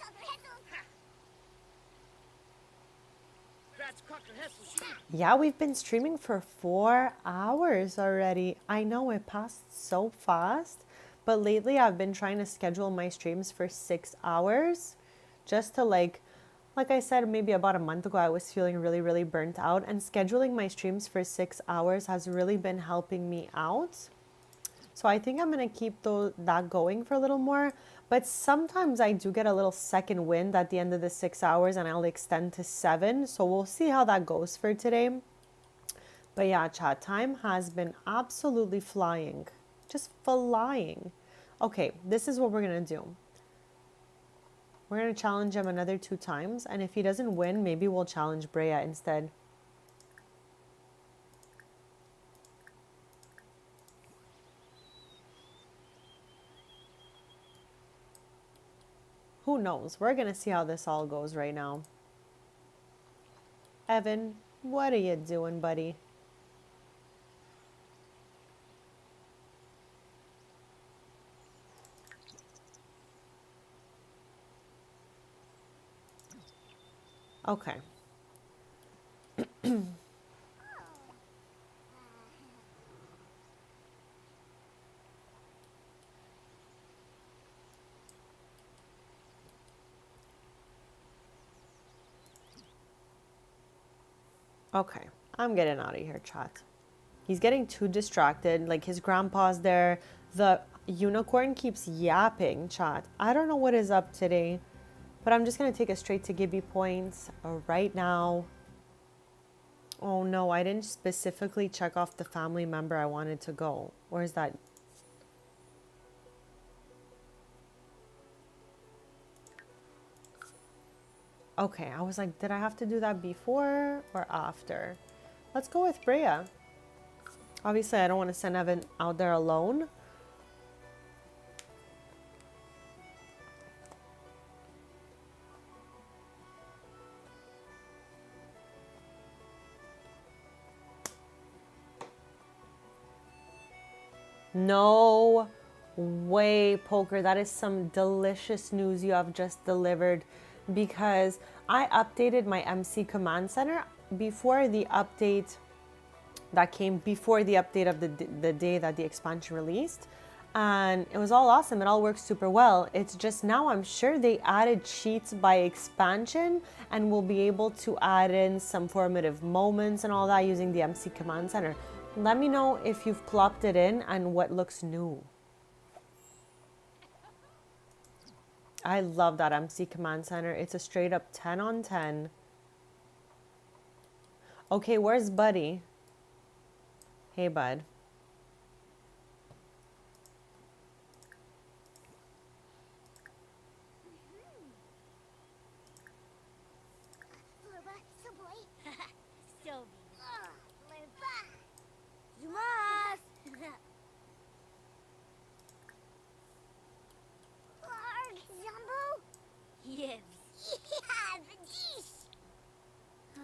Yeah, we've been streaming for 4 hours already. I know it passed so fast, but lately I've been trying to schedule my streams for 6 hours just to like I said, maybe about a month ago, I was feeling really, really burnt out, and scheduling my streams for 6 hours has really been helping me out. So I think I'm going to keep that going for a little more. But sometimes I do get a little second wind at the end of the 6 hours, and I'll extend to 7. So we'll see how that goes for today. But yeah, chat, time has been absolutely flying. Just flying. Okay, this is what we're going to do. We're going to challenge him another 2 times. And if he doesn't win, maybe we'll challenge Brea instead. Who knows? We're going to see how this all goes right now. Evan, what are you doing, buddy? Okay. Okay, I'm getting out of here, chat. He's getting too distracted. Like, his grandpa's there. The unicorn keeps yapping, chat. I don't know what is up today, but I'm just going to take it straight to Gibby Points right now. Oh no, I didn't specifically check off the family member I wanted to go. Or is that... Okay, I was like, did I have to do that before or after? Let's go with Brea. Obviously, I don't want to send Evan out there alone. No way, Poker. That is some delicious news you have just delivered, because I updated my MC Command Center before the update that came before the update of the day that the expansion released, and it was all awesome. It all works super well. It's just now I'm sure they added cheats by expansion, and we'll be able to add in some formative moments and all that using the MC Command Center. Let me know if you've plopped it in and what looks new. I love that MC Command Center. It's a straight up 10 on 10. Okay, where's Buddy? Hey, bud.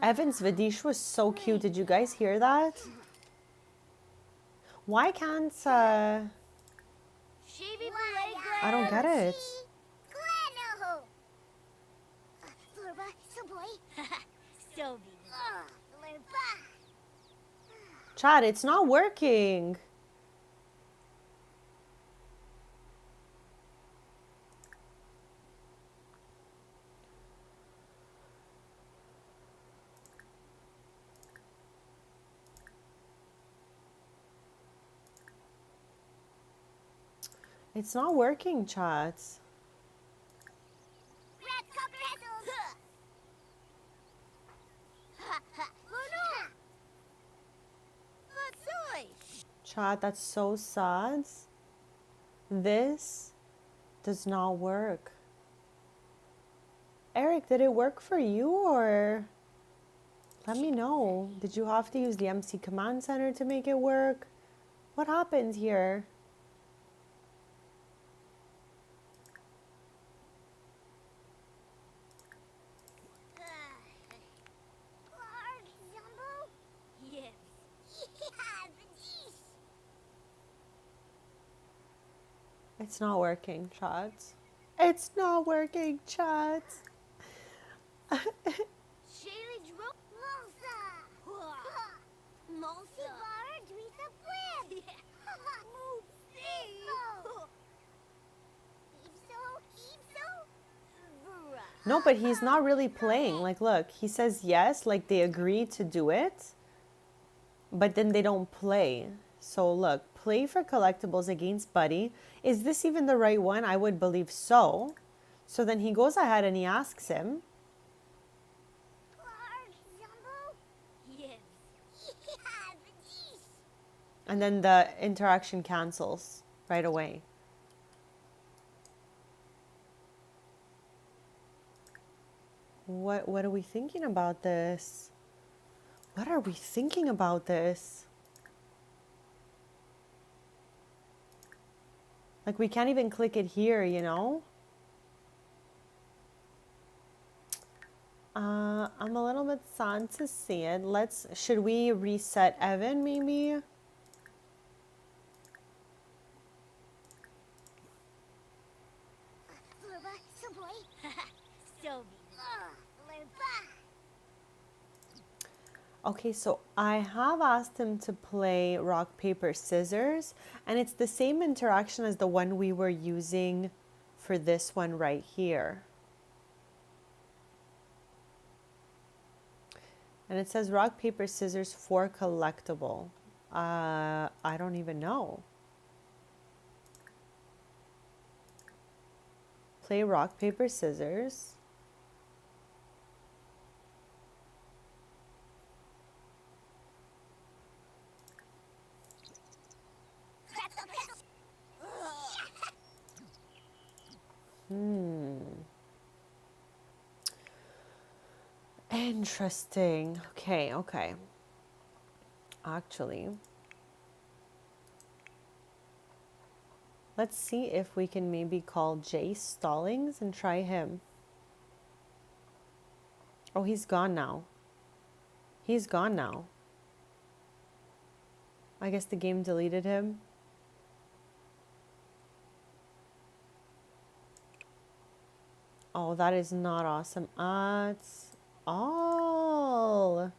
Evan's Vadish was so cute. Did you guys hear that? Why can't I don't get it. Chad, it's not working. It's not working, chat. Chat, that's so sad. This does not work. Eric, did it work for you or let me know. Did you have to use the MC Command Center to make it work? What happened here? Yes. It's not working, chat. It's not working, chat. Shaylee Dro... Molsa! No, but he's not really playing. Like, look, he says yes, like they agree to do it, but then they don't play. So look, play for collectibles against Buddy. Is this even the right one? I would believe so. So then he goes ahead and he asks him. And then the interaction cancels right away. What are we thinking about this? What are we thinking about this? Like we can't even click it here, you know? I'm a little bit sad to see it. Should we reset Evan maybe? Okay, so I have asked him to play rock, paper, scissors, and it's the same interaction as the one we were using for this one right here. And it says rock, paper, scissors for collectible. I don't even know. Play rock, paper, scissors. Interesting. Okay. Actually, let's see if we can maybe call Jace Stallings and try him. Oh, he's gone now. He's gone now. I guess the game deleted him. Oh, that is not awesome at all.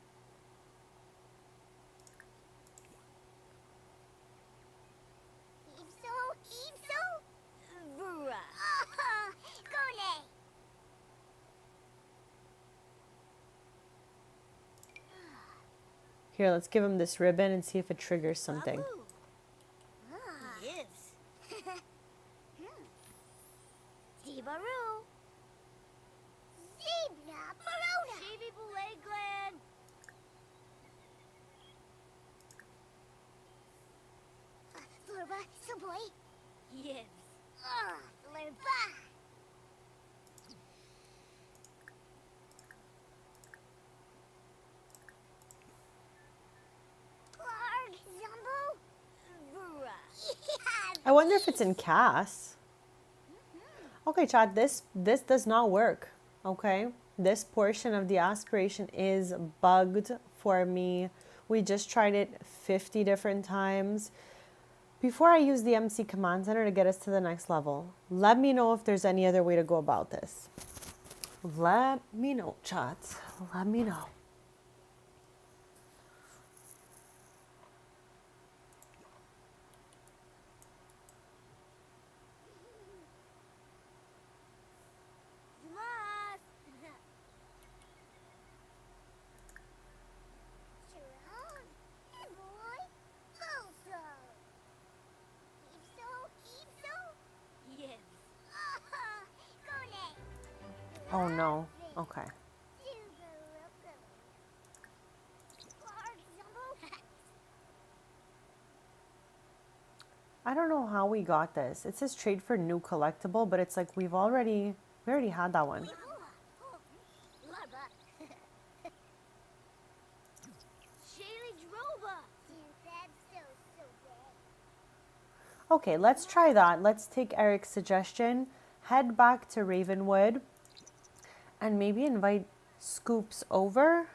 Here, let's give him this ribbon and see if it triggers something. Yes. Yes. I wonder if it's in Cass. Okay, chat, this does not work. Okay, this portion of the aspiration is bugged for me. We just tried it 50 different times. Before I use the MC Command Center to get us to the next level, let me know if there's any other way to go about this. Let me know, chat. Let me know. Oh no. Okay. I don't know how we got this. It says trade for new collectible, but it's like we already had that one. Okay, let's try that. Let's take Eric's suggestion, head back to Ravenwood, and maybe invite Scoops over.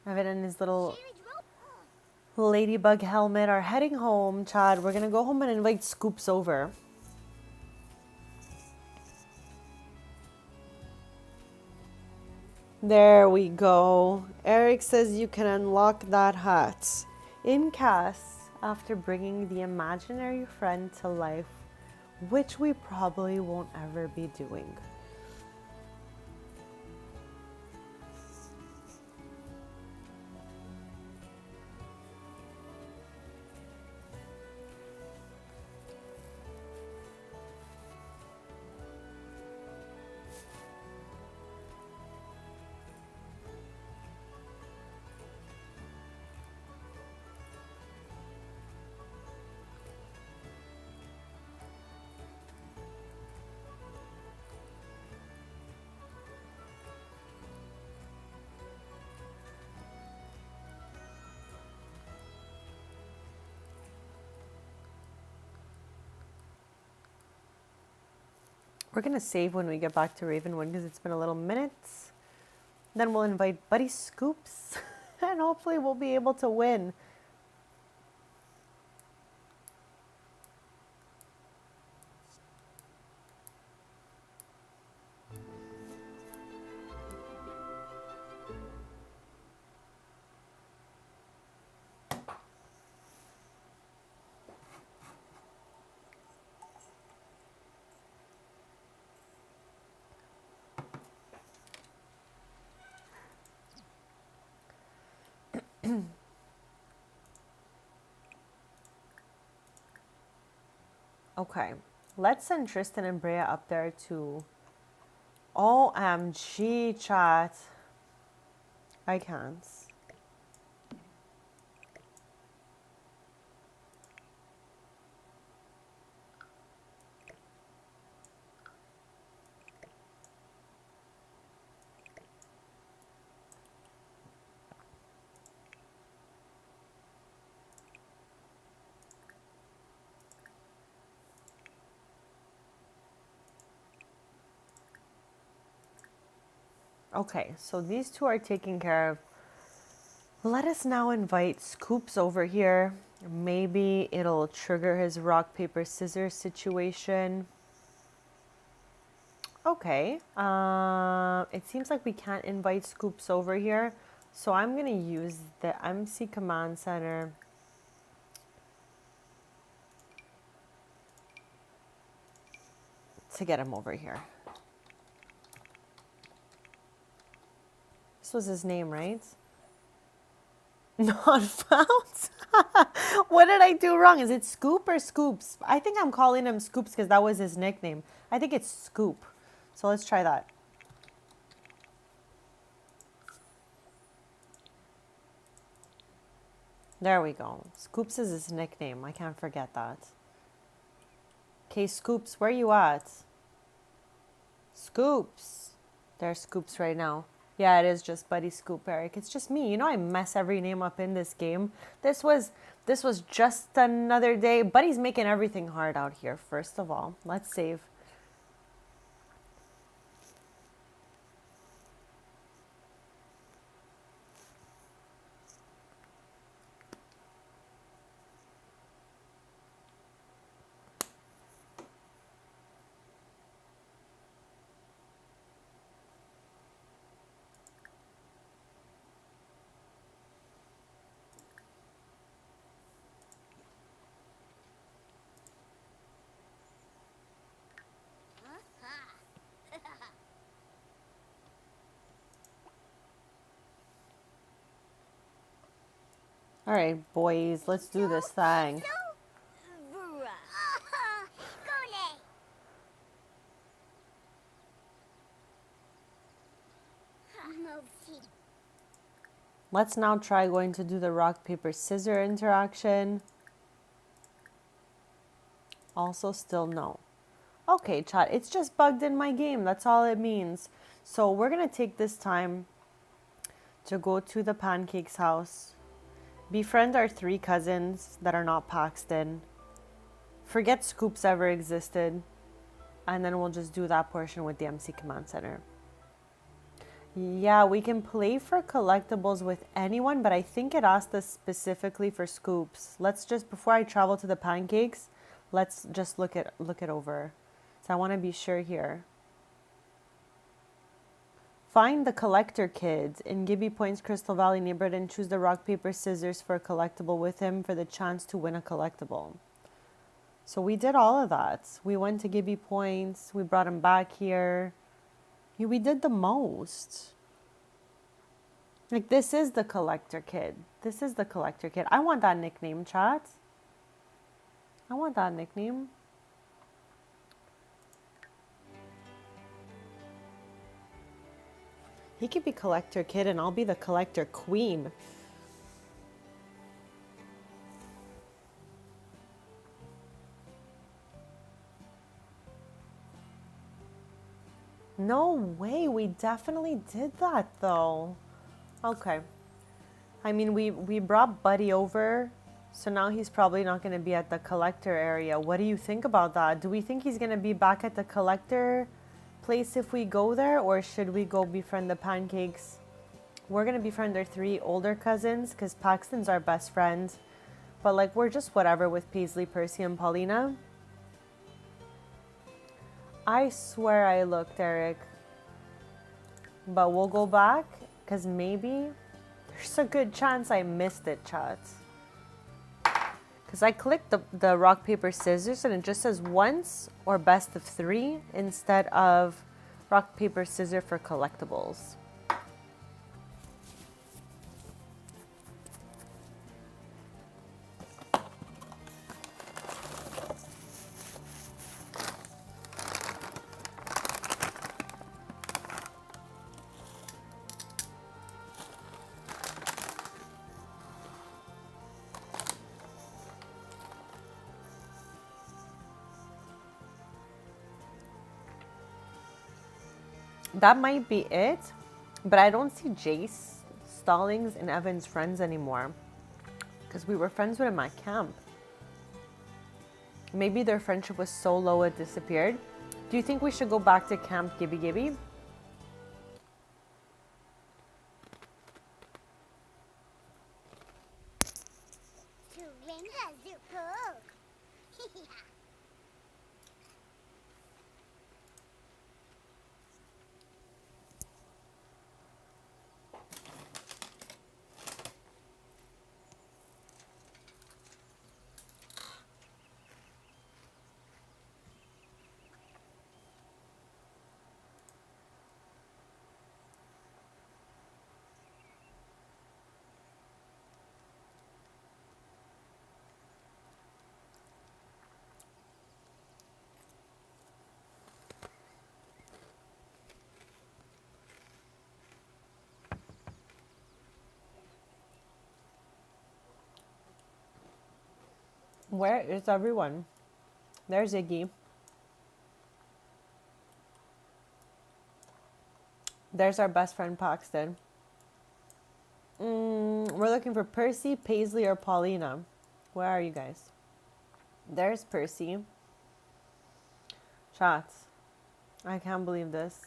Evan and his little ladybug helmet are heading home. Chad, we're gonna go home and invite Scoops over. There we go. Eric says you can unlock that hat in Cass after bringing the imaginary friend to life, which we probably won't ever be doing. We're gonna save when we get back to Ravenwood because it's been a little minute. Then we'll invite Buddy Scoops and hopefully we'll be able to win. Okay, let's send Tristan and Brea up there to OMG chat. I can't. Okay, so these two are taken care of. Let us now invite Scoops over here. Maybe it'll trigger his rock, paper, scissors situation. Okay. It seems like we can't invite Scoops over here. So I'm going to use the MC Command Center to get him over here. This was his name, right? Not found. What did I do wrong? Is it Scoop or Scoops? I think I'm calling him Scoops because that was his nickname. I think it's Scoop. So let's try that. There we go. Scoops is his nickname. I can't forget that. Okay, Scoops, where you at? Scoops. There's Scoops right now. Yeah, it is just Buddy Scoop, Eric. It's just me. You know I mess every name up in this game. This was just another day. Buddy's making everything hard out here, first of all. Let's save. All right, boys, let's do this thing. Let's now try going to do the rock, paper, scissor interaction. Also still no. Okay, chat, it's just bugged in my game. That's all it means. So we're going to take this time to go to the Pancakes house. Befriend our 3 cousins that are not Paxton. Forget Scoops ever existed. And then we'll just do that portion with the MC Command Center. Yeah, we can play for collectibles with anyone, but I think it asked us specifically for Scoops. Let's just, before I travel to the Pancakes, let's just look it over. So I want to be sure here. Find the collector kid in Gibby Point's Crystal Valley neighborhood and choose the rock, paper, scissors for a collectible with him for the chance to win a collectible. So we did all of that. We went to Gibby Points. We brought him back here. We did the most. Like, this is the collector kid. This is the collector kid. I want that nickname, chat. I want that nickname. He could be collector kid and I'll be the collector queen. No way, we definitely did that though. Okay. I mean, we brought Buddy over, so now he's probably not going to be at the collector area. What do you think about that? Do we think he's going to be back at the collector place if we go there, or should we go befriend the Pancakes? We're going to befriend our 3 older cousins because Paxton's our best friend. But like, we're just whatever with Paisley, Percy, and Paulina. I swear I looked, Eric. But we'll go back because maybe there's a good chance I missed it, chat. Because I clicked the rock, paper, scissors and it just says once or best of 3 instead of rock, paper, scissors for collectibles. That might be it, but I don't see Jace, Stallings, and Evan's friends anymore because we were friends with him at camp. Maybe their friendship was so low it disappeared. Do you think we should go back to Camp Gibby Gibby? Where is everyone? There's Iggy. There's our best friend Paxton. We're looking for Percy, Paisley, or Paulina. Where are you guys? There's Percy. Chats. I can't believe this.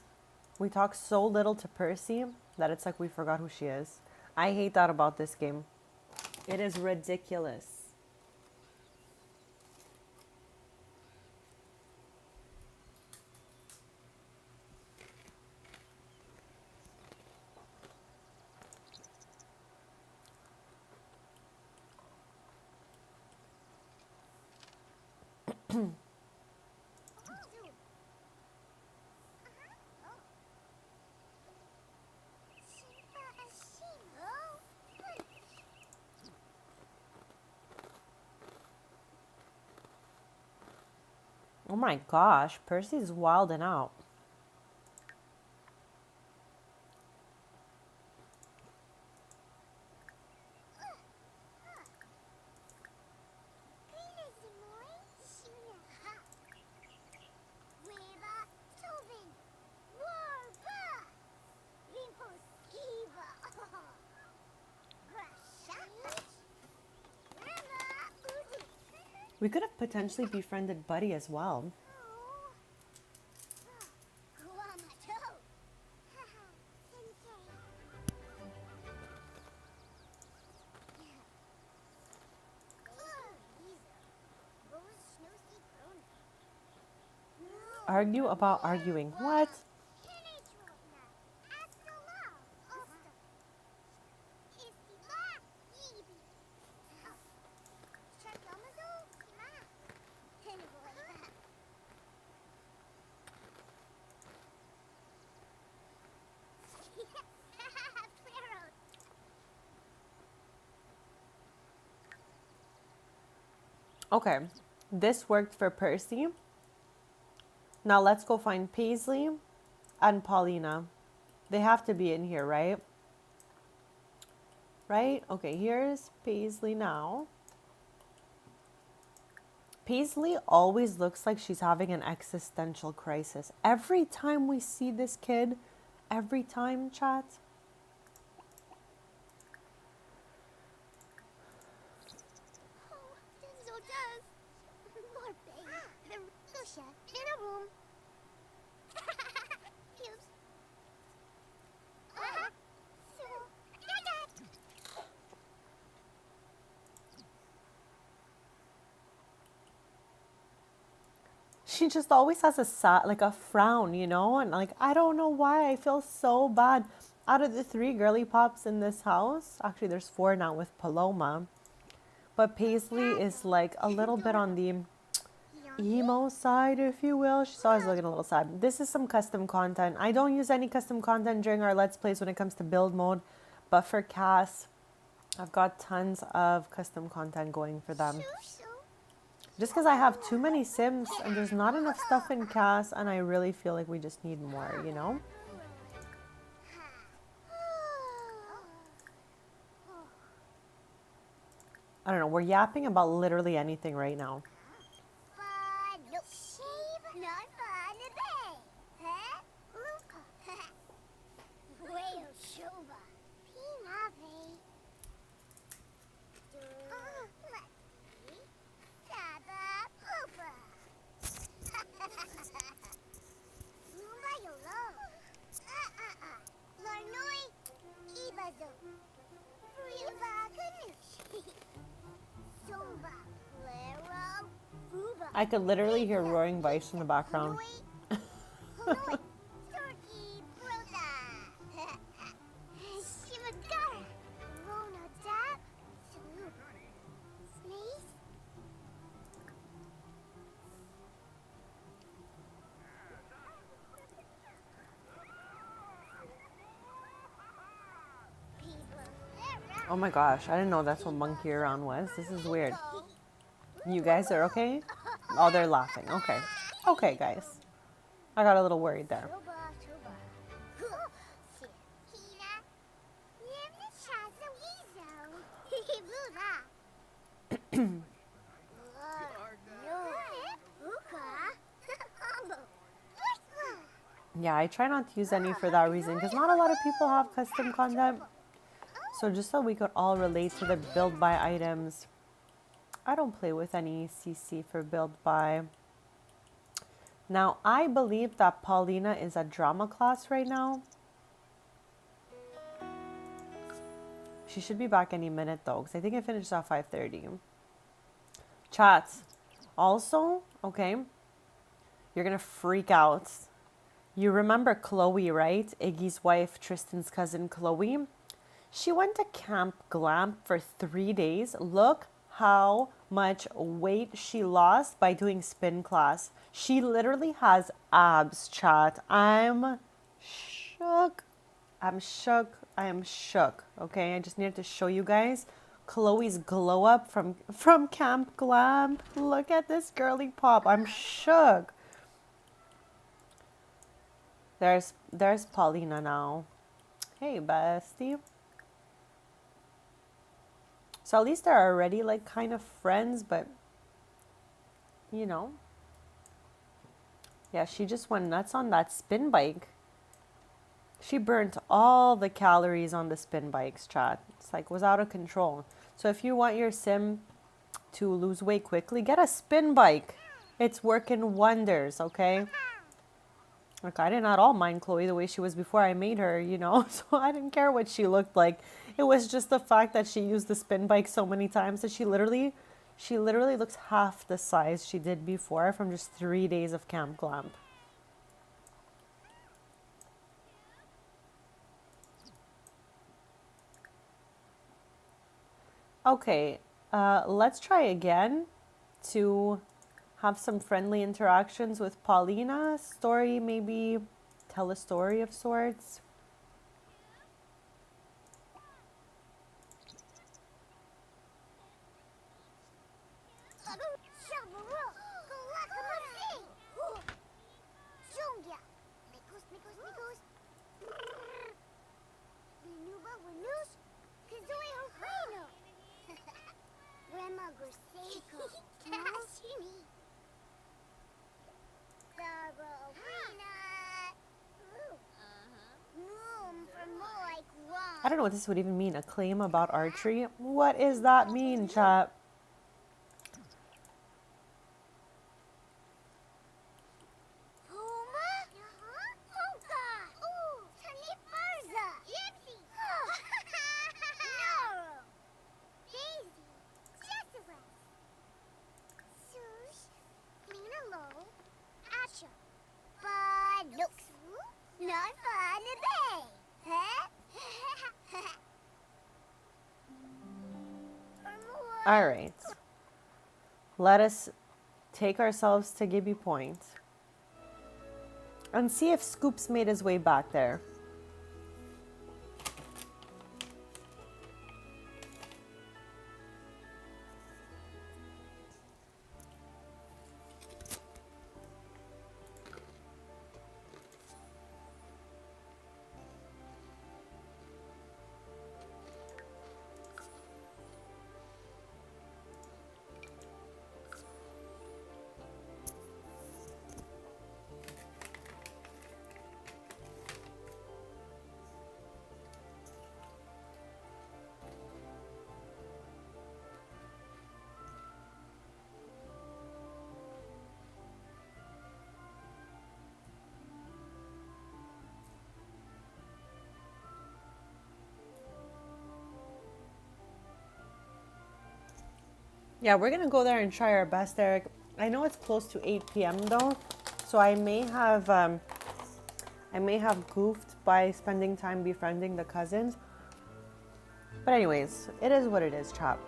We talk so little to Percy that it's like we forgot who she is. I hate that about this game. It is ridiculous. Oh my gosh, Percy's wilding out. We could have potentially befriended Buddy as well. Argue about arguing. What? Okay, this worked for Percy. Now let's go find Paisley and Paulina. They have to be in here, right? Right? Okay, here's Paisley now. Paisley always looks like she's having an existential crisis. Every time we see this kid, every time, chat. She just always has a frown, you know? And like, I don't know why. I feel so bad. Out of the 3 girly pops in this house, actually there's 4 now with Paloma. But Paisley is like a little bit on the emo side, if you will. She's always looking a little sad. This is some custom content. I don't use any custom content during our Let's Plays when it comes to build mode. But for Cass, I've got tons of custom content going for them. Just because I have too many Sims and there's not enough stuff in Cass, and I really feel like we just need more, you know? I don't know, we're yapping about literally anything right now. I could literally hear roaring Vice in the background. Oh my gosh, I didn't know that's what monkey around was. This is weird. You guys are okay? Oh, they're laughing. Okay. Okay, guys. I got a little worried there. Yeah, I try not to use any for that reason because not a lot of people have custom content. So just so we could all relate to the build by items, I don't play with any CC for build by. Now, I believe that Paulina is at drama class right now. She should be back any minute though, because I think I finished at 5:30. Chats. Also, okay, you're going to freak out. You remember Chloe, right? Iggy's wife, Tristan's cousin Chloe. She went to Camp Glam for 3 days. Look how much weight she lost by doing spin class. She literally has abs, chat. I'm shook. I'm shook. I am shook. Okay, I just needed to show you guys Chloe's glow up from Camp Glam. Look at this girly pop. I'm shook. There's Paulina now. Hey, bestie. So at least they're already like kind of friends, but you know. Yeah, she just went nuts on that spin bike. She burnt all the calories on the spin bikes, chat. It's like was out of control. So if you want your sim to lose weight quickly, get a spin bike. It's working wonders, okay? Like, I did not all mind Chloe the way she was before I made her, you know? So I didn't care what she looked like. It was just the fact that she used the spin bike so many times that she literally looks half the size she did before from just 3 days of Camp Glamp. Okay, let's try again to have some friendly interactions with Paulina. Story, maybe tell a story of sorts. I don't know what this would even mean. A claim about archery? What does that mean, chat? All right. Let us take ourselves to Gibby Point and see if Scoops made his way back there. Yeah, we're gonna go there and try our best, Eric. I know it's close to 8 p.m. though, so I may have goofed by spending time befriending the cousins. But anyways, it is what it is, chap.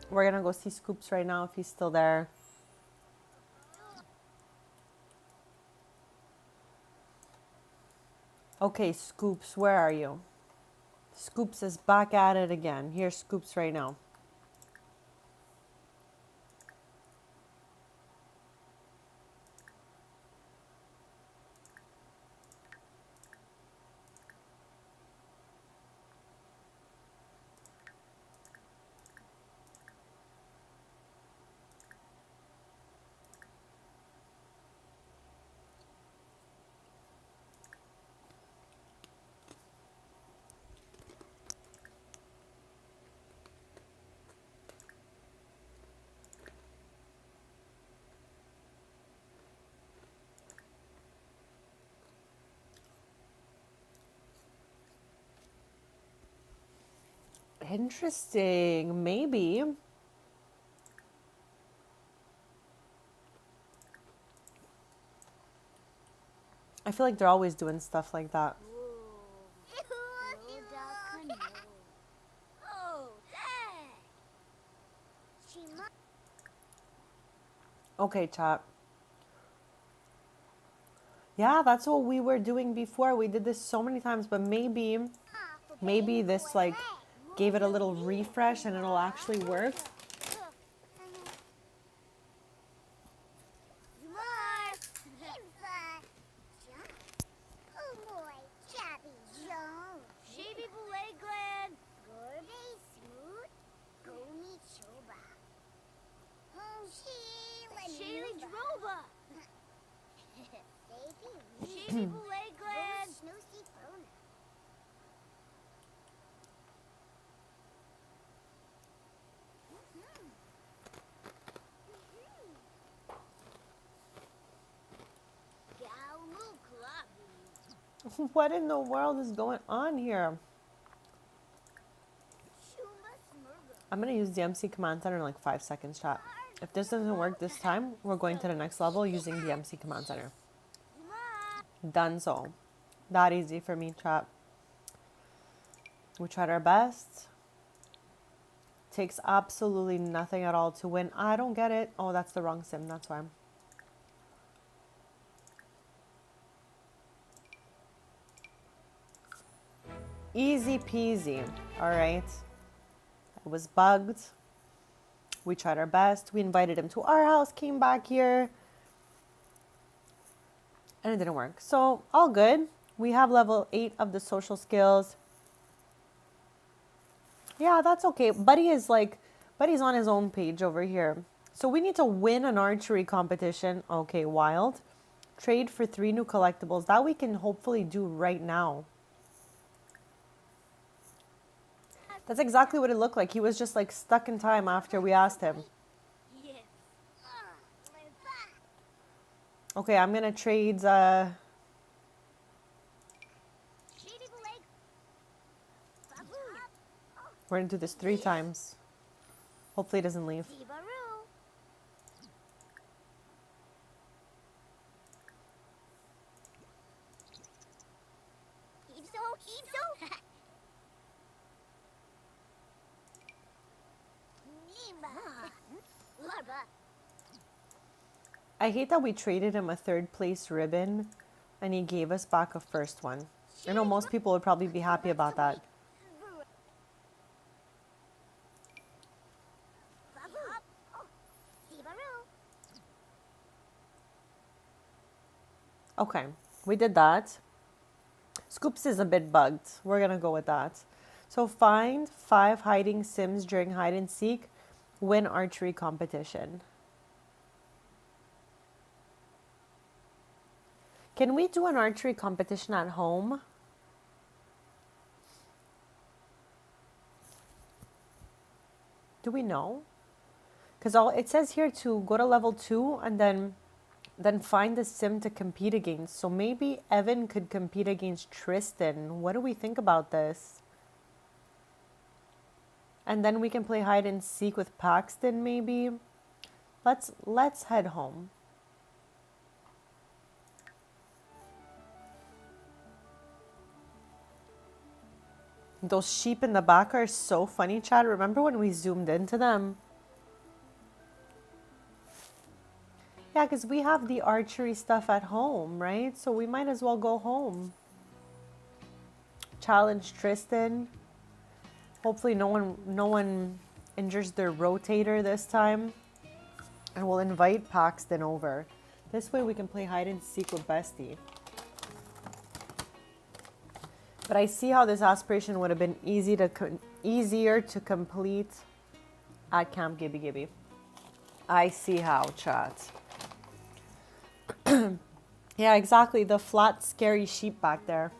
We're gonna go see Scoops right now if he's still there. Okay, Scoops, where are you? Scoops is back at it again. Here's Scoops right now. Interesting. Maybe. I feel like they're always doing stuff like that. Okay, chat. Yeah, that's what we were doing before. We did this so many times, but maybe this like gave it a little refresh and it'll actually work. What in the world is going on here? I'm gonna use the MC command center in like 5 seconds, chat. If this doesn't work this time, we're going to the next level using the MC command center. Done so. That easy for me, chat. We tried our best. Takes absolutely nothing at all to win. I don't get it. Oh, that's the wrong sim. That's why. Easy peasy. All right. It was bugged. We tried our best. We invited him to our house, came back here, and it didn't work. So, all good. We have level 8 of the social skills. Yeah, that's okay. Buddy's on his own page over here. So we need to win an archery competition. Okay, wild. Trade for 3 new collectibles. That we can hopefully do right now. That's exactly what it looked like. He was just like stuck in time after we asked him. Okay, I'm gonna trade we're gonna do this 3 times. Hopefully it doesn't leave. I hate that we traded him a 3rd place ribbon and he gave us back a 1st one. I know most people would probably be happy about that. Okay, we did that. Scoops is a bit bugged. We're gonna go with that. So find 5 hiding sims during hide and seek. Win archery competition. Can we do an archery competition at home? Do we know? Because it says here to go to level 2 and then find the sim to compete against. So maybe Evan could compete against Tristan. What do we think about this? And then we can play hide and seek with Paxton maybe. Let's head home. Those sheep in the back are so funny, Chad. Remember when we zoomed into them? Yeah, because we have the archery stuff at home, right? So we might as well go home. Challenge Tristan. Hopefully no one injures their rotator this time. And we'll invite Paxton over. This way we can play hide and seek with Bestie. But I see how this aspiration would have been easier to complete at Camp Gibby Gibby. I see how, chat. Yeah, exactly. The flat, scary sheep back there.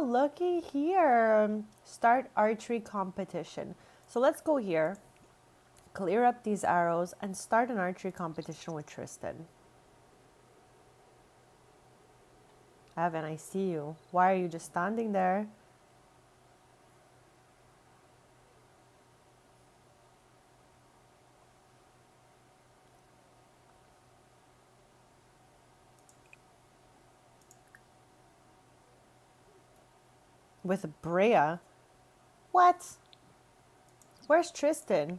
Oh, looky here. Start archery competition. So let's go here, clear up these arrows, and start an archery competition with Tristan. Evan, I see you. Why are you just standing there? With Brea? What? Where's Tristan?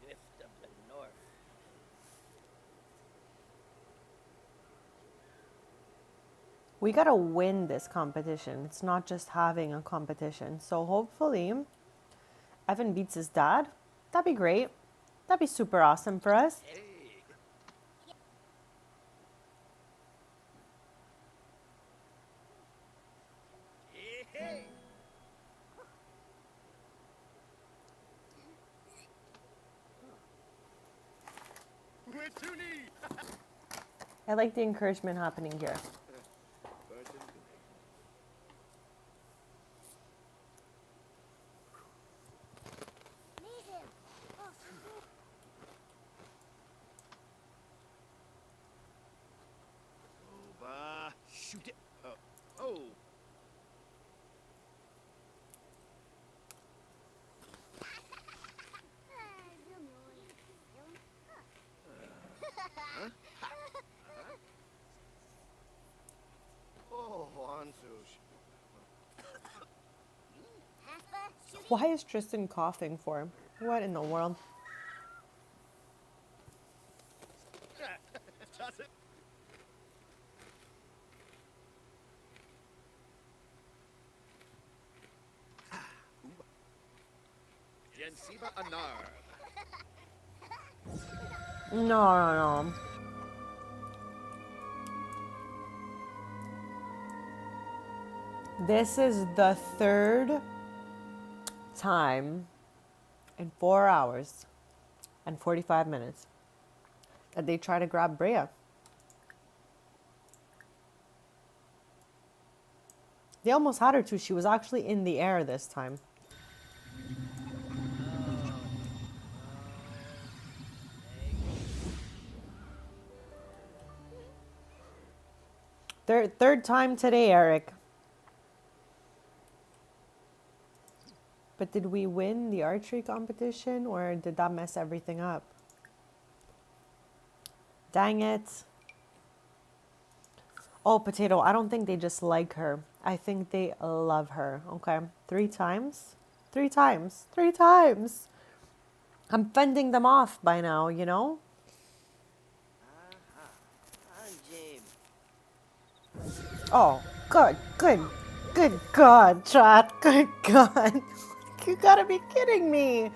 Rift of the North. We gotta win this competition. It's not just having a competition. So hopefully Evan beats his dad. That'd be great. That'd be super awesome for us. Hey. Hey. I like the encouragement happening here. Shoot it. Oh. Oh, Ansush. Why is Tristan coughing for? What in the world? Toss it. Jensiba Anar. No. This is the third time in 4 hours and 45 minutes that they try to grab Brea. They almost had her too. She was actually in the air this time. Third time today, Eric. But did we win the archery competition or did that mess everything up? Dang it. Oh, Potato, I don't think they just like her. I think they love her. Okay. 3 times? 3 times. 3 times. I'm fending them off by now, you know? Jim. Oh, good God, chat. Good God. You gotta be kidding me.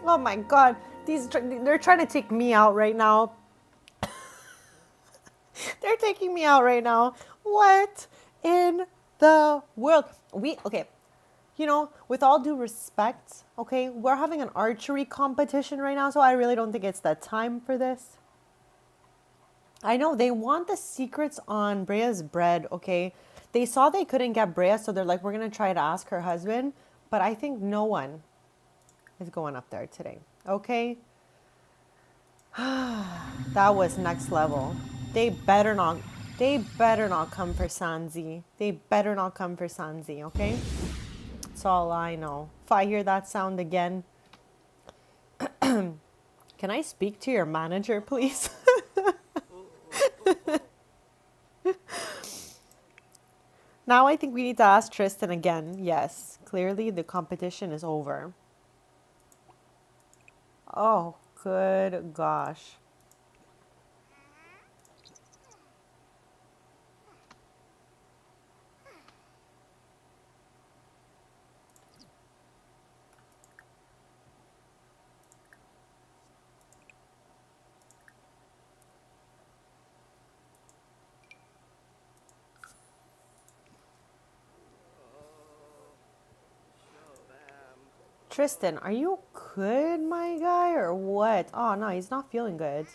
Oh my God. They're trying to take me out right now. They're taking me out right now. What in the world? Okay. You know, with all due respect, okay, we're having an archery competition right now, so I really don't think it's the time for this. I know they want the secrets on Brea's bread, okay? They saw they couldn't get Brea, so they're like, we're going to try to ask her husband. But I think no one is going up there today, okay? That was next level. They better not come for Sanzi. They better not come for Sanzi, okay? That's all I know. If I hear that sound again, can I speak to your manager, please? Now I think we need to ask Tristan again. Yes, clearly the competition is over. Oh, good gosh. Tristan, are you good, my guy, or what? Oh, no, he's not feeling good.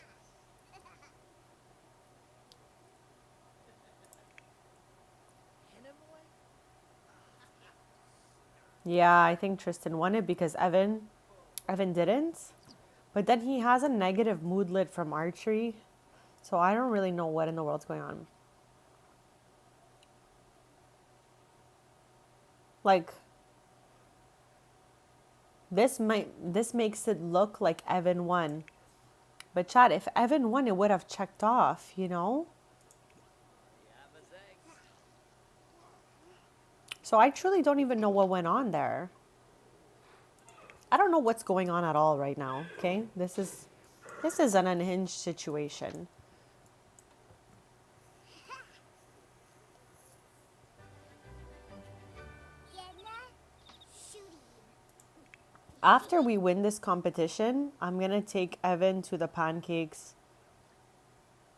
Yeah, I think Tristan won it because Evan didn't. But then he has a negative mood lit from archery. So I don't really know what in the world's going on. Like, this makes it look like Evan won. But Chad, if Evan won, it would have checked off, you know? So I truly don't even know what went on there. I don't know what's going on at all right now, okay? This is an unhinged situation. After we win this competition, I'm going to take Evan to the pancakes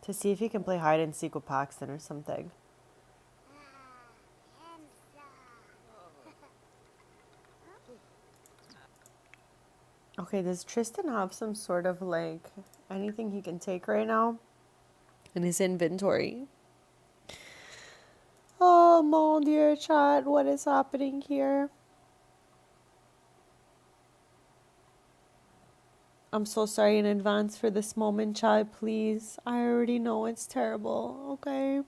to see if he can play hide and seek with Paxton or something. Okay, does Tristan have some sort of like anything he can take right now in his inventory? Oh, mon dear chat, what is happening here? I'm so sorry in advance for this moment, chat, please. I already know it's terrible, okay?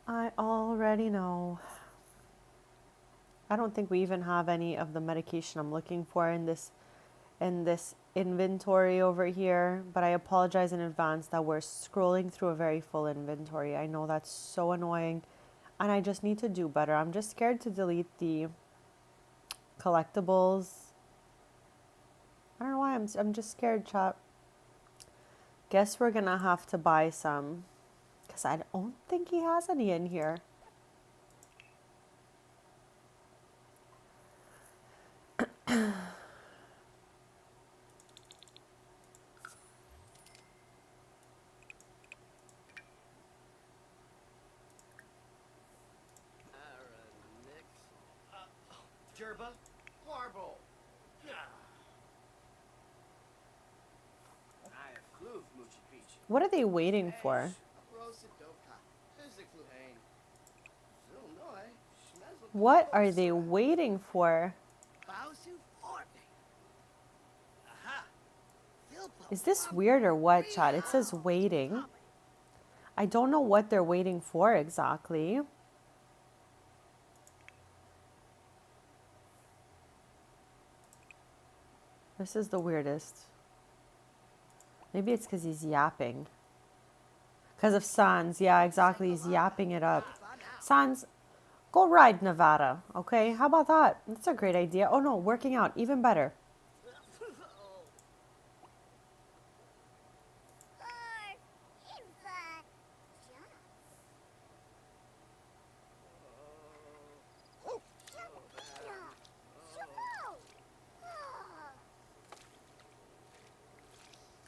I already know. I don't think we even have any of the medication I'm looking for in this inventory over here, but I apologize in advance that we're scrolling through a very full inventory. I know that's so annoying, and I just need to do better. I'm just scared to delete the collectibles. I don't know why I'm just scared, chat. Guess we're gonna have to buy some, because I don't think he has any in here. Gerba? Marble. What are they waiting for? What are they waiting for? Is this weird or what, chat? It says waiting. I don't know what they're waiting for exactly. This is the weirdest. Maybe it's because he's yapping. Because of Sans. Yeah, exactly. He's yapping it up. Sans, go ride Nevada, okay? How about that? That's a great idea. Oh no, working out. Even better.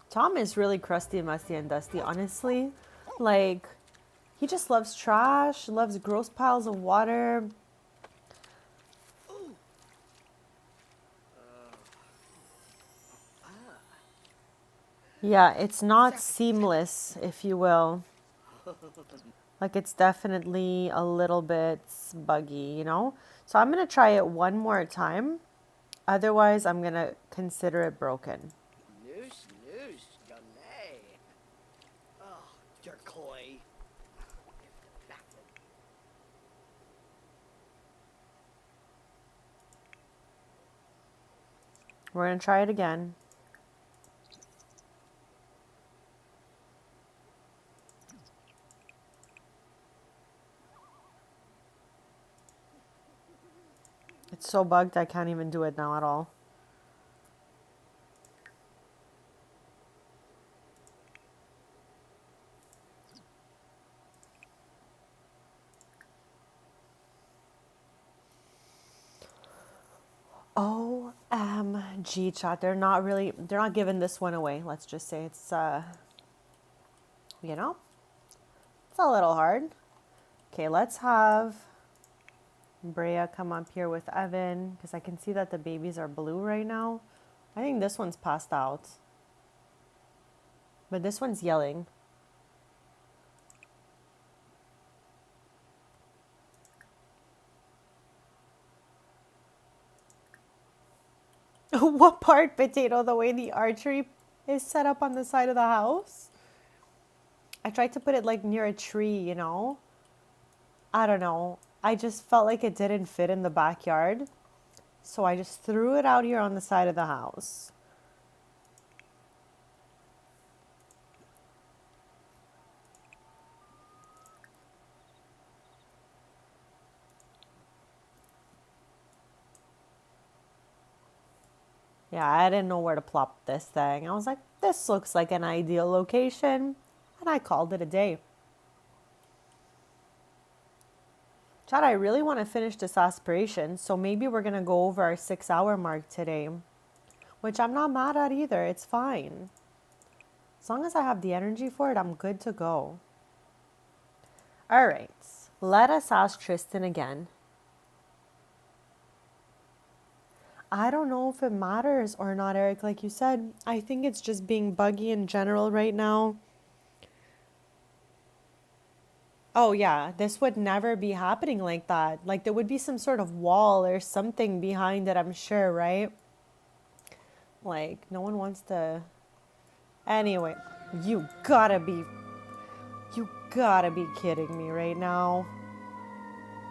Tom is really crusty, musty, and dusty, honestly. Like, he just loves trash, loves gross piles of water. Yeah, it's not seamless, if you will. Like, it's definitely a little bit buggy, you know? So I'm going to try it one more time. Otherwise, I'm going to consider it broken. We're going to try it again. It's so bugged I can't even do it now at all. OMG, chat. They're not giving this one away. Let's just say it's, you know, it's a little hard. Okay, let's have Brea come up here with Evan because I can see that the babies are blue right now. I think this one's passed out. But this one's yelling. What part, Potato? The way the archery is set up on the side of the house? I tried to put it like near a tree, you know? I don't know. I just felt like it didn't fit in the backyard. So I just threw it out here on the side of the house. Yeah, I didn't know where to plop this thing. I was like, this looks like an ideal location. And I called it a day. Chad, I really want to finish this aspiration. So maybe we're going to go over our 6-hour mark today. Which I'm not mad at either. It's fine. As long as I have the energy for it, I'm good to go. All right. Let us ask Tristan again. I don't know if it matters or not, Eric. Like you said, I think it's just being buggy in general right now. Oh, yeah, this would never be happening like that. Like there would be some sort of wall or something behind it, I'm sure, right? Like no one wants to. Anyway, you gotta be kidding me right now.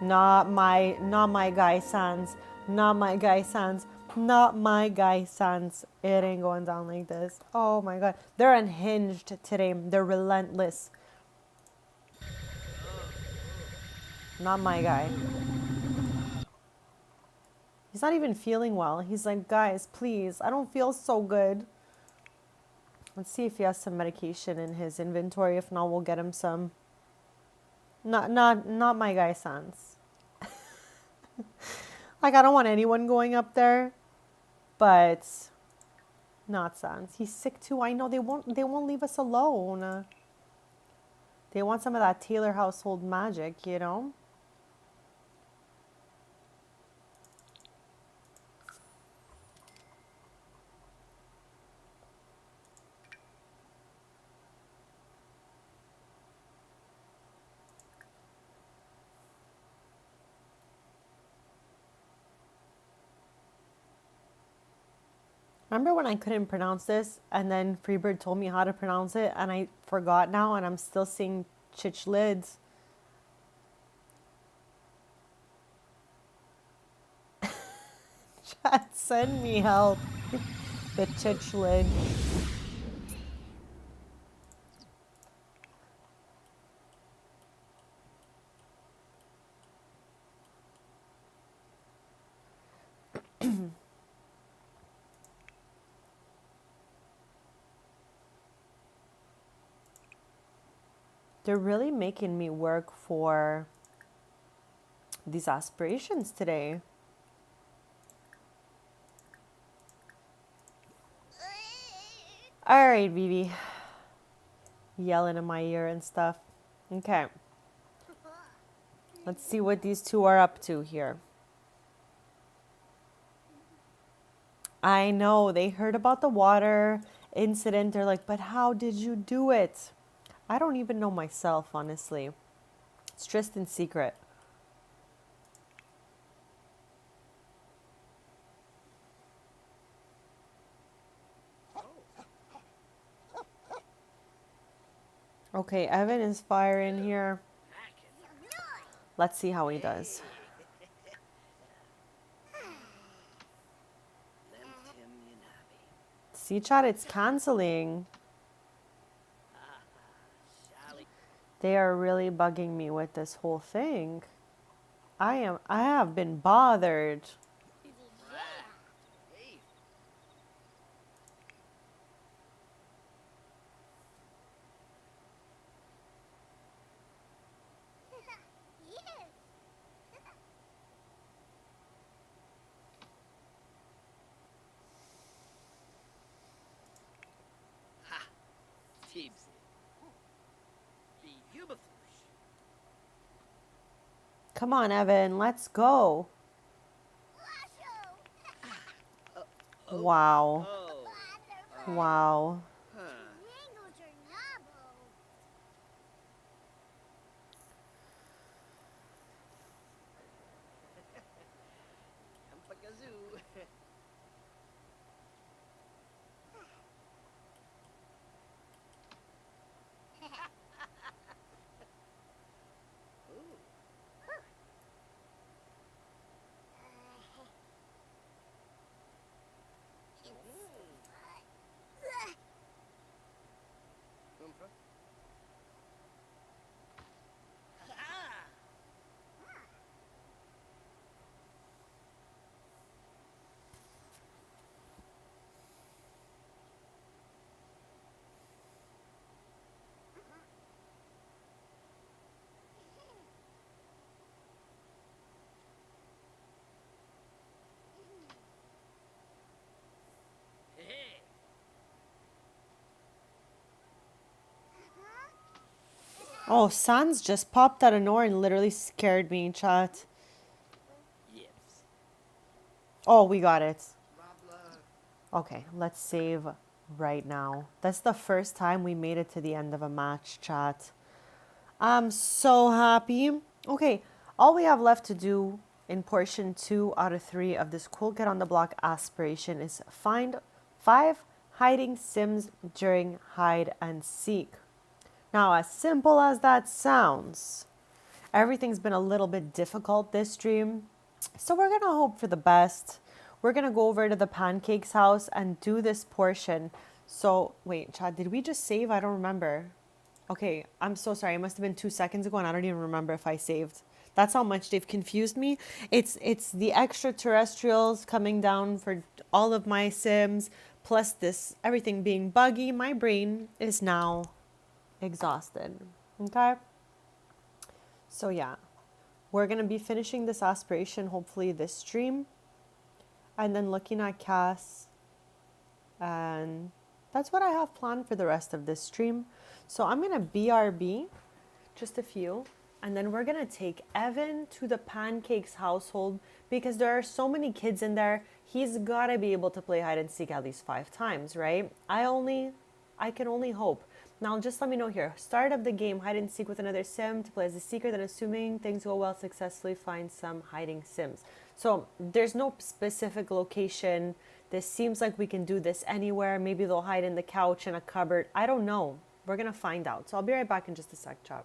Not my guy Sans. Not my guy Sans. Not my guy Sans. It ain't going down like this. Oh my god. They're unhinged today. They're relentless. Not my guy. He's not even feeling well. He's like, guys, please, I don't feel so good. Let's see if he has some medication in his inventory. If not, we'll get him some. Not my guy Sans. Like I don't want anyone going up there, but not Sans. He's sick too. I know they won't leave us alone. They want some of that Taylor household magic, you know? Remember when I couldn't pronounce this and then Freebird told me how to pronounce it and I forgot now and I'm still seeing chich lids. Chat, send me help. The chich lid. They're really making me work for these aspirations today. All right, Vivi. Yelling in my ear and stuff. Okay. Let's see what these two are up to here. I know, they heard about the water incident. They're like, but how did you do it? I don't even know myself, honestly. It's Tristan's secret. Okay, Evan is firing here. Let's see how he does. See, chat, it's canceling. They are really bugging me with this whole thing. I have been bothered. Come on, Evan, let's go. Oh. Wow. Oh. Wow. Huh. Yampakazoo. Ooh. Oomph. Ah! Hey. Oh, Sans just popped out of nowhere and literally scared me, chat. Yips. Oh, we got it. Robler. Okay, let's save right now. That's the first time we made it to the end of a match, chat. I'm so happy. Okay, all we have left to do in portion 2 out of 3 of this Cool Kid on the Block aspiration is find 5 hiding Sims during hide and seek. Now, as simple as that sounds, everything's been a little bit difficult this stream. So we're going to hope for the best. We're going to go over to the Pancakes house and do this portion. So, wait, Chad, did we just save? I don't remember. Okay, I'm so sorry. It must have been 2 seconds ago and I don't even remember if I saved. That's how much they've confused me. It's the extraterrestrials coming down for all of my Sims, plus this everything being buggy. My brain is now exhausted. Okay? So yeah, we're going to be finishing this aspiration hopefully this stream and then looking at Cass, and that's what I have planned for the rest of this stream. So I'm going to BRB just a few, and then we're going to take Evan to the Pancakes household because there are so many kids in there. He's got to be able to play hide and seek at least 5 times, right? I can only hope. Now, just let me know here. Start of the game, hide and seek with another sim to play as a seeker, then assuming things go well, successfully find some hiding sims. So there's no specific location. This seems like we can do this anywhere. Maybe they'll hide in the couch, in a cupboard. I don't know. We're going to find out. So I'll be right back in just a sec, chat.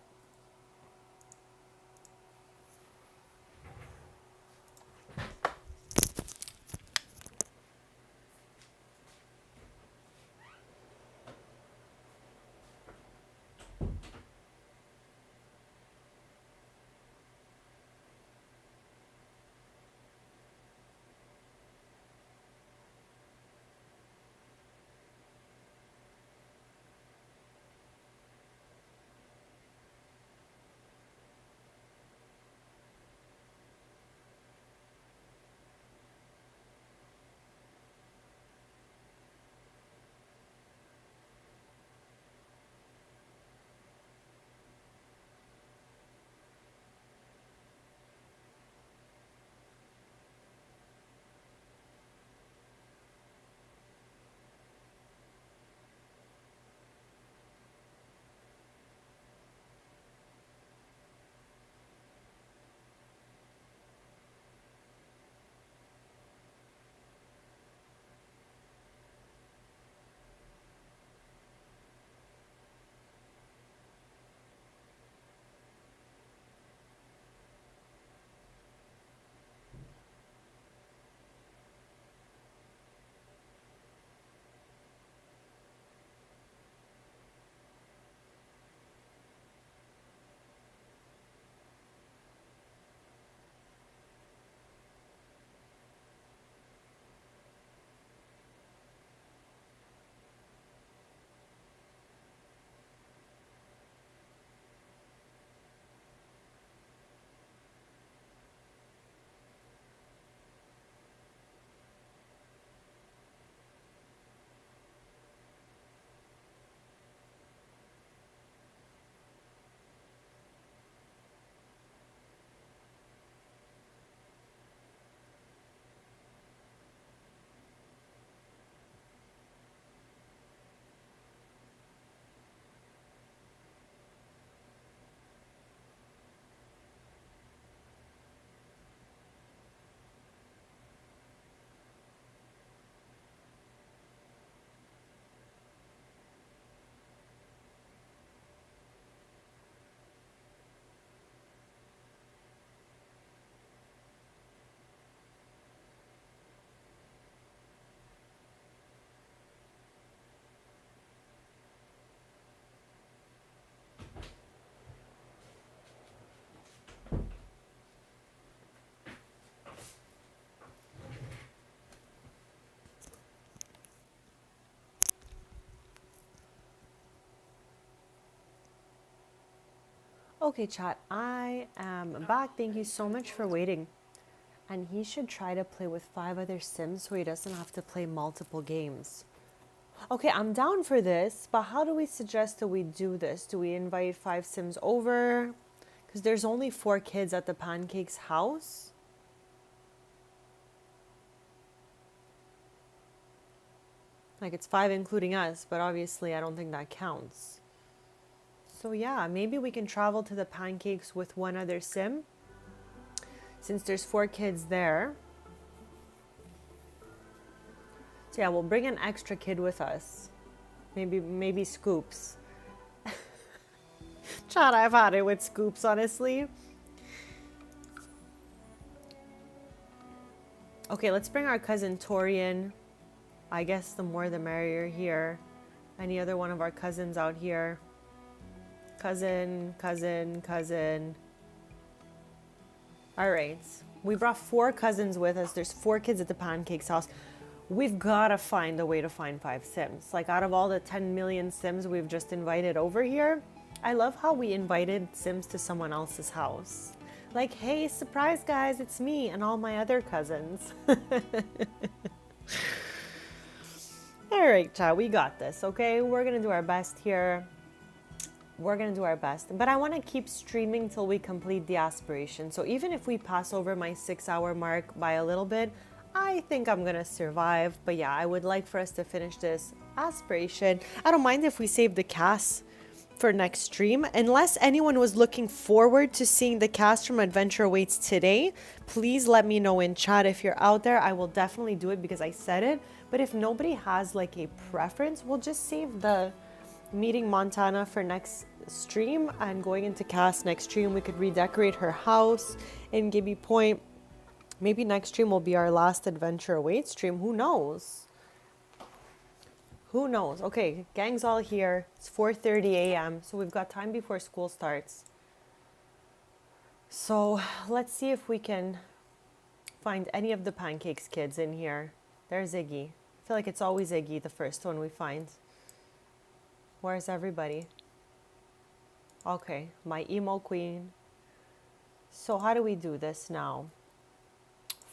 Okay, chat, I am back. Thank you so much for waiting. And he should try to play with 5 other Sims so he doesn't have to play multiple games. Okay, I'm down for this, but how do we suggest that we do this? Do we invite 5 Sims over? Because there's only 4 kids at the Pancake's house. Like, it's 5 including us, but obviously I don't think that counts. So yeah, maybe we can travel to the Pancakes with 1 other Sim. Since there's 4 kids there. So yeah, we'll bring an extra kid with us. Maybe Scoops. Chad, I've had it with Scoops, honestly. Okay, let's bring our cousin Tori in. I guess the more the merrier here. Any other one of our cousins out here? Cousin. All right. We brought 4 cousins with us. There's 4 kids at the Pancake's house. We've got to find a way to find 5 Sims. Like, out of all the 10 million Sims we've just invited over here, I love how we invited Sims to someone else's house. Like, hey, surprise guys, it's me and all my other cousins. All right, chat, we got this, okay? We're going to do our best here. We're going to do our best. But I want to keep streaming till we complete the aspiration. So even if we pass over my 6-hour mark by a little bit, I think I'm going to survive. But yeah, I would like for us to finish this aspiration. I don't mind if we save the cast for next stream. Unless anyone was looking forward to seeing the cast from Adventure Awaits today, please let me know in chat. If you're out there, I will definitely do it because I said it. But if nobody has like a preference, we'll just save the meeting Montana for next stream, and going into cast next stream we could redecorate her house in Gibby Point. Maybe next stream will be our last Adventure Awaits stream. Who knows? Who knows? Okay, gang's all here. It's 4:30 a.m. so we've got time before school starts. So let's see if we can find any of the Pancakes kids in here. There's Iggy. I feel like it's always Iggy, the first one we find. Where's everybody? Okay, my emo queen. So how do we do this now?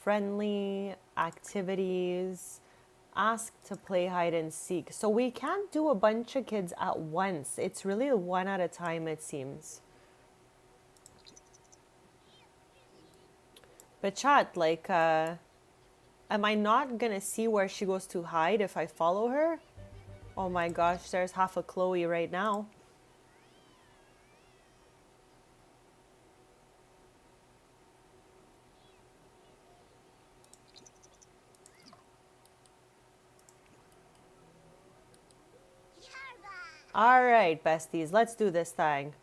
Friendly activities, ask to play hide and seek. So we can't do a bunch of kids at once. It's really one at a time, it seems. But chat, like, am I not gonna see where she goes to hide if I follow her? Oh my gosh, there's half a Chloe right now. All right, besties, let's do this thing.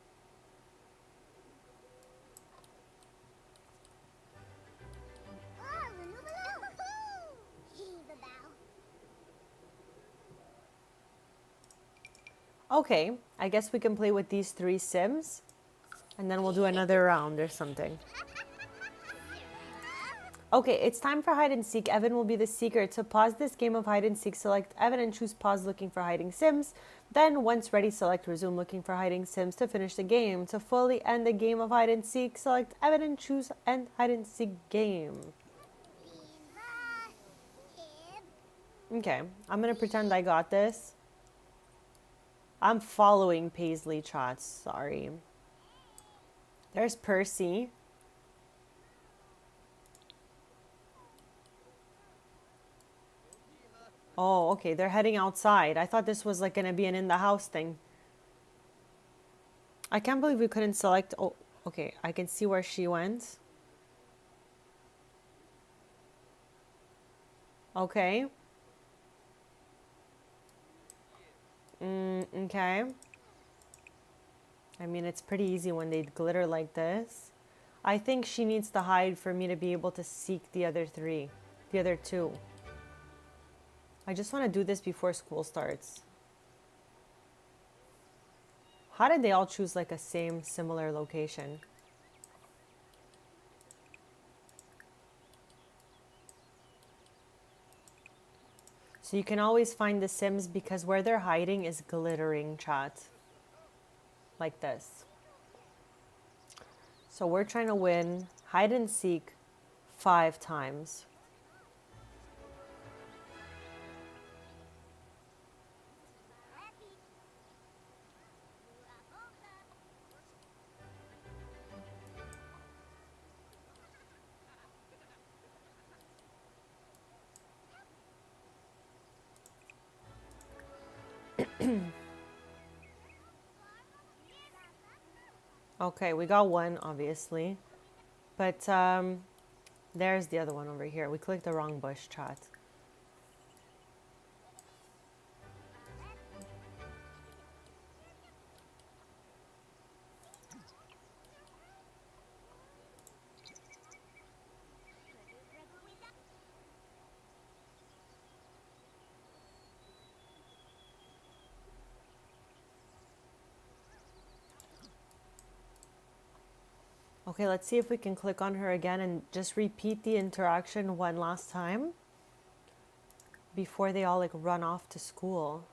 Okay, I guess we can play with these 3 Sims, and then we'll do another round or something. Okay, it's time for hide and seek. Evan will be the seeker. To pause this game of hide and seek, select Evan and choose pause looking for hiding Sims. Then, once ready, select resume looking for hiding Sims to finish the game. To fully end the game of hide and seek, select Evan and choose end hide and seek game. Okay, I'm gonna pretend I got this. I'm following Paisley Chats, sorry. There's Percy. Oh, okay, they're heading outside. I thought this was like gonna be an in the house thing. I can't believe we couldn't select. Oh, okay, I can see where she went. Okay. Okay. I mean, it's pretty easy when they glitter like this. I think she needs to hide for me to be able to seek the other 2. I just want to do this before school starts. How did they all choose like a similar location? So you can always find the Sims because where they're hiding is glittering, chat. Like this. So we're trying to win hide and seek 5 times. Okay, we got one, obviously. But there's the other one over here. We clicked the wrong bush, chat. Okay, let's see if we can click on her again and just repeat the interaction one last time before they all like run off to school.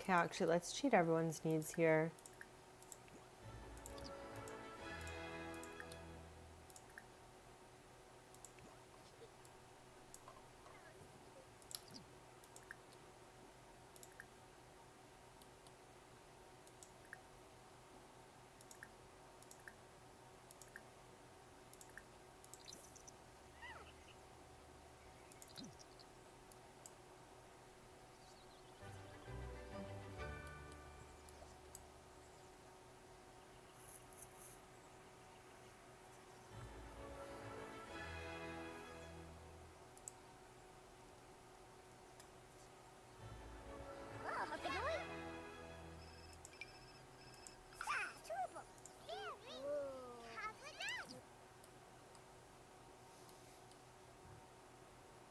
Okay, actually, let's cheat everyone's needs here.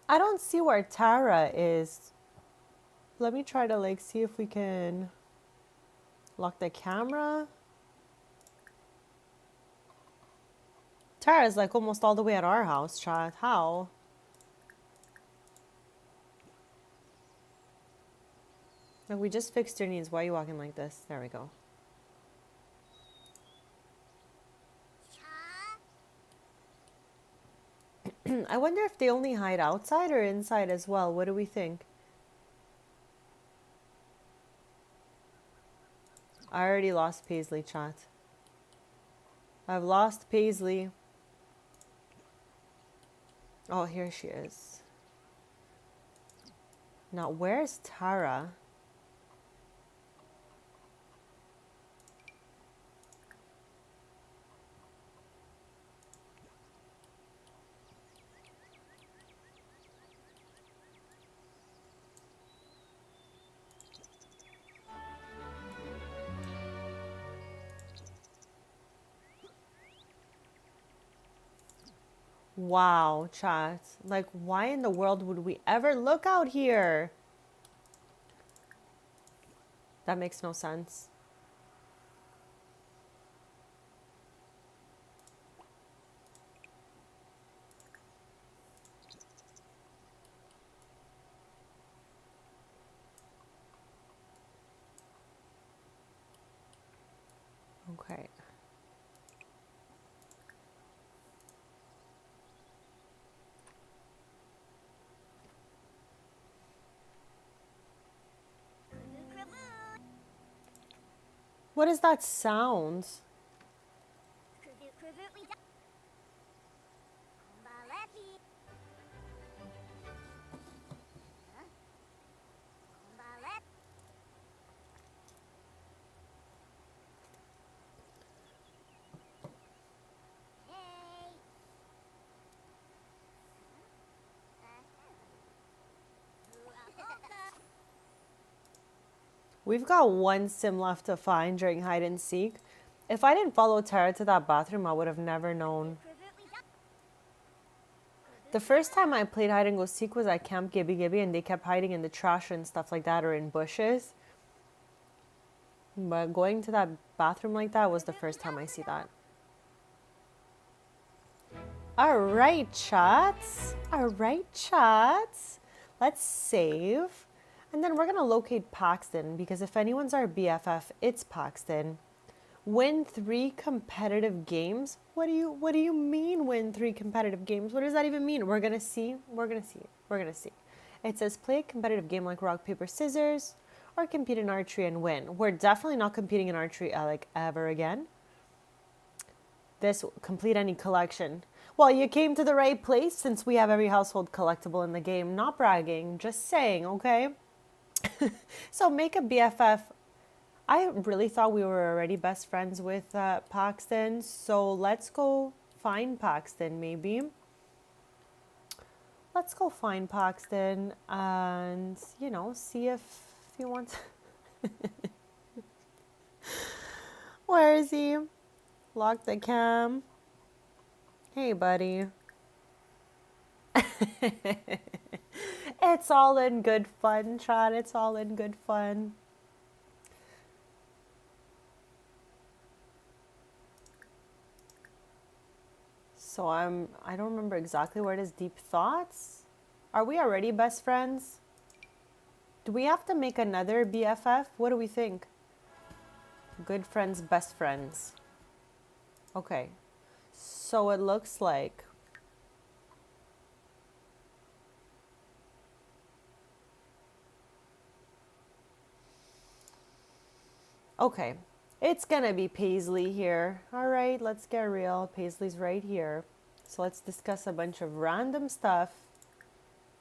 I don't see where Tara is. Let me try to like see if we can lock the camera. Tara's like almost all the way at our house, chat. How? Like we just fixed your needs. Why are you walking like this? There we go. I wonder if they only hide outside or inside as well. What do we think? I already lost Paisley, chat. I've lost Paisley. Oh, here she is. Now, where's Tara? Wow, chat. Like, why in the world would we ever look out here? That makes no sense. Okay. What is that sound? We've got one sim left to find during hide and seek. If I didn't follow Tara to that bathroom, I would have never known. The first time I played hide and go seek was at Camp Gibby Gibby, and they kept hiding in the trash and stuff like that, or in bushes. But going to that bathroom like that was the first time I see that. All right, chats. All right, chats. Let's save. And then we're going to locate Paxton, because if anyone's our BFF, it's Paxton. Win 3 competitive games? What do you mean win 3 competitive games? What does that even mean? We're going to see. We're going to see. We're going to see. It says play a competitive game like rock, paper, scissors, or compete in archery and win. We're definitely not competing in archery like ever again. This complete any collection. Well, you came to the right place since we have every household collectible in the game. Not bragging, just saying, okay? So make a BFF. I really thought we were already best friends with Paxton, so let's go find Paxton maybe. Let's go find Paxton and, you know, see if he wants... Where is he? Lock the cam. Hey, buddy. It's all in good fun, Chad. It's all in good fun. So I don't remember exactly where it is. Deep thoughts? Are we already best friends? Do we have to make another BFF? What do we think? Good friends, best friends. Okay. So it looks like... Okay. It's gonna be Paisley here. All right, let's get real. Paisley's right here. So let's discuss a bunch of random stuff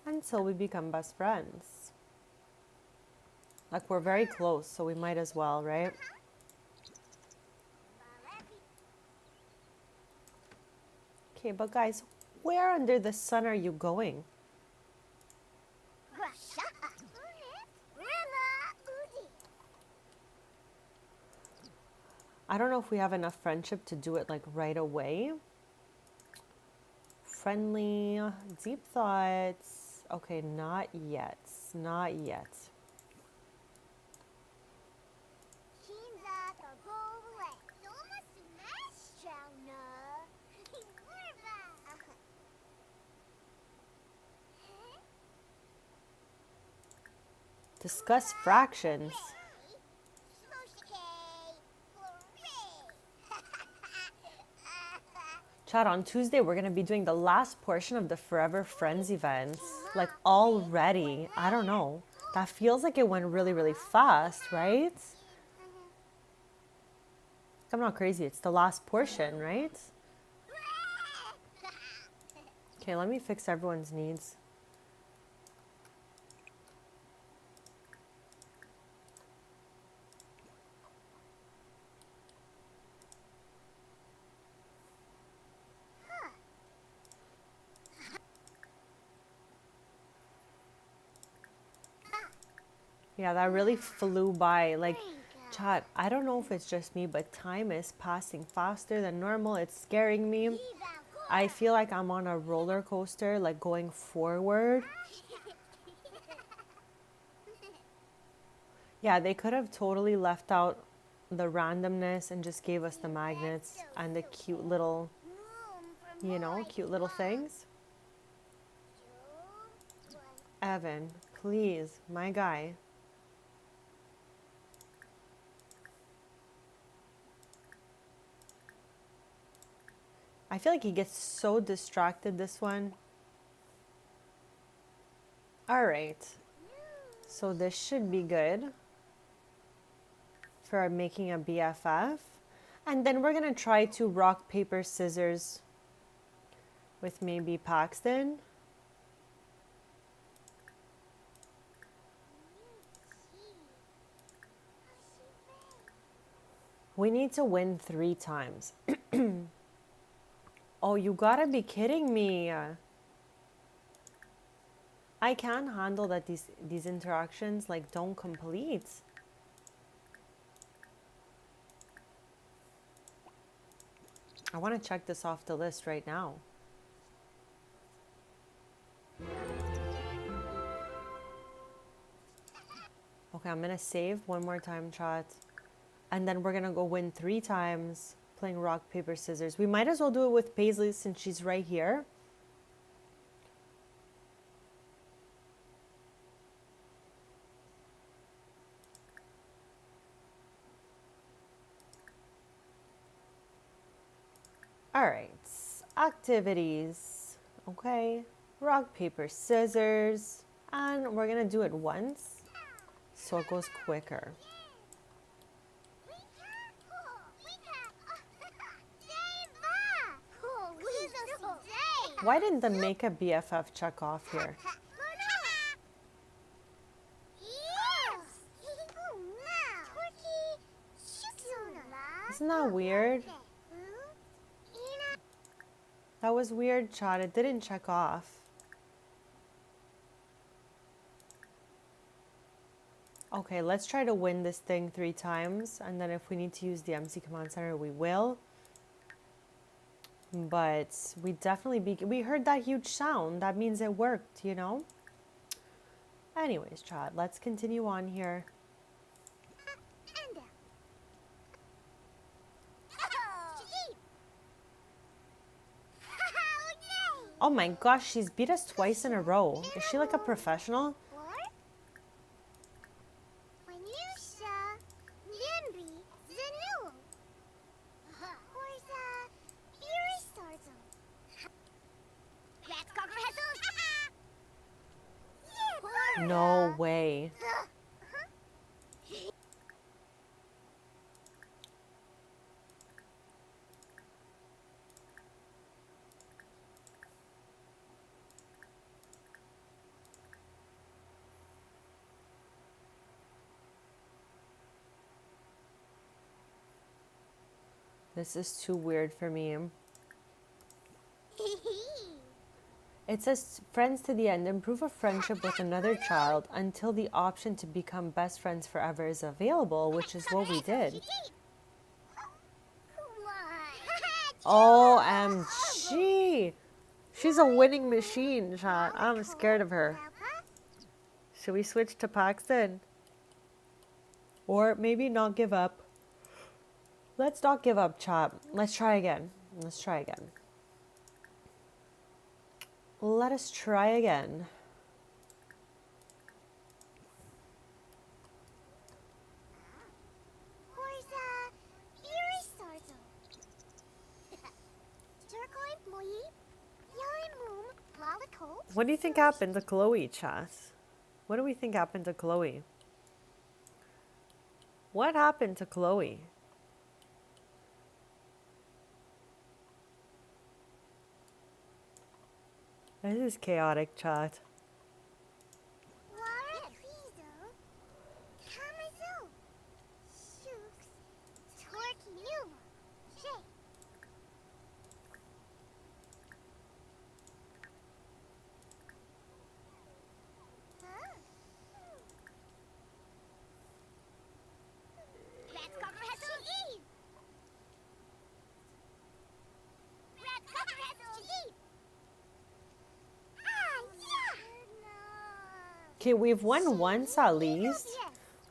until we become best friends. Like, we're very close, so we might as well, right? Okay, but guys, where under the sun are you going? I don't know if we have enough friendship to do it like right away. Friendly, deep thoughts. Okay, not yet. Not yet. Discuss fractions. Chat, on Tuesday, we're going to be doing the last portion of the Forever Friends events. Like, already. I don't know. That feels like it went really, really fast, right? I'm not crazy. It's the last portion, right? Okay, let me fix everyone's needs. Yeah, that really flew by. Like, chat, I don't know if it's just me, but time is passing faster than normal. It's scaring me. I feel like I'm on a roller coaster, like going forward. Yeah, they could have totally left out the randomness and just gave us the magnets and the cute little, you know, cute little things. Evan, please, my guy. I feel like he gets so distracted this one. All right. So this should be good for making a BFF. And then we're going to try to rock, paper, scissors with maybe Paxton. We need to win 3 times. Oh, you gotta be kidding me. I can't handle that these interactions like don't complete. I want to check this off the list right now. Okay, I'm going to save one more time, chat. And then we're going to go win 3 times playing rock, paper, scissors. We might as well do it with Paisley since she's right here. All right, activities. Okay, rock, paper, scissors. And we're going to do it once so it goes quicker. Why didn't the make a BFF check off here? Isn't that weird? That was weird, chat. It didn't check off. Okay, let's try to win this thing 3 times. And then if we need to use the MC Command Center, we will. But we definitely we heard that huge sound. That means it worked, you know? Anyways, chat, let's continue on here. Oh my gosh, she's beat us twice in a row. Is she like a professional? No way. This is too weird for me. It says friends to the end. Improve a friendship with another child until the option to become best friends forever is available, which is what we did. OMG! She's a winning machine, chat. I'm scared of her. Should we switch to Paxton? Or maybe not give up. Let's not give up, chat. Let's try again. Let's try again. Let us try again. What do you think happened to Chloe, chat? What do we think happened to Chloe? What happened to Chloe? This is chaotic, chat. Okay, we've won once at least.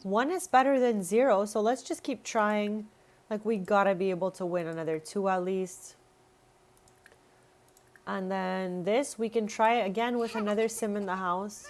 1 is better than 0, so let's just keep trying. Like, we gotta be able to win another 2 at least. And then this, we can try again with another sim in the house.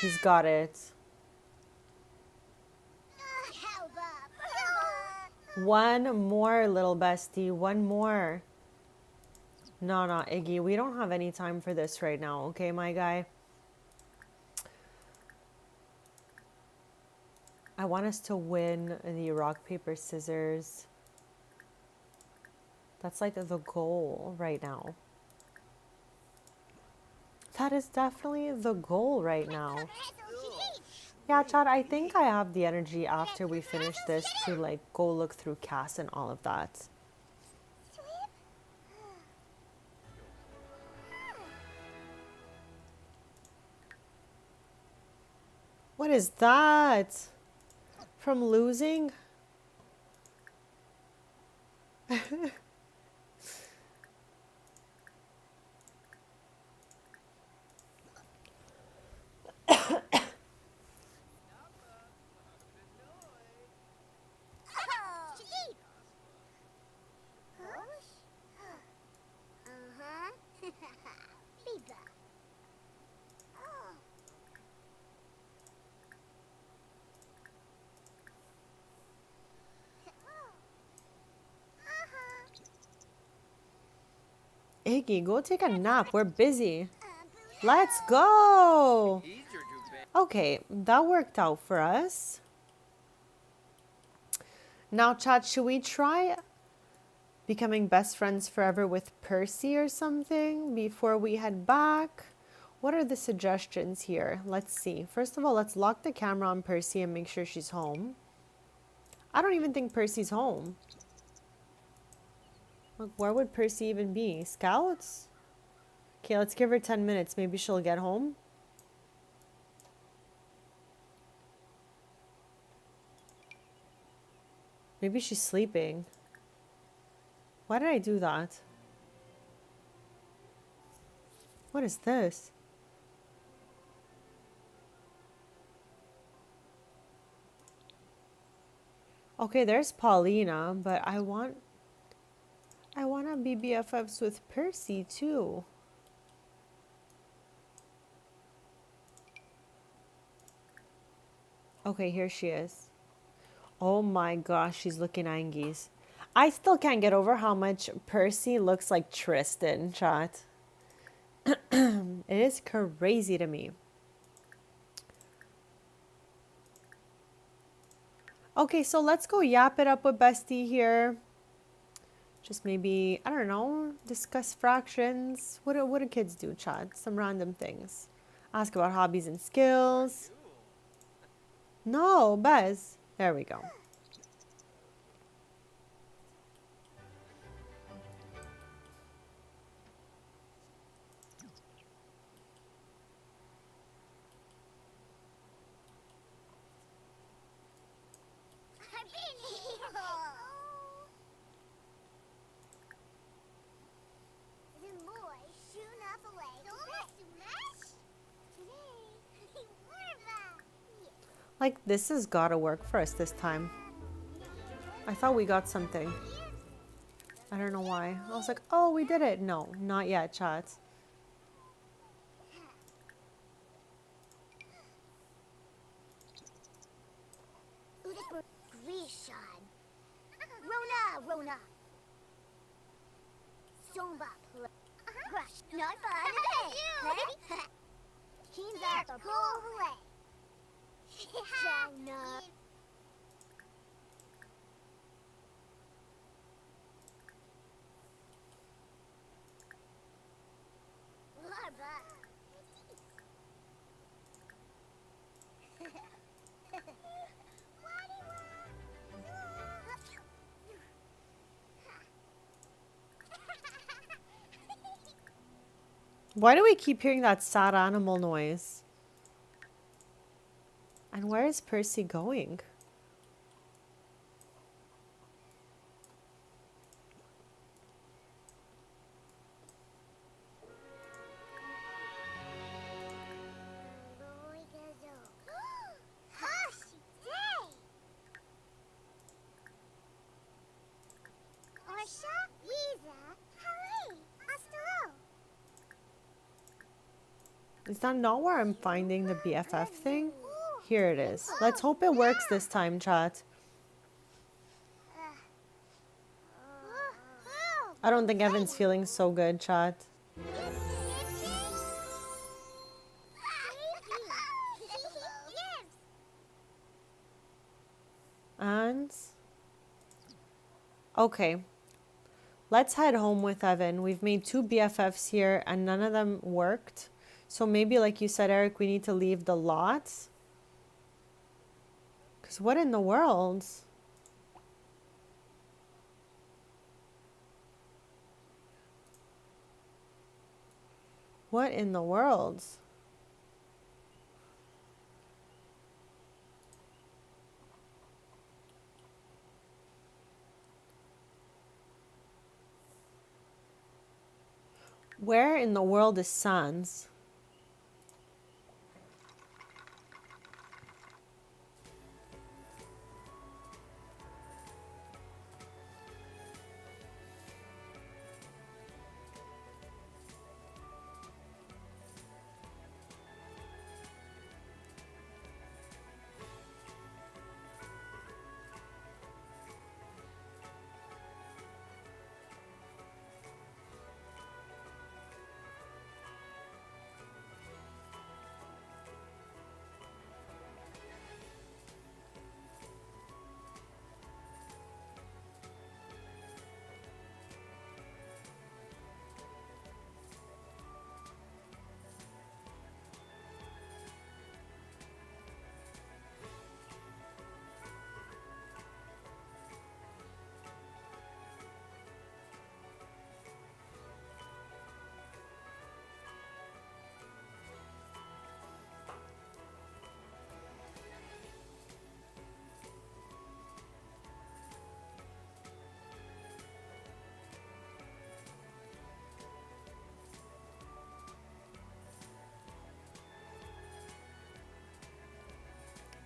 He's got it. One more, little bestie. One more. No, Iggy. We don't have any time for this right now, okay, my guy? I want us to win the rock, paper, scissors. That's like the goal right now. That is definitely the goal right now. Yeah, Chad, I think I have the energy after we finish this to like go look through cast and all of that. What is that? From losing? Iggy, go take a nap. We're busy. Let's go. Okay, that worked out for us. Now, chat, should we try becoming best friends forever with Percy or something before we head back? What are the suggestions here? Let's see. First of all, let's lock the camera on Percy and make sure she's home. I don't even think Percy's home. Look, where would Percy even be? Scouts? Okay, let's give her 10 minutes. Maybe she'll get home. Maybe she's sleeping. Why did I do that? What is this? Okay, there's Paulina, but I want to be BFFs with Percy too. Okay, here she is. Oh my gosh, she's looking Angies. I still can't get over how much Percy looks like Tristan, chat. It is crazy to me. Okay, so let's go yap it up with Bestie here. Just maybe, I don't know, discuss fractions. What do kids do, chat? Some random things. Ask about hobbies and skills. No, Bez. There we go. Like, this has gotta work for us this time. I thought we got something. I don't know why. I was like, oh, we did it. No, not yet, chat. Rona. Zumba. Crush. Not fun. Teams at the pool play. Jenna. Why do we keep hearing that sad animal noise? And where is Percy going? Is that not where I'm finding the BFF thing? Here it is. Let's hope it works this time, chat. I don't think Evan's feeling so good, chat. And okay, let's head home with Evan. We've made 2 BFFs here and none of them worked. So maybe, like you said, Eric, we need to leave the lot. Because what in the world? What in the world? Where in the world is Sans?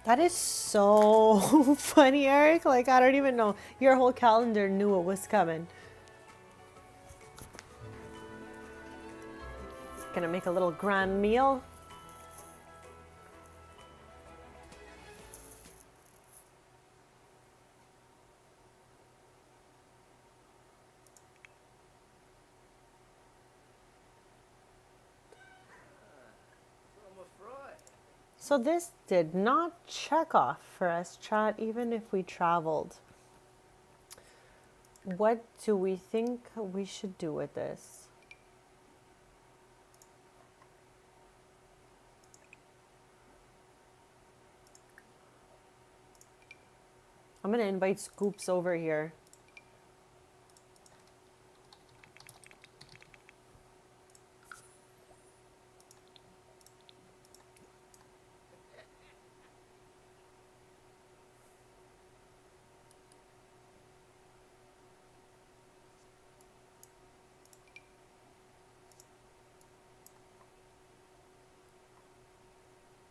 That is so funny, Eric. Like, I don't even know. Your whole calendar knew it was coming. Gonna make a little grand meal. From a fry. So this did not check off for us, chat, even if we traveled. What do we think we should do with this? I'm gonna invite Scoops over here.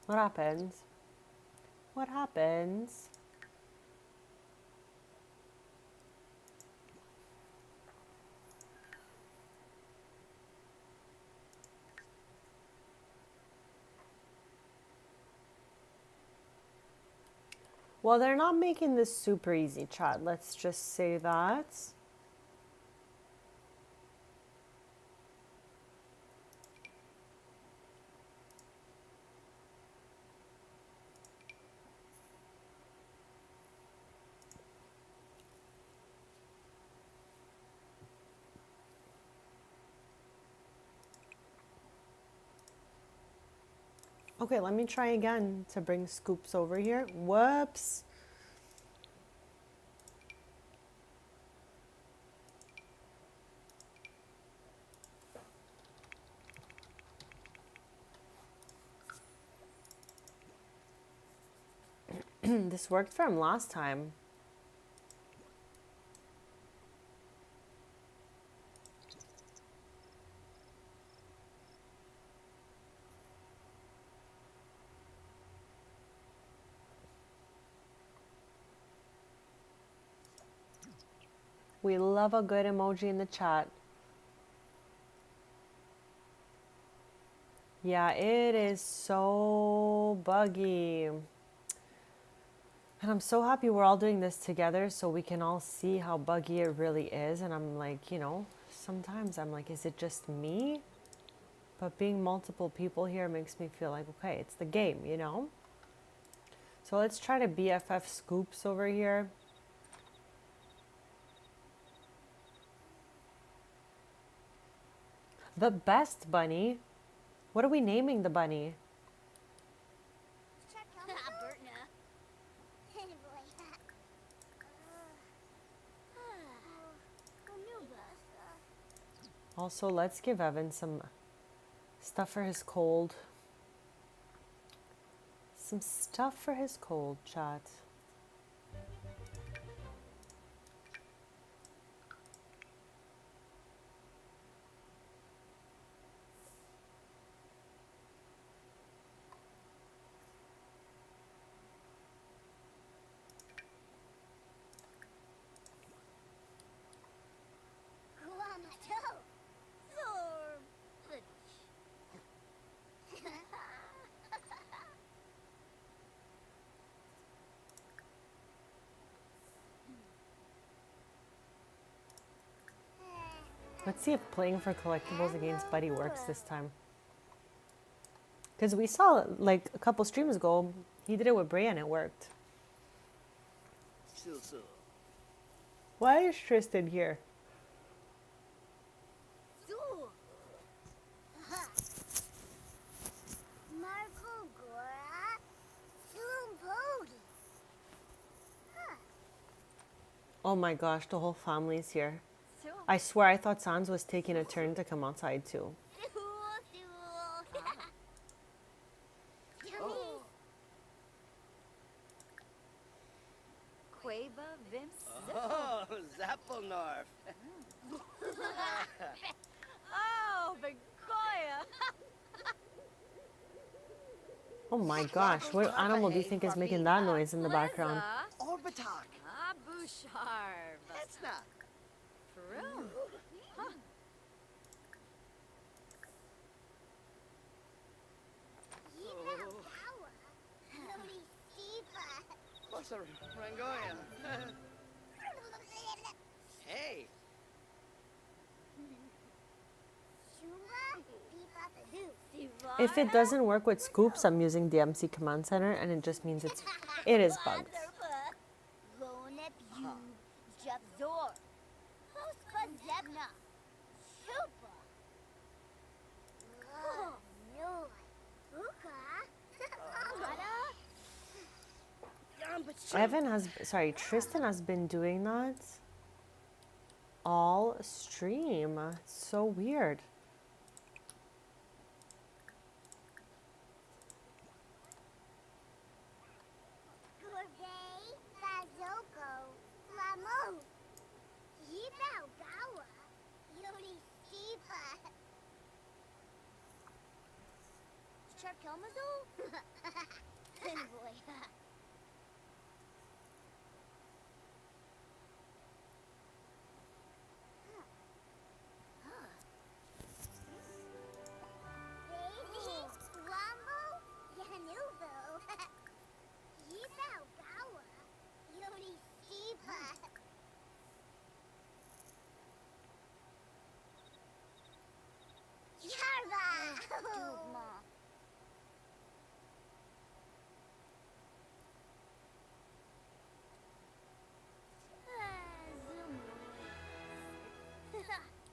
What happens? What happens? Well, they're not making this super easy, chat. Let's just say that. Okay, let me try again to bring Scoops over here. Whoops. This worked for him last time. We love a good emoji in the chat. Yeah, it is so buggy. And I'm so happy we're all doing this together so we can all see how buggy it really is. And I'm like, you know, sometimes I'm like, is it just me? But being multiple people here makes me feel like, okay, it's the game, you know? So let's try to BFF Scoops over here. The best bunny? What are we naming the bunny? Check out Bertna. Anyway. Also, let's give Evan some stuff for his cold. Some stuff for his cold, chat. Let's see if playing for collectibles against Buddy works this time. Because we saw, like, a couple streams ago, he did it with Bray and it worked. Why is Tristan here? Oh my gosh, the whole family's here. I swear I thought Sans was taking a turn to come outside too. Quaba Vims. Oh, Zappelnarf. Oh, Begoya. Oh my gosh, what animal do you think is making that noise in the background? Orbitak. Abusharv. That's not. True. What's a Rangoya? Hey. If it doesn't work with scoops, I'm using the MC Command Center and it just means it is bugged. Tristan has been doing that all stream. It's so weird.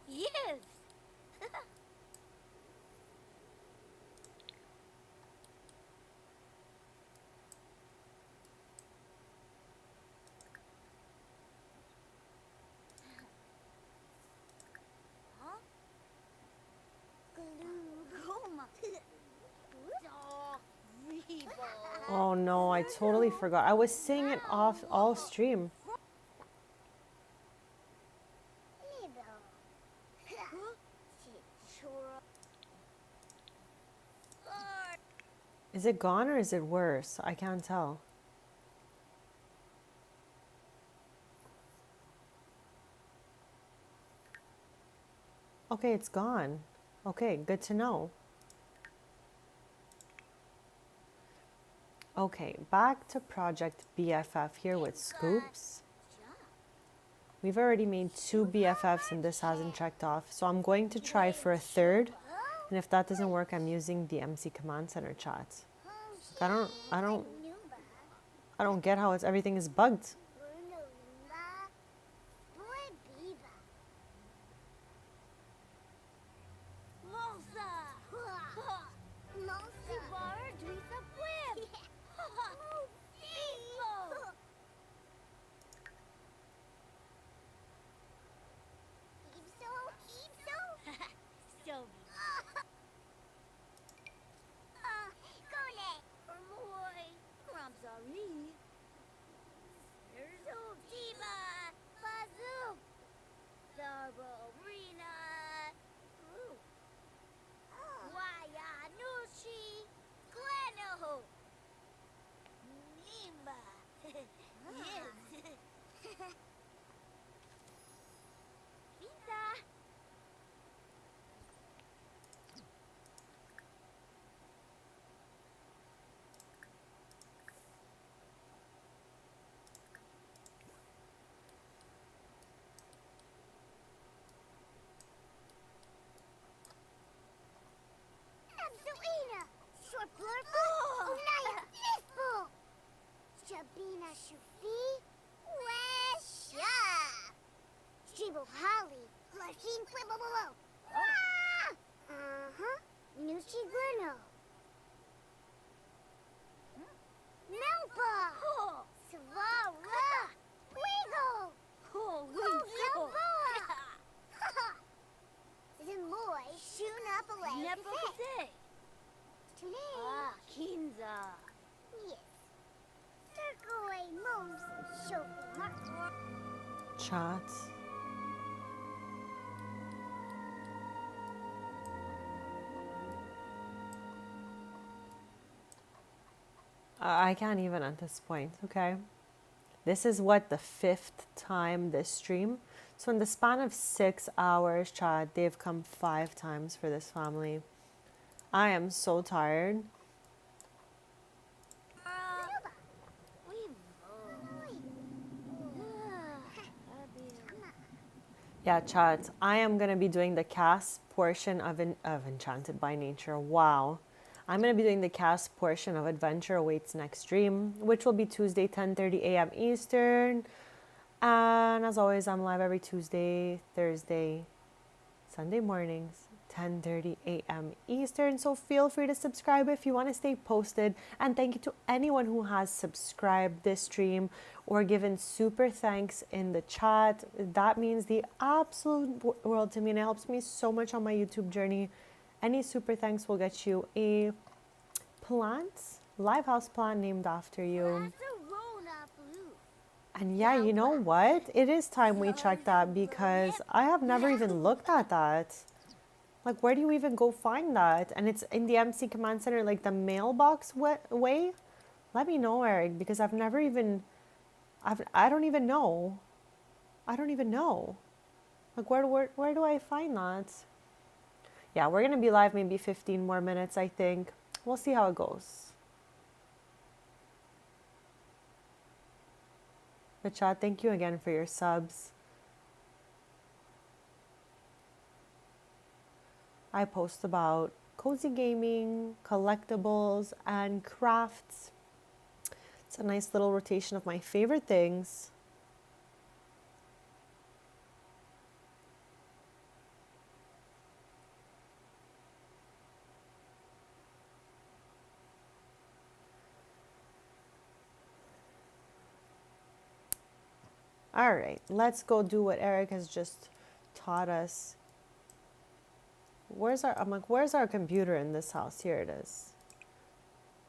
Yes. Oh no, I totally forgot. I was saying it off all stream. Is it gone or is it worse? I can't tell. Okay, it's gone. Okay, good to know. Okay, back to Project BFF here with Scoops. We've already made 2 BFFs and this hasn't checked off, so I'm going to try for a third. And if that doesn't work, I'm using the MC Command Center chat. I don't I don't get how everything is bugged. Bruno Limba. Boy Biba. Mosa. Mosa. Bar Drisa Bwib. Mosifo. Ibso. Ibso. Sobi. Kone. Hermoy. Ramsari. Erzo. Tiba. Bazoo. Darbo. Rena. Ooh. Wayanushi. Glenoho. Nimba. Yes. Pizza. Absolina. Short blurful. Unaya. Lispo. Jabina Shufi. Wesha. Jibo Holly. Lashin Quibblebelow. Uh-huh. Nushi Gurno. Melba. Svara. Wiggle. Wiggle. Zemoy. Shoon up away. Nepopate. Today. Kinza. Yes. Circle moves. Shofi Mark. Chat. I can't even at this point, okay? This is what, the 5th time this stream? So in the span of 6 hours, chat, they've come 5 times for this family. I am so tired. Yeah, chat, I am going to be doing the cast portion of Enchanted by Nature. Wow. I'm going to be doing the cast portion of Adventure Awaits next stream, which will be Tuesday, 10:30 a.m. Eastern. And as always, I'm live every Tuesday, Thursday, Sunday mornings, 10:30 a.m. Eastern. So feel free to subscribe if you want to stay posted. And thank you to anyone who has subscribed this stream or given super thanks in the chat. That means the absolute world to me, and it helps me so much on my YouTube journey. Any super thanks will get you a live house plant named after you. And yeah, you know what? It is time we check that because I have never even looked at that. Like, where do you even go find that? And it's in the MC Command Center, like the mailbox way? Let me know, Eric, because I've never even... I don't even know. I don't even know. Like, where do I find that? Yeah, we're going to be live maybe 15 more minutes, I think. We'll see how it goes. But chat, thank you again for your subs. I post about cozy gaming, collectibles, and crafts. It's a nice little rotation of my favorite things. All right, let's go do what Eric has just taught us. Where's our computer in this house? Here it is.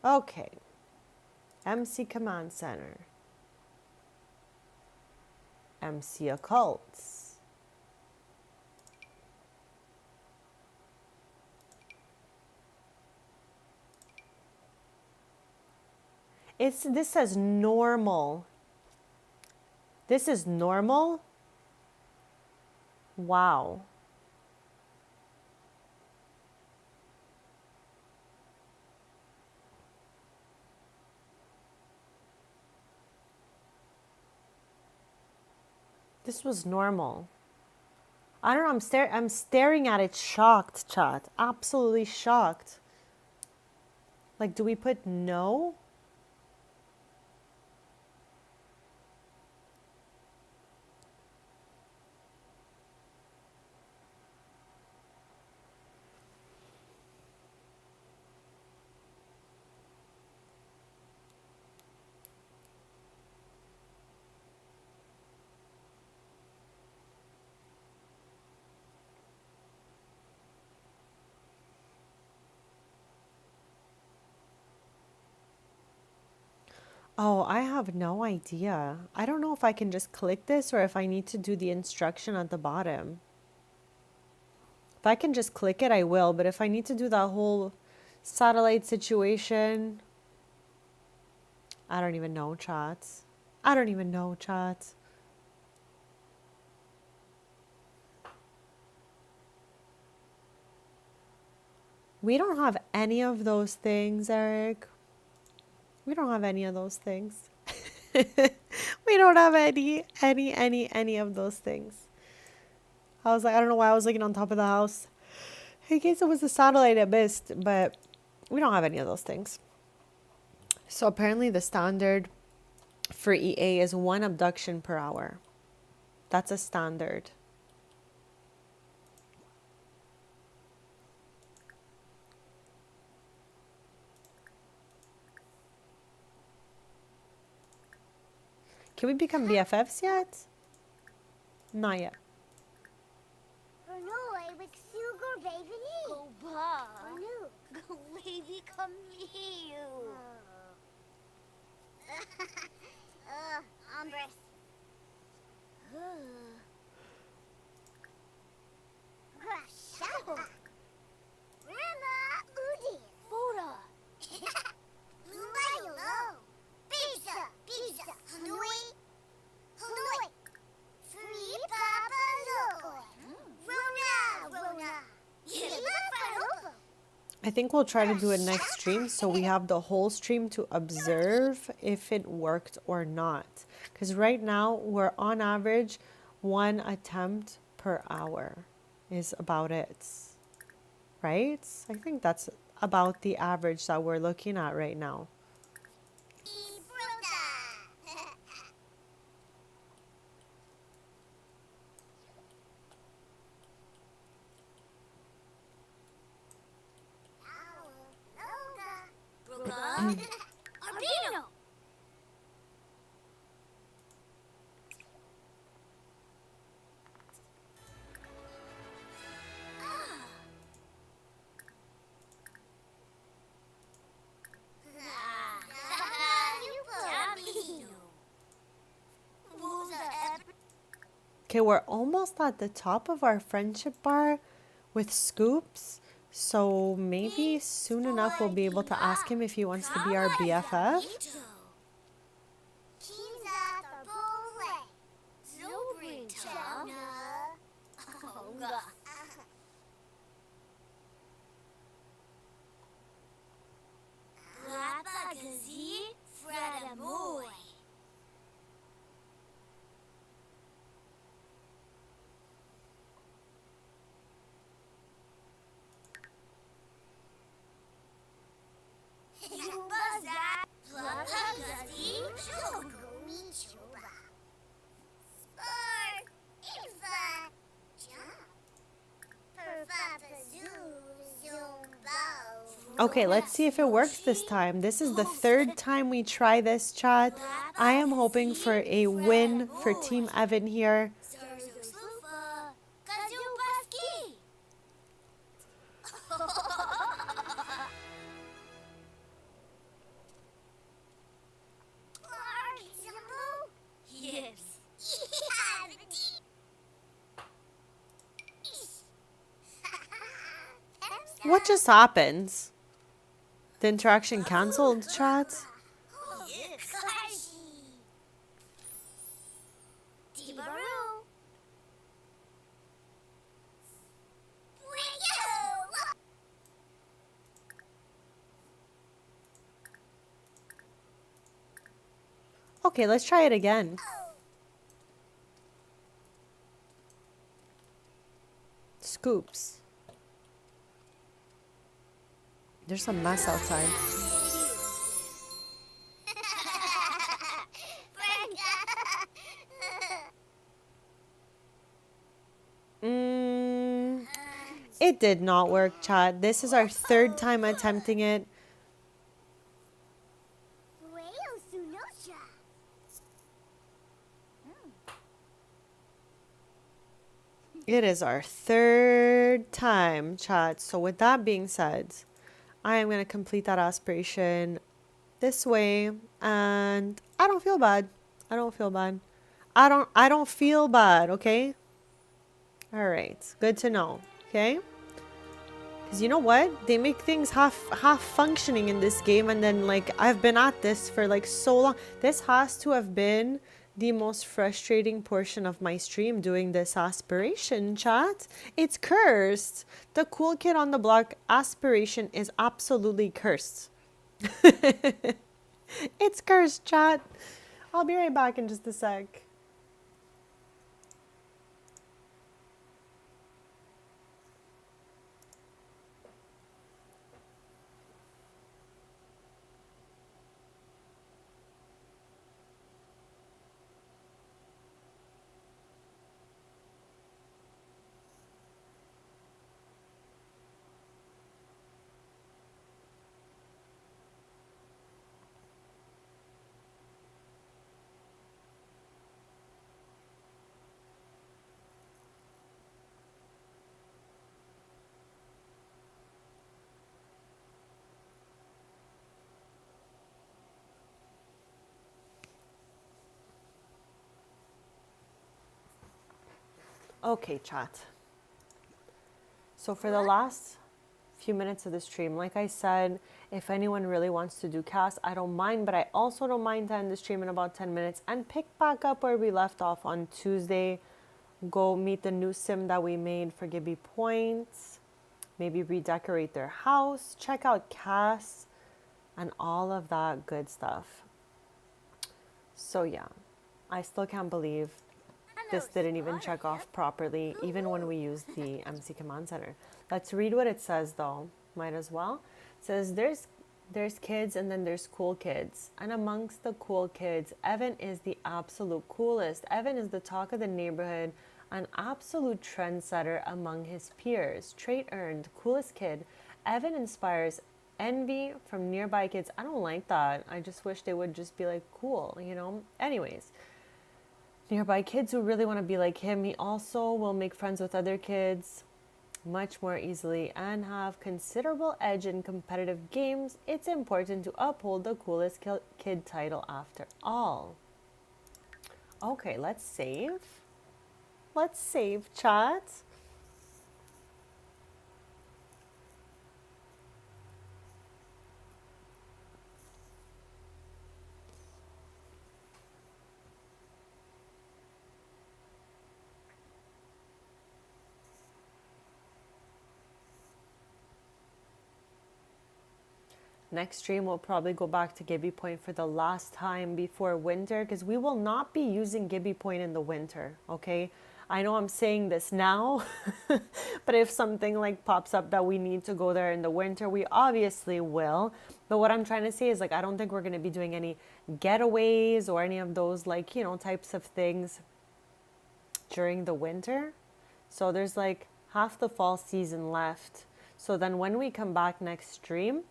Okay. MC Command Center. MC Occults. This says normal. This is normal? Wow. This was normal. I don't know, I'm staring at it shocked, chat. Absolutely shocked. Like, do we put no? Oh, I have no idea. I don't know if I can just click this or if I need to do the instruction at the bottom. If I can just click it, I will. But if I need to do that whole satellite situation, I don't even know, chat. I don't even know, chat. We don't have any of those things, Eric. We don't have any of those things. We don't have any of those things. I was like, I don't know why I was looking on top of the house. In case it was a satellite I missed, but we don't have any of those things. So apparently the standard for EA is 1 abduction per hour. That's a standard. Can we become BFFs yet? Not yet. Hanoi with sugar baby. Go ba. Go baby come here. Hombres. Grashaba. Rama Udi. Buddha. Lumbayolo. Pizza. Pizza. Hanoi. Hanoi. Free Papa Loy. Rona. Rona. I think we'll try to do it next stream so we have the whole stream to observe if it worked or not. Because right now we're on average 1 attempt per hour is about it. Right? I think that's about the average that we're looking at right now. Arbino. Okay, we're almost at the top of our friendship bar with Scoops. So maybe soon enough we'll be able to ask him if he wants to be our BFF. Okay, let's see if it works this time. This is the 3rd time we try this, chat. I am hoping for a win for Team Evan here. What just happened? The interaction cancelled, chat? Okay, let's try it again. Scoops. There's a mess outside. It did not work, chat. This is our 3rd time attempting it. It is our 3rd time, chat. So with that being said, I am going to complete that aspiration this way, and I don't feel bad. I don't feel bad. I don't feel bad, okay? All right. Good to know, okay? Cuz you know what? They make things half functioning in this game, and then like I've been at this for like so long. This has to have been the most frustrating portion of my stream, doing this aspiration chat. It's cursed. The cool kid on the block aspiration is absolutely cursed. It's cursed, chat. I'll be right back in just a sec. Okay, chat. So for the last few minutes of the stream, like I said, if anyone really wants to do cast, I don't mind, but I also don't mind to end the stream in about 10 minutes and pick back up where we left off on Tuesday. Go meet the new sim that we made for Gibby Points, maybe redecorate their house, check out casts, and all of that good stuff. So yeah, I still can't believe this didn't even check off properly, even when we used the MC Command Center. Let's read what it says though, might as well. It says there's kids and then there's cool kids. And amongst the cool kids, Evan is the absolute coolest. Evan is the talk of the neighborhood, an absolute trendsetter among his peers. Trait earned, coolest kid. Evan inspires envy from nearby kids. I don't like that. I just wish they would just be like cool, you know? Anyways, nearby kids who really want to be like him. He also will make friends with other kids much more easily and have considerable edge in competitive games. It's important to uphold the coolest kid title after all. Okay, let's save. Let's save, chat. Next stream, we'll probably go back to Gibby Point for the last time before winter, because we will not be using Gibby Point in the winter, okay? I know I'm saying this now, but if something like pops up that we need to go there in the winter, we obviously will. But what I'm trying to say is like, I don't think we're going to be doing any getaways or any of those like, you know, types of things during the winter. So there's like half the fall season left. So then when we come back next stream,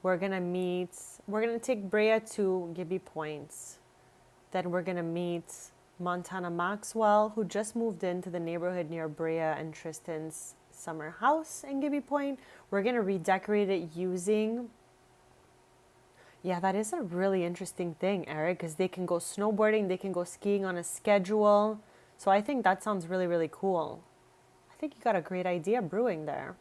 we're going to take Brea to Gibby Points. Then we're going to meet Montana Maxwell, who just moved into the neighborhood near Brea and Tristan's summer house in Gibby Point. We're going to redecorate it using... Yeah, that is a really interesting thing, Eric, because they can go snowboarding, they can go skiing on a schedule. So I think that sounds really, really cool. I think you got a great idea brewing there.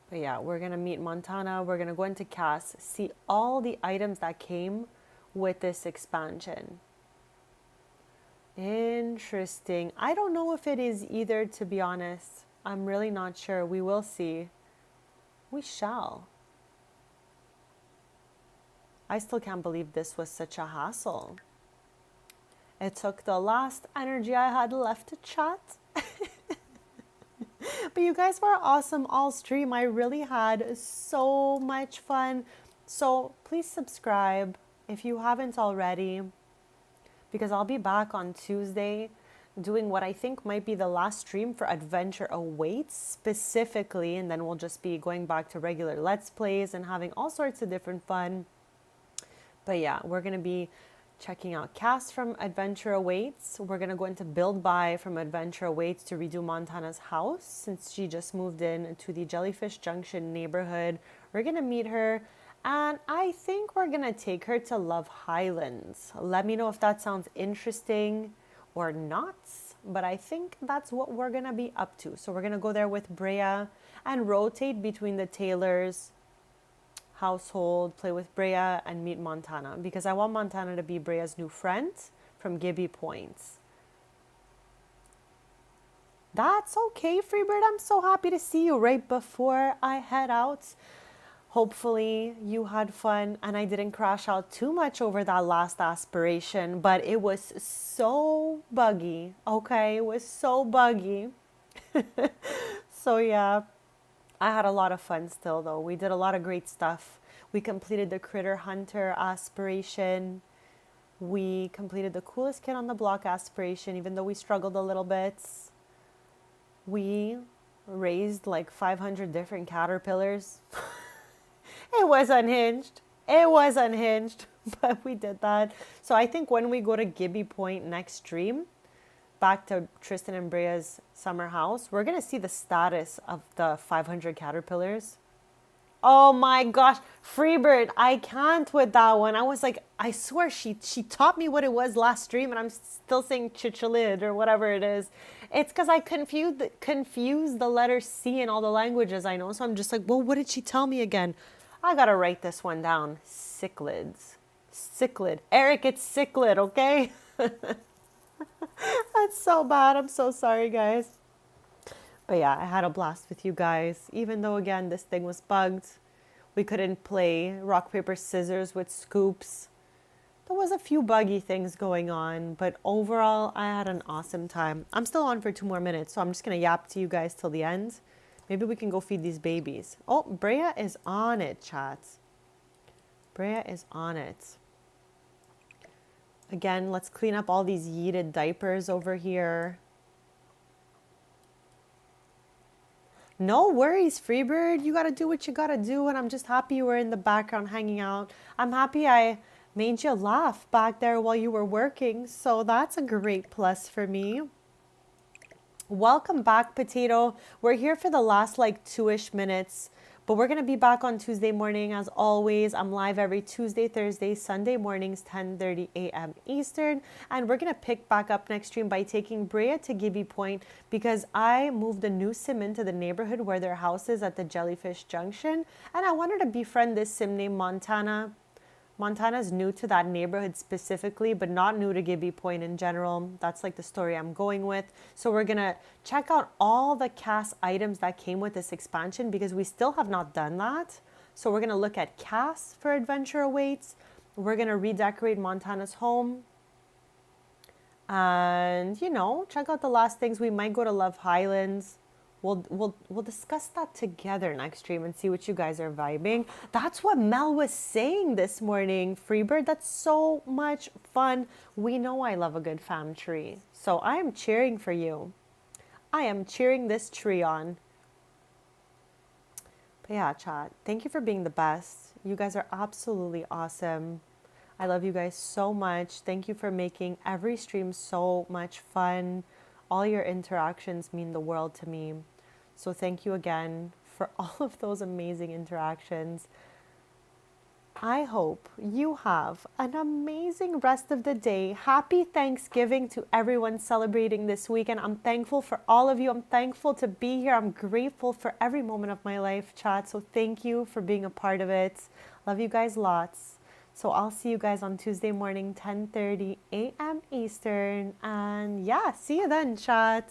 But yeah, we're going to meet Montana. We're going to go into Cass, see all the items that came with this expansion. Interesting. I don't know if it is either, to be honest. I'm really not sure. We will see. We shall. I still can't believe this was such a hassle. It took the last energy I had left to chat. But you guys were awesome all stream. I really had so much fun. So please subscribe if you haven't already, because I'll be back on Tuesday doing what I think might be the last stream for Adventure Awaits specifically, and then we'll just be going back to regular Let's Plays and having all sorts of different fun. But yeah, we're going to be Checking out Cass from Adventure Awaits. We're going to go into Build Buy from Adventure Awaits to redo Montana's house since she just moved in to the Jellyfish Junction neighborhood. We're going to meet her, and I think we're going to take her to Love Highlands. Let me know if that sounds interesting or not, but I think that's what we're going to be up to. So we're going to go there with Brea and rotate between the Taylors household, play with Brea, and meet Montana because I want Montana to be Brea's new friend from Gibby Point. That's okay, Freebird. I'm so happy to see you right before I head out. Hopefully you had fun and I didn't crash out too much over that last aspiration, but it was so buggy. Okay, it was so buggy. So yeah, I had a lot of fun still though. We did a lot of great stuff. We completed the Critter Hunter aspiration. We completed the Coolest Kid on the Block aspiration, even though we struggled a little bit. We raised like 500 different caterpillars. It was unhinged. It was unhinged, but we did that. So I think when we go to Gibby Point next stream, back to Tristan and Brea's summer house, we're going to see the status of the 500 caterpillars. Oh my gosh, Freebird, I can't with that one. I was like, I swear she taught me what it was last stream and I'm still saying chichalid or whatever it is. It's because I confused the letter C in all the languages I know. So I'm just like, well, what did she tell me again? I got to write this one down. Cichlids. Cichlid. Eric, it's cichlid, okay? That's so bad. I'm so sorry, guys. But yeah, I had a blast with you guys. Even though, again, this thing was bugged. We couldn't play rock, paper, scissors with scoops. There was a few buggy things going on. But overall, I had an awesome time. I'm still on for 2 more minutes. So I'm just going to yap to you guys till the end. Maybe we can go feed these babies. Oh, Brea is on it, chat. Brea is on it. Again, let's clean up all these yeeted diapers over here. No worries, Freebird. You got to do what you got to do. And I'm just happy you were in the background hanging out. I'm happy I made you laugh back there while you were working. So that's a great plus for me. Welcome back, Potato. We're here for the last like 2-ish minutes. But we're going to be back on Tuesday morning as always. I'm live every Tuesday, Thursday, Sunday mornings, 10:30 a.m. Eastern. And we're going to pick back up next stream by taking Brea to Gibby Point because I moved a new sim into the neighborhood where their house is at the Jellyfish Junction. And I wanted to befriend this sim named Montana. Montana's new to that neighborhood specifically, but not new to Gibby Point in general. That's like the story I'm going with. So we're going to check out all the Cass items that came with this expansion because we still have not done that. So we're going to look at Cass for Adventure Awaits. We're going to redecorate Montana's home. And, you know, check out the last things. We might go to Love Highlands. We'll discuss that together next stream and see what you guys are vibing. That's what Mel was saying this morning, Freebird. That's so much fun. We know I love a good fam tree. So I am cheering for you. I am cheering this tree on. But yeah, chat. Thank you for being the best. You guys are absolutely awesome. I love you guys so much. Thank you for making every stream so much fun. All your interactions mean the world to me. So thank you again for all of those amazing interactions. I hope you have an amazing rest of the day. Happy Thanksgiving to everyone celebrating this weekend. I'm thankful for all of you. I'm thankful to be here. I'm grateful for every moment of my life, chat. So thank you for being a part of it. Love you guys lots. So I'll see you guys on Tuesday morning, 10:30 a.m. Eastern. And yeah, see you then, chat.